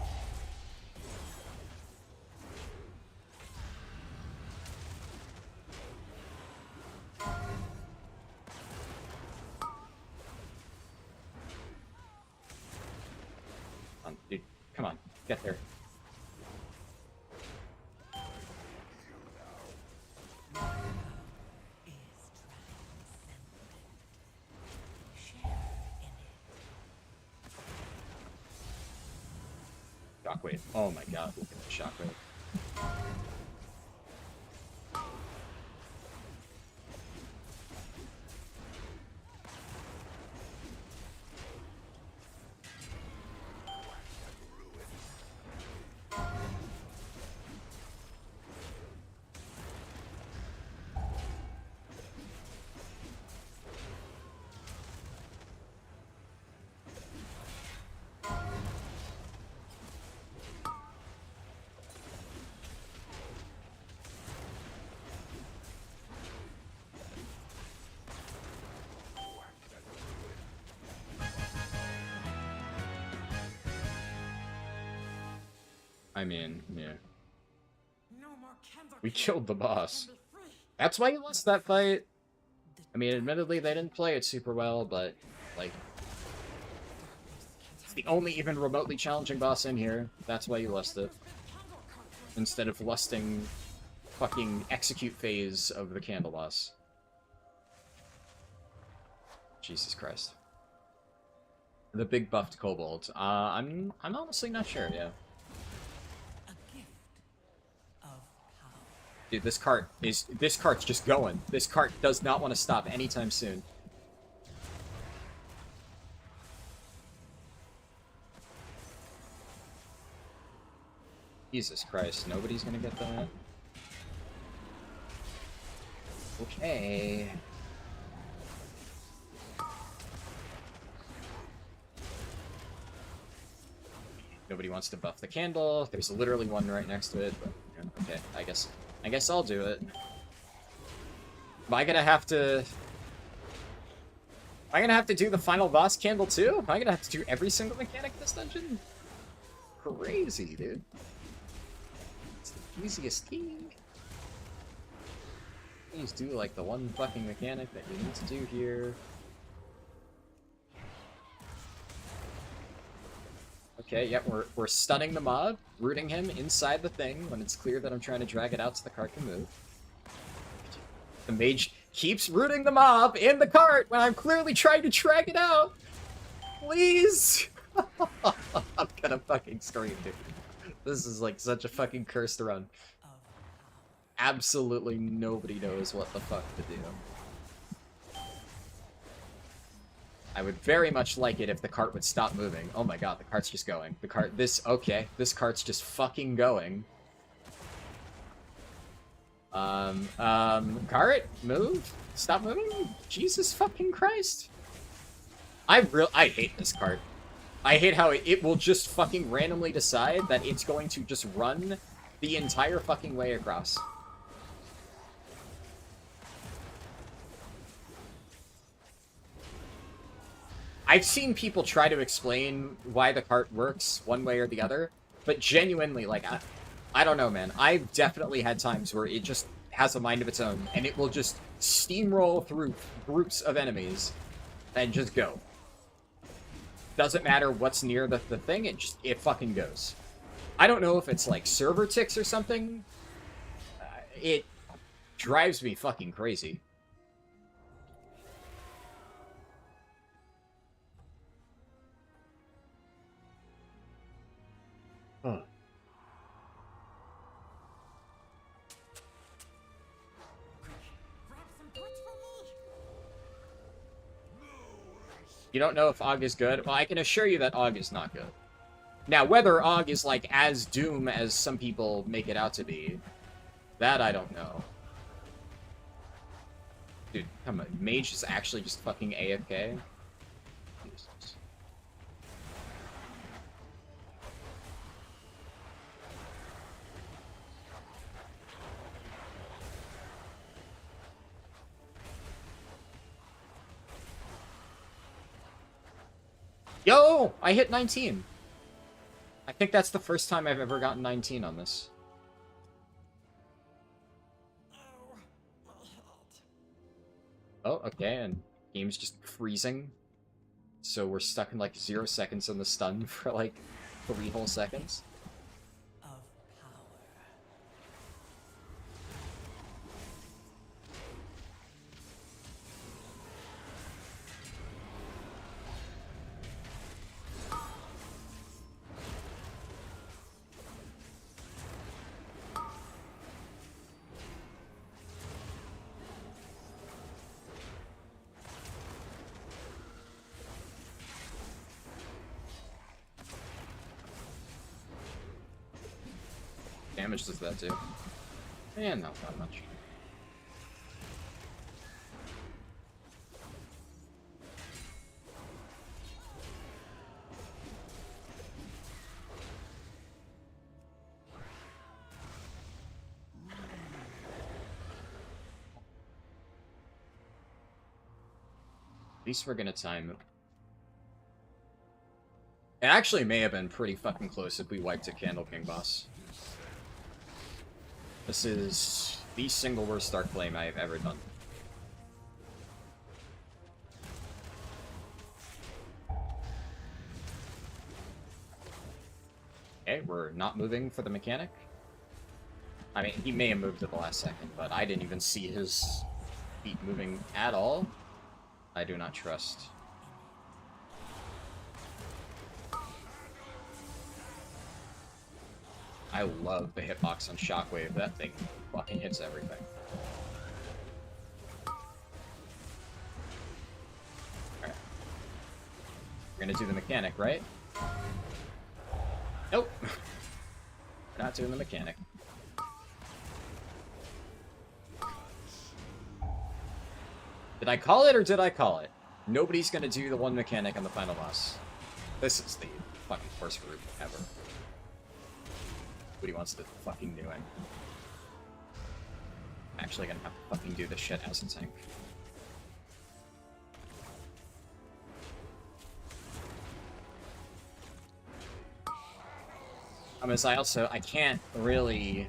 Dude, come on, get there. Shockwave. Oh my god, look at the shockwave. I mean, yeah. We killed the boss. That's why you lost that fight. I mean, admittedly, they didn't play it super well, but, like... It's the only even remotely challenging boss in here. That's why you lost it. instead of lusting fucking execute phase of the candle loss. Jesus Christ. The big buffed kobold. I'm honestly not sure, yeah. A gift of power. Dude, this cart's just going. This cart does not want to stop anytime soon. Jesus Christ, nobody's gonna get that. Okay. Nobody wants to buff the candle. There's literally one right next to it, but yeah, okay, I guess I'll do it. Am I gonna have to do the final boss candle too? Am I gonna have to do every single mechanic in this dungeon? Crazy, dude. It's the easiest thing. Please do like the one fucking mechanic that you need to do here. Okay, yep, we're stunning the mob, rooting him inside the thing when it's clear that I'm trying to drag it out so the cart can move. The mage keeps rooting the mob in the cart when I'm clearly trying to drag it out. Please! I'm gonna fucking scream, dude. This is like such a fucking cursed run. Absolutely nobody knows what the fuck to do. I would very much like it if the cart would stop moving. Oh my god, the cart's just going. This cart's just fucking going. Cart, move? Stop moving? Jesus fucking Christ. I hate this cart. I hate how it will just fucking randomly decide that it's going to just run the entire fucking way across. I've seen people try to explain why the cart works one way or the other, but genuinely, like, I don't know, man. I've definitely had times where it just has a mind of its own, and it will just steamroll through groups of enemies and just go. Doesn't matter what's near the thing, it fucking goes. I don't know if it's like server ticks or something. It drives me fucking crazy. Huh. You don't know if Og is good? Well, I can assure you that Og is not good. Now, whether Og is, like, as doom as some people make it out to be, that I don't know. Dude, come on. Mage is actually just fucking AFK? Jesus. Yo! I hit 19! I think that's the first time I've ever gotten 19 on this. Oh, okay, and game's just freezing. So we're stuck in like 0 seconds on the stun for like 3 whole seconds. Of power. Damage does that too. And not that much. At least we're gonna time it. It actually may have been pretty fucking close if we wiped a Candle King boss. This is the single worst Dark Flame I have ever done. Okay, we're not moving for the mechanic. I mean, he may have moved at the last second, but I didn't even see his feet moving at all. I do not trust. I love the hitbox on Shockwave. That thing fucking hits everything. Alright. We're gonna do the mechanic, right? Nope. We're not doing the mechanic. Did I call it or did I call it? Nobody's gonna do the one mechanic on the final boss. This is the fucking worst group ever. Nobody wants to fucking do it. I'm actually gonna have to fucking do this shit as a tank. I can't really...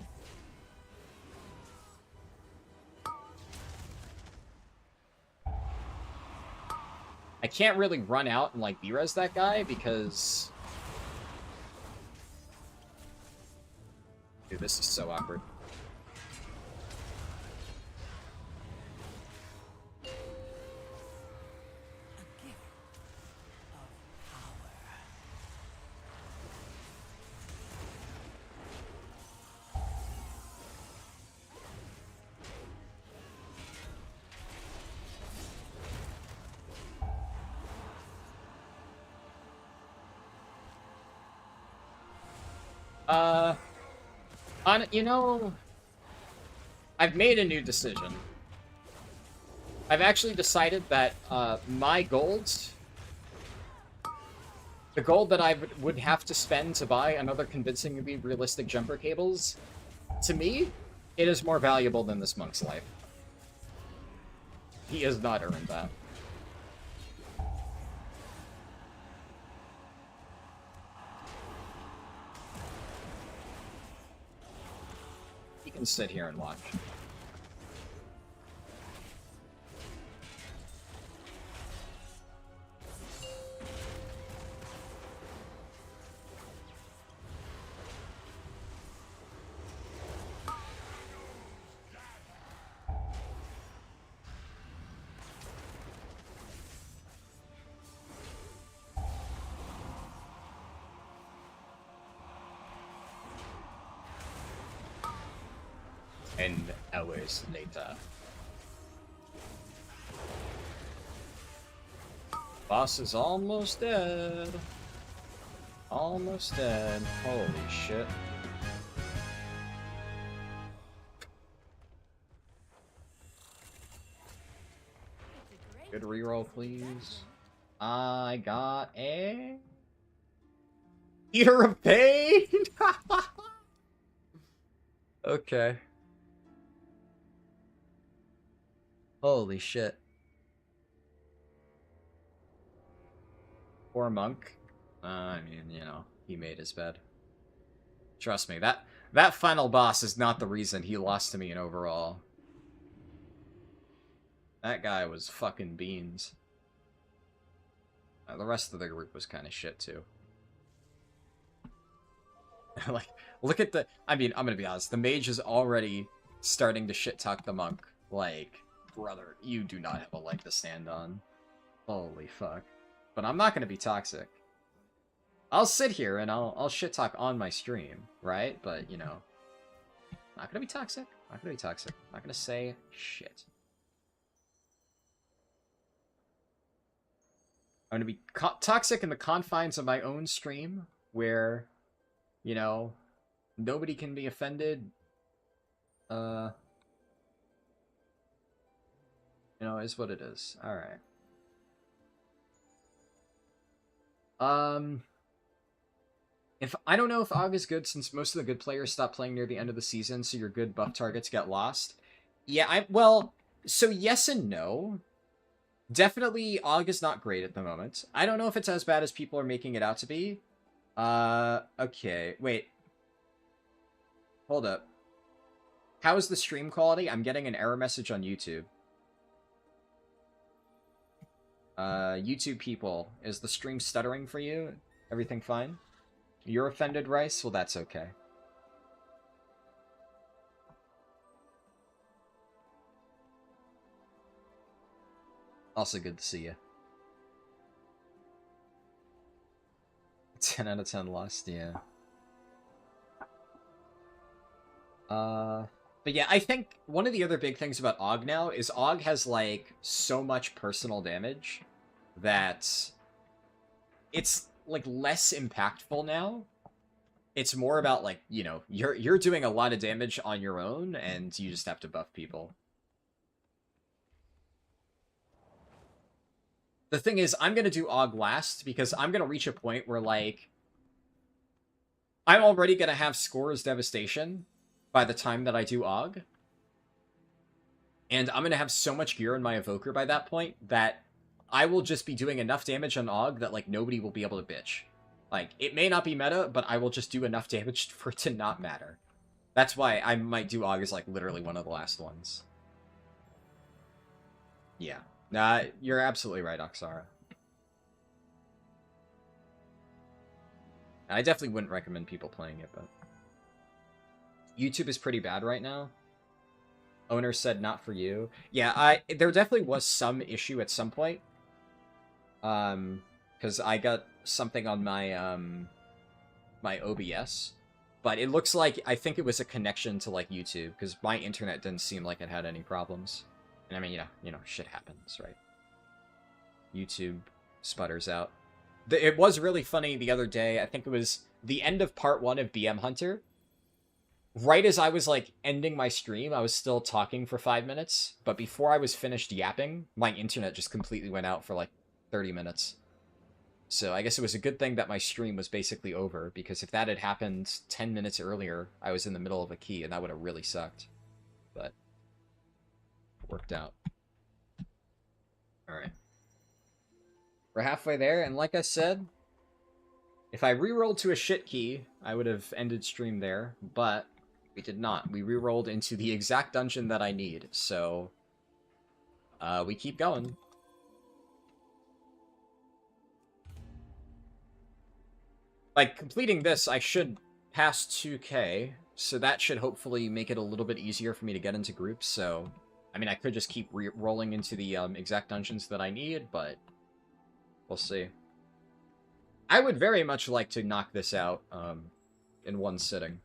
I can't really run out and, like, B-res that guy, because... Dude, this is so awkward. You know, I've made a new decision. I've actually decided that, my golds, the gold that I would have to spend to buy another convincingly realistic jumper cables, to me, it is more valuable than this monk's life. He has not earned that. He can sit here and watch. Hours later. Boss is almost dead. Almost dead. Holy shit. Good reroll, please. I got a... Eater of Pain! Okay. Holy shit. Poor monk. I mean, you know, he made his bed. Trust me, that final boss is not the reason he lost to me in overall. That guy was fucking beans. The rest of the group was kind of shit, too. Like, look at the... I mean, I'm gonna be honest. The mage is already starting to shit-talk the monk. Like... Brother, you do not have a leg to stand on. Holy fuck. But I'm not gonna be toxic. I'll sit here and I'll shit talk on my stream, right? But, you know, not gonna be toxic. Not gonna be toxic. Not gonna say shit. I'm gonna be toxic in the confines of my own stream, where, you know, nobody can be offended. You know, is what it is. Alright. If I don't know if AUG is good, since most of the good players stop playing near the end of the season, so your good buff targets get lost. Yeah, well, so yes and no. Definitely, AUG is not great at the moment. I don't know if it's as bad as people are making it out to be. Okay, wait. Hold up. How is the stream quality? I'm getting an error message on YouTube. YouTube people, is the stream stuttering for you? Everything fine? You're offended, Rice? Well, that's okay. Also good to see you. 10 out of 10 lost, yeah. But yeah, I think one of the other big things about Og now is Og has, like, so much personal damage that it's, like, less impactful now. It's more about, like, you know, you're doing a lot of damage on your own, and you just have to buff people. The thing is, I'm gonna do Og last, because I'm gonna reach a point where, like, I'm already gonna have Score's Devastation by the time that I do Og. And I'm gonna have so much gear in my Evoker by that point that I will just be doing enough damage on Og that, like, nobody will be able to bitch. Like, it may not be meta, but I will just do enough damage for it to not matter. That's why I might do Og as, like, literally one of the last ones. Yeah. Nah, you're absolutely right, Oxara. I definitely wouldn't recommend people playing it, but... YouTube is pretty bad right now. Owner said not for you. Yeah, there definitely was some issue at some point. Because I got something on my, my OBS. But it looks like, I think it was a connection to, like, YouTube, because my internet didn't seem like it had any problems. And I mean, you know, shit happens, right? YouTube sputters out. It was really funny the other day. I think it was the end of part 1 of BM Hunter. Right as I was, like, ending my stream, I was still talking for 5 minutes. But before I was finished yapping, my internet just completely went out for, like, 30 minutes. So I guess it was a good thing that my stream was basically over, because if that had happened 10 minutes earlier, I was in the middle of a key, and that would have really sucked. But it worked out. Alright. We're halfway there, and like I said, if I rerolled to a shit key, I would have ended stream there, but we did not. We rerolled into the exact dungeon that I need, so we keep going. Like, completing this, I should pass 2k, so that should hopefully make it a little bit easier for me to get into groups, so... I mean, I could just keep rolling into the exact dungeons that I need, but... we'll see. I would very much like to knock this out in one sitting.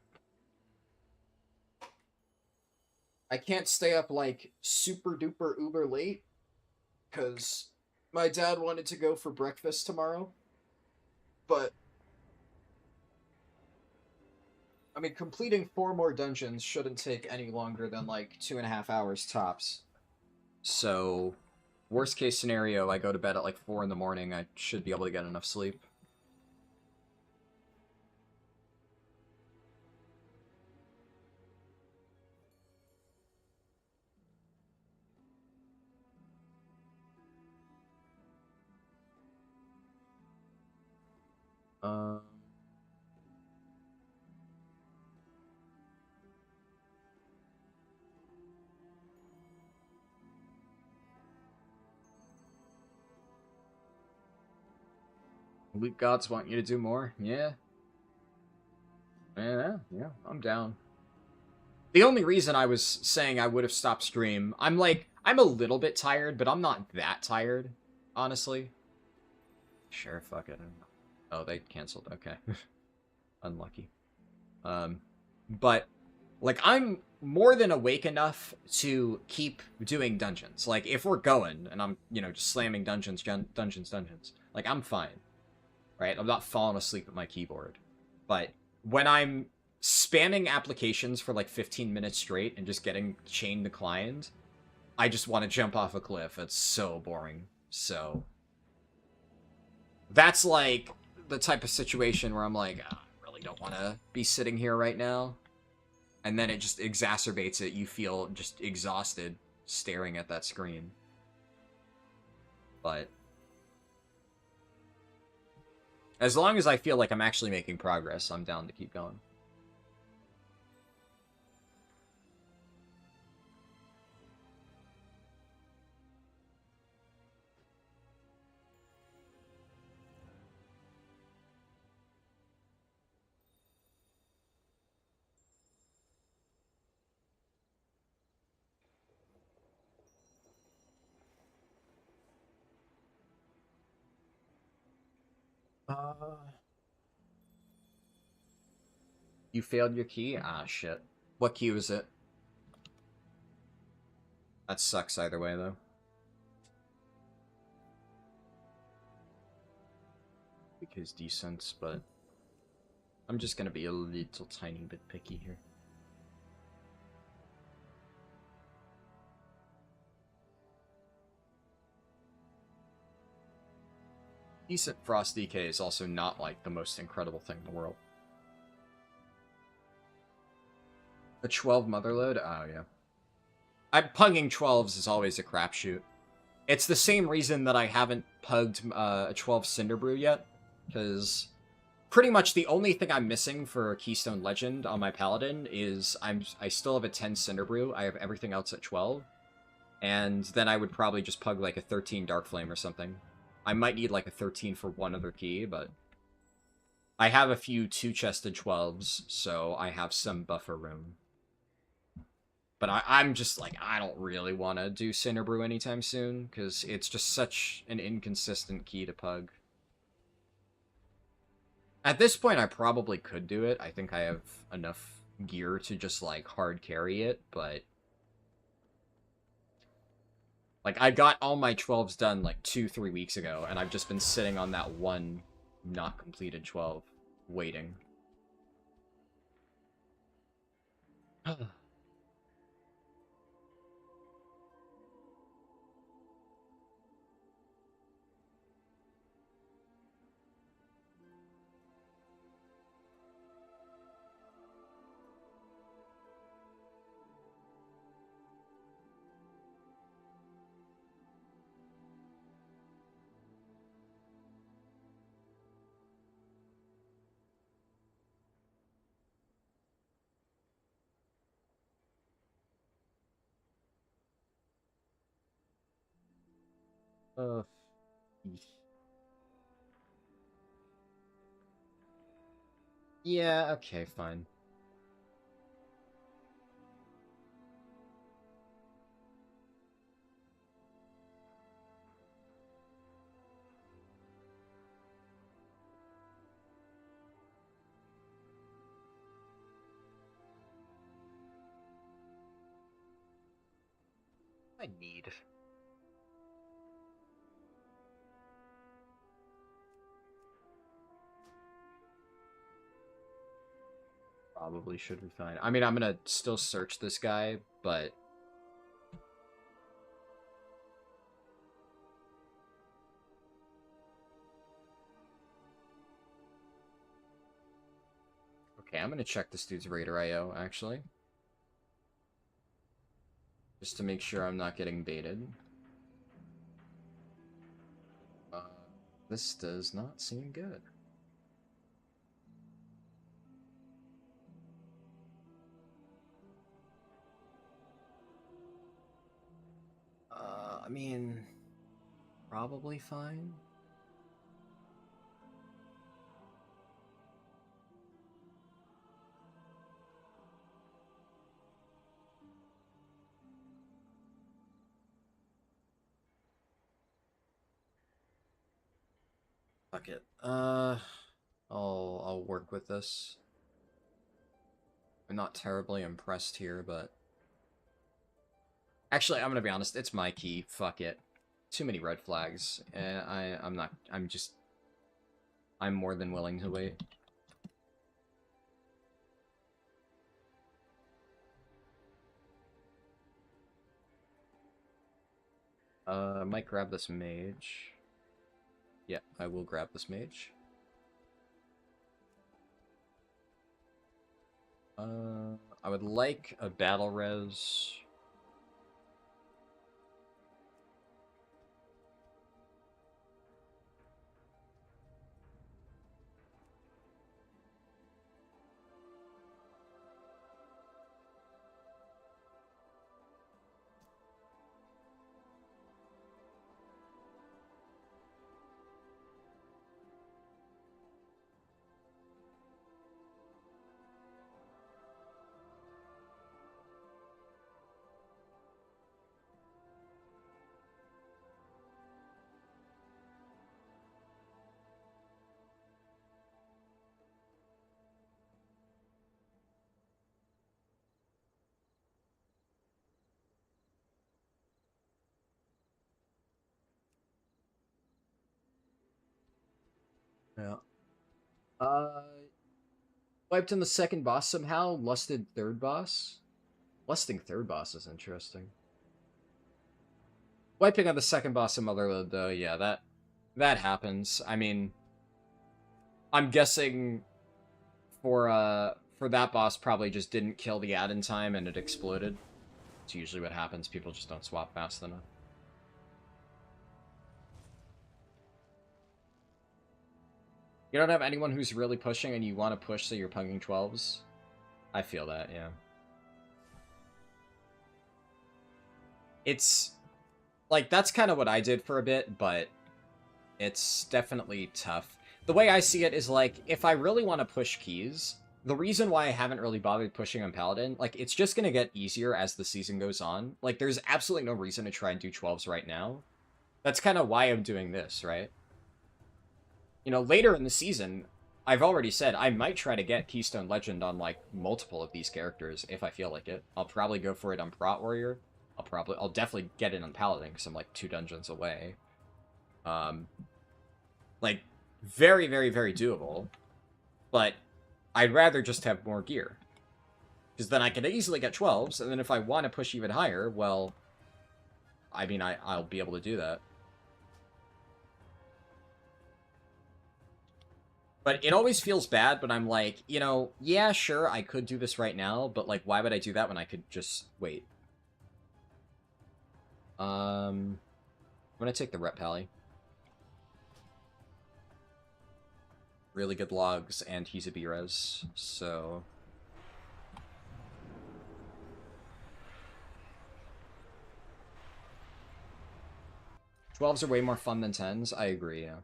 I can't stay up, like, super duper uber late, because my dad wanted to go for breakfast tomorrow, but... I mean, completing 4 more dungeons shouldn't take any longer than, like, 2.5 hours tops. So, worst case scenario, I go to bed at, like, 4 in the morning, I should be able to get enough sleep. Elite gods want you to do more? Yeah. Yeah, I'm down. The only reason I was saying I would have stopped stream, I'm a little bit tired, but I'm not that tired, honestly. Sure, fuck it. Oh, they canceled. Okay. Unlucky. But, like, I'm more than awake enough to keep doing dungeons. Like, if we're going, and I'm, you know, just slamming dungeons, like, I'm fine. Right? I'm not falling asleep at my keyboard. But when I'm spamming applications for, like, 15 minutes straight and just getting chain declined, I just want to jump off a cliff. It's so boring. So... that's, like, the type of situation where I'm like, I really don't want to be sitting here right now. And then it just exacerbates it. You feel just exhausted staring at that screen. But... as long as I feel like I'm actually making progress, I'm down to keep going. You failed your key? Ah, shit. What key was it? That sucks either way, though. Because decent, but I'm just gonna be a little tiny bit picky here. Decent Frost DK is also not, like, the most incredible thing in the world. A 12 Motherload? Oh, yeah. Pugging 12s is always a crapshoot. It's the same reason that I haven't pugged a 12 Cinderbrew yet, because pretty much the only thing I'm missing for Keystone Legend on my Paladin is I still have a 10 Cinderbrew, I have everything else at 12, and then I would probably just pug like a 13 Dark Flame or something. I might need like a 13 for one other key, but I have a few 2-chested 12s, so I have some buffer room. But I'm just like, I don't really want to do Cinderbrew anytime soon, because it's just such an inconsistent key to pug. At this point, I probably could do it. I think I have enough gear to just, like, hard carry it, but... Like, I got all my 12s done, like, 2-3 weeks ago, and I've just been sitting on that one not completed 12, waiting. Uh, yeah, okay, fine. I need... Probably should be fine. I mean, I'm gonna still search this guy, but... Okay, I'm gonna check this dude's Raider IO, actually. Just to make sure I'm not getting baited. This does not seem good. I mean, probably fine. Fuck it. I'll work with this. I'm not terribly impressed here, but... Actually, I'm gonna be honest, it's my key. Fuck it. Too many red flags. I'm not... I'm more than willing to wait. I might grab this mage. Yeah, I will grab this mage. I would like a battle res. Yeah. Wiped in the second boss somehow. Lusted third boss. Lusting third boss is interesting. Wiping on the second boss of Motherload, though, yeah, that happens. I mean, I'm guessing for that boss probably just didn't kill the add-in time and it exploded. It's usually what happens. People just don't swap fast enough. You don't have anyone who's really pushing and you want to push so you're punking 12s? I feel that, yeah. It's, like, that's kind of what I did for a bit, but it's definitely tough. The way I see it is, like, if I really want to push keys, the reason why I haven't really bothered pushing on Paladin, like, it's just going to get easier as the season goes on. Like, there's absolutely no reason to try and do 12s right now. That's kind of why I'm doing this, right? You know, later in the season, I've already said I might try to get Keystone Legend on, like, multiple of these characters if I feel like it. I'll probably go for it on Prot Warrior. I'll definitely get it on Paladin because I'm, like, 2 dungeons away. Like, very, very, very doable. But I'd rather just have more gear. Because then I can easily get 12s, and then if I want to push even higher, well, I mean, I'll be able to do that. But it always feels bad, but I'm like, you know, yeah, sure, I could do this right now, but, like, why would I do that when I could just wait? I'm gonna take the Rep Pally. Really good logs, and he's a B-res, so... "12s are way more fun than 10s, I agree, yeah.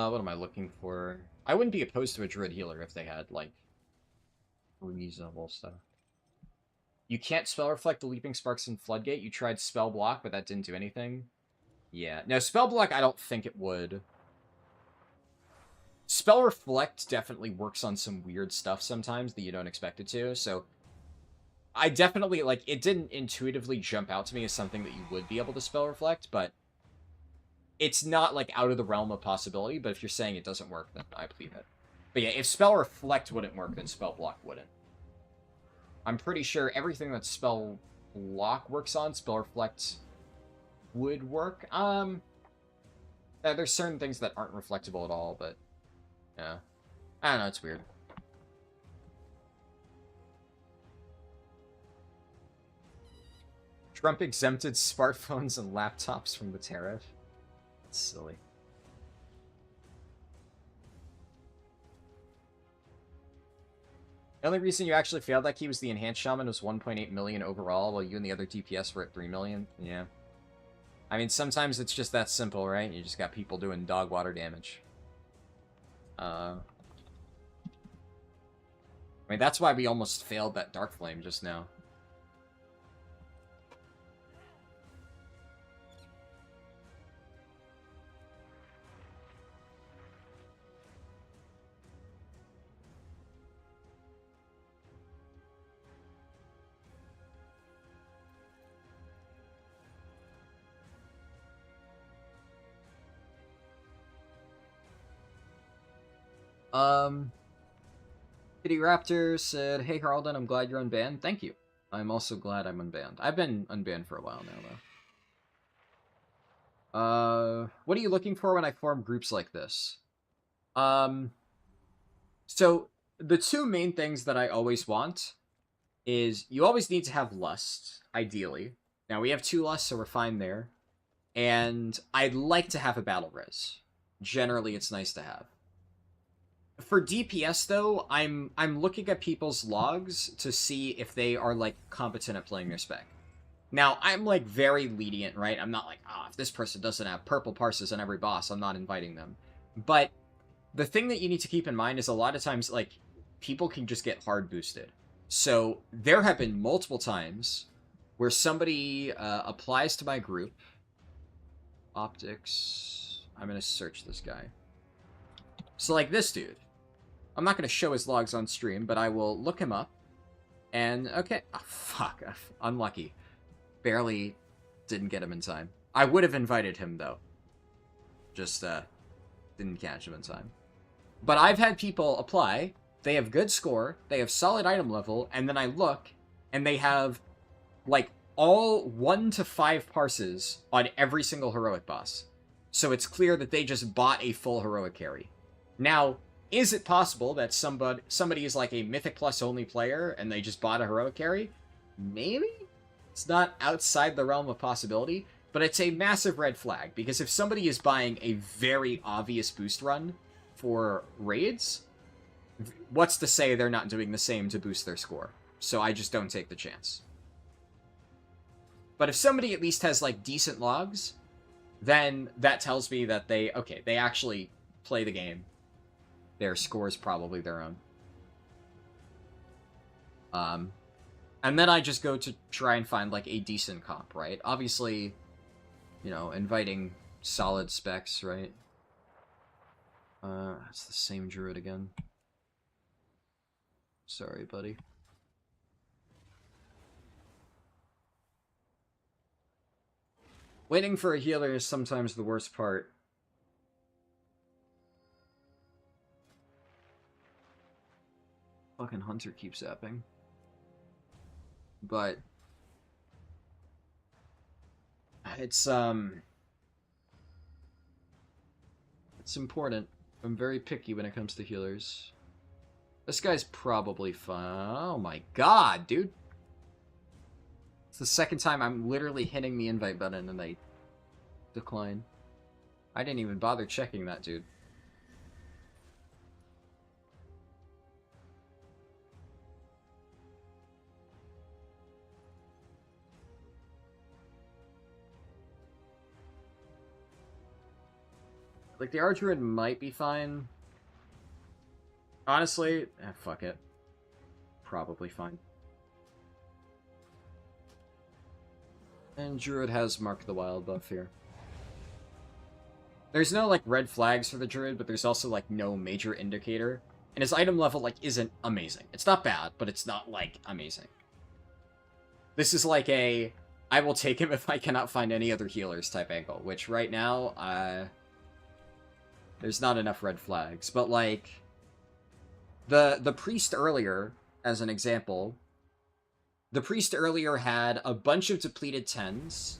What am I looking for? I wouldn't be opposed to a Druid healer if they had, like, reasonable stuff. You can't spell reflect the Leaping Sparks in Floodgate. You tried spell block, but that didn't do anything. Yeah. No, spell block, I don't think it would. Spell reflect definitely works on some weird stuff sometimes that you don't expect it to, so... I definitely, like, it didn't intuitively jump out to me as something that you would be able to spell reflect, but... It's not, like, out of the realm of possibility, but if you're saying it doesn't work, then I believe it. But yeah, if Spell Reflect wouldn't work, then Spell Block wouldn't. I'm pretty sure everything that Spell Block works on, Spell Reflect would work. There's certain things that aren't reflectable at all, but... yeah. I don't know, it's weird. Trump exempted smartphones and laptops from the tariff. That's silly. The only reason you actually failed that key was the Enhanced Shaman was 1.8 million overall, while you and the other DPS were at 3 million. Yeah. I mean, sometimes it's just that simple, right? You just got people doing dog water damage. I mean, that's why we almost failed that Dark Flame just now. Kitty Raptor said, "Hey Harldan, I'm glad you're unbanned." Thank you. I'm also glad I'm unbanned. I've been unbanned for a while now, though. What are you looking for when I form groups like this? So the two main things that I always want is you always need to have lust, ideally. Now we have 2 lusts, so we're fine there. And I'd like to have a battle res. Generally, it's nice to have. For DPS, though, I'm looking at people's logs to see if they are, like, competent at playing their spec. Now, I'm, like, very lenient, right? I'm not like, if this person doesn't have purple parses on every boss, I'm not inviting them. But the thing that you need to keep in mind is a lot of times, like, people can just get hard boosted. So there have been multiple times where somebody applies to my group. Optics... I'm gonna search this guy. So, like, this dude. I'm not gonna show his logs on stream, but I will look him up. And, okay. Oh, fuck. Unlucky. Barely didn't get him in time. I would have invited him, though. Just, didn't catch him in time. But I've had people apply. They have good score. They have solid item level. And then I look, and they have, like, all 1 to 5 parses on every single heroic boss. So it's clear that they just bought a full heroic carry. Now, is it possible that somebody is like a Mythic Plus only player and they just bought a heroic carry? Maybe? It's not outside the realm of possibility, but it's a massive red flag, because if somebody is buying a very obvious boost run for raids, what's to say they're not doing the same to boost their score? So I just don't take the chance. But if somebody at least has, like, decent logs, then that tells me that they actually play the game. Their score is probably their own. And then I just go to try and find, like, a decent comp, right? Obviously, you know, inviting solid specs, right? It's the same Druid again. Sorry, buddy. Waiting for a healer is sometimes the worst part. Fucking Hunter keeps zapping. But it's important. I'm very picky when it comes to healers. This guy's probably fine. Oh my god, dude. It's the second time I'm literally hitting the invite button and they decline. I didn't even bother checking that, dude. Like, the Druid might be fine. Honestly, fuck it. Probably fine. And Druid has Mark the Wild buff here. There's no, like, red flags for the Druid, but there's also, like, no major indicator. And his item level, like, isn't amazing. It's not bad, but it's not, like, amazing. This is like a, I will take him if I cannot find any other healers type angle, which right now, there's not enough red flags. But, like, the Priest earlier, as an example, the Priest earlier had a bunch of depleted 10s,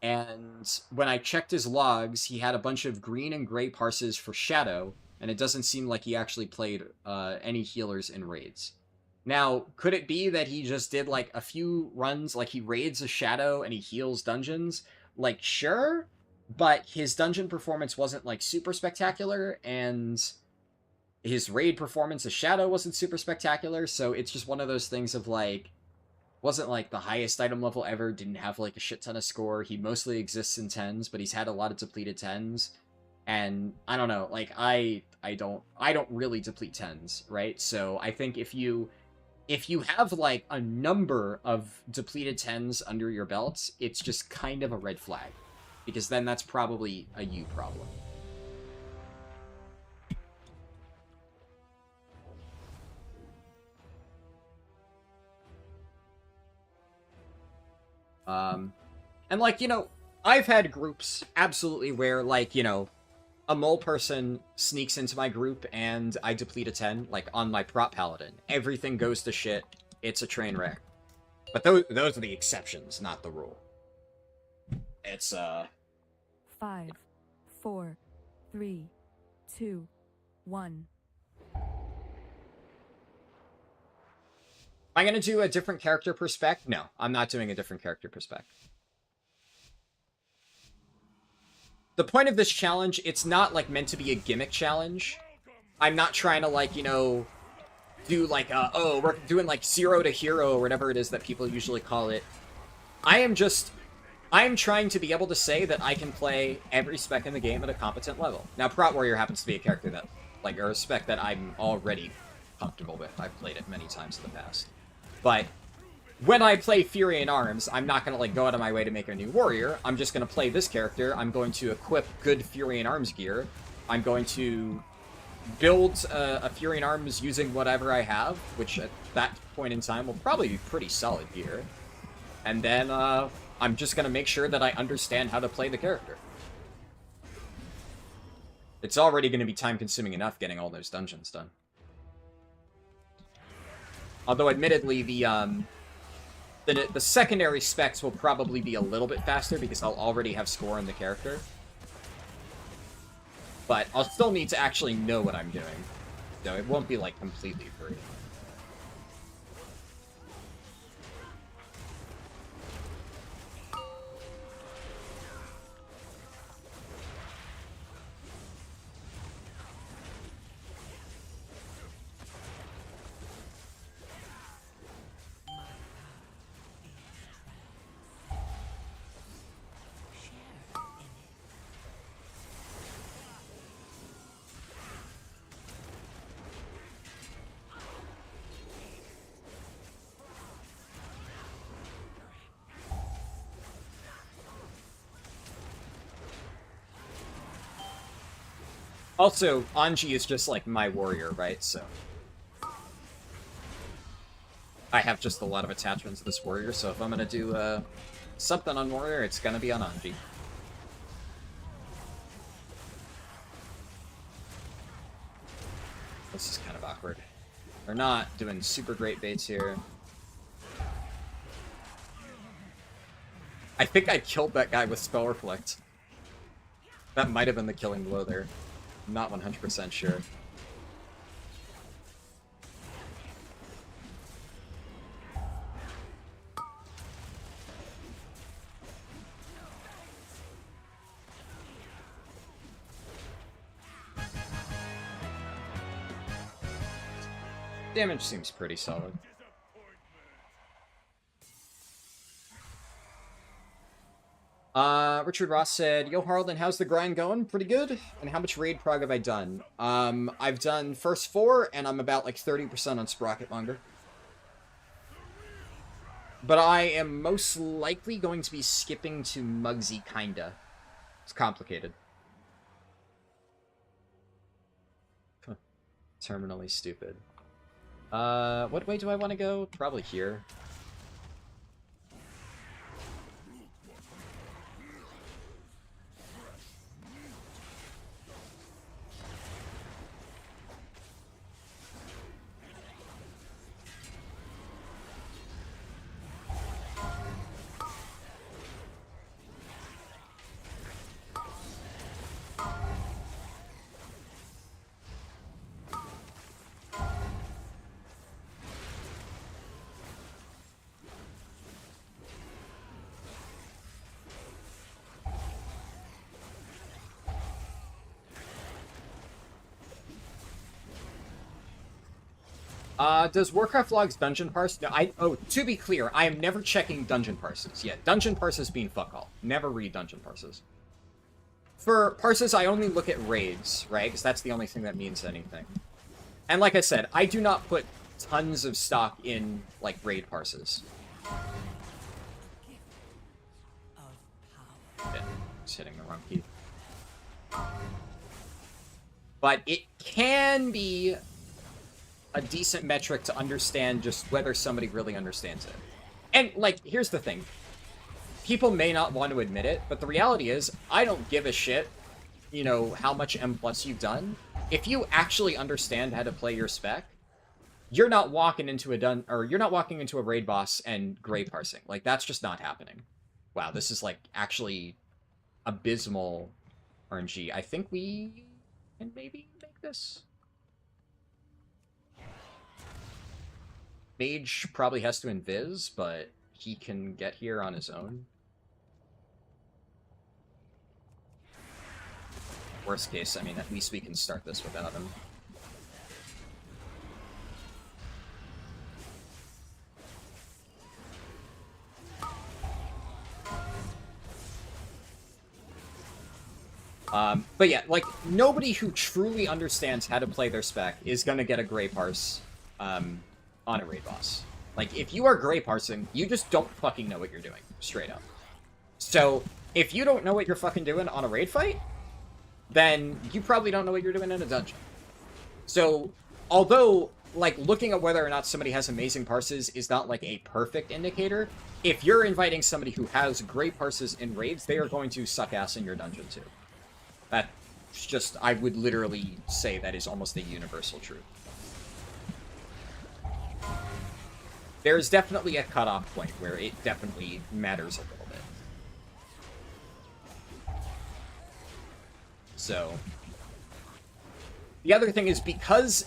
and when I checked his logs, he had a bunch of green and gray parses for Shadow, and it doesn't seem like he actually played any healers in raids. Now, could it be that he just did, like, a few runs, like, he raids a Shadow and he heals dungeons? Like, sure, but his dungeon performance wasn't, like, super spectacular, and his raid performance as Shadow wasn't super spectacular, so it's just one of those things of, like, wasn't, like, the highest item level ever, didn't have, like, a shit ton of score, he mostly exists in 10s, but he's had a lot of depleted 10s, and, I don't know, like, I don't really deplete 10s, right? So, I think if you have, like, a number of depleted 10s under your belts, it's just kind of a red flag, because then that's probably a you problem. And, like, you know, I've had groups, absolutely, where, like, you know, a mole person sneaks into my group and I deplete a 10, like, on my prop Paladin. Everything goes to shit. It's a train wreck. But those are the exceptions, not the rule. It's, 5, 4, 3, 2, 1. Am I gonna do a different character per spec? No, I'm not doing a different character per spec. The point of this challenge, it's not, like, meant to be a gimmick challenge. I'm not trying to, like, you know, do, like, oh, we're doing, like, 0 to hero, or whatever it is that people usually call it. I'm trying to be able to say that I can play every spec in the game at a competent level. Now, Prot Warrior happens to be a character that, like, or a spec that I'm already comfortable with. I've played it many times in the past. But when I play Fury in Arms, I'm not going to like go out of my way to make a new warrior. I'm just going to play this character. I'm going to equip good Fury in Arms gear. I'm going to build a Fury in Arms using whatever I have, which at that point in time will probably be pretty solid gear. And then I'm just going to make sure that I understand how to play the character. It's already going to be time-consuming enough getting all those dungeons done. Although, admittedly, the secondary specs will probably be a little bit faster because I'll already have score in the character. But I'll still need to actually know what I'm doing. So it won't be, like, completely free. Also, Anji is just like my warrior, right? So I have just a lot of attachments to this warrior, so if I'm gonna do something on warrior, it's gonna be on Anji. This is kind of awkward. They're not doing super great baits here. I think I killed that guy with Spell Reflect. That might have been the killing blow there. I'm not 100% sure. Damage seems pretty solid. Richard Ross said, "Yo, Harldan, how's the grind going? Pretty good. And how much raid prog have I done? I've done first 4, and I'm about like 30% on Sprocket Monger. But I am most likely going to be skipping to Mugsy, kinda. It's complicated. Huh. Terminally stupid. What way do I want to go? Probably here. Does Warcraft logs dungeon parse? No, to be clear, I am never checking dungeon parses. Yeah, dungeon parses being fuck all. Never read dungeon parses. For parses, I only look at raids, right? Because that's the only thing that means anything. And like I said, I do not put tons of stock in, like, raid parses. Yeah, just hitting the wrong key. But it can be a decent metric to understand just whether somebody really understands it. And, like, here's the thing. People may not want to admit it, but the reality is, I don't give a shit, you know, how much M+ you've done. If you actually understand how to play your spec, you're not walking into a raid boss and gray parsing. Like, that's just not happening. Wow, this is, like, actually abysmal RNG. I think we can maybe make this. Mage probably has to invis, but he can get here on his own. Worst case, I mean, at least we can start this without him. But yeah, like, nobody who truly understands how to play their spec is gonna get a gray parse, on a raid boss. Like, if you are gray parsing, you just don't fucking know what you're doing, straight up. So, if you don't know what you're fucking doing on a raid fight, then you probably don't know what you're doing in a dungeon. So, although, like, looking at whether or not somebody has amazing parses is not, like, a perfect indicator, if you're inviting somebody who has great parses in raids, they are going to suck ass in your dungeon, too. That's just, I would literally say that is almost a universal truth. There's definitely a cutoff point where it definitely matters a little bit. So, the other thing is, because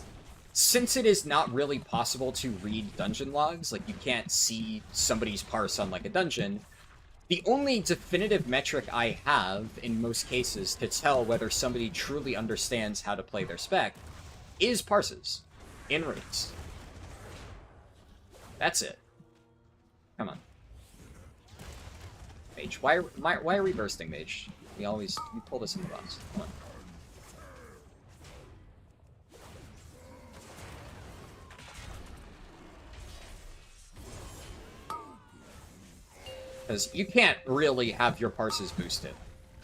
since it is not really possible to read dungeon logs, like you can't see somebody's parse on like a dungeon, the only definitive metric I have in most cases to tell whether somebody truly understands how to play their spec is parses in raids. That's it. Come on. Mage, why are we bursting, Mage? We pull this in the box. Come on. Because you can't really have your parses boosted.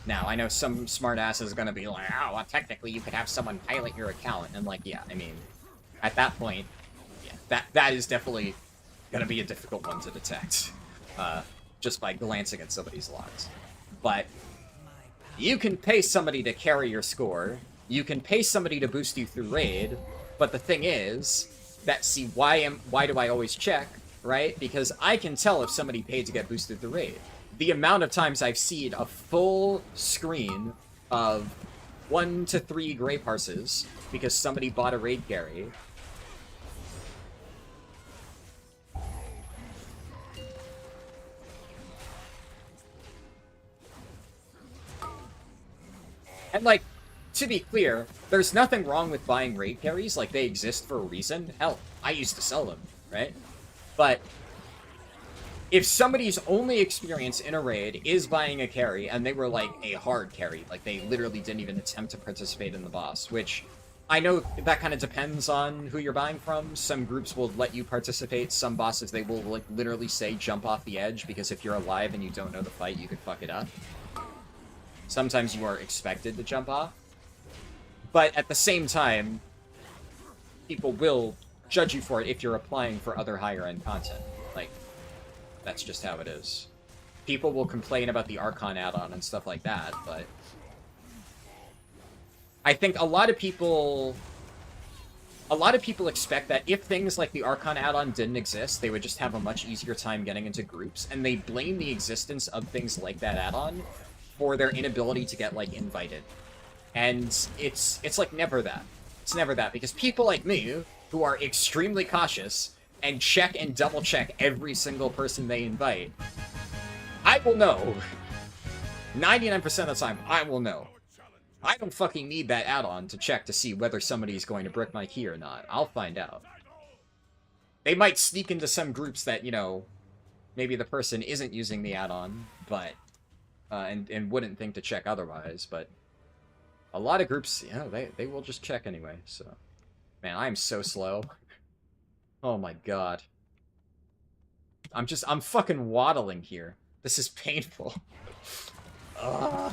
Now, I know some smartass is gonna be like, oh, well, technically you could have someone pilot your account. And I'm like, yeah, I mean, at that point, yeah, that is definitely gonna be a difficult one to detect. Just by glancing at somebody's logs. But you can pay somebody to carry your score, you can pay somebody to boost you through raid, but the thing is, that, see, why do I always check, right? Because I can tell if somebody paid to get boosted through raid. The amount of times I've seen a full screen of 1 to 3 gray parses because somebody bought a raid carry. And, like, to be clear, there's nothing wrong with buying raid carries. Like, they exist for a reason. Hell, I used to sell them, right? But if somebody's only experience in a raid is buying a carry, and they were, like, a hard carry, like, they literally didn't even attempt to participate in the boss, which I know that kind of depends on who you're buying from. Some groups will let you participate. Some bosses, they will, like, literally say jump off the edge, because if you're alive and you don't know the fight, you could fuck it up. Sometimes you are expected to jump off. But at the same time, people will judge you for it if you're applying for other higher-end content. Like, that's just how it is. People will complain about the Archon add-on and stuff like that, but I think a lot of people expect that if things like the Archon add-on didn't exist, they would just have a much easier time getting into groups, and they blame the existence of things like that add-on for their inability to get, like, invited. And it's like never that. It's never that, because people like me, who are extremely cautious and check and double check every single person they invite, I will know. 99% of the time, I will know. I don't fucking need that add-on to check to see whether somebody's going to brick my key or not. I'll find out. They might sneak into some groups that, you know, maybe the person isn't using the add-on, but and wouldn't think to check otherwise, but a lot of groups, you know, they will just check anyway, so. Man, I am so slow. Oh my god. I'm fucking waddling here. This is painful. Ugh.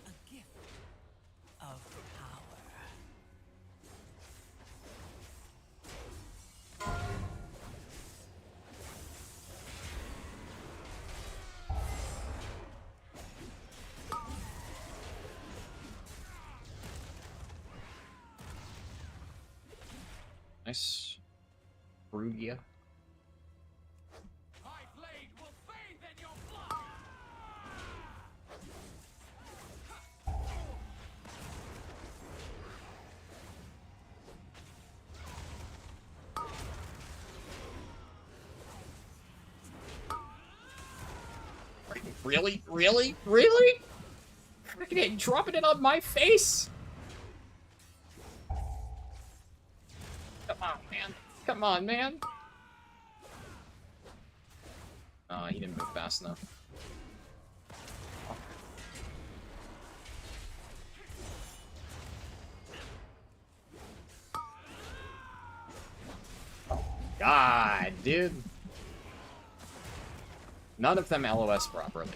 A gift of power. Nice. Rugia. Really? Really? Really? Freaking dropping it on my face? Come on, man. Come on, man. Oh, he didn't move fast enough. God, dude. None of them LOS properly.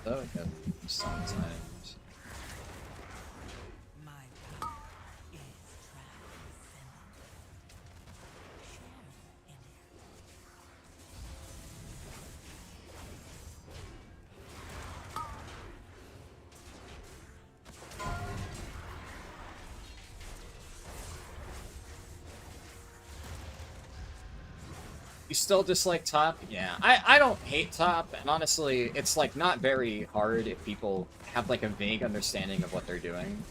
So good sometimes. My power is transcendent. Share in it. You still dislike top? Yeah, I don't hate top, and honestly, it's like not very hard if people have like a vague understanding of what they're doing.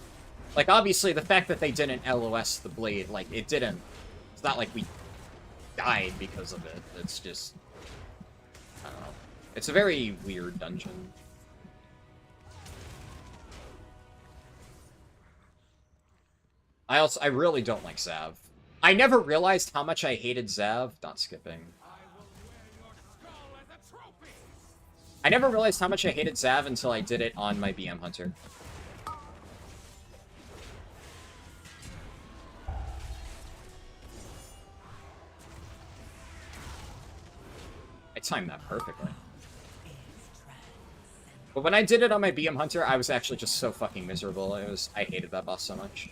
Like, obviously, the fact that they didn't LOS the blade, like, it didn't... It's not like we died because of it. It's just... I don't know. It's a very weird dungeon. I really don't like Zav. I never realized how much I hated Zav. Not skipping. I never realized how much I hated Zav until I did it on my BM Hunter. I timed that perfectly. But when I did it on my BM Hunter, I was actually just so fucking miserable. I hated that boss so much.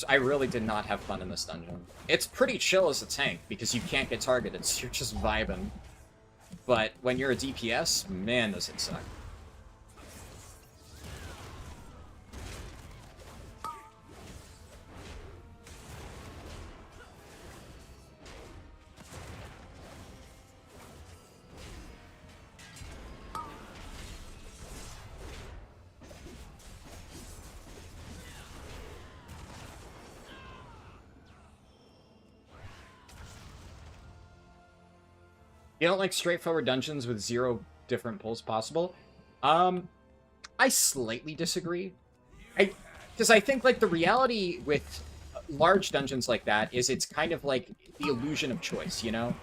I really did not have fun in this dungeon. It's pretty chill as a tank, because you can't get targeted, so you're just vibing. But when you're a DPS, man, does it suck. You don't like straightforward dungeons with 0 different pulls possible? I slightly disagree. Because I think, like, the reality with large dungeons like that is it's kind of like the illusion of choice, you know?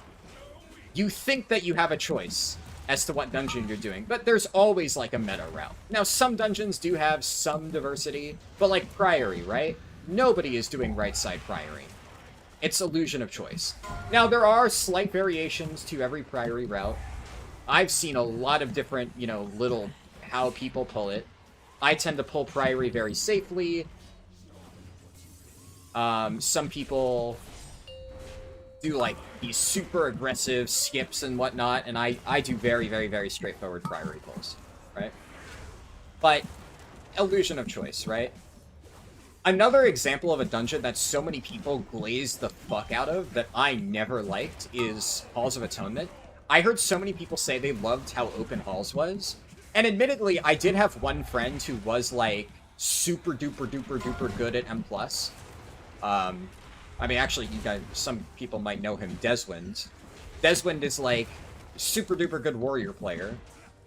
You think that you have a choice as to what dungeon you're doing, but there's always, like, a meta route. Now, some dungeons do have some diversity, but, like, Priory, right? Nobody is doing right-side Priory. It's illusion of choice. Now, there are slight variations to every Priory route. I've seen a lot of different, you know, little how people pull it. I tend to pull Priory very safely. Some people do, like, these super aggressive skips and whatnot, and I do very, very, very straightforward Priory pulls, right? But, illusion of choice, right? Another example of a dungeon that so many people glazed the fuck out of that I never liked is Halls of Atonement. I heard so many people say they loved how open Halls was. And admittedly, I did have one friend who was, like, super duper duper duper good at M+. I mean, actually, you guys, some people might know him, Deswind. Deswind is, like, super duper good warrior player.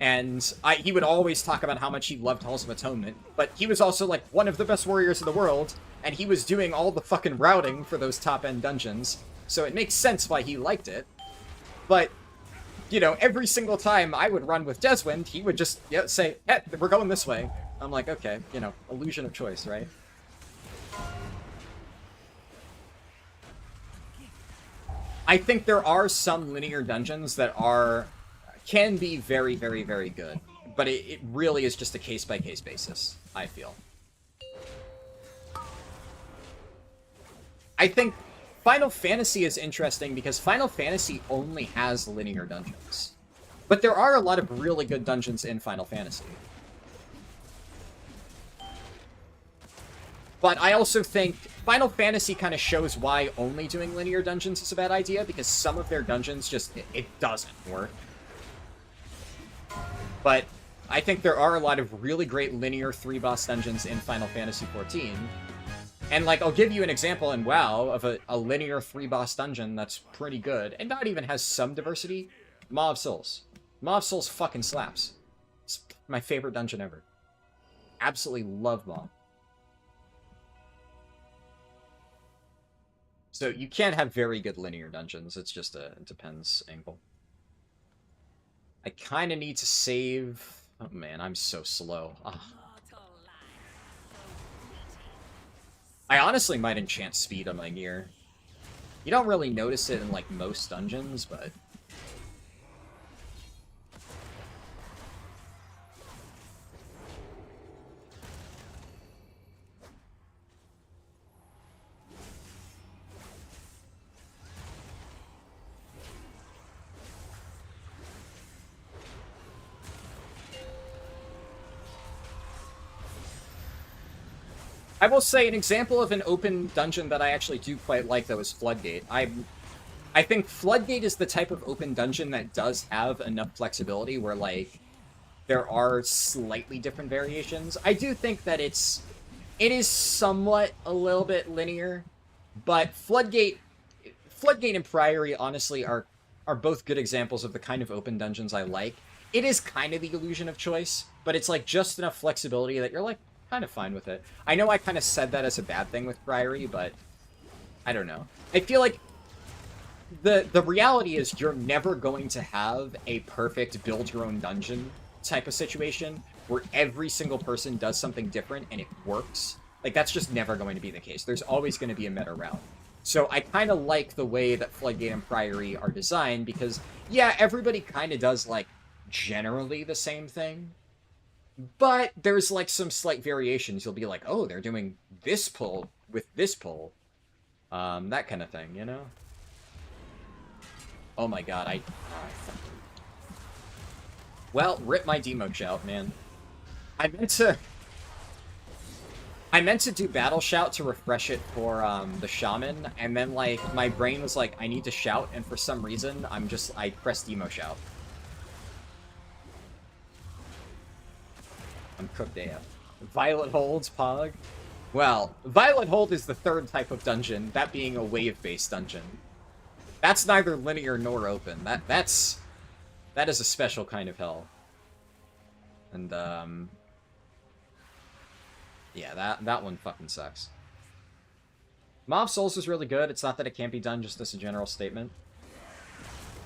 And he would always talk about how much he loved Halls of Atonement, but he was also, like, one of the best warriors in the world, and he was doing all the fucking routing for those top-end dungeons, so it makes sense why he liked it. But, you know, every single time I would run with Deswind, he would just say, hey, we're going this way. I'm like, okay, you know, illusion of choice, right? I think there are some linear dungeons that can be very, very, very good. But it really is just a case-by-case basis, I feel. I think Final Fantasy is interesting because Final Fantasy only has linear dungeons. But there are a lot of really good dungeons in Final Fantasy. But I also think Final Fantasy kind of shows why only doing linear dungeons is a bad idea, because some of their dungeons just, it doesn't work. But I think there are a lot of really great linear 3-boss dungeons in Final Fantasy XIV. And, like, I'll give you an example in WoW of a linear 3-boss dungeon that's pretty good, and not even has some diversity. Maw of Souls. Maw of Souls fucking slaps. It's my favorite dungeon ever. Absolutely love Maw. So you can't have very good linear dungeons. It's just it depends angle. I kind of need to save... Oh man, I'm so slow. Ugh. I honestly might enchant speed on my gear. You don't really notice it in, like, most dungeons, but... I will say an example of an open dungeon that I actually do quite like, though, is Floodgate. I think Floodgate is the type of open dungeon that does have enough flexibility where, like, there are slightly different variations. I do think that it is somewhat a little bit linear, but Floodgate and Priory, honestly, are both good examples of the kind of open dungeons I like. It is kind of the illusion of choice, but it's, like, just enough flexibility that you're, like, kind of fine with it. I know I kind of said that as a bad thing with Priory, but I don't know. I feel like the reality is you're never going to have a perfect build your own dungeon type of situation where every single person does something different and it works. Like, that's just never going to be the case. There's always going to be a meta route. So I kind of like the way that Floodgate and Priory are designed because, yeah, everybody kind of does, like, generally the same thing. But there's, like, some slight variations. You'll be like, oh, they're doing this pull with this pull. That kind of thing, you know? Oh my god, Well, rip my demo shout, man. I meant to do Battle Shout to refresh it for, the Shaman, and then, like, my brain was like, I need to shout, and for some reason, I pressed Demo Shout. I'm cooked AF. Violet Holds, Pog. Well, Violet Hold is the third type of dungeon, that being a wave-based dungeon. That's neither linear nor open. That is a special kind of hell. And, yeah, that one fucking sucks. Maw of Souls is really good. It's not that it can't be done, just as a general statement.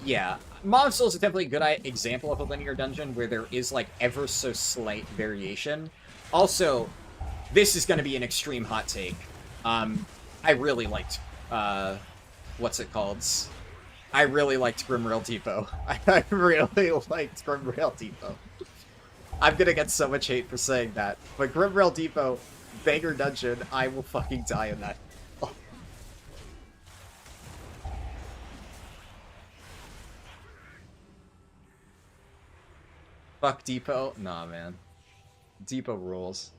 Yeah, Maw of Souls is definitely a good example of a linear dungeon where there is, like, ever so slight variation. Also, this is going to be an extreme hot take. I really liked, what's it called? I really liked Grimrail Depot. I really liked Grimrail Depot. I'm gonna get so much hate for saying that, but Grimrail Depot, banger dungeon, I will fucking die in that. Fuck Depot? Nah, man. Depot rules.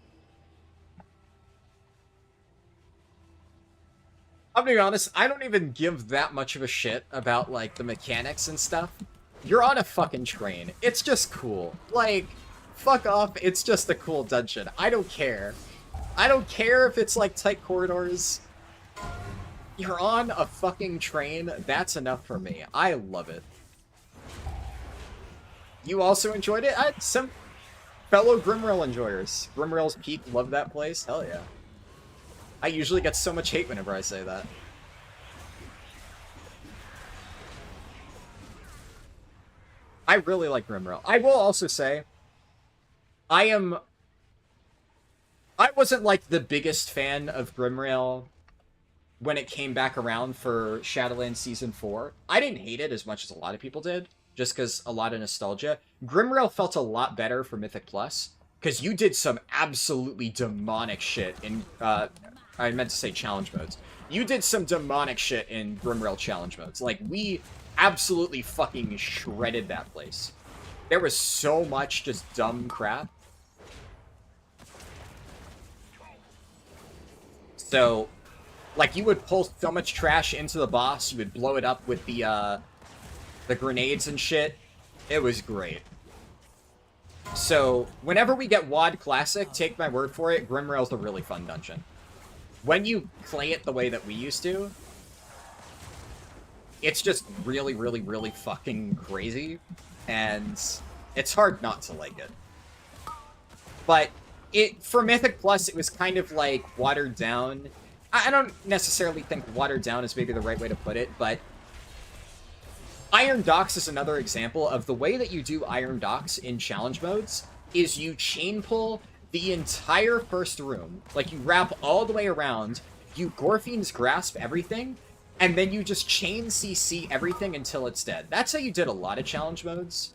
I'm being honest, I don't even give that much of a shit about, like, the mechanics and stuff. You're on a fucking train. It's just cool. Like, fuck off, it's just a cool dungeon. I don't care. I don't care if it's, like, tight corridors. You're on a fucking train. That's enough for me. I love it. You also enjoyed it? I had some fellow Grimrail enjoyers. Grimrail's Peak love that place. Hell yeah. I usually get so much hate whenever I say that. I really like Grimrail. I will also say, I wasn't, like, the biggest fan of Grimrail when it came back around for Shadowlands Season 4. I didn't hate it as much as a lot of people did, just because a lot of nostalgia. Grimrail felt a lot better for Mythic Plus, because you did some absolutely demonic shit in, I meant to say challenge modes. You did some demonic shit in Grimrail challenge modes. Like, we absolutely fucking shredded that place. There was so much just dumb crap. So, like, you would pull so much trash into the boss, you would blow it up with the grenades and shit. It was great. So, whenever we get WoD Classic, take my word for it, Grimrail's a really fun dungeon. when you play it the way that we used to, it's just really, really, really fucking crazy, and it's hard not to like it. But for Mythic Plus, it was kind of like watered down. I don't necessarily think watered down is maybe the right way to put it, but Iron Docks is another example of the way that you do Iron Docks in challenge modes is you chain pull the entire first room. Like, you wrap all the way around, you Gorfine's Grasp everything, and then you just chain CC everything until it's dead. That's how you did a lot of challenge modes.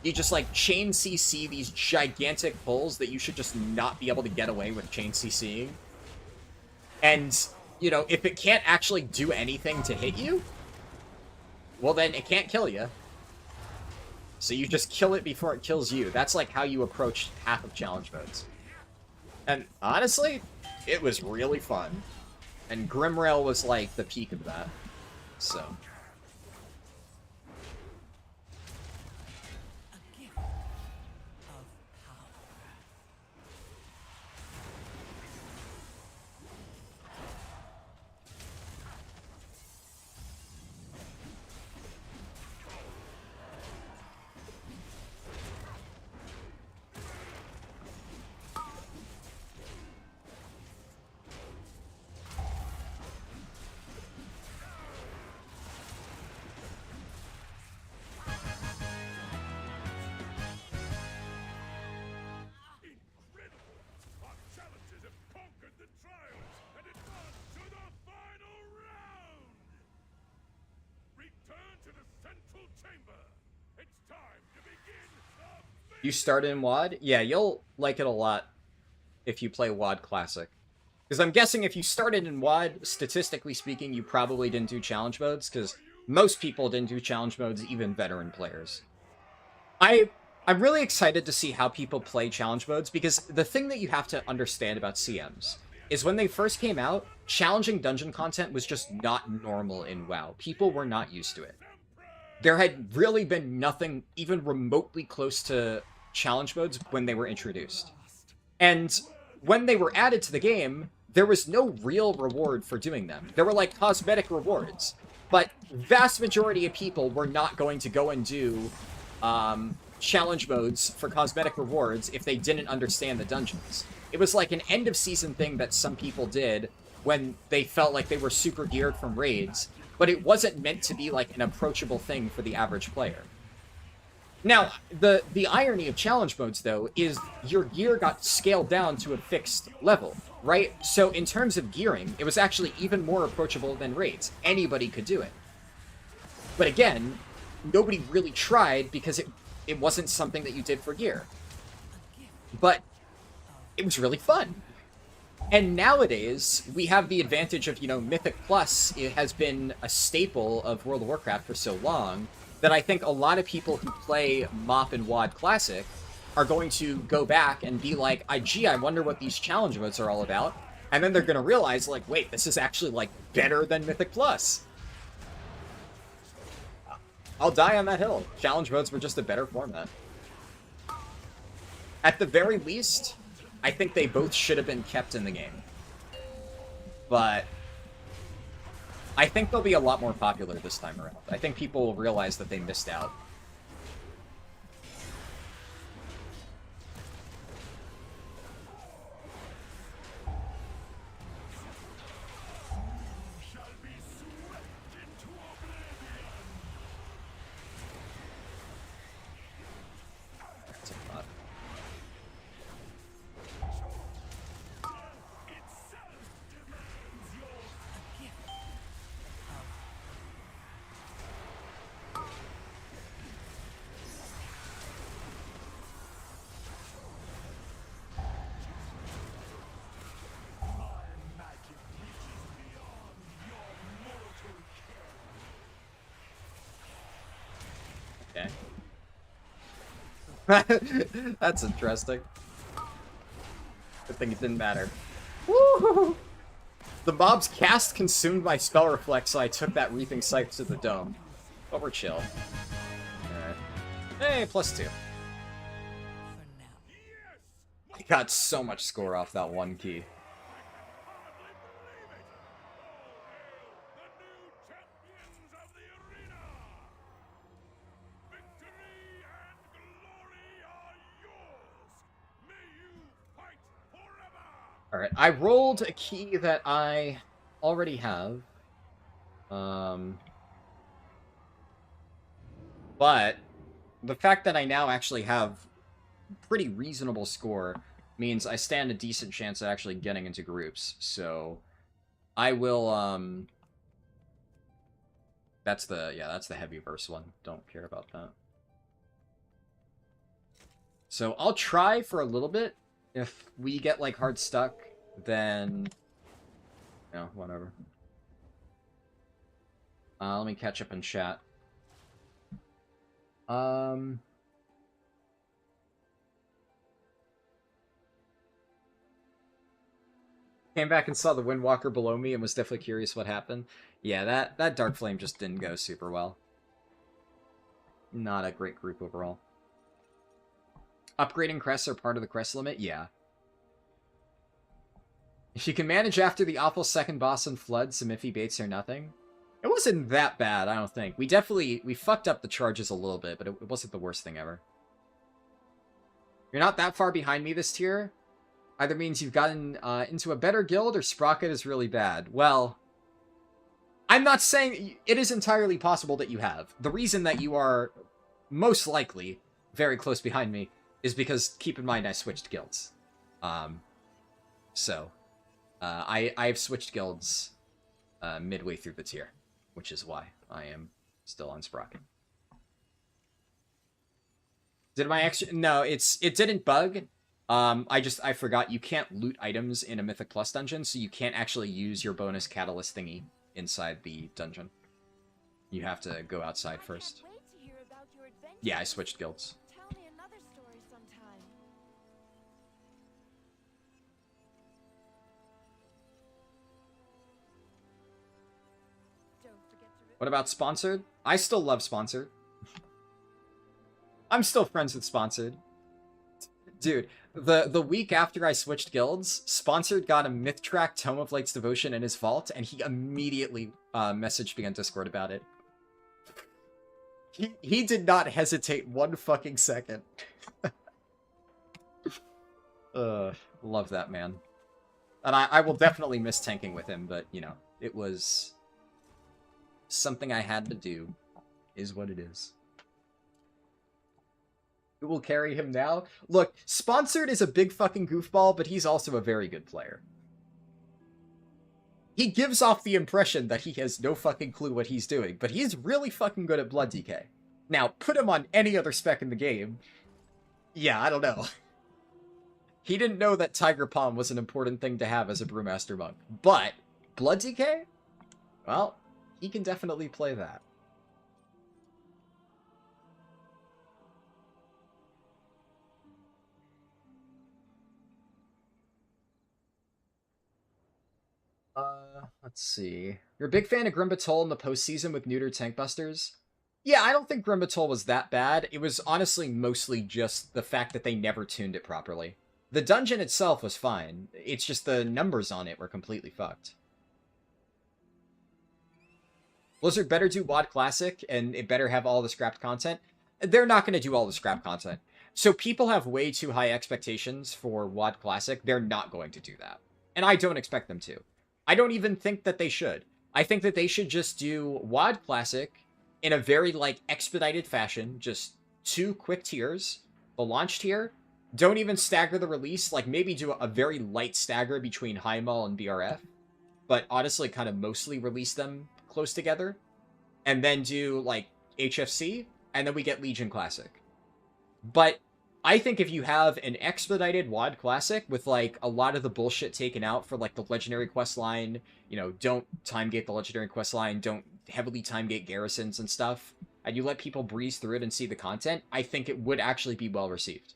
You just, like, chain CC these gigantic pulls that you should just not be able to get away with chain CCing. And, you know, if it can't actually do anything to hit you, well, then it can't kill you. So you just kill it before it kills you. That's, like, how you approach half of challenge modes. And, honestly, it was really fun. And Grimrail was, like, the peak of that. So... You started in WoD? Yeah, you'll like it a lot if you play WoD Classic. Because I'm guessing if you started in WoD, statistically speaking, you probably didn't do challenge modes, because most people didn't do challenge modes, even veteran players. I'm really excited to see how people play challenge modes, because the thing that you have to understand about CMs is when they first came out, challenging dungeon content was just not normal in WoW. People were not used to it. There had really been nothing even remotely close to challenge modes when they were introduced. And when they were added to the game, there was no real reward for doing them. There were, like, cosmetic rewards. But vast majority of people were not going to go and do challenge modes for cosmetic rewards if they didn't understand the dungeons. It was like an end-of-season thing that some people did when they felt like they were super geared from raids, but it wasn't meant to be, like, an approachable thing for the average player. Now, the irony of challenge modes, though, is your gear got scaled down to a fixed level, right? So in terms of gearing, it was actually even more approachable than raids. Anybody could do it. But again, nobody really tried because it wasn't something that you did for gear. But it was really fun. And nowadays, we have the advantage of, you know, Mythic Plus. It has been a staple of World of Warcraft for so long that I think a lot of people who play MoP and WoD Classic are going to go back and be like, gee, I wonder what these challenge modes are all about. And then they're going to realize, like, wait, this is actually, like, better than Mythic Plus. I'll die on that hill. Challenge modes were just a better format. At the very least, I think they both should have been kept in the game. But I think they'll be a lot more popular this time around. I think people will realize that they missed out. That's interesting. Good thing it didn't matter. Woo! The mob's cast consumed my spell reflex, so I took that Reaping Scythe to the dome. But we're chill. Alright. Hey, +2. I got so much score off that one key. Alright, I rolled a key that I already have. But the fact that I now actually have pretty reasonable score means I stand a decent chance of actually getting into groups. So I will that's the heavy verse one. Don't care about that. So I'll try for a little bit. If we get like hard stuck, then whatever. Let me catch up in chat. Came back and saw the Windwalker below me and was definitely curious what happened. Yeah, that Dark Flame just didn't go super well. Not a great group overall. Upgrading crests are part of the crest limit? Yeah. If you can manage after the awful second boss in Flood, some iffy baits or nothing. It wasn't that bad, I don't think. We fucked up the charges a little bit, but it wasn't the worst thing ever. You're not that far behind me this tier. Either means you've gotten into a better guild or Sprocket is really bad. Well, I'm not saying... It is entirely possible that you have. The reason that you are most likely very close behind me is because, keep in mind, I switched guilds. I've switched guilds midway through the tier, which is why I am still on Sprocket. Did my extra... No, it didn't bug. I forgot you can't loot items in a Mythic Plus dungeon, so you can't actually use your bonus catalyst thingy inside the dungeon. You have to go outside first. Yeah, I switched guilds. Tell me another story sometime. Don't forget to... What about Sponsored? I still love Sponsored. I'm still friends with Sponsored. Dude, the week after I switched guilds, Sponsored got a Myth Track Tome of Light's Devotion in his vault, and he immediately messaged me on Discord about it. He did not hesitate one fucking second. Love that man. And I will definitely miss tanking with him, but, you know, it was something I had to do, is what it is. Who will carry him now? Look, Sponsored is a big fucking goofball, but he's also a very good player. He gives off the impression that he has no fucking clue what he's doing, but he's really fucking good at Blood DK. Now, put him on any other spec in the game. Yeah, I don't know. He didn't know that Tiger Palm was an important thing to have as a Brewmaster Monk. But, Blood DK? Well, he can definitely play that. Let's see. You're a big fan of Grimbatol in the postseason with neutered tank busters? Yeah, I don't think Grimbatol was that bad. It was honestly mostly just the fact that they never tuned it properly. The dungeon itself was fine. It's just the numbers on it were completely fucked. Blizzard better do WoD Classic, and it better have all the scrapped content. They're not going to do all the scrapped content. So people have way too high expectations for WoD Classic. They're not going to do that. And I don't expect them to. I don't even think that they should. I think that they should just do WoD Classic in a very, like, expedited fashion. Just 2 quick tiers. The launch tier. Don't even stagger the release. Like, maybe do a very light stagger between Highmaul and BRF. But honestly, kind of mostly release them close together. And then do, like, HFC. And then we get Legion Classic. But I think if you have an expedited WoD Classic with, like, a lot of the bullshit taken out for, like, the Legendary Quest line, you know, don't timegate the Legendary Quest line, don't heavily timegate garrisons and stuff, and you let people breeze through it and see the content, I think it would actually be well received.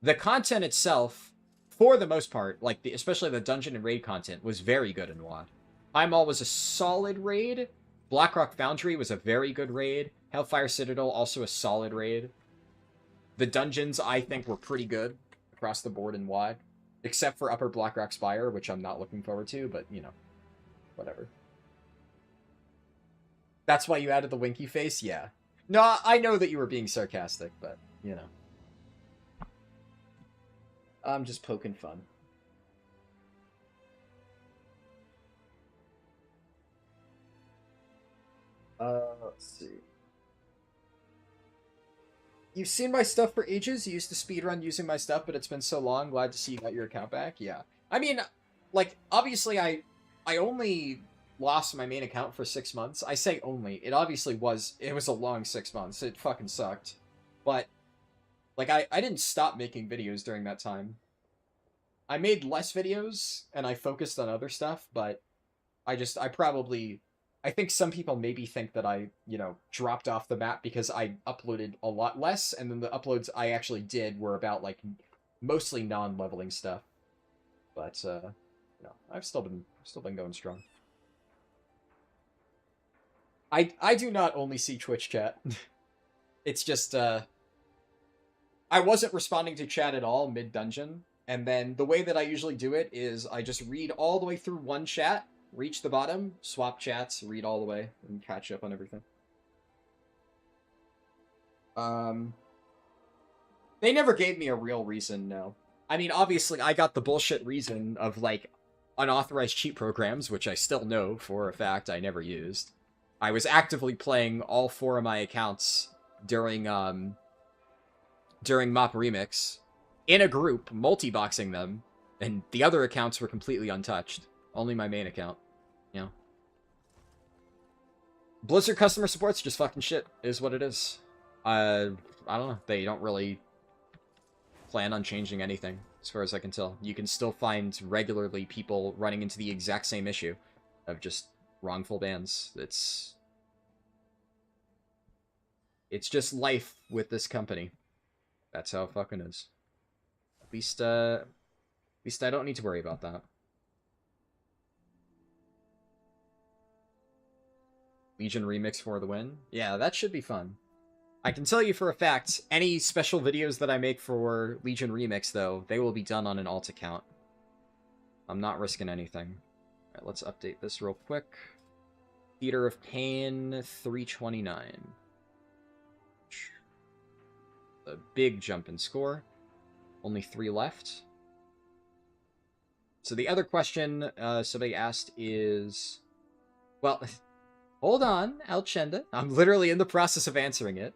The content itself, for the most part, like, especially the dungeon and raid content, was very good in WoD. Highmaul was a solid raid. Blackrock Foundry was a very good raid. Hellfire Citadel, also a solid raid. The dungeons, I think, were pretty good across the board in WoD. Except for Upper Blackrock Spire, which I'm not looking forward to, but, you know, whatever. That's why you added the winky face? Yeah. No, I know that you were being sarcastic, but, you know. I'm just poking fun. Let's see. You've seen my stuff for ages. You used to speedrun using my stuff, but it's been so long. Glad to see you got your account back. Yeah. I mean, like, obviously I only lost my main account for 6 months. I say only. It obviously was, it was a long 6 months. It fucking sucked. But, like, I didn't stop making videos during that time. I made less videos, and I focused on other stuff, but I think some people maybe think that I, you know, dropped off the map because I uploaded a lot less, and then the uploads I actually did were about, like, mostly non-leveling stuff. But, you know, I've still been going strong. I do not only see Twitch chat. It's just, I wasn't responding to chat at all mid-dungeon, and then the way that I usually do it is I just read all the way through one chat, reach the bottom, swap chats, read all the way, and catch up on everything. They never gave me a real reason, no. I mean, obviously, I got the bullshit reason of, like, unauthorized cheat programs, which I still know for a fact I never used. I was actively playing all 4 of my accounts during Mop Remix, in a group, multi-boxing them, and the other accounts were completely untouched. Only my main account, you know. Blizzard customer support's just fucking shit, is what it is. I don't know, they don't really plan on changing anything, as far as I can tell. You can still find regularly people running into the exact same issue of just wrongful bans. It's just life with this company. That's how it fucking is. At least I don't need to worry about that. Legion Remix for the win? Yeah, that should be fun. I can tell you for a fact, any special videos that I make for Legion Remix, though, they will be done on an alt account. I'm not risking anything. Alright, let's update this real quick. Theater of Pain, 329. A big jump in score. Only 3 left. So the other question somebody asked is... Well, hold on, Alchenda. I'm literally in the process of answering it.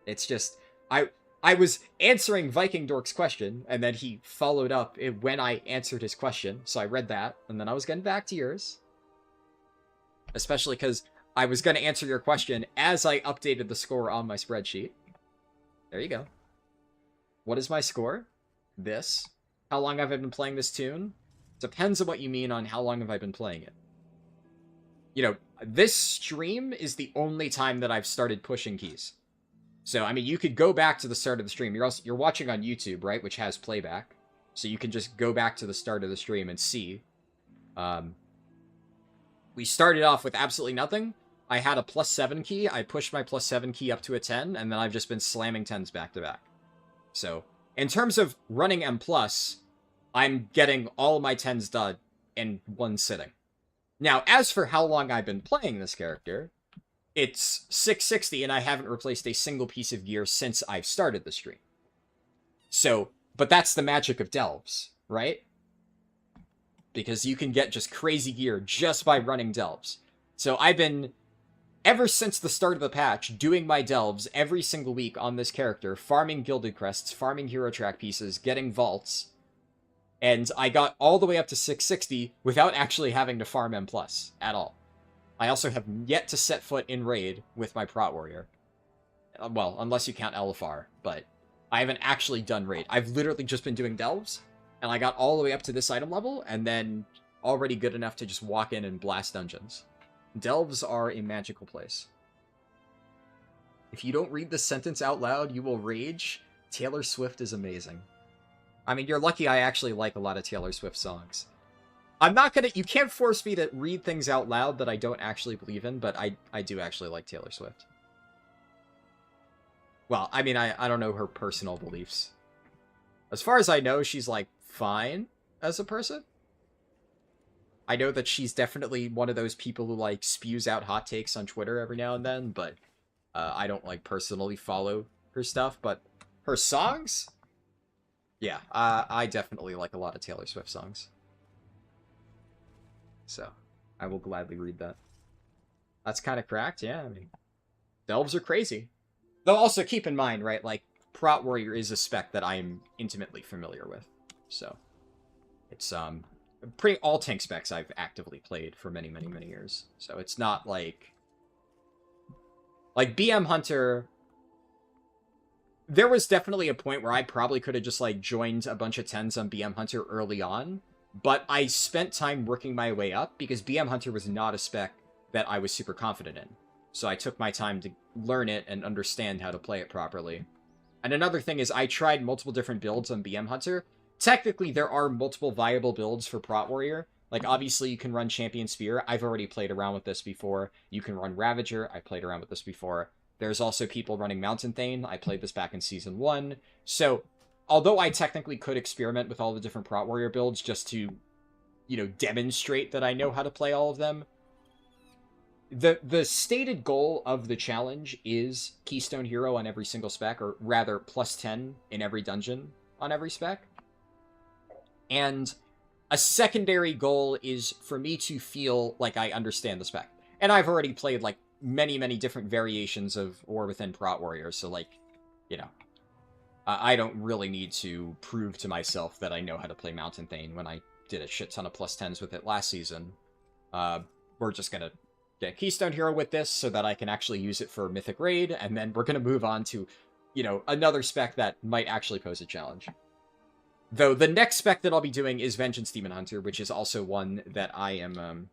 It's just... I was answering Viking Dork's question, and then he followed up when I answered his question, so I read that, and then I was getting back to yours. Especially because I was going to answer your question as I updated the score on my spreadsheet. There you go. What is my score? This. How long have I been playing this tune? Depends on what you mean on how long have I been playing it. You know, this stream is the only time that I've started pushing keys. So, I mean, you could go back to the start of the stream. You're watching on YouTube, right? Which has playback. So you can just go back to the start of the stream and see. We started off with absolutely nothing. I had a +7 key. I pushed my +7 key up to a 10, and then I've just been slamming 10s back to back. So, in terms of running M+, I'm getting all my 10s done in one sitting. Now, as for how long I've been playing this character, it's 660, and I haven't replaced a single piece of gear since I've started the stream. So, but that's the magic of delves, right? Because you can get just crazy gear just by running delves. So I've been, ever since the start of the patch, doing my delves every single week on this character, farming gilded crests, farming hero track pieces, getting vaults, and I got all the way up to 660 without actually having to farm M+ at all. I also have yet to set foot in raid with my Prot Warrior. Well, unless you count LFR, but I haven't actually done raid. I've literally just been doing delves, and I got all the way up to this item level, and then already good enough to just walk in and blast dungeons. Delves are a magical place. If you don't read this sentence out loud, you will rage. Taylor Swift is amazing. I mean, you're lucky I actually like a lot of Taylor Swift songs. I'm not gonna... You can't force me to read things out loud that I don't actually believe in, but I do actually like Taylor Swift. Well, I mean, I don't know her personal beliefs. As far as I know, she's, like, fine as a person. I know that she's definitely one of those people who, like, spews out hot takes on Twitter every now and then, but I don't, like, personally follow her stuff. But her songs? Yeah, I definitely like a lot of Taylor Swift songs. So, I will gladly read that. That's kind of cracked, yeah. I mean, delves are crazy. Though also keep in mind, right, like, Prot Warrior is a spec that I'm intimately familiar with. So, it's, pretty all tank specs I've actively played for many, many, many years. So it's not like... Like, BM Hunter... There was definitely a point where I probably could have just, like, joined a bunch of 10s on BM Hunter early on, but I spent time working my way up because BM Hunter was not a spec that I was super confident in. So I took my time to learn it and understand how to play it properly. And another thing is I tried multiple different builds on BM Hunter. Technically, there are multiple viable builds for Prot Warrior. Like, obviously, you can run Champion Spear. I've already played around with this before. You can run Ravager. I played around with this before. There's also people running Mountain Thane. I played this back in Season 1. So, although I technically could experiment with all the different Prot Warrior builds just to, you know, demonstrate that I know how to play all of them, the stated goal of the challenge is Keystone Hero on every single spec, or rather, plus 10 in every dungeon on every spec. And a secondary goal is for me to feel like I understand the spec. And I've already played, like, many, many different variations of War Within Prot Warrior, so, like, you know, I don't really need to prove to myself that I know how to play Mountain Thane when I did a shit ton of plus 10s with it last season. We're just gonna get Keystone Hero with this so that I can actually use it for Mythic Raid, and then we're gonna move on to, you know, another spec that might actually pose a challenge. Though the next spec that I'll be doing is Vengeance Demon Hunter, which is also one that I am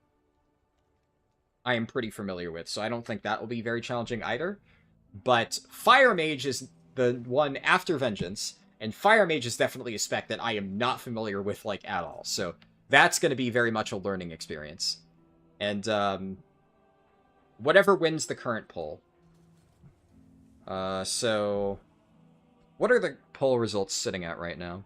pretty familiar with, so I don't think that will be very challenging either. But Fire Mage is the one after Vengeance, and Fire Mage is definitely a spec that I am not familiar with, like, at all. So that's going to be very much a learning experience. And, whatever wins the current poll. So, what are the poll results sitting at right now?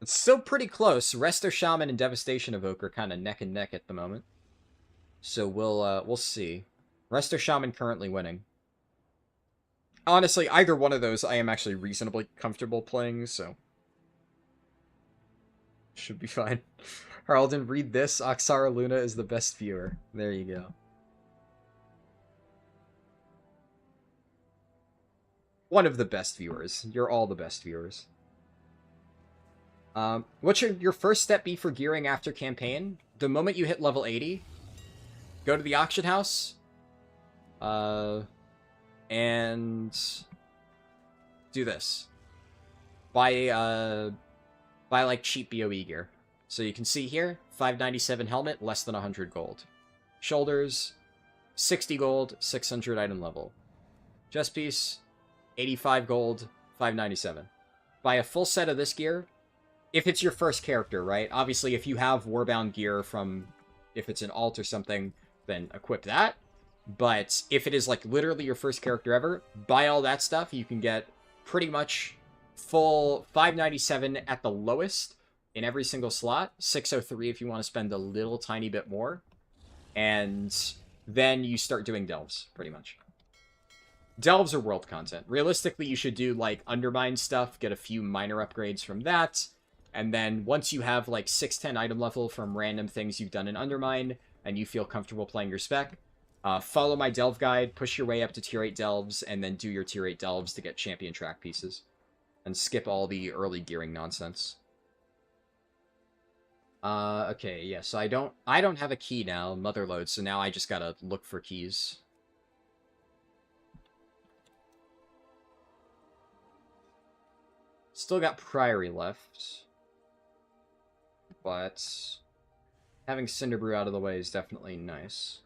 It's still pretty close. Resto Shaman and Devastation Evoke are kind of neck and neck at the moment. So we'll see. Resto Shaman currently winning. Honestly, either one of those I am actually reasonably comfortable playing, so should be fine. Harldan, read this. Oxara Luna is the best viewer. There you go. One of the best viewers. You're all the best viewers. What should your first step be for gearing after campaign? The moment you hit level 80, go to the auction house, and do this. Buy like cheap BOE gear. So you can see here, 597 helmet, less than 100 gold. Shoulders, 60 gold, 600 item level. Chest piece, 85 gold, 597. Buy a full set of this gear. If it's your first character, right? Obviously, if you have Warbound gear from, if it's an alt or something, then equip that. But if it is, like, literally your first character ever, buy all that stuff. You can get pretty much full 597 at the lowest in every single slot. 603 if you want to spend a little tiny bit more. And then you start doing delves, pretty much. Delves are world content. Realistically, you should do, like, Undermine stuff, get a few minor upgrades from that. And then once you have, like, 610 item level from random things you've done in Undermine, and you feel comfortable playing your spec, follow my delve guide, push your way up to tier 8 delves, and then do your tier 8 delves to get champion track pieces. And skip all the early gearing nonsense. Okay, yeah, so I don't have a key now, Motherload, so now I just gotta look for keys. Still got Priory left. But having Cinderbrew out of the way is definitely nice.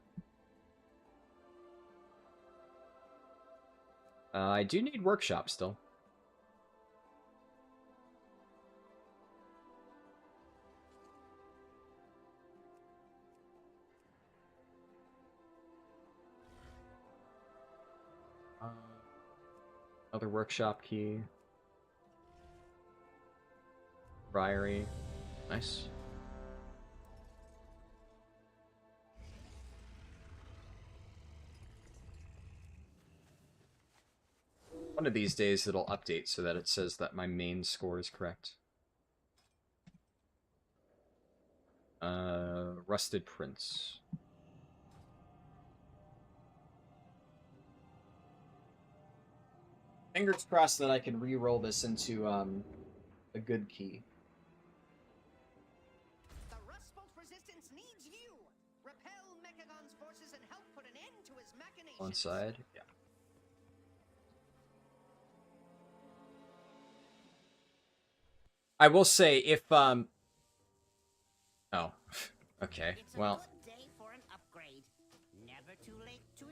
I do need Workshop still. Another Workshop key. Priory. Nice. One of these days it'll update so that it says that my main score is correct. Rusted Prince. Fingers crossed that I can re-roll this into a good key. The Rust Bolt resistance needs you. Repel Mechagon's forces and help put an end to his machinations. One side, yeah. I will say if oh, okay. It's a Well, good day for an upgrade. Never too late to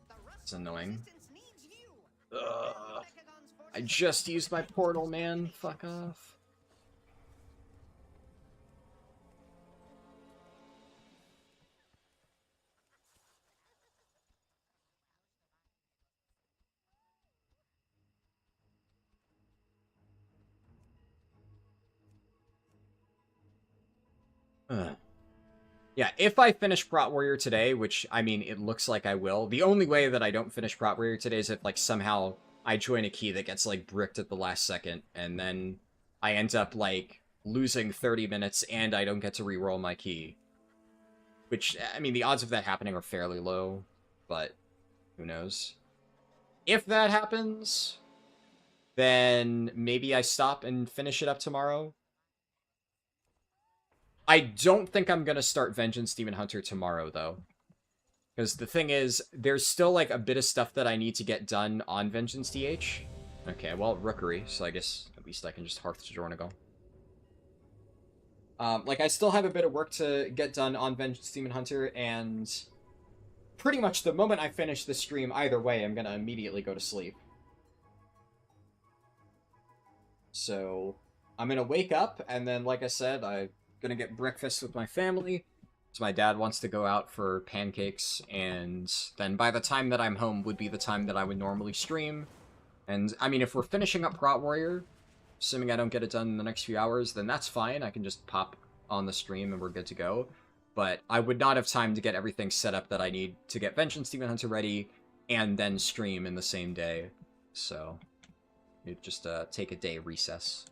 The Rust it's Bolt annoying. resistance needs you. Ugh. Mechagon's forces I just used my portal, man. Fuck off. Yeah, if I finish Prot Warrior today, which, I mean, it looks like I will, the only way that I don't finish Prot Warrior today is if, like, somehow I join a key that gets, like, bricked at the last second, and then I end up, like, losing 30 minutes and I don't get to reroll my key. Which, I mean, the odds of that happening are fairly low, but who knows. If that happens, then maybe I stop and finish it up tomorrow. I don't think I'm going to start Vengeance Demon Hunter tomorrow, though. Because the thing is, there's still, like, a bit of stuff that I need to get done on Vengeance DH. Okay, well, Rookery, so I guess at least I can just Hearth to Jornagal. Like, I still have a bit of work to get done on Vengeance Demon Hunter, and pretty much the moment I finish the stream, either way, I'm going to immediately go to sleep. So, I'm going to wake up, and then, like I said, I'm going to get breakfast with my family. So my dad wants to go out for pancakes, and then by the time that I'm home would be the time that I would normally stream. And, I mean, if we're finishing up Prot Warrior, assuming I don't get it done in the next few hours, then that's fine. I can just pop on the stream and we're good to go. But I would not have time to get everything set up that I need to get Vengeance Demon Hunter ready and then stream in the same day. So, you'd just take a day recess.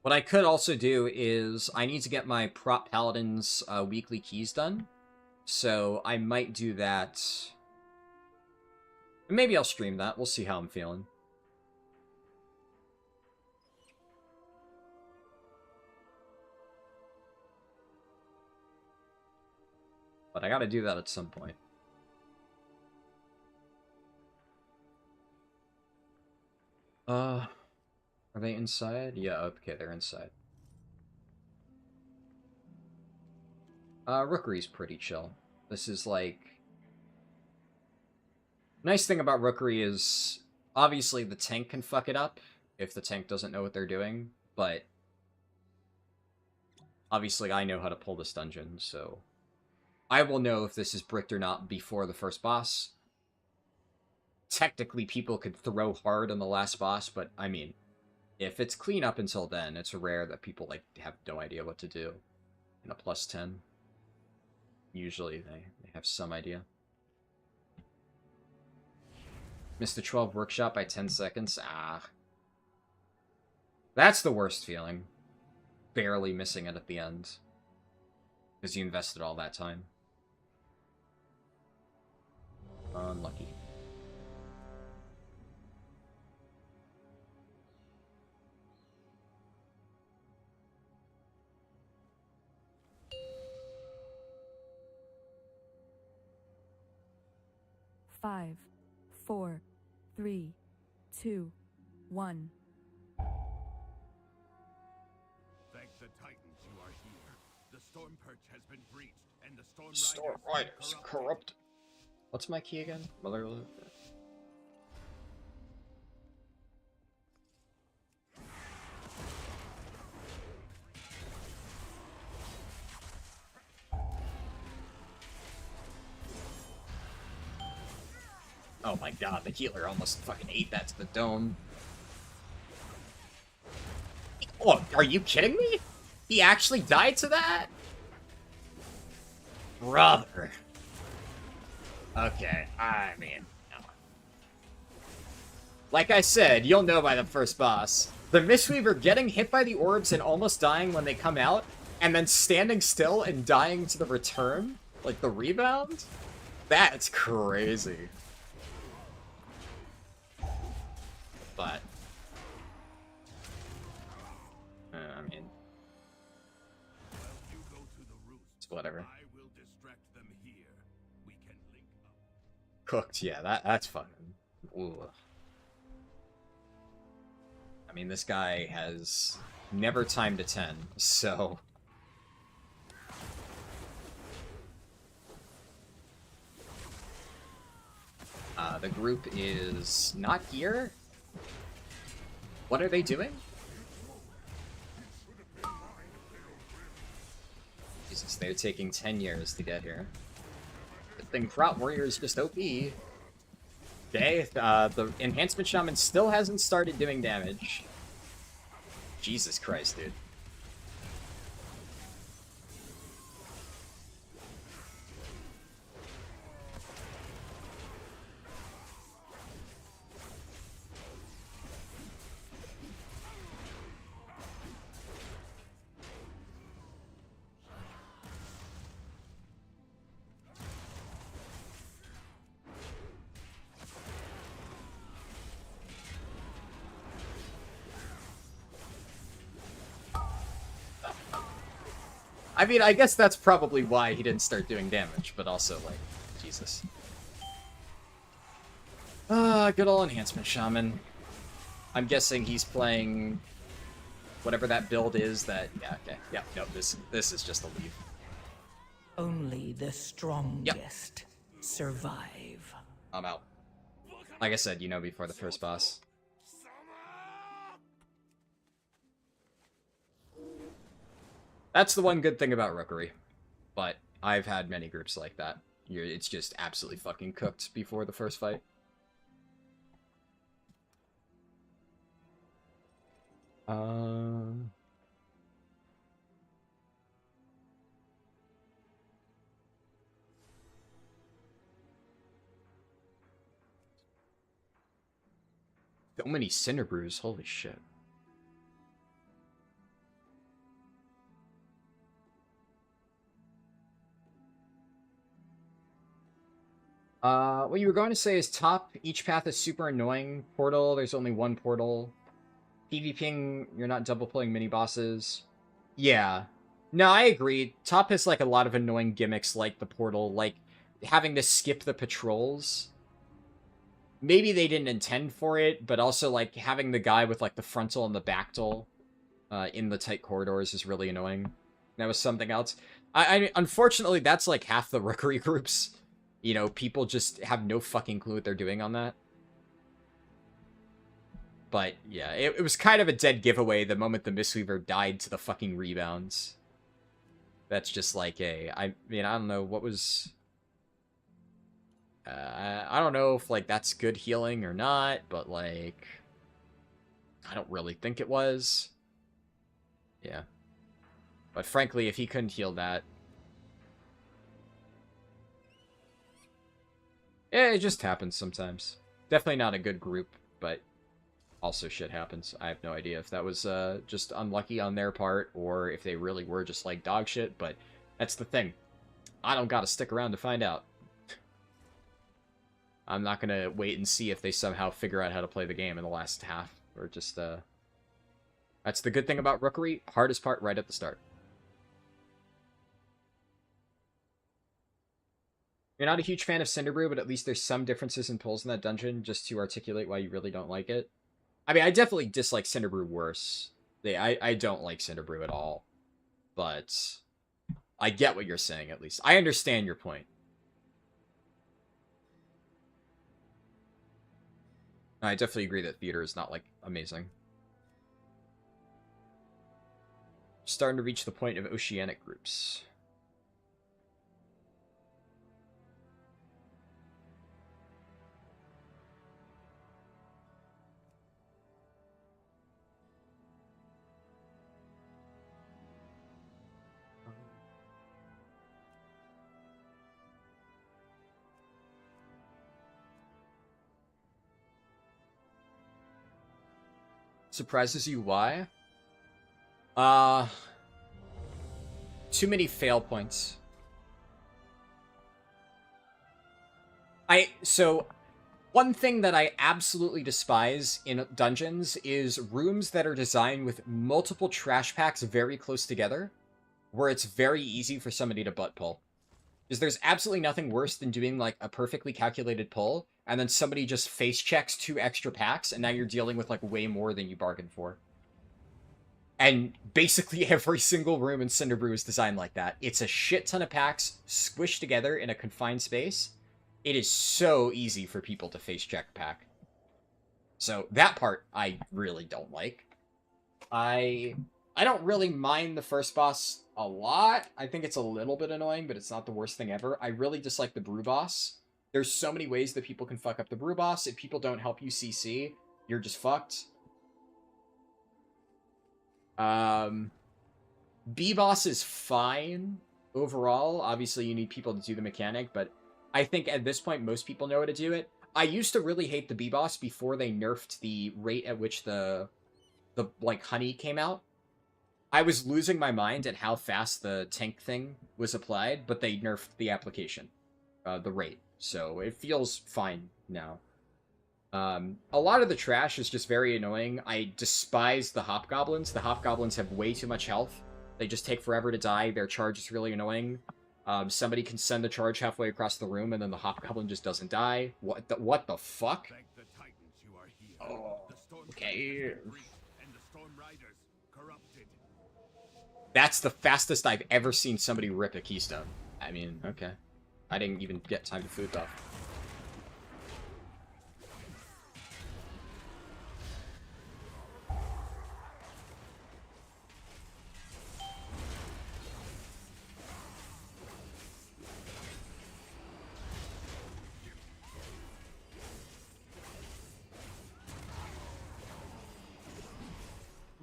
What I could also do is, I need to get my Prop Paladin's weekly keys done. So I might do that. Maybe I'll stream that. We'll see how I'm feeling. But I gotta do that at some point. Are they inside? Yeah, okay, they're inside. Rookery's pretty chill. This is like... Nice thing about Rookery is, obviously the tank can fuck it up if the tank doesn't know what they're doing, but obviously I know how to pull this dungeon, so I will know if this is bricked or not before the first boss. Technically, people could throw hard on the last boss, but, I mean, if it's clean up until then, it's rare that people, like, have no idea what to do in a plus 10. Usually, they have some idea. Missed the 12 workshop by 10 seconds. Ah. That's the worst feeling. Barely missing it at the end. Because you invested all that time. Unlucky. Five, 4, 3, 2, 1. Thank the Titans you are here. The Storm Perch has been breached, and the Storm Storm Riders Riders corrupt. What's my key again? Mother. Oh my god, the healer almost fucking ate that to the dome. Oh, are you kidding me? He actually died to that? Brother. Okay, I mean, no. Like I said, you'll know by the first boss. The Mistweaver getting hit by the orbs and almost dying when they come out, and then standing still and dying to the return, like the rebound? That's crazy. But, I mean, You go to the roost. it's whatever. I will distract them here. We can link up. Cooked, yeah, that's fucking. Ooh. I mean, this guy has never timed to 10, so. The group is not here. What are they doing? Jesus, they're taking 10 years to get here. Good thing Kraut Warrior is just OP. Okay, the Enhancement Shaman still hasn't started doing damage. Jesus Christ, dude. I mean, I guess that's probably why he didn't start doing damage, but also, like, Jesus. Good old Enhancement Shaman. I'm guessing he's playing whatever that build is that... Yeah, okay. Yeah, no, this is just a leave. Only the strongest survive. I'm out. Like I said, you know, before the first boss. That's the one good thing about Rookery. But I've had many groups like that. It's just absolutely fucking cooked before the first fight. So many Cinder Brews, holy shit. What you were going to say is top, each path is super annoying. Portal, there's only one portal. PvPing, you're not double playing mini bosses. Yeah. No, I agree. Top has like a lot of annoying gimmicks like the portal, like having to skip the patrols. Maybe they didn't intend for it, but also like having the guy with like the frontal and the backtal in the tight corridors is really annoying. That was something else. I unfortunately, that's like half the Rookery groups. You know, people just have no fucking clue what they're doing on that. But, yeah, it was kind of a dead giveaway the moment the Mistweaver died to the fucking rebounds. That's just like I mean, I don't know, what was... I don't know if, like, that's good healing or not, but, like... I don't really think it was. Yeah. But frankly, if he couldn't heal that... Yeah, it just happens sometimes. Definitely not a good group, but also shit happens. I have no idea if that was just unlucky on their part, or if they really were just like dog shit, but that's the thing. I don't gotta stick around to find out. I'm not gonna wait and see if they somehow figure out how to play the game in the last half, or just, That's the good thing about Rookery, hardest part right at the start. You're not a huge fan of Cinderbrew, but at least there's some differences in pulls in that dungeon, just to articulate why you really don't like it. I mean, I definitely dislike Cinderbrew worse. I don't like Cinderbrew at all. But I get what you're saying, at least. I understand your point. I definitely agree that theater is not, like, amazing. Starting to reach the point of oceanic groups. Surprises you why? Too many fail points. So one thing that I absolutely despise in dungeons is rooms that are designed with multiple trash packs very close together, where it's very easy for somebody to butt pull. Because there's absolutely nothing worse than doing like a perfectly calculated pull, and then somebody just face checks 2 extra packs, and now you're dealing with like way more than you bargained for. And basically every single room in Cinderbrew is designed like that. It's a shit ton of packs squished together in a confined space. It is so easy for people to face check a pack. So that part I really don't like. I don't really mind the first boss a lot. I think it's a little bit annoying, but it's not the worst thing ever. I really dislike the brew boss. There's so many ways that people can fuck up the brew boss. If people don't help you CC, you're just fucked. B-boss is fine overall. Obviously, you need people to do the mechanic, but I think at this point, most people know how to do it. I used to really hate the B-boss before they nerfed the rate at which the like, honey came out. I was losing my mind at how fast the tank thing was applied, but they nerfed the application, the rate. So it feels fine now. A lot of the trash is just very annoying. I despise the hobgoblins. The hobgoblins have way too much health. They just take forever to die. Their charge is really annoying. Somebody can send the charge halfway across the room, and then the hobgoblin just doesn't die. What the fuck? Thank the Titans you are here. Oh, The storm okay. has been breached, and the storm riders corrupted. That's the fastest I've ever seen somebody rip a Keystone. I mean, okay. I didn't even get time to food buff.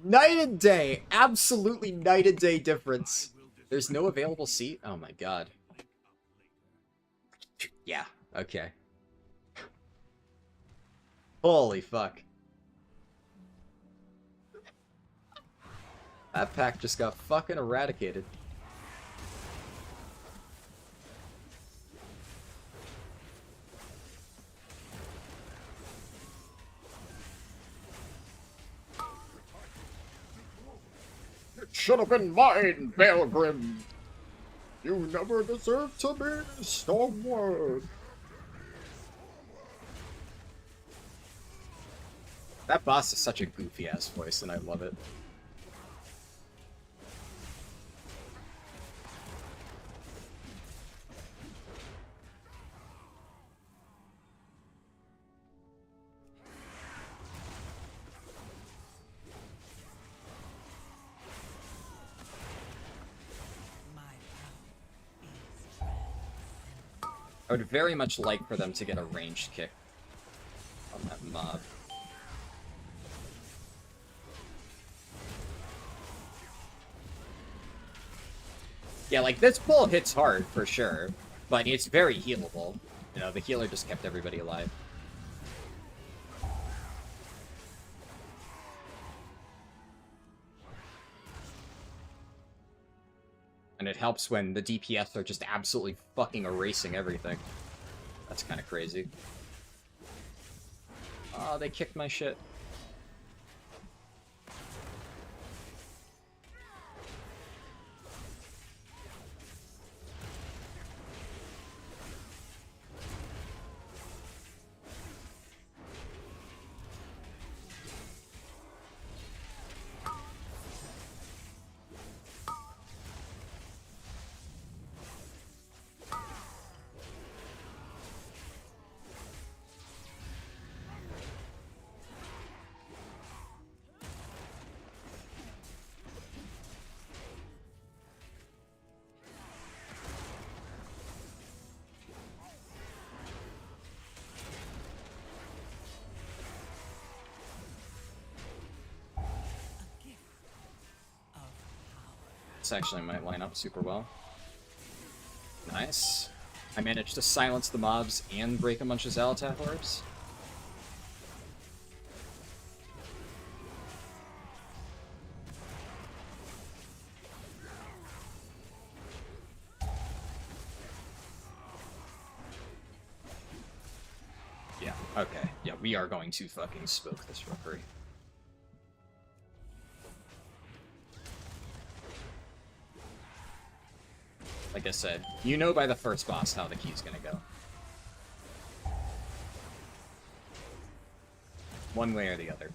Night and day! Absolutely night and day difference. There's no available seat? Oh my god. Yeah, okay. Holy fuck. That pack just got fucking eradicated. Should have been mine, Belgrim. You never deserved to be Stormward. That boss is such a goofy ass voice, and I love it. I would very much like for them to get a ranged kick on that mob. Yeah, like, this pull hits hard, for sure, but it's very healable. You know, the healer just kept everybody alive. And it helps when the DPS are just absolutely fucking erasing everything. That's kind of crazy. Oh, they kicked my shit. This actually might line up super well. Nice. I managed to silence the mobs and break a bunch of Xalatath orbs. Okay, yeah, we are going to fucking smoke this rookery. Like I said, you know by the first boss how the key's gonna go. One way or the other.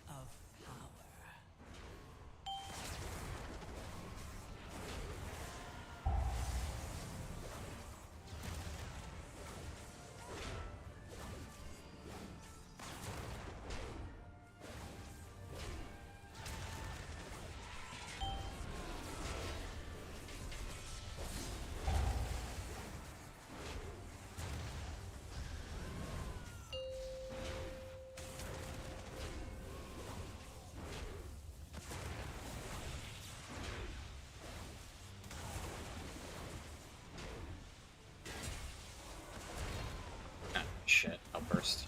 Of power. Ah, shit, outburst.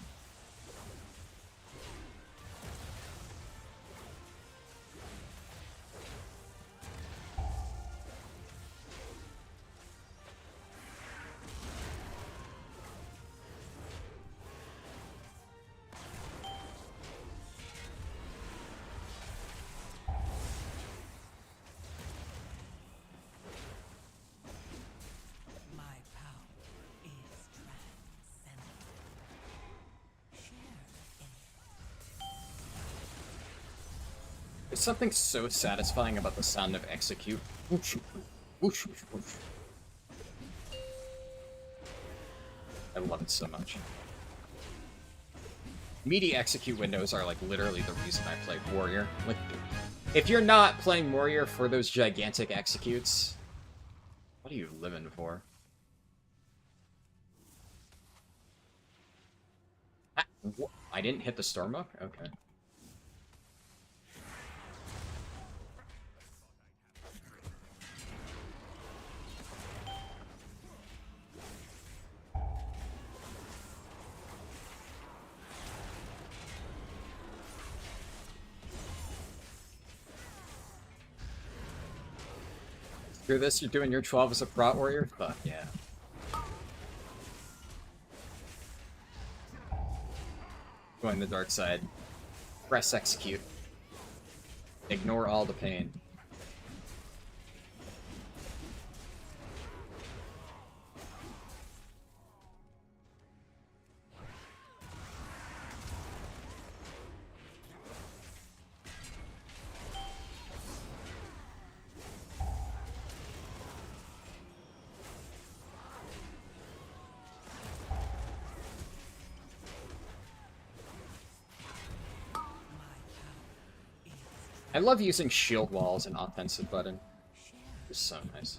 My power is transcendent. Share in it. There's something so satisfying about the sound of execute. Whoosh, whoosh, whoosh, whoosh. I love it so much. Meaty execute windows are like literally the reason I play Warrior. Like, if you're not playing Warrior for those gigantic executes, what are you living for? I didn't hit the Stormbook? Okay. Screw this, you're doing your 12 as a prot warrior? Fuck yeah. Going the dark side. Press execute. Ignore all the pain. I love using shield wall as an offensive button. It's so nice.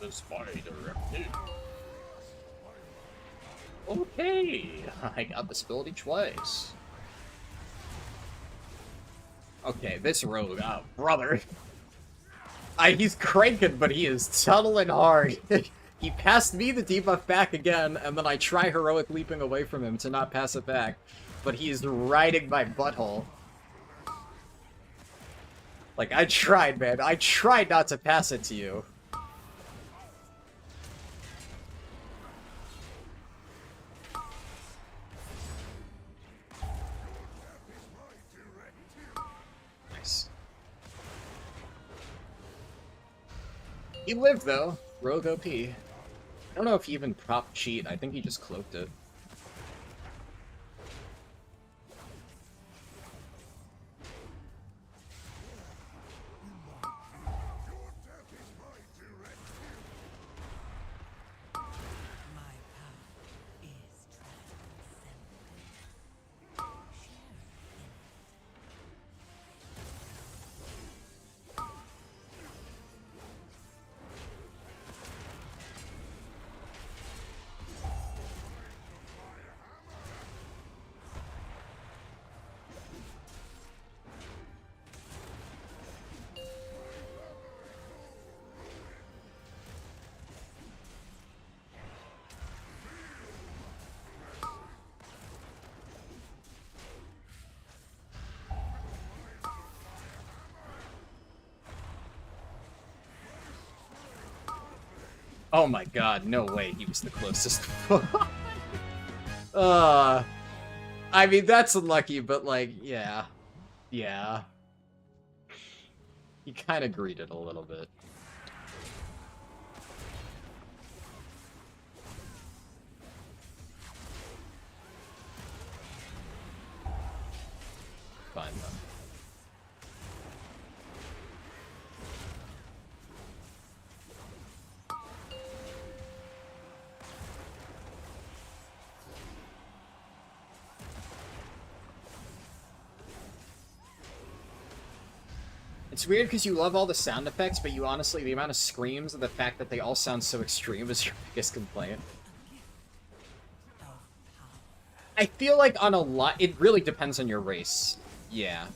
this my directive. Okay, I got this ability twice. Okay, this rogue, brother. He's cranking, but he is tunneling hard. He passed me the debuff back again, and then I try heroic leaping away from him to not pass it back. But he is riding my butthole. Like, I tried, man. I tried not to pass it to you. Nice. He lived, though. Rogue OP. I don't know if he even prop cheat. I think he just cloaked it. Oh my god, no way he was the closest. I mean, that's unlucky, but like, yeah. Yeah. He kind of greeted a little bit. Fine, though. It's weird because you love all the sound effects, but you honestly, the amount of screams and the fact that they all sound so extreme is your biggest complaint. I feel like on a lot, it really depends on your race. Yeah.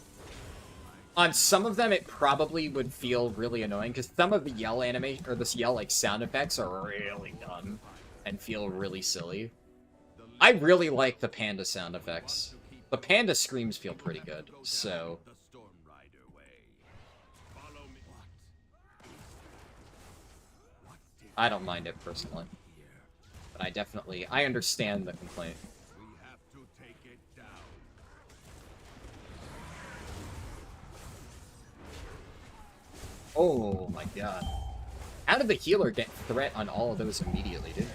On some of them, it probably would feel really annoying, because some of the yell animation, or this yell, like, sound effects are really dumb and feel really silly. I really like the panda sound effects. The panda screams feel pretty good, so... I don't mind it personally, but I understand the complaint. We have to take it down. Oh my god. How did the healer get threat on all of those immediately, dude?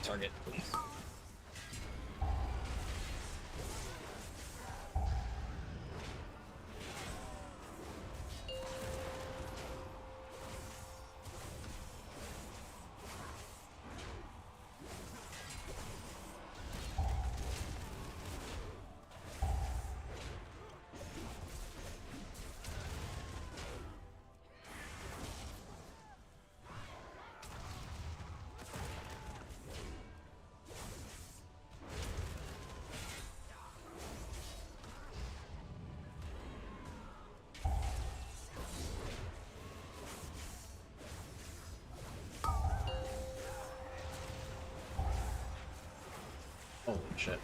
Target, please. Holy shit.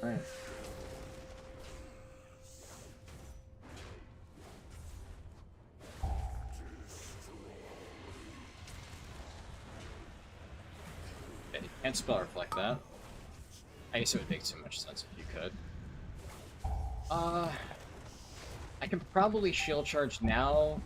Alright. Okay, you can't spell reflect that. I guess it would make too much sense if you could. I can probably shield charge now.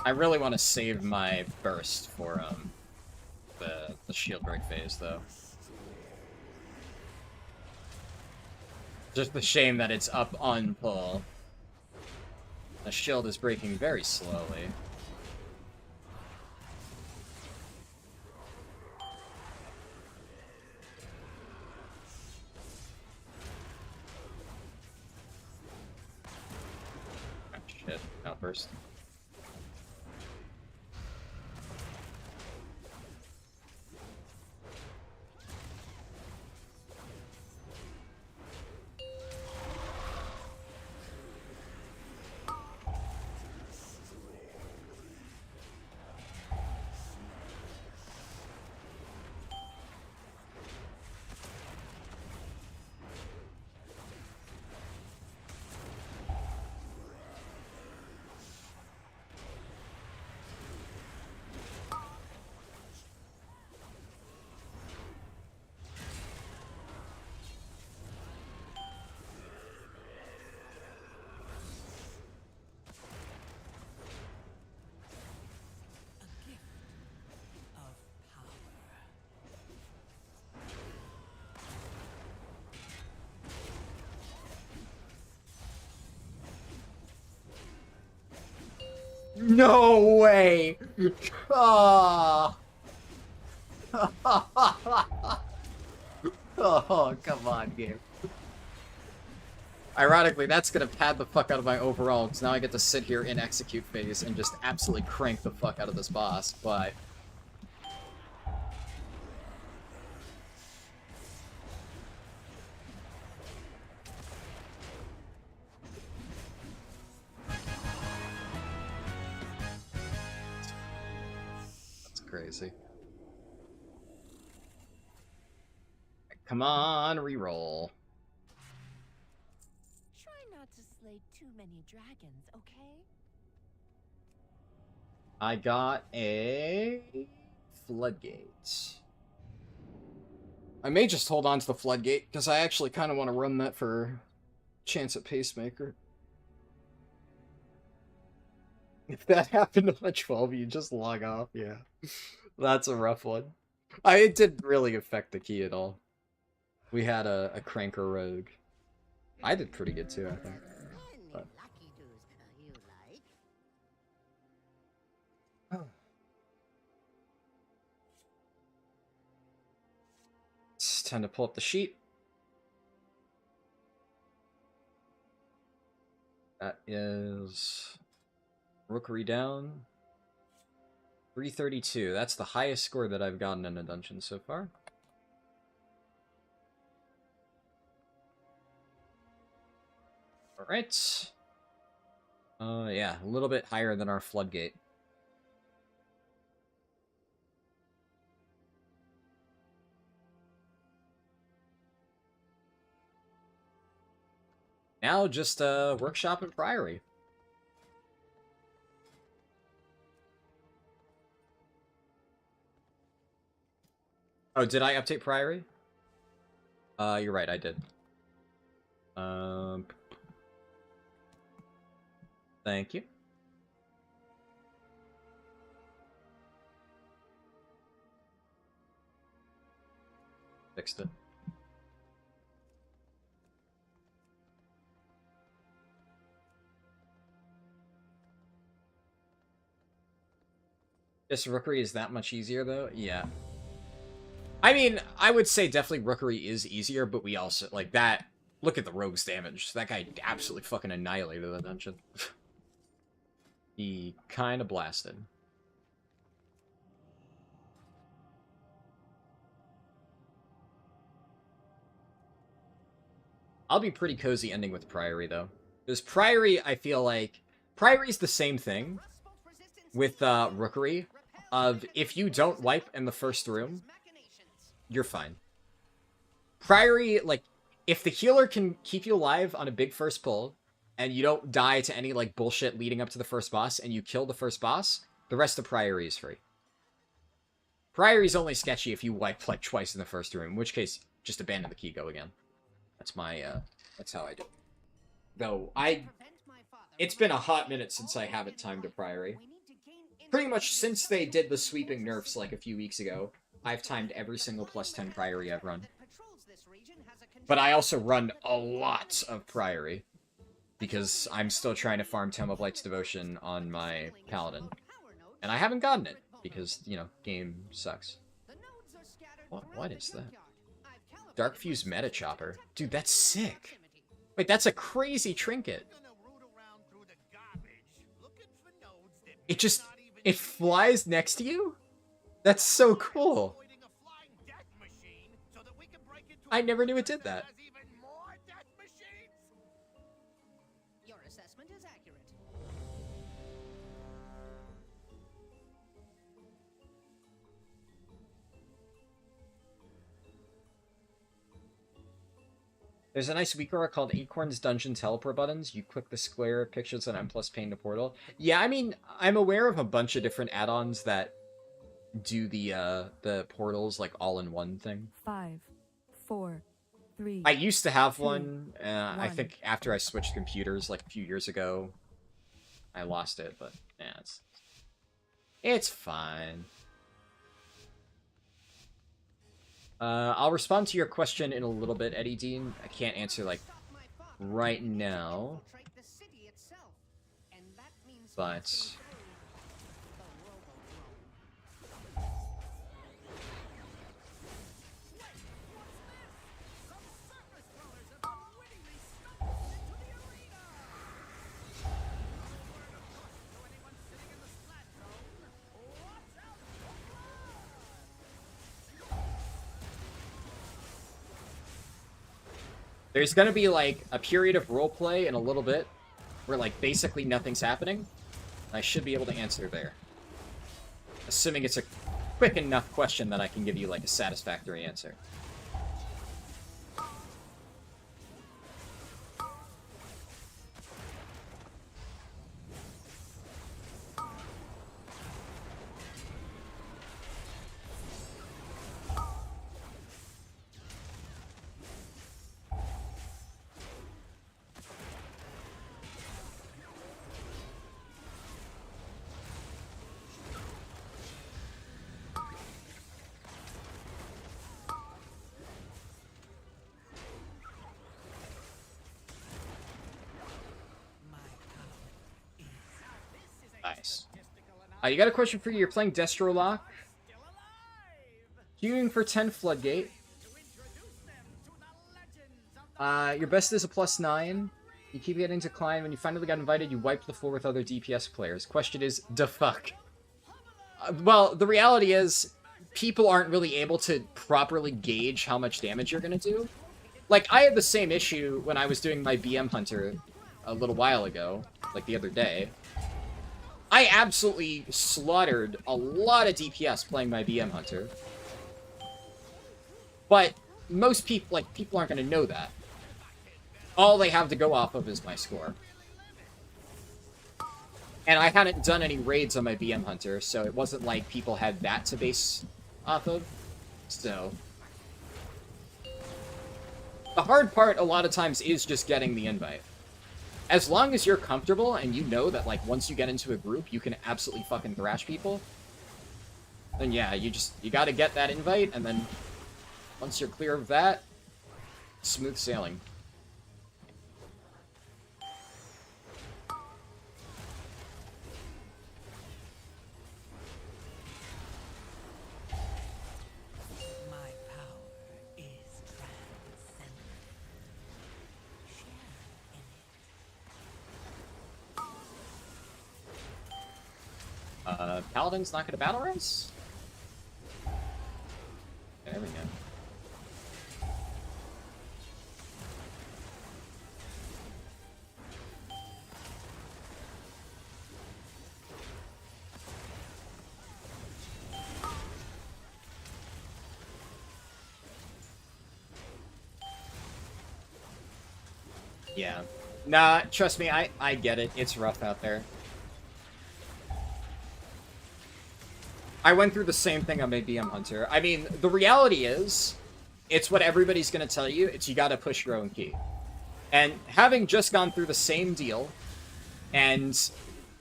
I really want to save my burst for the shield break phase, though. Just the shame that it's up on pull. The shield is breaking very slowly. Oh, shit. Outburst. A gift of power. No way! Oh. Oh, come on, game. Ironically, that's gonna pad the fuck out of my overall, because now I get to sit here in execute phase and just absolutely crank the fuck out of this boss, but... That's crazy. Come on, reroll. Try not to slay too many dragons, okay? I got a floodgate. I may just hold on to the floodgate, because I actually kind of want to run that for chance at pacemaker. If that happened on a 12, you just log off, yeah. That's a rough one. It didn't really affect the key at all. We had a cranker rogue. I did pretty good too, I think. But... Oh. It's time to pull up the sheet. That is Rookery down. 332. That's the highest score that I've gotten in a dungeon so far. Alright. Yeah, a little bit higher than our floodgate. Now just workshop and priory. Oh, did I update priory? You're right, I did. Thank you. Fixed it. This Rookery is that much easier, though? Yeah. I mean, I would say definitely Rookery is easier, but we also, like, that... Look at the rogue's damage. That guy absolutely fucking annihilated the dungeon. He kind of blasted. I'll be pretty cozy ending with Priory, though. Because Priory, I feel like... Priory's the same thing. with Rookery of if you don't wipe in the first room, you're fine. Priory, like, if the healer can keep you alive on a big first pull, and you don't die to any, like, bullshit leading up to the first boss, and you kill the first boss, the rest of Priory is free. Priory's only sketchy if you wipe, like, twice in the first room, in which case, just abandon the key, go again. That's my, that's how I do it. Though, it's been a hot minute since I haven't timed a Priory. Pretty much since they did the sweeping nerfs, like, a few weeks ago, I've timed every single +10 Priory I've run. But I also run a lot of Priory, because I'm still trying to farm Tome of Light's Devotion on my Paladin. And I haven't gotten it, because, you know, game sucks. What is that? Dark Fuse Meta Chopper? Dude, that's sick! Wait, that's a crazy trinket! It flies next to you? That's so cool! I never knew it did that. Your assessment is accurate. There's a nice weak aura called Acorn's Dungeon Teleport Buttons. You click the square pictures on M plus pane to portal. Yeah, I mean, I'm aware of a bunch of different add-ons that do the portals, like, all-in-one thing. 5, 4, 3. I used to have one. I think after I switched computers, like, a few years ago, I lost it, but, yeah, it's fine. I'll respond to your question in a little bit, Eddie Dean. I can't answer, like, right now. But... there's gonna be, like, a period of roleplay in a little bit where, like, basically nothing's happening. I should be able to answer there. Assuming it's a quick enough question that I can give you, like, a satisfactory answer. Nice. You got a question for you. You're playing Destro Lock. Queuing for 10 Floodgate. Your best is a +9. You keep getting declined. When you finally got invited, you wiped the floor with other DPS players. Question is, da fuck. Well, the reality is, people aren't really able to properly gauge how much damage you're gonna do. Like, I had the same issue when I was doing my BM Hunter a little while ago, like the other day. I absolutely slaughtered a lot of DPS playing my BM Hunter. But most people, like, people aren't going to know that. All they have to go off of is my score. And I hadn't done any raids on my BM Hunter, so it wasn't like people had that to base off of. So... the hard part a lot of times is just getting the invite. As long as you're comfortable and you know that, like, once you get into a group, you can absolutely fucking thrash people, then yeah, you gotta get that invite, and then once you're clear of that, smooth sailing. My power is transcendent. Share in it. Paladin's not gonna battle race? There we go. Yeah. Nah, trust me, I get it. It's rough out there. I went through the same thing on my BM Hunter. I mean, the reality is, it's what everybody's gonna tell you, it's you gotta push your own key. And having just gone through the same deal, and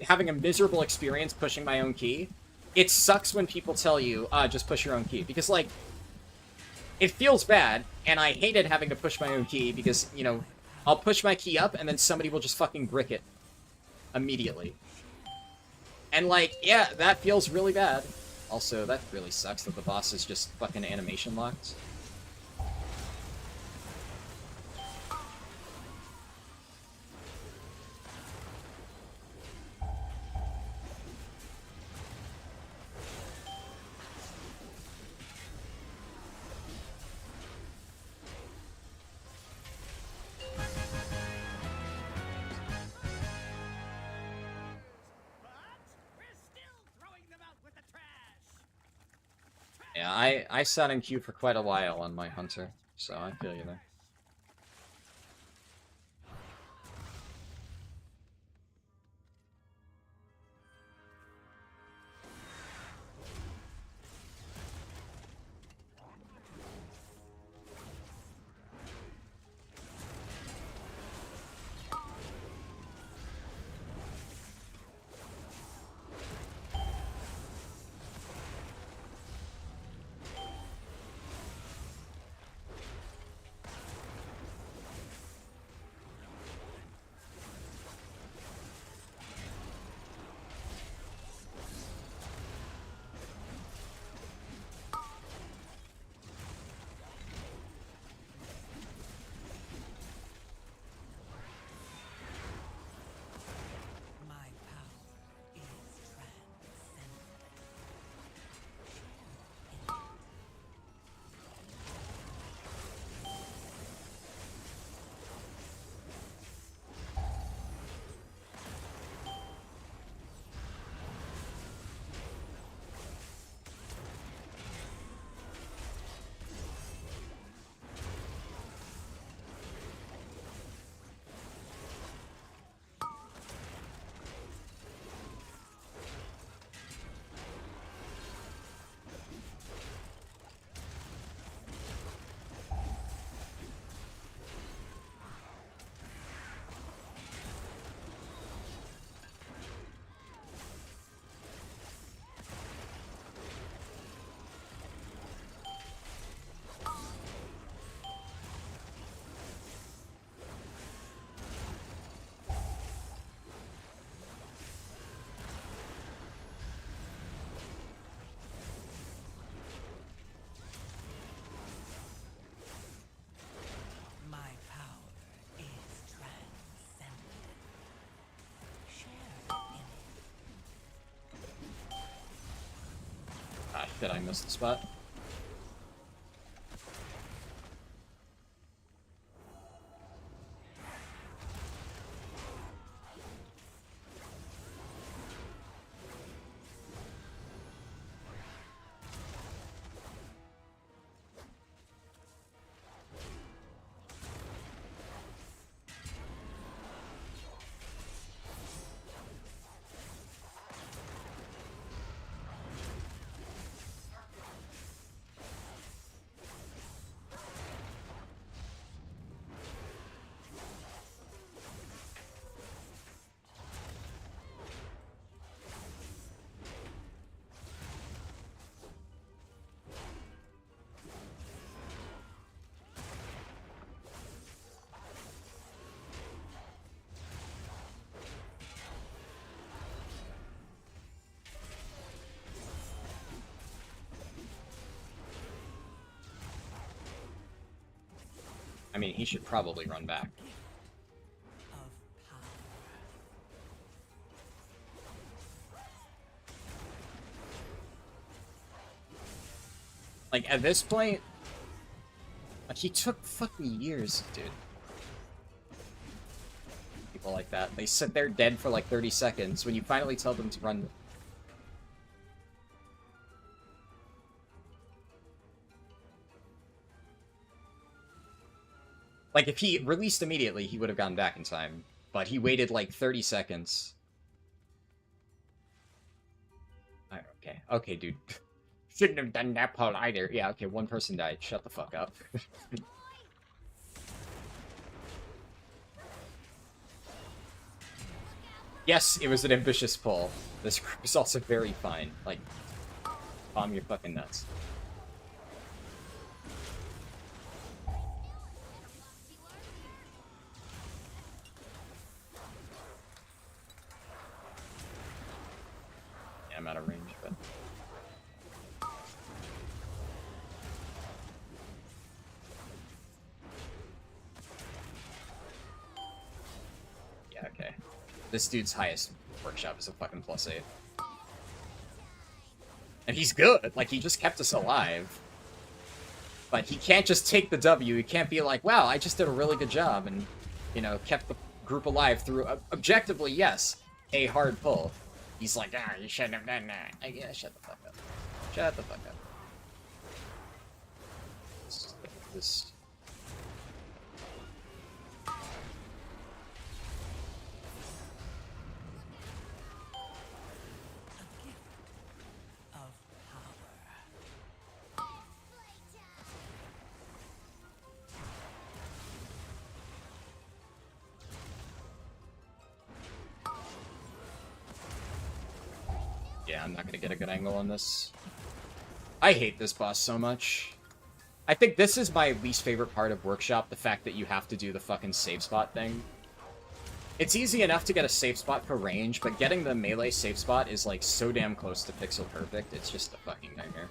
having a miserable experience pushing my own key, it sucks when people tell you, just push your own key. Because, like, it feels bad, and I hated having to push my own key because, you know, I'll push my key up, and then somebody will just fucking brick it immediately. And, like, yeah, that feels really bad. Also, that really sucks that the boss is just fucking animation locked. Yeah, I sat in queue for quite a while on my Hunter, so I feel you there. My power is transcendent. My power is transcendent. Share in it. Ah, shit, I missed the spot. I mean, he should probably run back. Of power. Like, at this point, like, he took fucking years, dude. People like that. They sit there dead for like 30 seconds when you finally tell them to run. Like, if he released immediately, he would have gone back in time. But he waited, like, 30 seconds. Okay. Okay, dude. Shouldn't have done that part either. Yeah, okay, one person died. Shut the fuck up. Yes, it was an ambitious pull. This group is also very fine. Like, calm your fucking nuts. Yeah, I'm out of range, but... Yeah, okay. This dude's highest workshop is a fucking +8. And he's good. Like, he just kept us alive. But he can't just take the W. He can't be like, wow, I just did a really good job and, you know, kept the group alive through, objectively, yes, a hard pull. He's like, ah, you shouldn't have done that. Yeah, shut the fuck up. Shut the fuck up. This... Of power. Yeah, I'm not gonna get a good angle on this. I hate this boss so much. I think this is my least favorite part of Workshop, the fact that you have to do the fucking save spot thing. It's easy enough to get a safe spot for range, but getting the melee safe spot is like so damn close to pixel perfect, it's just a fucking nightmare.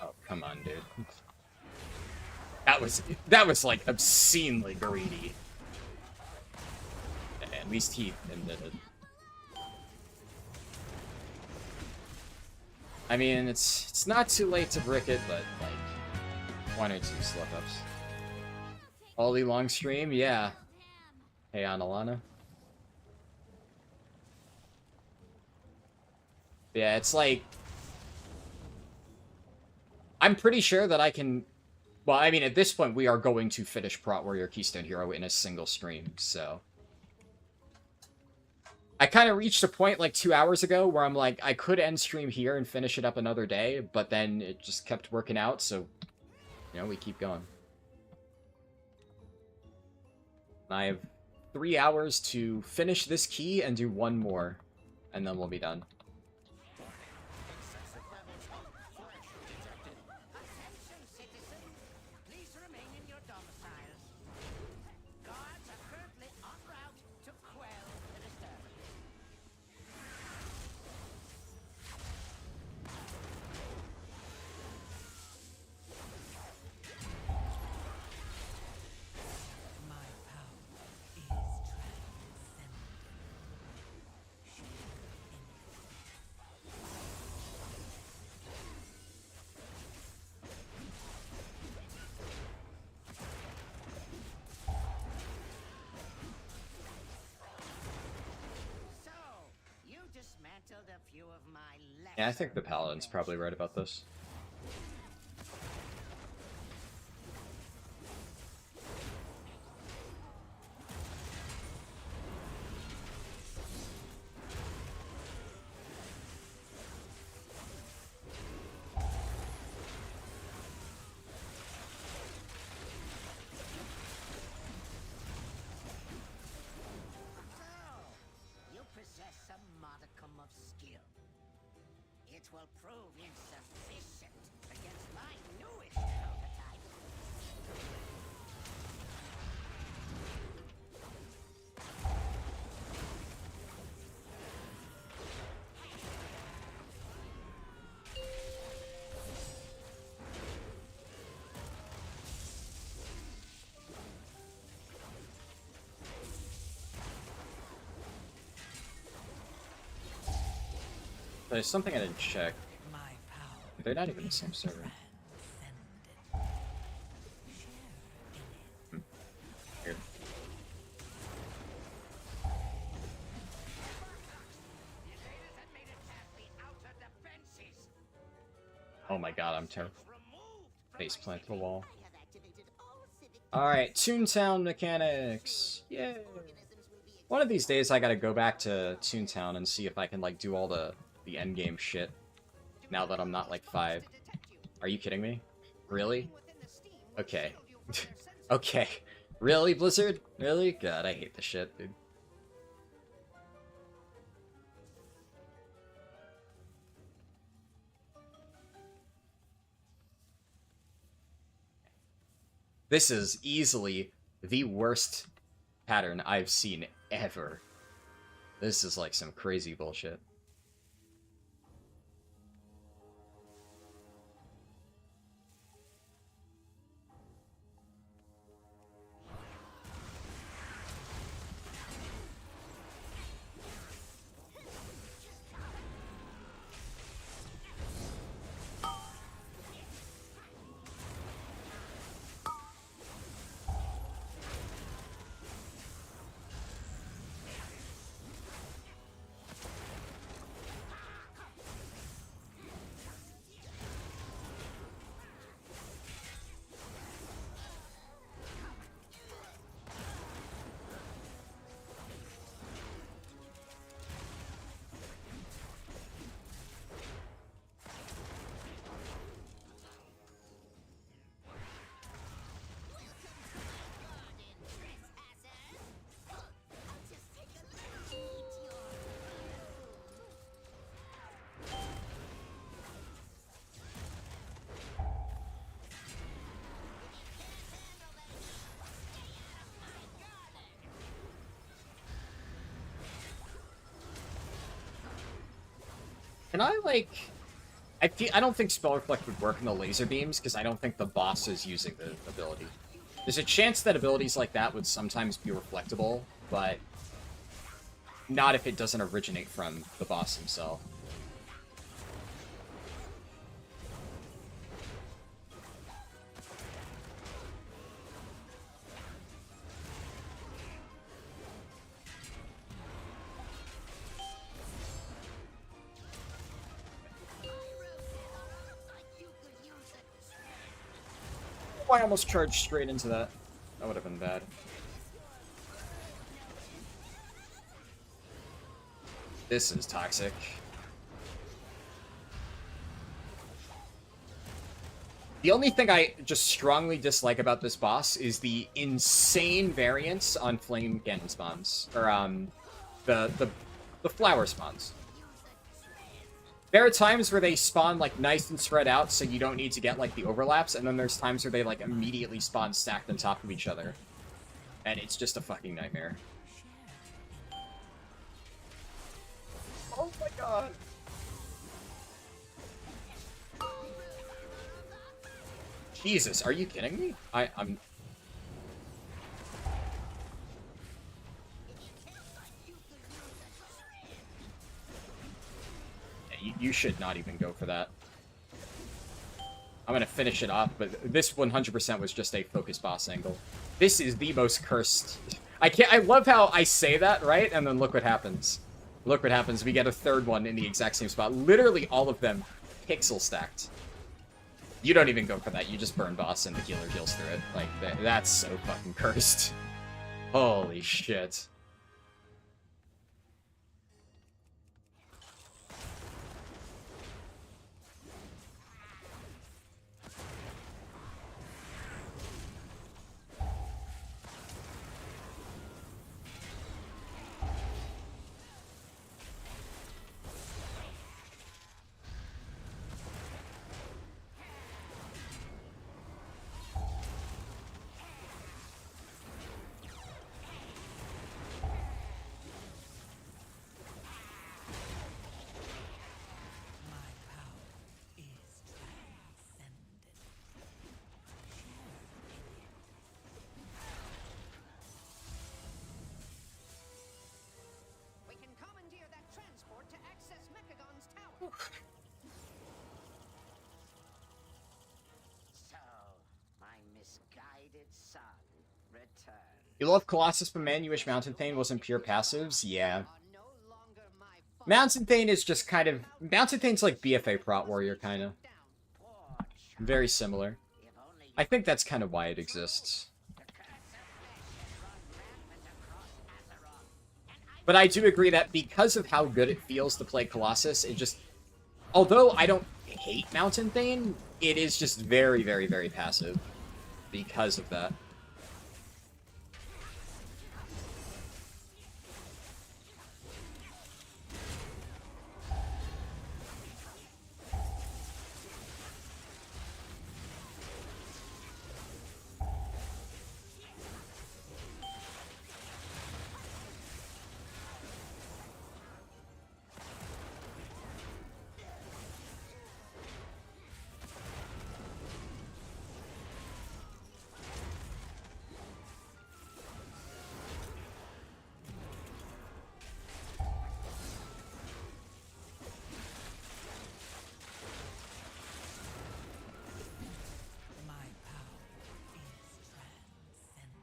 Oh, come on, dude. That was like obscenely greedy. At least he admitted. I mean, it's not too late to brick it, but like 1 or 2 slip-ups. Ollie long stream, yeah. Hey, Analana. Yeah, it's like... I'm pretty sure that I can... Well, I mean, at this point, we are going to finish Prot Warrior Keystone Hero in a single stream, so... I kind of reached a point like 2 hours ago where I'm like, I could end stream here and finish it up another day, but then it just kept working out, so, you know, we keep going. I have 3 hours to finish this key and do 1 more, and then we'll be done. Attention, citizens. Please remain in your domiciles. Guards are currently en route to quell the disturbance. My power is transcendent. So, you dismantled a few of my left. Yeah, I think the Paladin's probably right about this. You possess a modicum of skill. It will prove insufficient against my newest prototype. There's something I didn't check. My power They're not even the same server. transcendent. Share in it. Weird. The invaders had made it past the outer defenses. Oh my god, I'm terrible. Removed from Face my plant to the city. wall. I have activated all civic Alright, Toontown mechanics. Yay. One of these days I gotta go back to Toontown and see if I can like do all the endgame shit. Now that I'm not like 5. Are you kidding me? Really? Okay. Okay. Really, Blizzard? Really? God, I hate this shit, dude. This is easily the worst pattern I've seen ever. This is like some crazy bullshit. Can I, like... I don't think Spell Reflect would work in the laser beams, because I don't think the boss is using the ability. There's a chance that abilities like that would sometimes be reflectable, but... not if it doesn't originate from the boss himself. Oh, I almost charged straight into that. That would have been bad. This is toxic. The only thing I just strongly dislike about this boss is the insane variance on flame cannon spawns. Or, the flower spawns. There are times where they spawn, like, nice and spread out, so you don't need to get, like, the overlaps, and then there's times where they, like, immediately spawn stacked on top of each other. And it's just a fucking nightmare. Oh my god! Jesus, are you kidding me? I'm... You should not even go for that. I'm gonna finish it off, but this 100% was just a focus boss angle. This is the most cursed... I love how I say that, right? And then look what happens. Look what happens. We get a third one in the exact same spot. Literally all of them pixel stacked. You don't even go for that. You just burn boss and the healer heals through it. Like, that's so fucking cursed. Holy shit. So, my misguided son returned. You love Colossus, but man, you wish Mountain Thane wasn't pure passives? Yeah. Are no longer my fault. Mountain Thane is just kind of... Mountain Thane's like BFA Prot Warrior, kind of. Down, poor child. Very similar. If only you I think that's kind of why it exists. the curse of flesh had run rampant across Azeroth, and I But I do agree that because of how good it feels to play Colossus, it just... Although I don't hate Mountain Thane, it is just very, very, very passive. Because of that. My power is transcendent.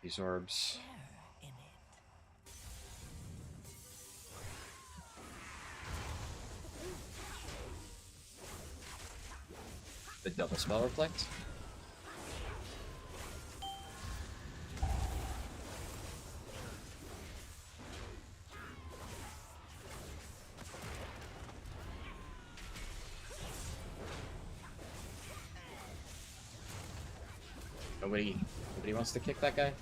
These orbs. Share in it. The double spell reflect. Nobody wants to kick that guy?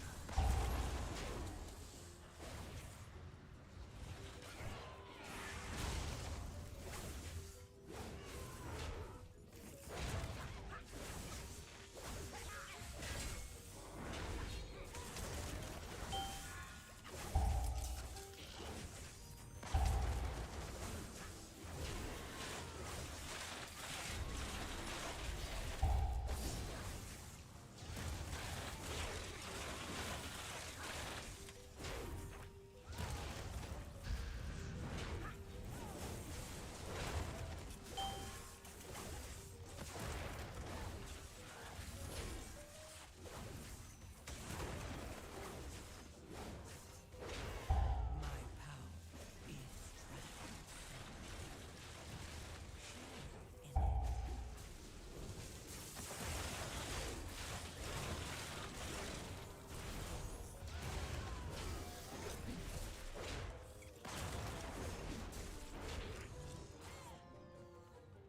My power is transcendent. Share in it.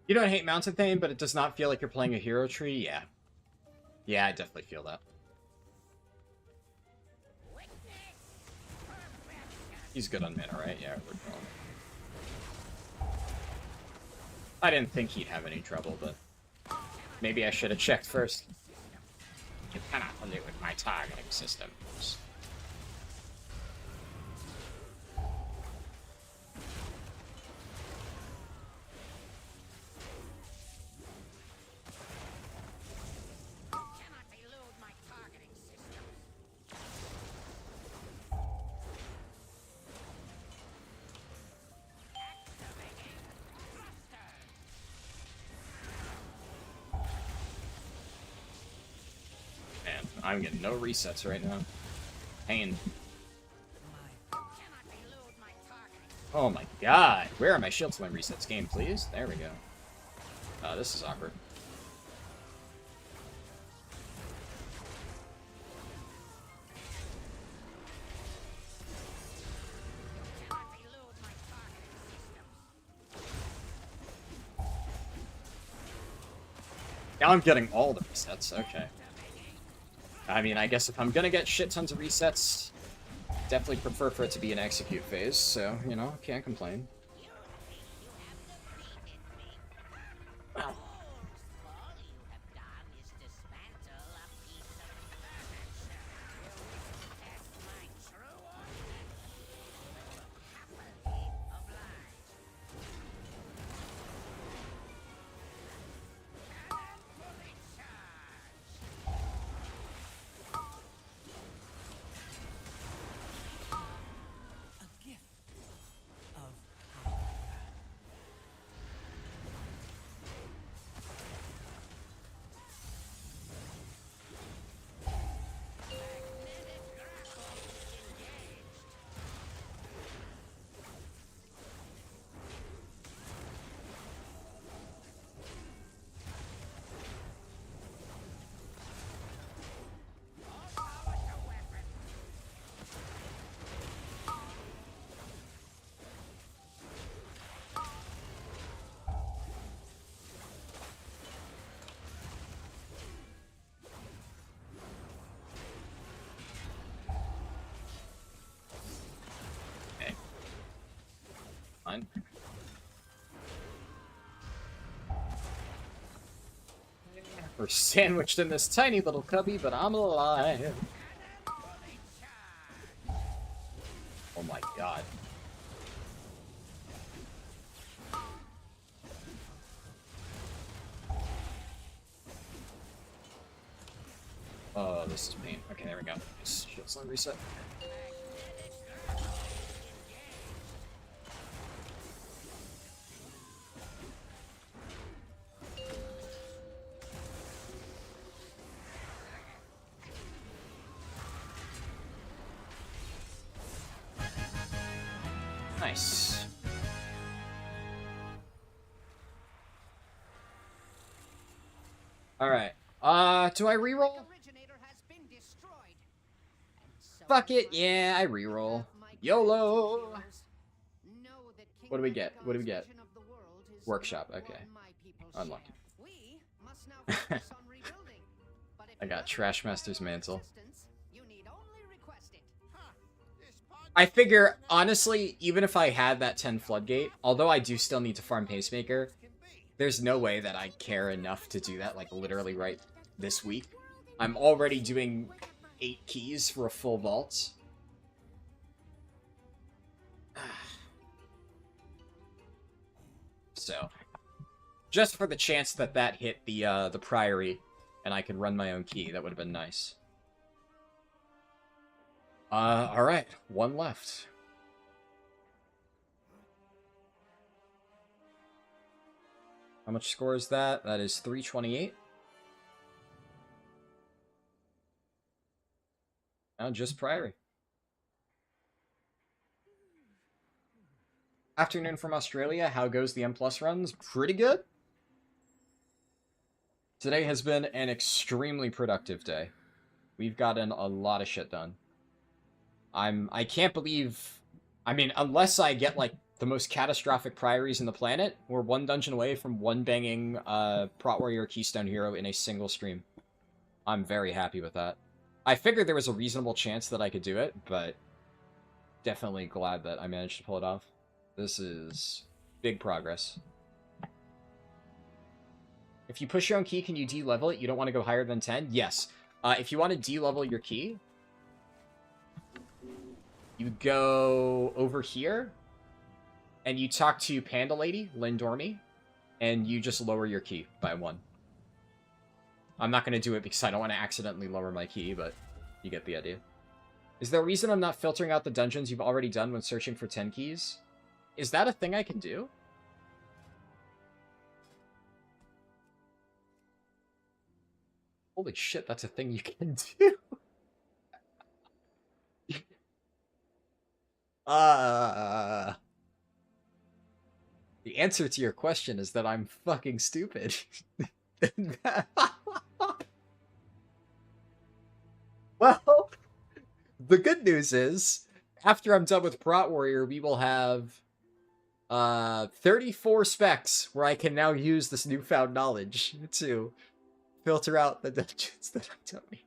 You don't hate Mountain Thane, but it does not feel like you're playing a hero tree? Yeah. Yeah, I definitely feel that. He's good on mana, right? Yeah, we're going. I didn't think he'd have any trouble, but maybe I should have checked first. You cannot pollute with my targeting systems. cannot elude my targeting system. Activating thruster. Man, I'm getting no resets right now. Pain. Cannot elude my targeting. Oh my god. Where are my shield swing resets? Game, please. There we go. This is awkward. Cannot elude my targeting systems. Now I'm getting all the resets. Okay. I mean, I guess if I'm gonna get shit tons of resets, definitely prefer for it to be an execute phase, so, you know, can't complain. You think you have defeated me? Well, All you have done is dismantle a piece of furniture. You test my true ordnance. Happily obliged. Cannon fully charged. A gift of We're sandwiched in this tiny little cubby, but I'm alive. Oh my god. Oh, this is pain. Okay, there we go. Shield slot reset. Nice. Alright. Do I reroll? Fuck it, yeah, I reroll. YOLO! What do we get? What do we get? Workshop, okay. Unlucky. I got Trashmaster's Mantle. I figure, honestly, even if I had that 10 Floodgate, although I do still need to farm Pacemaker, there's no way that I care enough to do that, like, literally right this week. I'm already doing 8 keys for a full vault. So, just for the chance that that hit the Priory, and I could run my own key, that would have been nice. Alright, one left. How much score is that? That is 328. Now just Priory. Afternoon from Australia, how goes the M+ runs? Pretty good. Today has been an extremely productive day. We've gotten a lot of shit done. I can't believe, I mean, unless I get, like, the most catastrophic Priories in the planet, we're one dungeon away from one banging, Prot Warrior Keystone hero in a single stream. I'm very happy with that. I figured there was a reasonable chance that I could do it, but definitely glad that I managed to pull it off. This is big progress. If you push your own key, can you de-level it? You don't want to go higher than 10? Yes. If you want to de-level your key, you go over here, and you talk to Panda Lady, Lindormy, and you just lower your key by 1. I'm not going to do it because I don't want to accidentally lower my key, but you get the idea. Is there a reason I'm not filtering out the dungeons you've already done when searching for 10 keys? Is that a thing I can do? Holy shit, that's a thing you can do. The answer to your question is that I'm fucking stupid. Well, the good news is, after I'm done with Prot Warrior, we will have 34 specs where I can now use this newfound knowledge to filter out the dungeons that I don't need.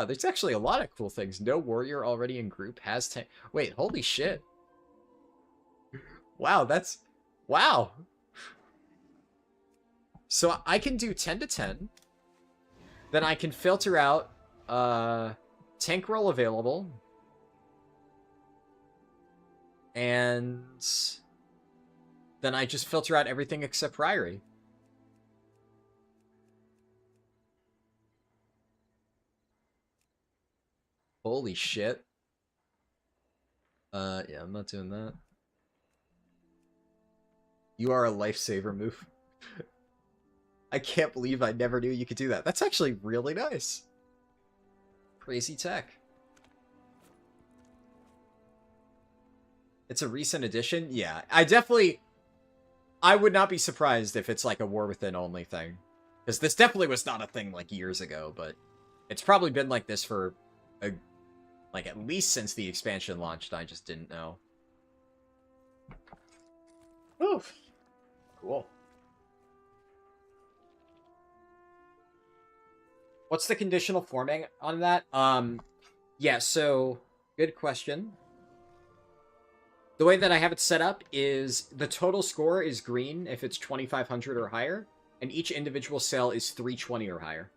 There's actually a lot of cool things. No warrior already in group has 10. Wait, holy shit. Wow, that's... Wow. So I can do 10 to 10. Then I can filter out tank roll available. And then I just filter out everything except Priory. Holy shit. Yeah, I'm not doing that. You are a lifesaver move. I can't believe I never knew you could do that. That's actually really nice. Crazy tech. It's a recent addition? Yeah, I would not be surprised if it's like a War Within only thing. Because this definitely was not a thing like years ago, but it's probably been like this for like at least since the expansion launched. I just didn't know. Oof. Cool. What's the conditional forming on that? Yeah, so good question. The way that I have it set up is the total score is green if it's 2,500 or higher, and each individual cell is 320 or higher.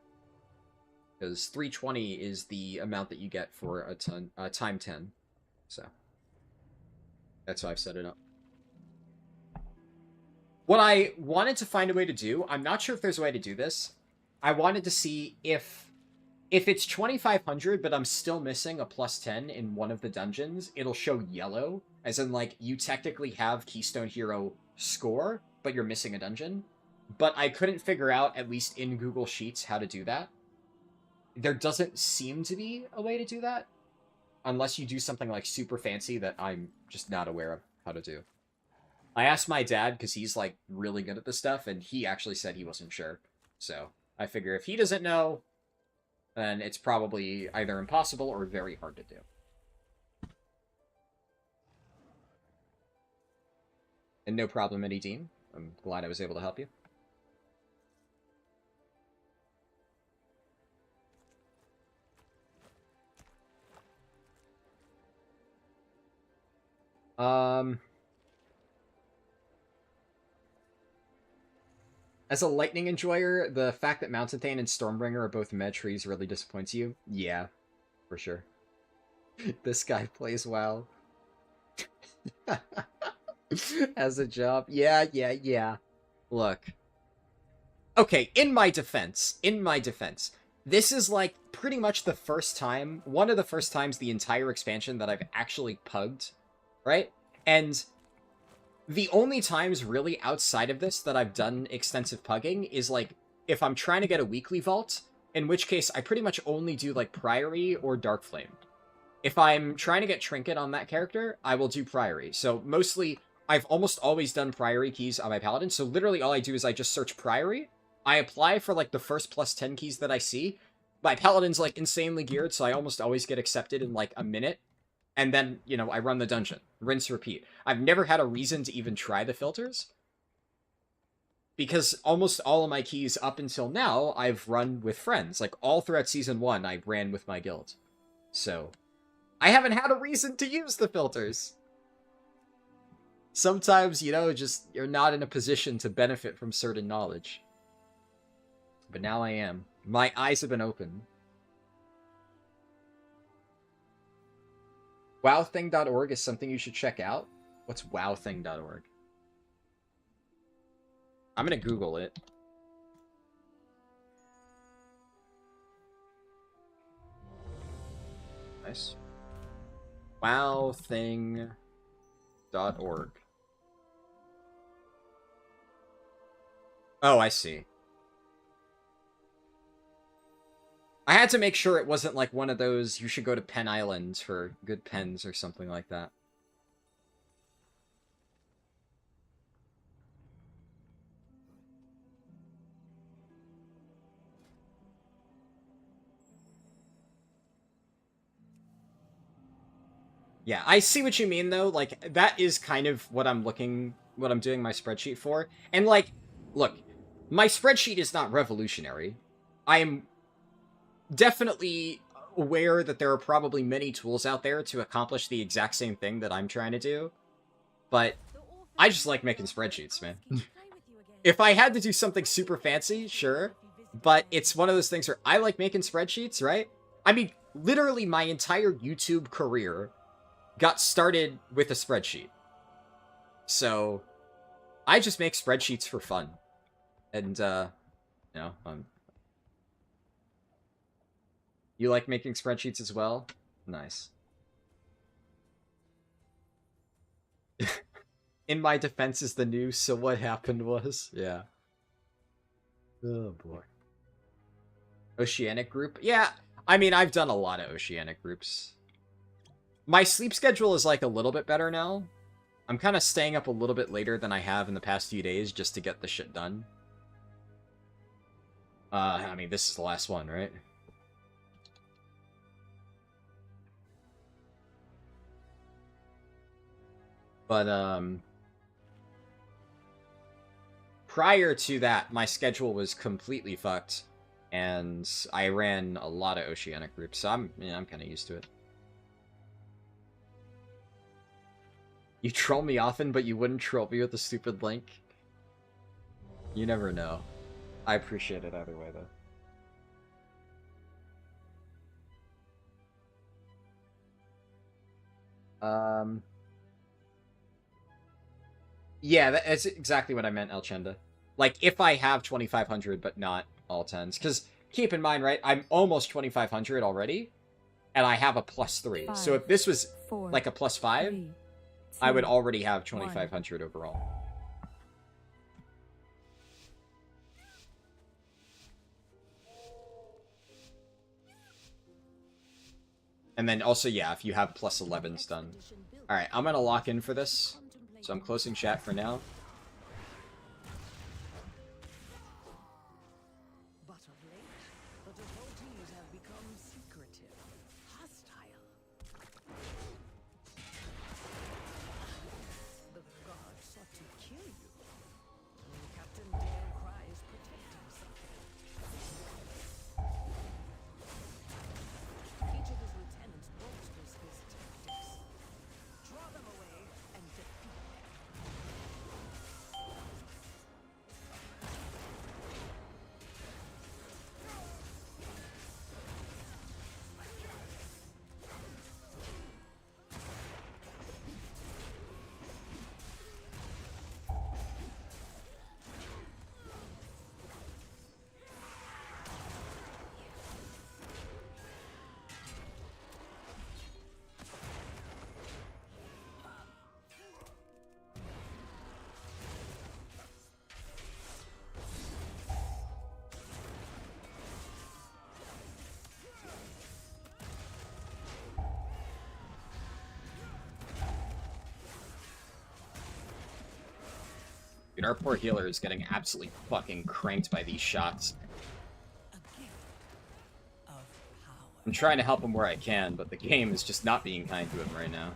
Because 320 is the amount that you get for a time 10. So, that's how I've set it up. What I wanted to find a way to do, I'm not sure if there's a way to do this. I wanted to see if it's 2500, but I'm still missing a +10 in one of the dungeons, it'll show yellow, as in, like, you technically have Keystone Hero score, but you're missing a dungeon. But I couldn't figure out, at least in Google Sheets, how to do that. There doesn't seem to be a way to do that, unless you do something, like, super fancy that I'm just not aware of how to do. I asked my dad, because he's, like, really good at this stuff, and he actually said he wasn't sure. So, I figure if he doesn't know, then it's probably either impossible or very hard to do. And no problem, Eddie Dean. I'm glad I was able to help you. As a lightning enjoyer, the fact that Mountain Thane and Stormbringer are both med trees really disappoints you? Yeah, for sure. This guy plays WoW. As a job. Yeah. Look. Okay, in my defense, this is, like, pretty much the first time, one of the first times the entire expansion that I've actually pugged, right? And the only times really outside of this that I've done extensive pugging is, like, if I'm trying to get a weekly vault, in which case I pretty much only do, like, Priory or Dark Flame. If I'm trying to get Trinket on that character, I will do Priory. So mostly, I've almost always done Priory keys on my Paladin, so literally all I do is I just search Priory, I apply for, like, the first +10 keys that I see. My Paladin's, like, insanely geared, so I almost always get accepted in, like, a minute. And then, you know, I run the dungeon. Rinse, repeat. I've never had a reason to even try the filters. Because almost all of my keys up until now, I've run with friends. Like, all throughout Season 1, I ran with my guild. So, I haven't had a reason to use the filters. Sometimes, you know, just, you're not in a position to benefit from certain knowledge. But now I am. My eyes have been opened. Wowthing.org is something you should check out. What's wowthing.org? I'm gonna Google it. Nice. Wowthing.org. Oh, I see. I had to make sure it wasn't like one of those, you should go to Pen Island for good pens or something like that. Yeah, I see what you mean, though. Like, that is kind of what I'm doing my spreadsheet for. And, like, look, my spreadsheet is not revolutionary. I am definitely aware that there are probably many tools out there to accomplish the exact same thing that I'm trying to do. But I just like making spreadsheets, man. If I had to do something super fancy, sure. But it's one of those things where I like making spreadsheets, right? I mean, literally my entire YouTube career got started with a spreadsheet. So, I just make spreadsheets for fun. And, you know, you like making spreadsheets as well? Nice. In my defense is the news, so what happened was... Yeah. Oh, boy. Oceanic group? Yeah, I mean, I've done a lot of Oceanic groups. My sleep schedule is, like, a little bit better now. I'm kind of staying up a little bit later than I have in the past few days just to get the shit done. I mean, this is the last one, right? But, prior to that, my schedule was completely fucked, and I ran a lot of Oceanic groups, so I'm kind of used to it. You troll me often, but you wouldn't troll me with a stupid link? You never know. I appreciate it either way, though. Yeah, that's exactly what I meant, Elchenda. Like, if I have 2,500, but not all 10s. Because, keep in mind, right, I'm almost 2,500 already, and I have a +3. So if this was, 4, like, a +5, 3, I would 2, already have 2,500 overall. And then also, yeah, if you have +11s done. Alright, I'm gonna lock in for this. So I'm closing chat for now. But of late, the devotees have become secretive, hostile. The gods sought to kill you. And Captain Dale cries protecting something. Each of his lieutenants bolsters his tactics. Draw them away and defeat them. Dude, our poor healer is getting absolutely fucking cranked by these shots. A gift of power. I'm trying to help him where I can, but the game is just not being kind to him right now.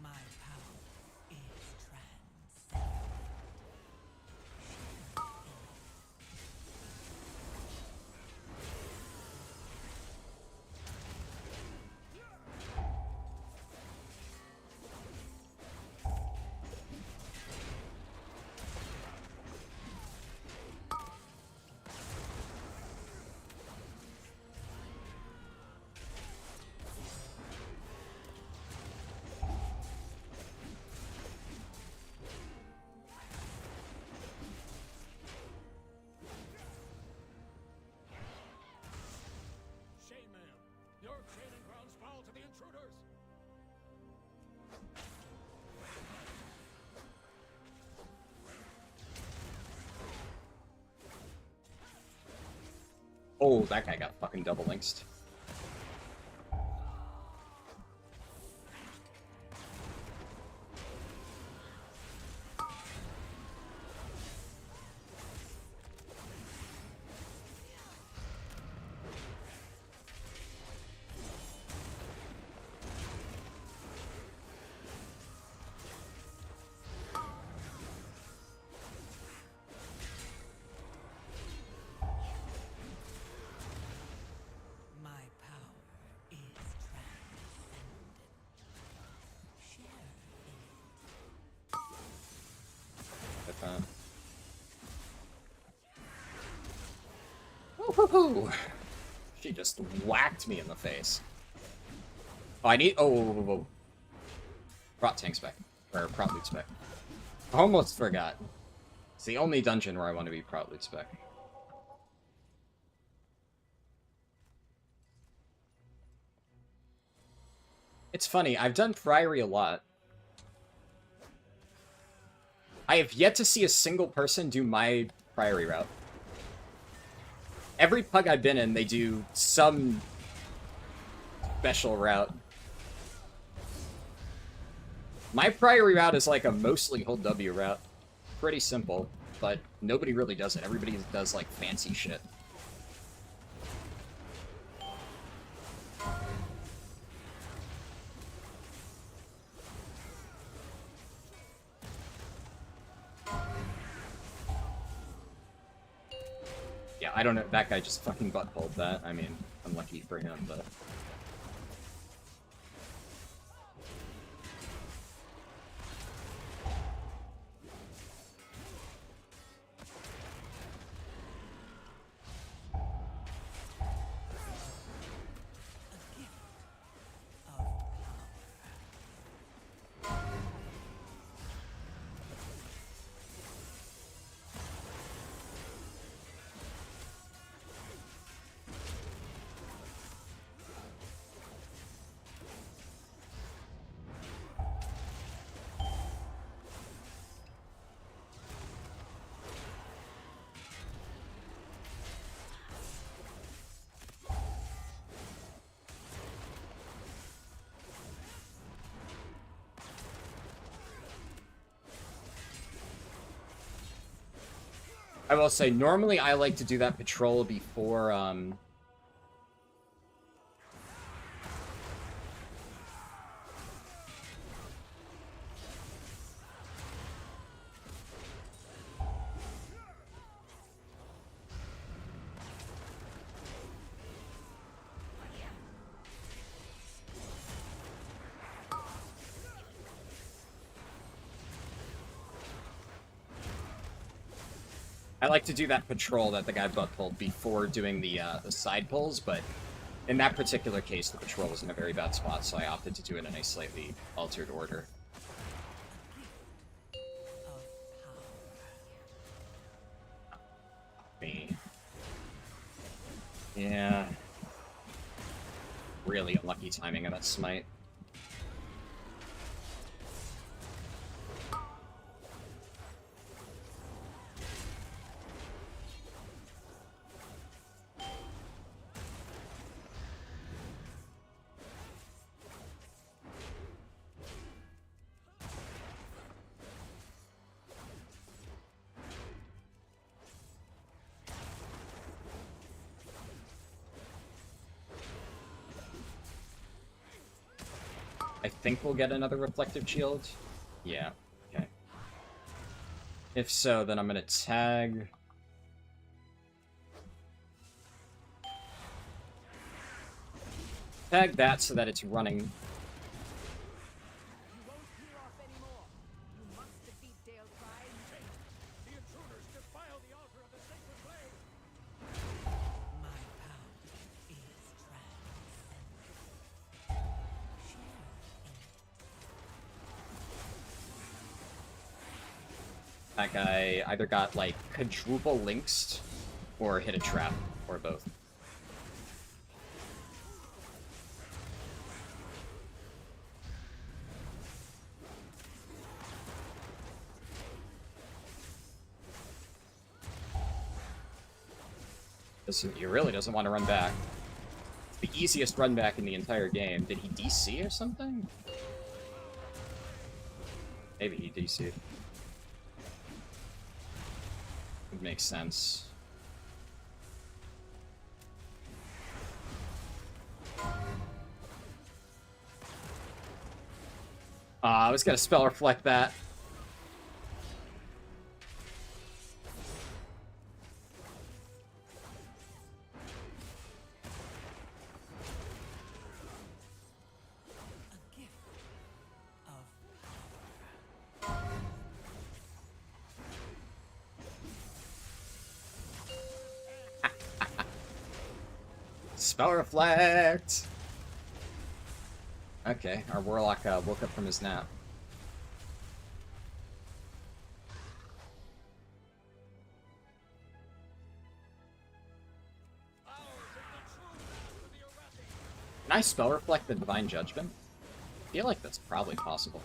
My power is transcendent. Shame, ma'am. Your training grounds fall to the intruders. Oh, that guy got fucking double linksed. My power is transcendent. Share in it. Woo-hoo-hoo! She just whacked me in the face. Oh, I need... Oh. Prot tank spec. Or prot loot spec. Almost forgot. It's the only dungeon where I want to be prot loot spec. It's funny, I've done Priory a lot. I have yet to see a single person do my Priory route. Every pug I've been in, they do some special route. My Priory route is like a mostly hold W route. Pretty simple, but nobody really does it. Everybody does like fancy shit. Yeah, I don't know. That guy just fucking buttholed that. I mean, unlucky for him, but... I will say, normally I like to do that patrol before, I like to do that patrol that the guy butt-pulled before doing the side pulls, but in that particular case, the patrol was in a very bad spot, so I opted to do it in a slightly altered order. Me. Yeah. Really unlucky timing of that smite. I think we'll get another reflective shield. Yeah, okay. If so, then I'm gonna tag... Tag that so that it's running. You won't hear off anymore. You must defeat Dale Pride. The intruders defile the altar of the sacred blade. My power is That guy either got, like, quadruple links or hit a trap, or both. He really doesn't want to run back. It's the easiest run back in the entire game. Did he DC or something? Maybe he DC'd. Would make sense. I was gonna spell reflect that. Spell reflect! Okay, our warlock woke up from his nap. Can I spell reflect the Divine Judgment? I feel like that's probably possible.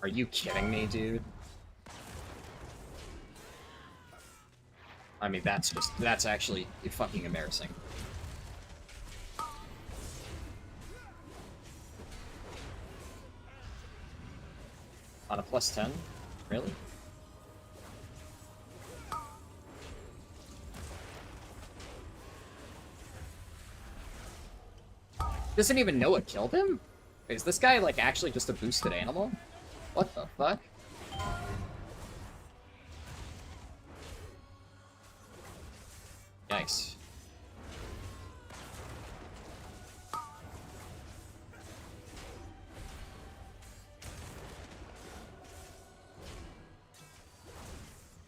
Are you kidding me, dude? I mean, that's actually fucking embarrassing. On a +10? Really? Doesn't even know what killed him? Is this guy, like, actually just a boosted animal? What the fuck? Yikes.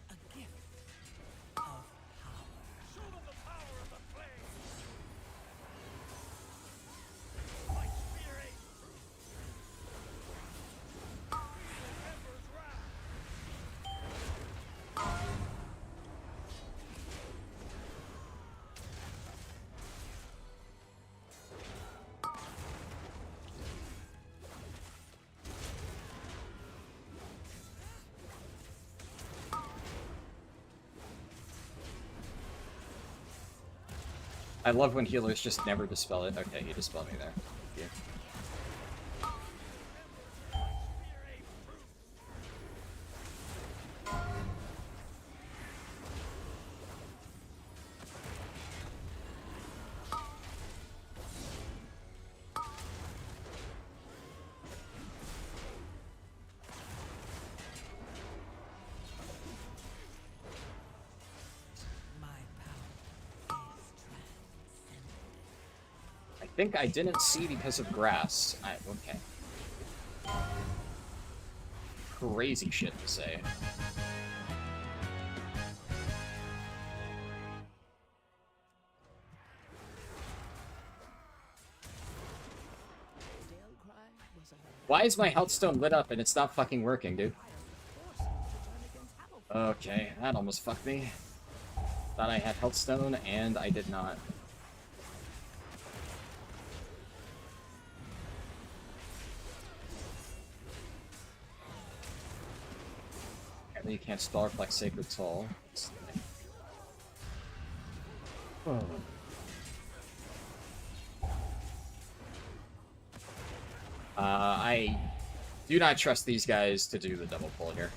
A gift of power. Show them the power of the flame. My spear ain't through. Remember's wrath. I love when healers just never dispel it. Okay, he dispelled me there. Yeah. My power is transcendent. I think I didn't see because of grass. Okay. Crazy shit to say. Dale cry was a Why is my health stone lit up and it's not fucking working, dude? force to turn against Hamilton. Okay, that almost fucked me. Thought I had health stone and I did not. Apparently you can't spell reflect Sacred Soul. Oh. I do not trust these guys to do the double pull here.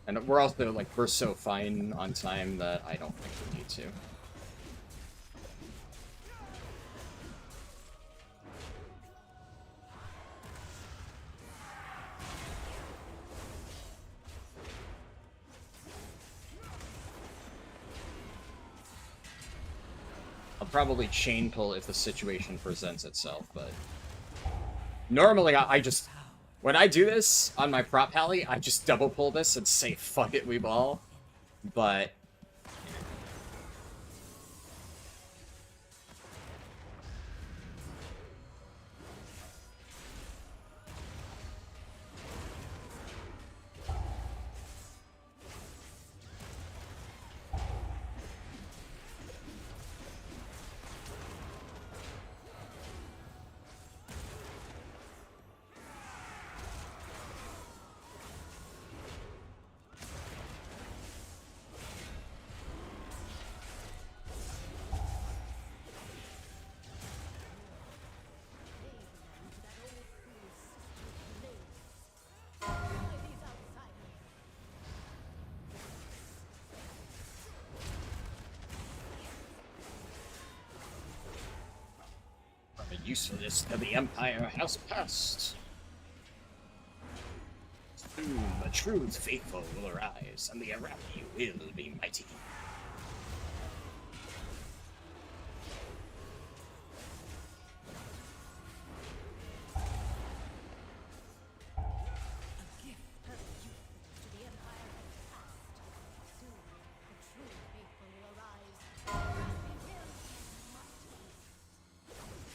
And we're also, like, we're so fine on time that I don't think we need to. I'll probably chain pull if the situation presents itself, but... Normally, I just... When I do this on my prop pally, I just double pull this and say, fuck it, we ball. But... The usefulness of the Empire has passed. Soon the truth faithful will arise, and the Arathi will be mighty. A gift of youth to the Empire has passed. Soon the true faithful will arise. The Arathi will be mighty.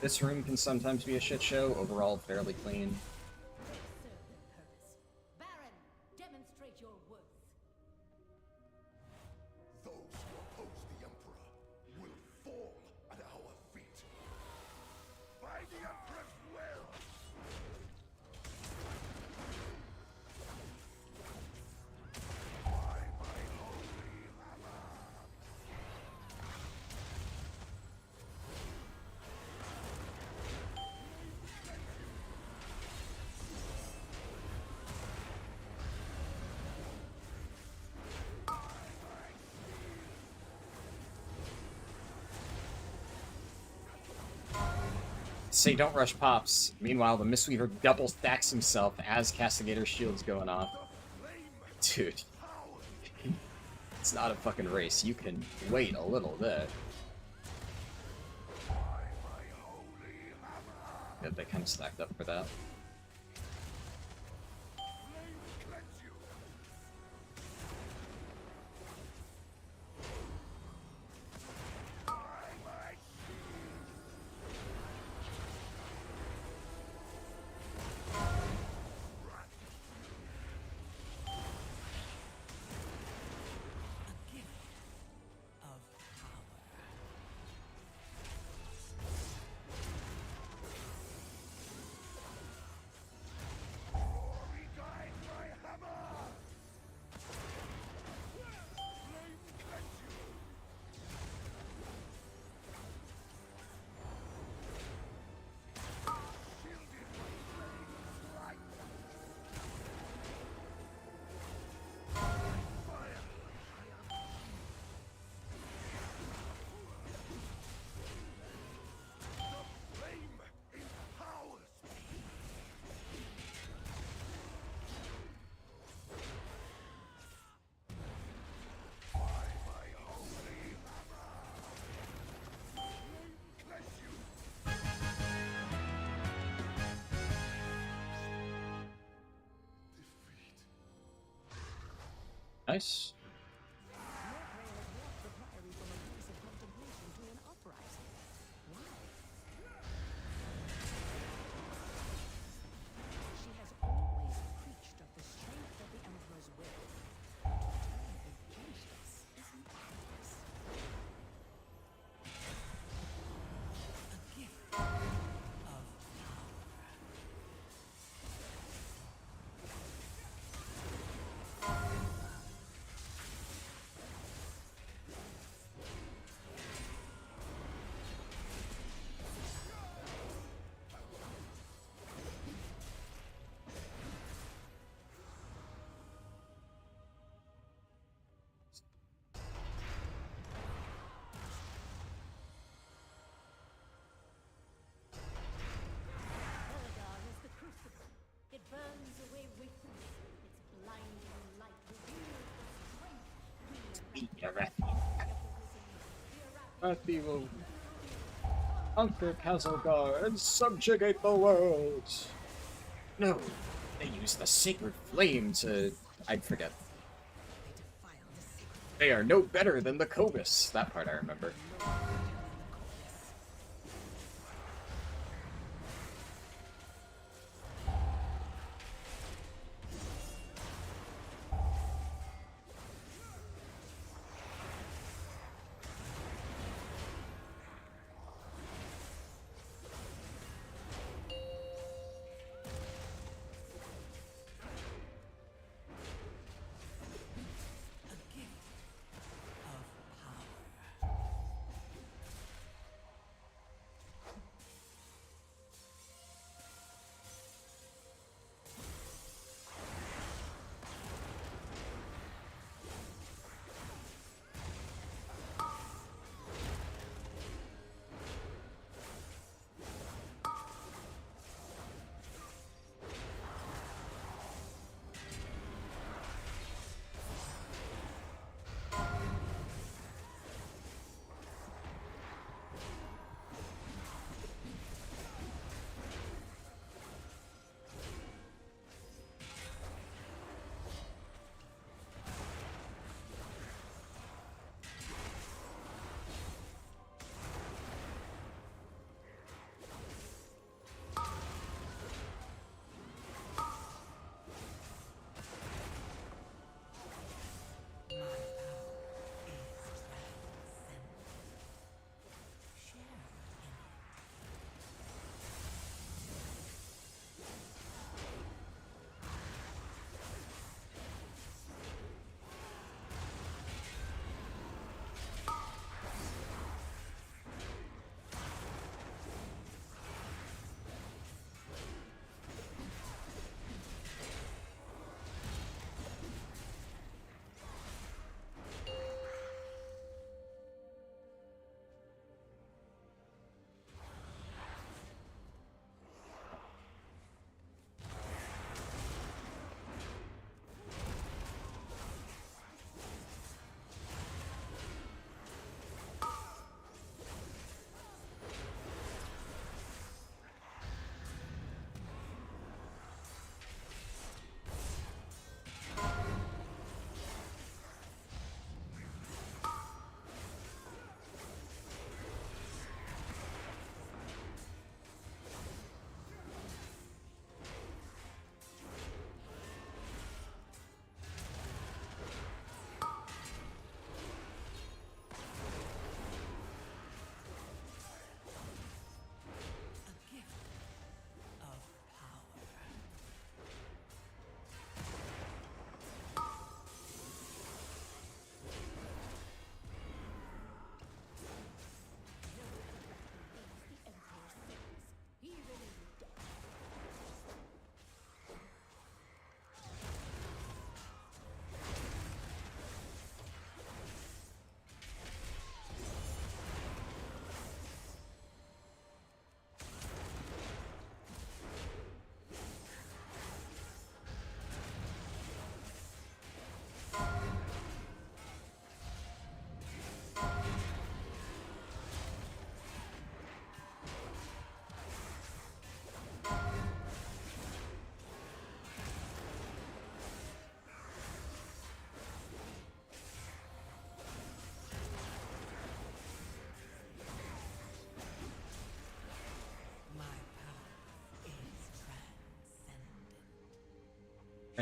This room can sometimes be a shit show. Overall, fairly clean. They serve their purpose. Baron, demonstrate your worth. Those who oppose the Emperor will fall at our feet. By the Emperor's will! By my holy hammer! Say don't rush pops. Meanwhile, the Mistweaver double stacks himself as Castigator's shield's going off. Dude. It's not a fucking race. You can wait a little bit. Yeah, they kind of stacked up for that. Nice. She has always preached of the strength of the Emperor's will. To turn against us is madness. A gift of power. Harldan is the crucible. It burns away weakness. Its blinding light reveals the strength we will conquer Castlegar and subjugate the world. No, they use the sacred flame to... I'd forget. They are no better than the Cobus. That part I remember.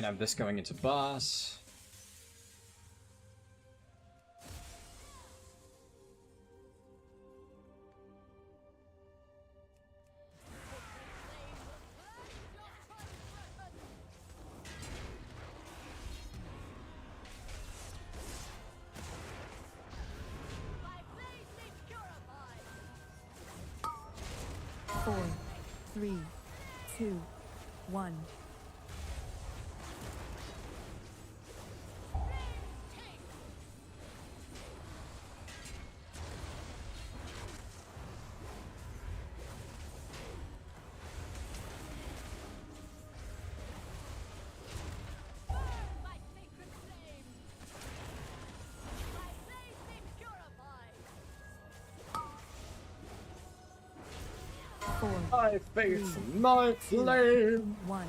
And have this going into boss. Four, three, two, one. My sacred flame! My blade be purified! Four, My faith, my flame! one.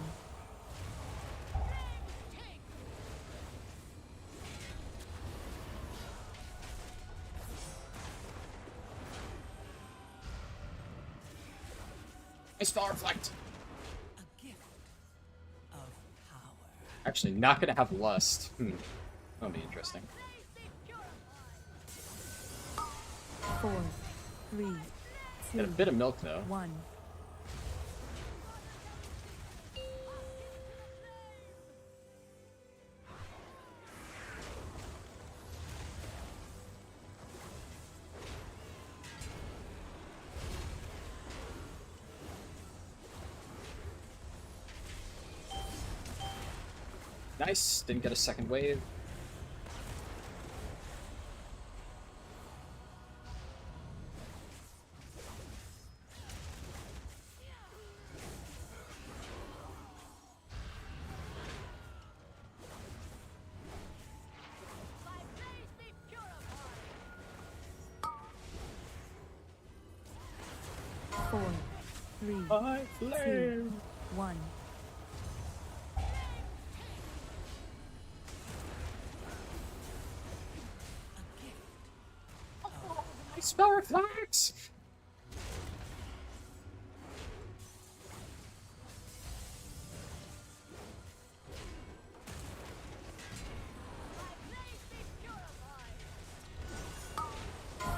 Nice Star Reflect! A gift of power. Actually, not gonna have Lust. That'll be interesting. Four, three, Get a two, bit of milk, though. one. Nice. Didn't get a second wave. My blade be purified! Four, three, My flame! one. A gift. Nice Spell Reflex!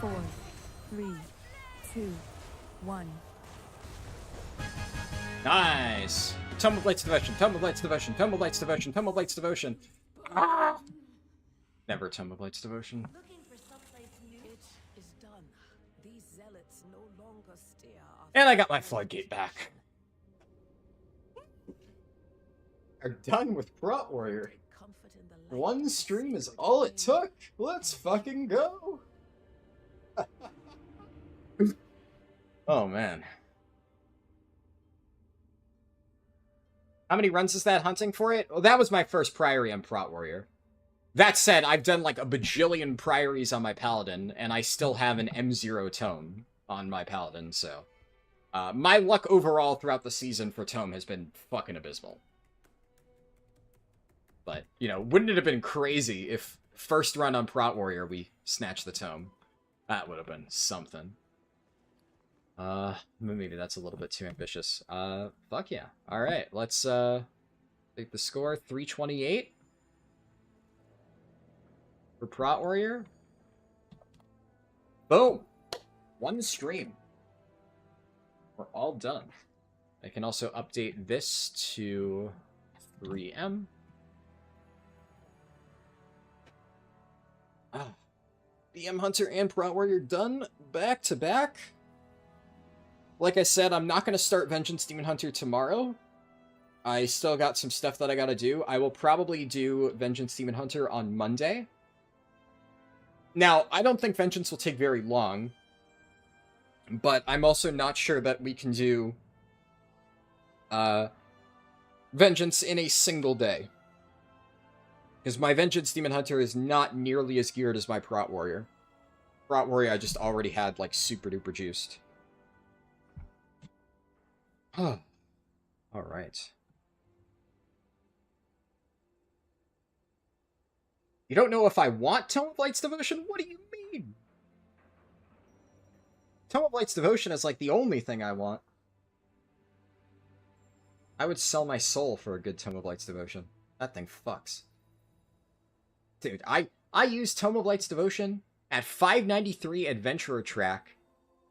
Four, three, two, one. Nice! Tome of Light's Devotion, Tome of Light's Devotion, Tome of Light's Devotion, Tome of Light's Devotion. Ah! Never Tome of Light's Devotion. Looking for someplace new? It is done. These zealots no longer steer our And I got my Floodgate back. Are done with Prot Warrior. comfort in the light. One stream is all it took. Let's fucking go. Oh man. How many runs is that hunting for it? Well, that was my first Priory on Prot Warrior. That said, I've done like a bajillion Priories on my Paladin, and I still have an M0 Tome on my Paladin, so... my luck overall throughout the season for Tome has been fucking abysmal. But, you know, wouldn't it have been crazy if first run on Prot Warrior we snatched the Tome? That would have been something. Maybe that's a little bit too ambitious. Fuck yeah. Alright, let's, take the score, 328. For Prot Warrior. Boom! One stream. We're all done. I can also update this to 3M. Ah. BM Hunter and Prot Warrior done back to back. Like I said, I'm not going to start Vengeance Demon Hunter tomorrow. I still got some stuff that I got to do. I will probably do Vengeance Demon Hunter on Monday. Now, I don't think Vengeance will take very long. But I'm also not sure that we can do Vengeance in a single day. Because my Vengeance Demon Hunter is not nearly as geared as my Prot Warrior. Prot Warrior I just already had, like, super duper juiced. Alright. You don't know if I want Tome of Light's Devotion? What do you mean? Tome of Light's Devotion is, like, the only thing I want. I would sell my soul for a good Tome of Light's Devotion. That thing fucks. Dude, I used Tome of Light's Devotion at 593 Adventurer track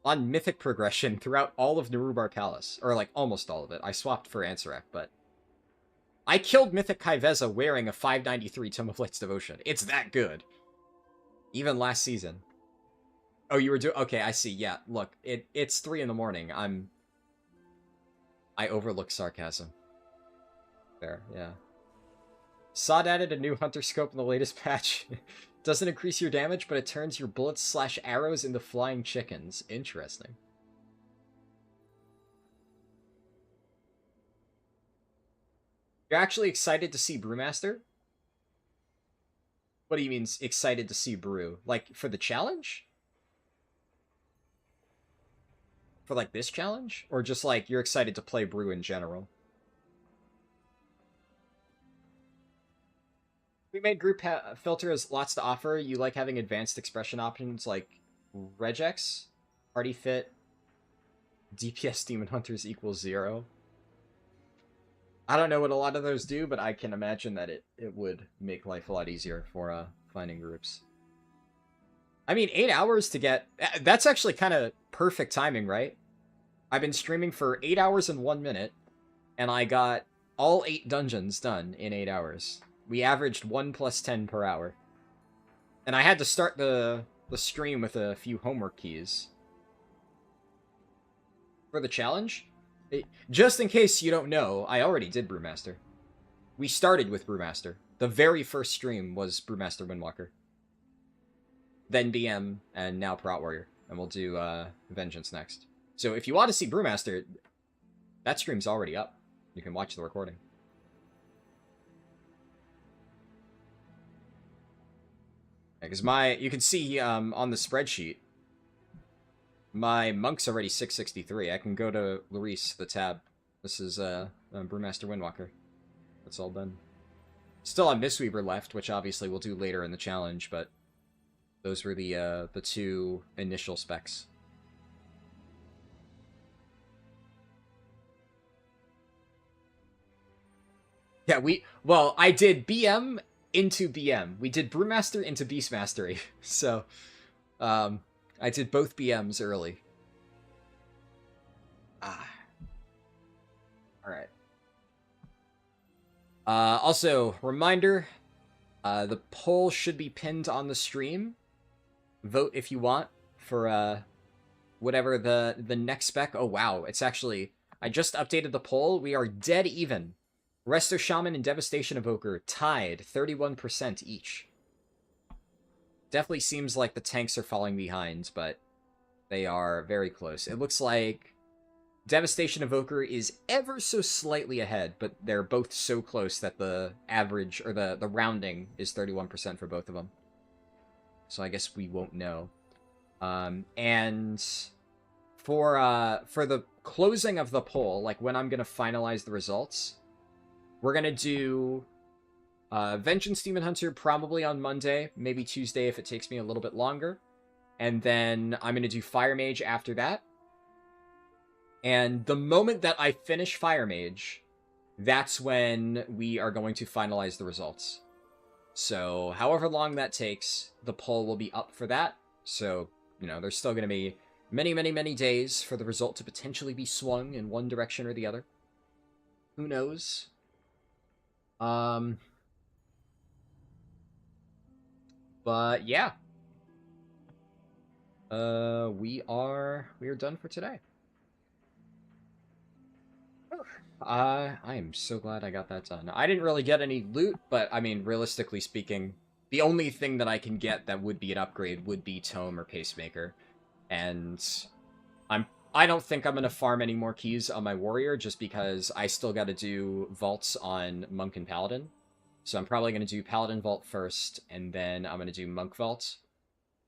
on Mythic progression throughout all of Narubar Palace. Or, like, almost all of it. I swapped for Ansarek, but... I killed Mythic Kaiveza wearing a 593 Tome of Light's Devotion. It's that good. Even last season. Oh, you were doing... Okay, I see. Yeah, look. It's 3 in the morning. I overlook sarcasm. Fair, yeah. Sod added a new Hunter Scope in the latest patch. Doesn't increase your damage, but it turns your bullets/arrows into flying chickens. Interesting. You're actually excited to see Brewmaster? What do you mean excited to see Brew? Like, for the challenge? For, like, this challenge? Or just, like, you're excited to play Brew in general? We made group filter has lots to offer. You like having advanced expression options like regex, party fit, DPS demon hunters equals 0. I don't know what a lot of those do, but I can imagine that it would make life a lot easier for finding groups. I mean, 8 hours to get... That's actually kind of perfect timing, right? I've been streaming for 8 hours and 1 minute, and I got all 8 dungeons done in 8 hours. We averaged 1 + 10 per hour. And I had to start the stream with a few homework keys. For the challenge? Just in case you don't know, I already did Brewmaster. We started with Brewmaster. The very first stream was Brewmaster Windwalker. Then BM, and now Prot Warrior. And we'll do Vengeance next. So if you want to see Brewmaster, that stream's already up. You can watch the recording. Because you can see on the spreadsheet, my monk's already 663. I can go to Larice, the tab. This is Brewmaster Windwalker. That's all done. Still have Mistweaver left, which obviously we'll do later in the challenge, but those were the 2 initial specs. Yeah, well, I did BM into BM. We did Brewmaster into Beast Mastery. So, I did both BMs early. Alright. Also, reminder, the poll should be pinned on the stream. Vote if you want for, whatever the next spec. Oh, wow. It's actually... I just updated the poll. We are dead even. Resto Shaman and Devastation Evoker tied 31% each. Definitely seems like the tanks are falling behind, but they are very close. It looks like Devastation Evoker is ever so slightly ahead, but they're both so close that the average, or the rounding, is 31% for both of them. So I guess we won't know. And for the closing of the poll, like when I'm going to finalize the results... We're going to do Vengeance Demon Hunter probably on Monday, maybe Tuesday if it takes me a little bit longer. And then I'm going to do Fire Mage after that. And the moment that I finish Fire Mage, that's when we are going to finalize the results. So however long that takes, the poll will be up for that. So, you know, there's still going to be many, many, many days for the result to potentially be swung in one direction or the other. Who knows? But yeah. We are done for today. I am so glad I got that done. I didn't really get any loot, but I mean, realistically speaking, the only thing that I can get that would be an upgrade would be Tome or Pacemaker. And I don't think I'm going to farm any more keys on my Warrior, just because I still got to do vaults on Monk and Paladin. So I'm probably going to do Paladin Vault first, and then I'm going to do Monk Vault.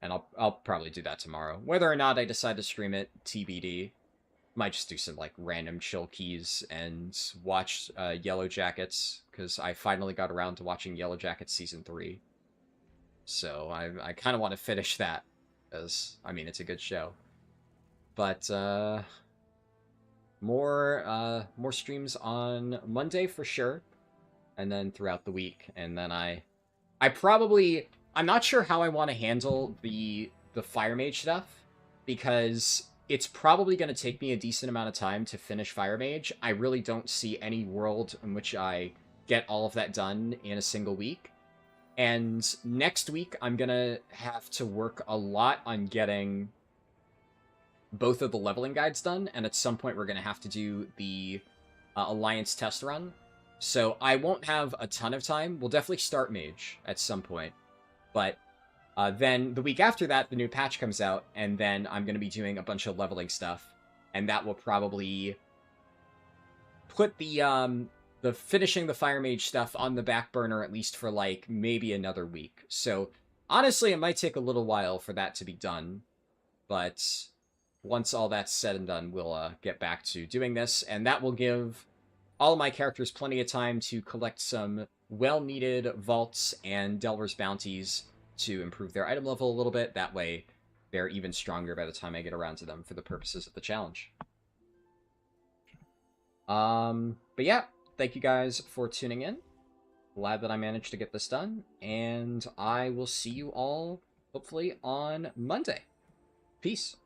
And I'll probably do that tomorrow. Whether or not I decide to stream it, TBD. Might just do some, like, random chill keys and watch Yellow Jackets, because I finally got around to watching Yellow Jackets Season 3. So I kind of want to finish that, because, I mean, it's a good show. But, more streams on Monday for sure. and then throughout the week, and then I'm not sure how I want to handle the Fire Mage stuff, because it's probably going to take me a decent amount of time to finish Fire Mage. I really don't see any world in which I get all of that done in a single week. And next week, I'm going to have to work a lot on getting both of the leveling guides done, and at some point we're going to have to do the Alliance test run. So I won't have a ton of time. We'll definitely start Mage at some point. But then the week after that, the new patch comes out, and then I'm going to be doing a bunch of leveling stuff. And that will probably put the finishing the Fire Mage stuff on the back burner, at least for, like, maybe another week. So, honestly, it might take a little while for that to be done. But once all that's said and done, we'll get back to doing this. And that will give all of my characters plenty of time to collect some well-needed vaults and Delver's bounties to improve their item level a little bit. That way, they're even stronger by the time I get around to them for the purposes of the challenge. But yeah, thank you guys for tuning in. Glad that I managed to get this done, and I will see you all, hopefully, on Monday. Peace.